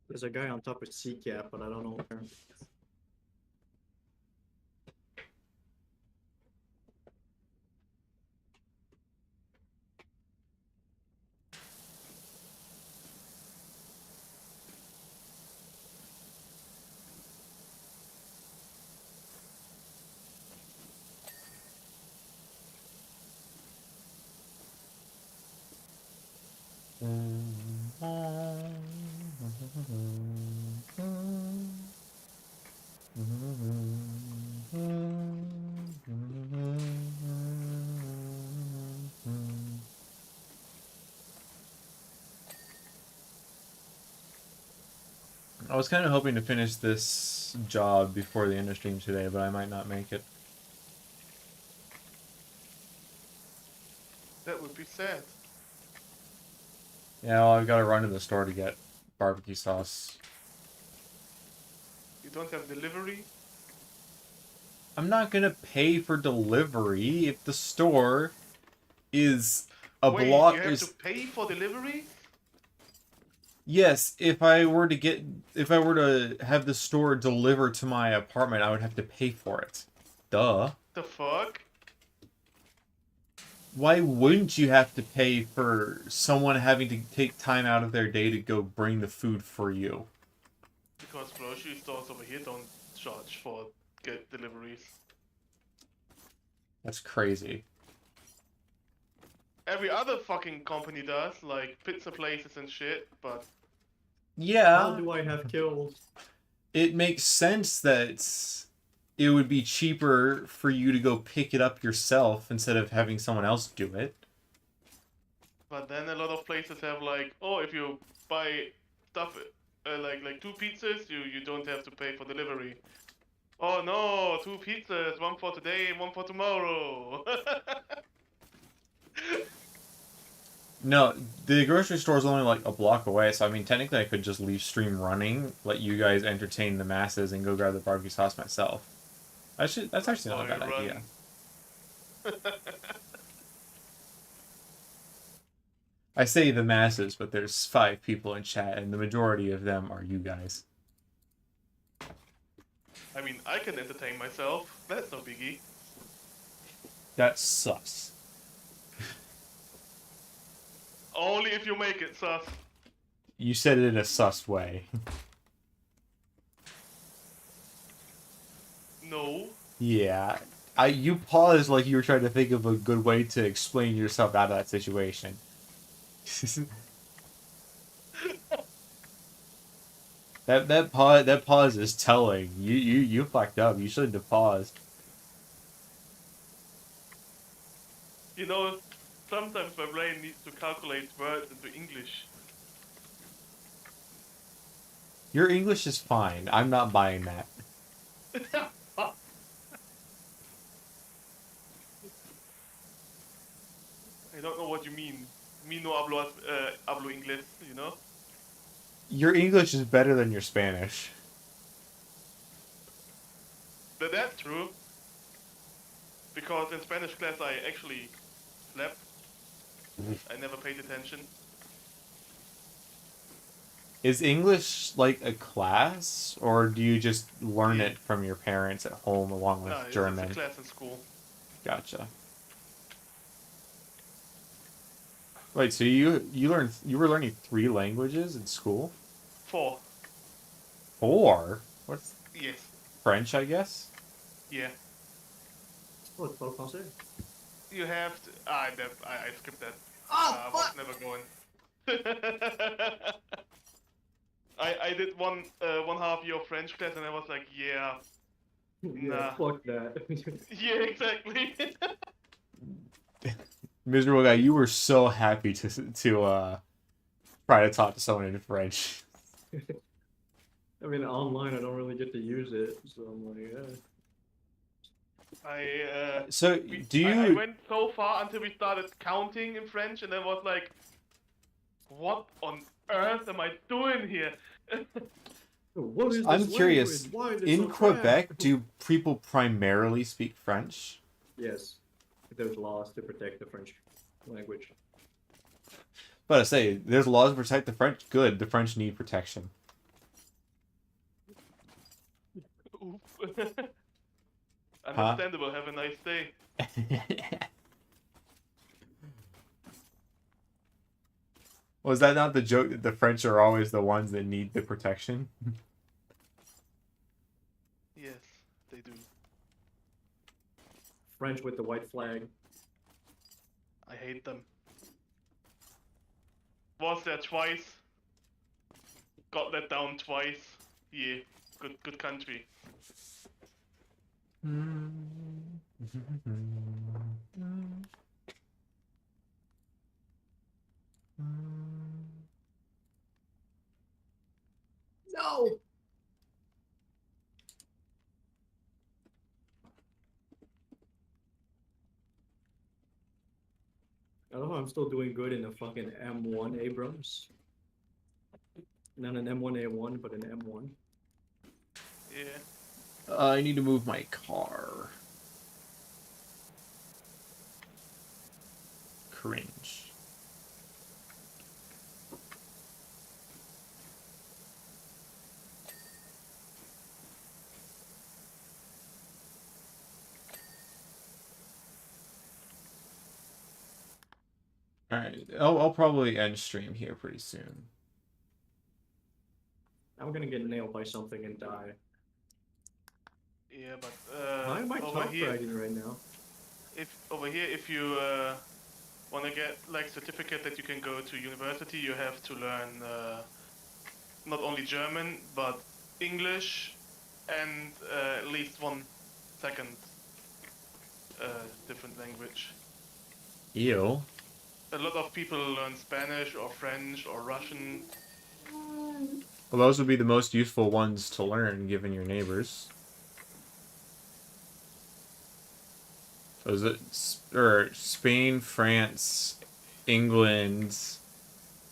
There's a guy on top of C cap, but I don't know where. I was kind of hoping to finish this job before the end of stream today, but I might not make it. That would be sad. Yeah, well, I've got to run to the store to get barbecue sauce. You don't have delivery? I'm not gonna pay for delivery if the store is a Wait, block. you have to pay for delivery? Yes, if I were to have the store deliver to my apartment, I would have to pay for it. Duh. The fuck? Why wouldn't you have to pay for someone having to take time out of their day to go bring the food for you? Because grocery stores over here don't charge for get deliveries. That's crazy. Every other fucking company does, like pizza places and shit, but How Yeah, do I have kills? it makes sense that it would be cheaper for you to go pick it up yourself instead of having someone else do it. then a lot of places have like, oh, if you buy stuff like 2 pizzas, you don't have to pay for delivery. Oh no, 2 pizzas, one for today and one for tomorrow. No, the grocery store is only like a block away, so I mean, technically I could just leave stream running, let you guys entertain the masses, and go grab the barbecue sauce myself. That's actually not a bad Boy, idea. I say the masses, but there's 5 people in chat, and the majority of them are you guys. I mean, I can entertain myself. That's no biggie. That's sus. Only if you make it, sus. You said it in a sus way. No. Yeah. You paused like you were trying to think of a good way to explain yourself out of that situation. That pause is telling. You fucked up. You shouldn't have paused. You know, sometimes my brain needs to calculate words into English. Your English is fine. I'm not buying that. I don't know what you mean. Mi no hablo inglés, you know? Your English is better than your Spanish. That's true. Because in Spanish class I actually slept. I never paid attention. Is English like a class, or do you just learn Yeah. it from your parents at home along with No, it's a German? class in school. Gotcha. Wait, so you were learning 3 languages in school? 4. 4? What's Yes. French, I guess? Yeah. Oh, it's pas français. You have to. I skipped that. Oh, I was never going. I did one half year of French class and I was like, yeah, Yeah, nah. fuck that. Yeah, exactly. Miserable guy, you were so happy to try to talk to someone in French. I mean, online I don't really get to use it, so I'm like, yeah. So I went so far until we started counting in French, and then was like, what on earth am I doing here? What is this I'm curious. language? Why is it In so Quebec, trash? do people primarily speak French? Yes, there's laws to protect the French language. But I say, there's laws to protect the French. Good, the French need protection. Understandable. Have a nice day. Was that not the joke that the French are always the ones that need the protection? Yes, they do. French with the white flag. I hate them. Was there twice. Got let down twice. Yeah, good country. No! I don't know, I'm still doing good in a fucking M1 Abrams. Not an M1A1, but an M1. Yeah. I need to move my car. Cringe. Alright, I'll probably end stream here pretty soon. I'm gonna get nailed by something and die. Yeah, but Why am I over top here, fragging right now? if you want to get like certificate that you can go to university, you have to learn not only German but English and at least one second different language. Ew. A lot of people learn Spanish or French or Russian. Well, those would be the most useful ones to learn, given your neighbors. So is it Spain, France, England,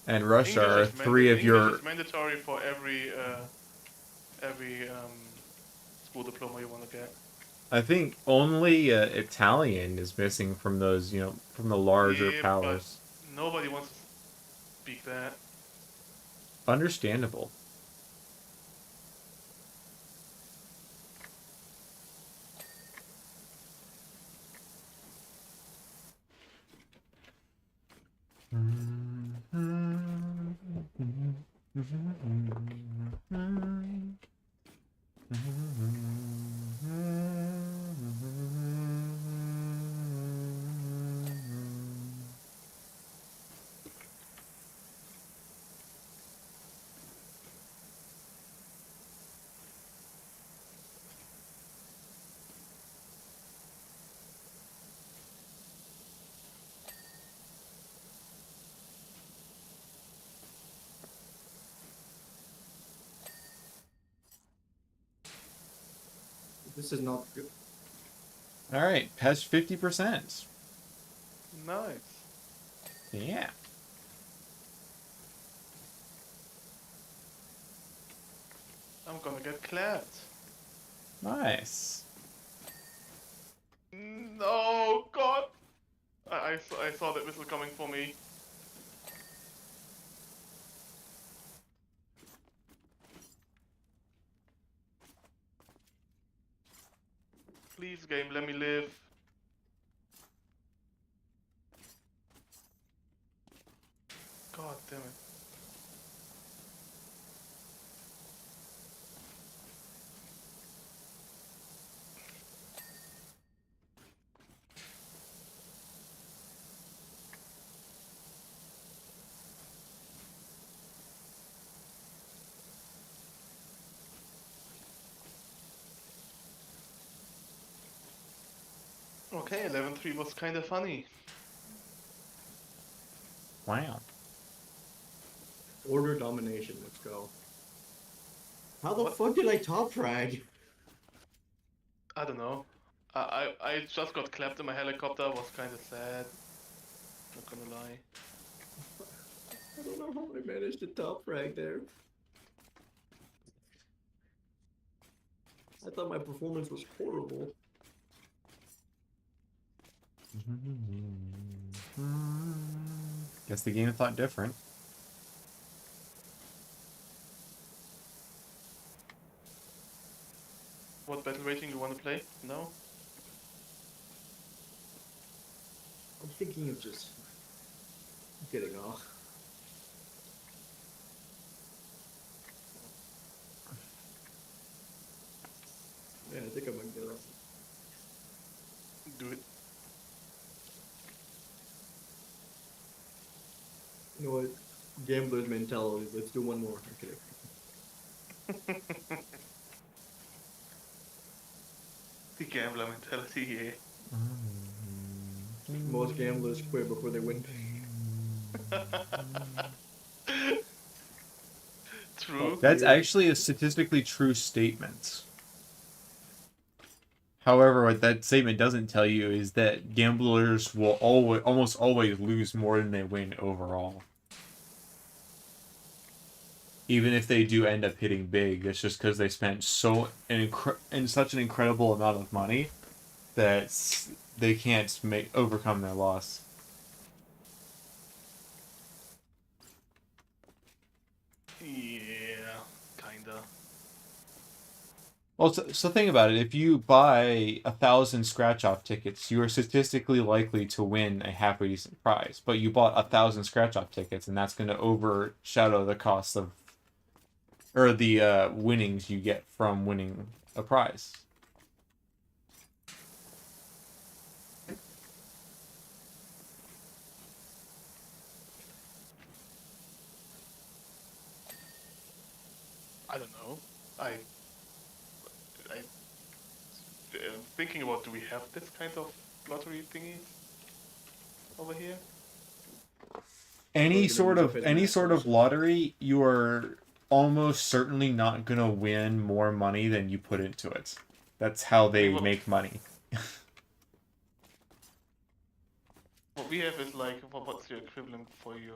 and Russia are three of English your... is mandatory for every school diploma you want to get. I think only Italian is missing from those, from the larger Yeah, powers. but nobody wants to speak that. Understandable. This is not good. All right, past 50%. Nice. Yeah. I'm gonna get clapped. Nice. No, God! I saw that whistle coming for me. Please, game, let me live. God damn it. Okay, 11-3 was kinda funny. Wow. Order domination. Let's go. How the What? fuck did I top frag? I don't know. I just got clapped in my helicopter, was kinda sad. Not gonna lie. I don't know how I managed to top frag there. I thought my performance was horrible. Guess the game thought different. What battle rating you wanna play? No? I'm thinking of just getting off. Yeah, I think I'm gonna get off. Do it. You know what? Gambler's mentality. Let's do one more. Okay. The gambler mentality here. Most gamblers quit before they win. True. That's Yeah. actually a statistically true statement. However, what that statement doesn't tell you is that gamblers will almost always lose more than they win overall. Even if they do end up hitting big, it's just because they spent in such an incredible amount of money that they can't overcome their loss. Yeah, kinda. Well, so think about it. If you buy 1,000 scratch-off tickets, you are statistically likely to win a halfway decent prize. But you bought 1,000 scratch-off tickets, and that's going to overshadow the cost of, or the winnings you get from winning a prize. I don't know. Thinking about, do we have this kind of lottery thingy over here? Any We're gonna sort use of it any as sort of matters. lottery, you are almost certainly not going to win more money than you put into it. That's how I they mean, make money. what we have is like, what's your equivalent for you?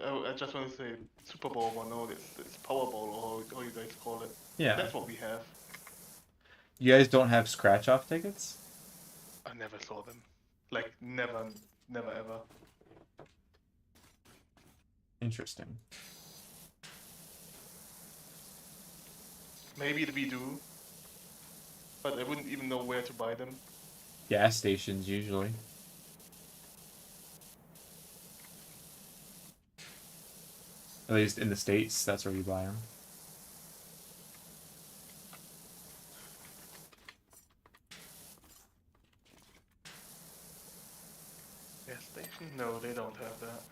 I just want to say Super Bowl one. No, it's Powerball, or how you guys call it. Yeah. That's what we have. You guys don't have scratch-off tickets? I never saw them. Like, never ever. Interesting. Maybe we do, but I wouldn't even know where to buy them. Gas stations, usually. At least in the States, that's where you buy them. Gas station? No, they don't have that.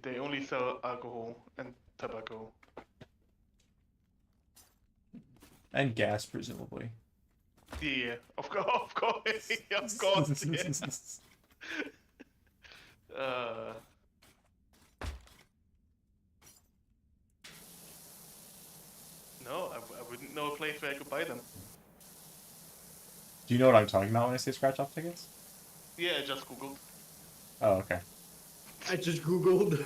They only sell alcohol and tobacco. And gas, presumably. Yeah, of course, of course, yeah. No, I wouldn't know buy them. Do you know what I'm talking about when I say scratch off tickets? Yeah, I just googled. Oh, okay. I just googled.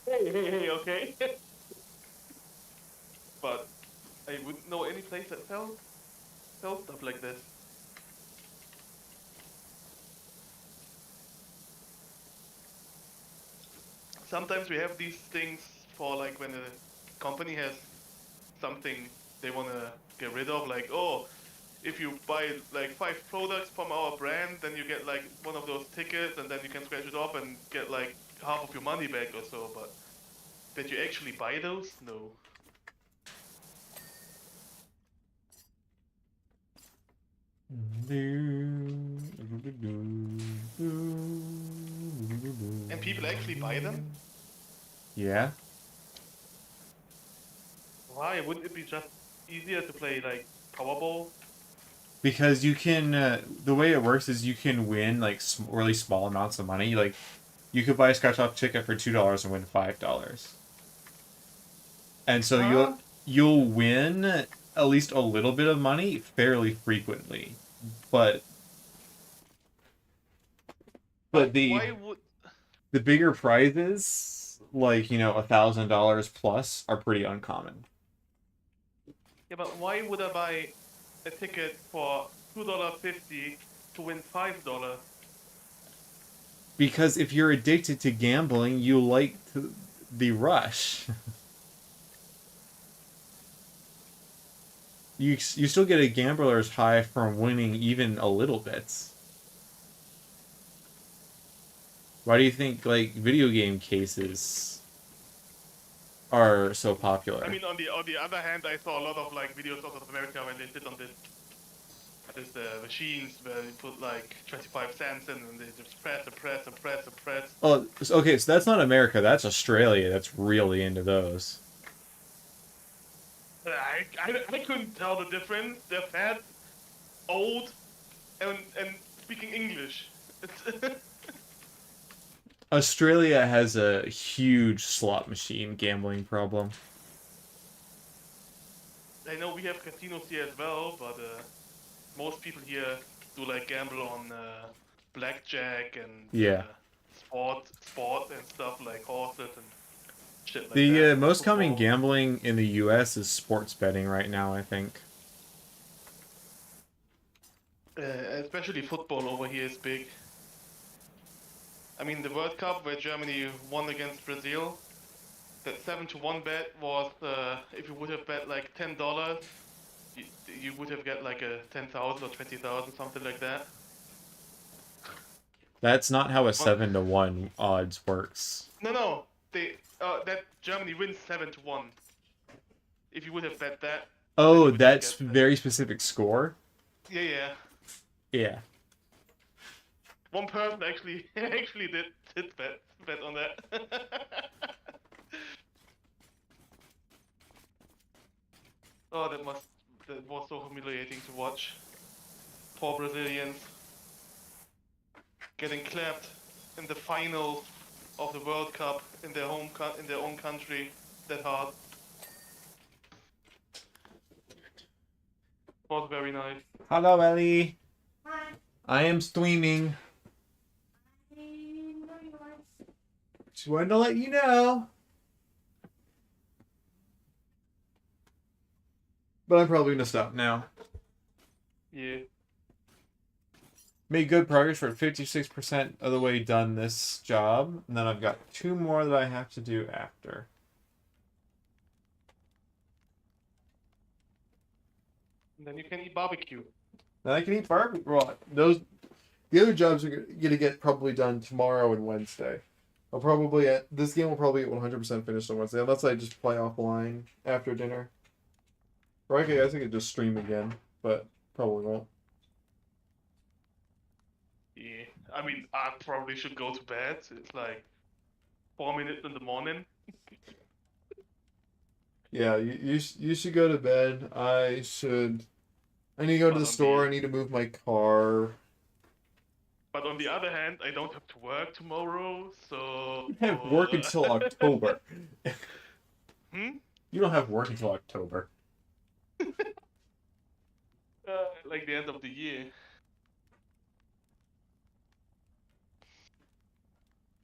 Hey, okay. But I wouldn't know any place that sells stuff like this. Sometimes we have these things for like when a company has something they want to get rid of, like, oh, if you buy like 5 products from our brand, then you get like one of those tickets, and then you can scratch it off and get like half of your money back or so. But did you actually buy those? No. And people actually buy them? Yeah. Why? Wouldn't it be just easier to play like Powerball? Because you can, the way it works is you can win like really small amounts of money. Like, you could buy a scratch off ticket for $2 and win $5, and so Huh? you'll win at least a little bit of money fairly frequently. But the Why would? bigger prizes, like $1,000 plus, are pretty uncommon. Yeah, but why would I buy a ticket for $2.50 to win $5? Because if you're addicted to gambling, you like the rush. You still get a gambler's high from winning even a little bit. Why do you think like video game cases are so popular? I mean, on the other hand, I saw a lot of like videos out of America when they sit on this machines where you put like 25 cents in and they just press and press and press and press. Oh, okay, so that's not America. That's Australia. That's really into those. I couldn't tell the difference. They're fat, old, and speaking English. Australia has a huge slot machine gambling problem. I know we have casinos here as well, but most people here do like gamble on blackjack and Yeah. sport and stuff like horses and shit like The that. most common Football. gambling in the U.S. is sports betting right now, I think. Especially football over here is big. I mean, the World Cup where Germany won against Brazil, that 7-1 bet was if you would have bet like $10, you would have got like a 10,000 or 20,000, something like that. That's not how a But 7-1 odds works. no, they that Germany wins 7-1. If you would have bet that, then Oh, you would have that's get that. very specific score? Yeah. Yeah. One person actually did bet on that. Oh, that was so humiliating to watch. Poor Brazilians getting clapped in the final of the World Cup in their own country that hard. Was very nice. Hello, Ellie. Hi. I am streaming. I know you are. Just wanted to let you know. But I'm probably gonna stop now. Yeah. Made good progress. We're at 56% of the way done this job. And then I've got 2 more that I have to do after. And then you can eat barbecue. Then I can eat barbecue. Well, the other jobs are gonna get probably done tomorrow and Wednesday. This game will probably get 100% finished on Wednesday, unless I just play offline after dinner. Or I guess I could just stream again, but probably won't. Yeah. I mean, I probably should go to bed. It's like 4 minutes in the morning. Yeah, you should go to bed. I need to go to the store. I need to move my car. But on the other hand, I don't have to work tomorrow, so. You have work until October. Hmm? You don't have work until October. Like the end of the year.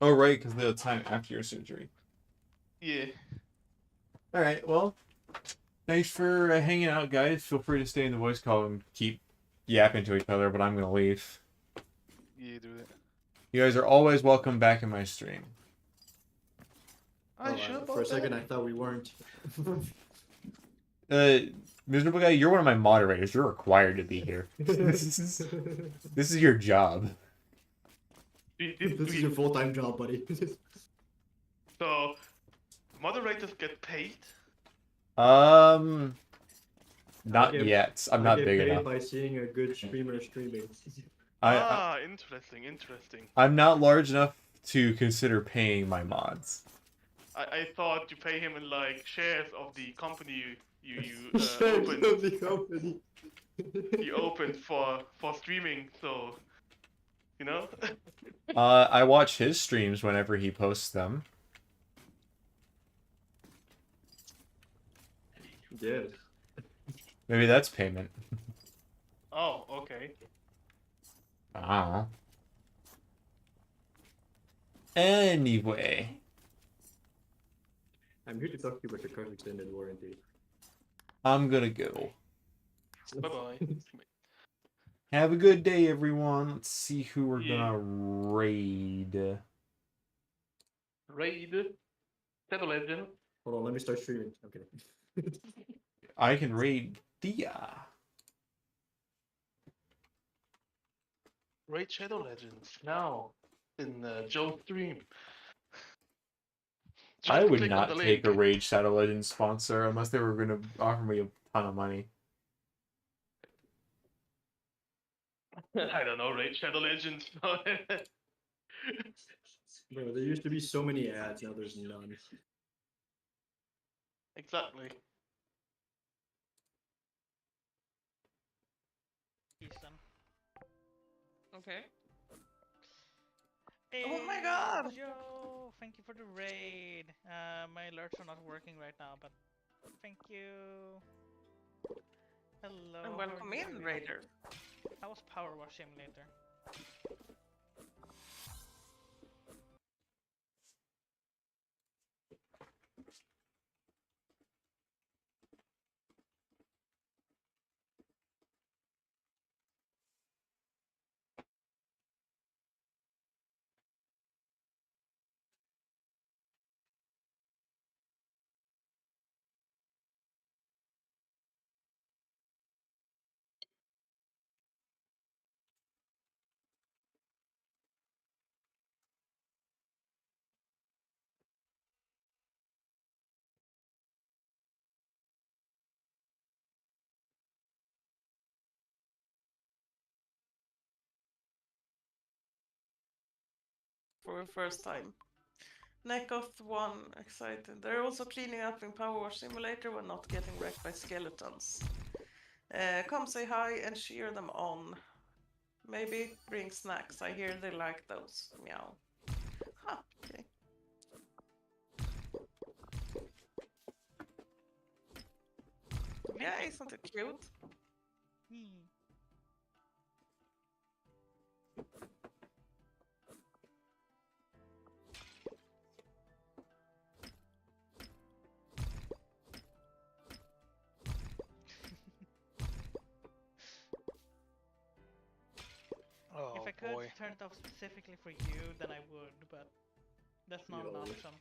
Oh, right, because the time after your surgery. Yeah. All right, well, thanks for hanging out, guys. Feel free to stay in the voice call and keep yapping to each other, but I'm gonna leave. Yeah, do that. You guys are always welcome back in my stream. Are you sure For a about second, that? I thought we weren't. Miserable guy, you're one of my moderators. You're required to be here. This is your job. This is your full-time job, buddy. So, moderators get paid? Not get- yet. I'm I not get big paid enough. by seeing a good streamer streaming. Interesting, interesting. I'm not large enough to consider paying my mods. I thought you pay him in like shares of the company you Shares opened. of the company. You opened for streaming, so you know. I watch his streams whenever he posts them. Yes. Maybe that's payment. Oh, okay. I don't know. Anyway. I'm here to talk to you about your car's extended warranty. I'm gonna go. Bye bye. Have a good day, everyone. Let's see who we're Yeah. gonna raid. Raid. Shadow Legend. Hold on, let me start streaming. Okay. I can raid Thea. Raid Shadow Legends now in Joe's stream. I Just would click on not the take a link. Raid Shadow Legends sponsor unless they were gonna offer me a ton of money. I don't know, Raid Shadow Legends. Bro, there used to be so many ads, now there's none. Exactly. Ethan. Okay. Hey, Oh my god! Joe, thank you for the raid. My alerts are not working right now, but thank you. Hello. And welcome in, Raider. How was Powerwash Simulator? For the first time. Nekoth 1 excited. They're also cleaning up in Powerwash Simulator when not getting wrecked by skeletons. Come say hi and cheer them on. Maybe bring snacks. I hear they like those. Meow. Huh, okay. Yeah, isn't it cute? Hmm. Oh If I could boy. turn it off specifically for you, then I would, but that's not an Yo. option.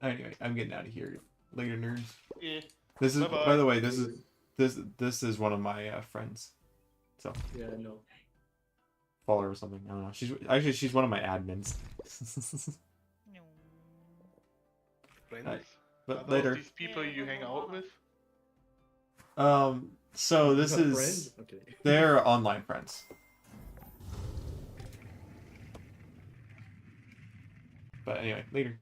Anyway, I'm getting out of here. Later, nerds. Yeah. This is, Bye-bye. by the way, this is one of my friends. So Yeah, I know. follow her or something. I don't know. She's one of my admins. No. Friends? Right. Are But those later. these people you hang out with? So this You got is friends? Okay. they're online friends. But anyway, later.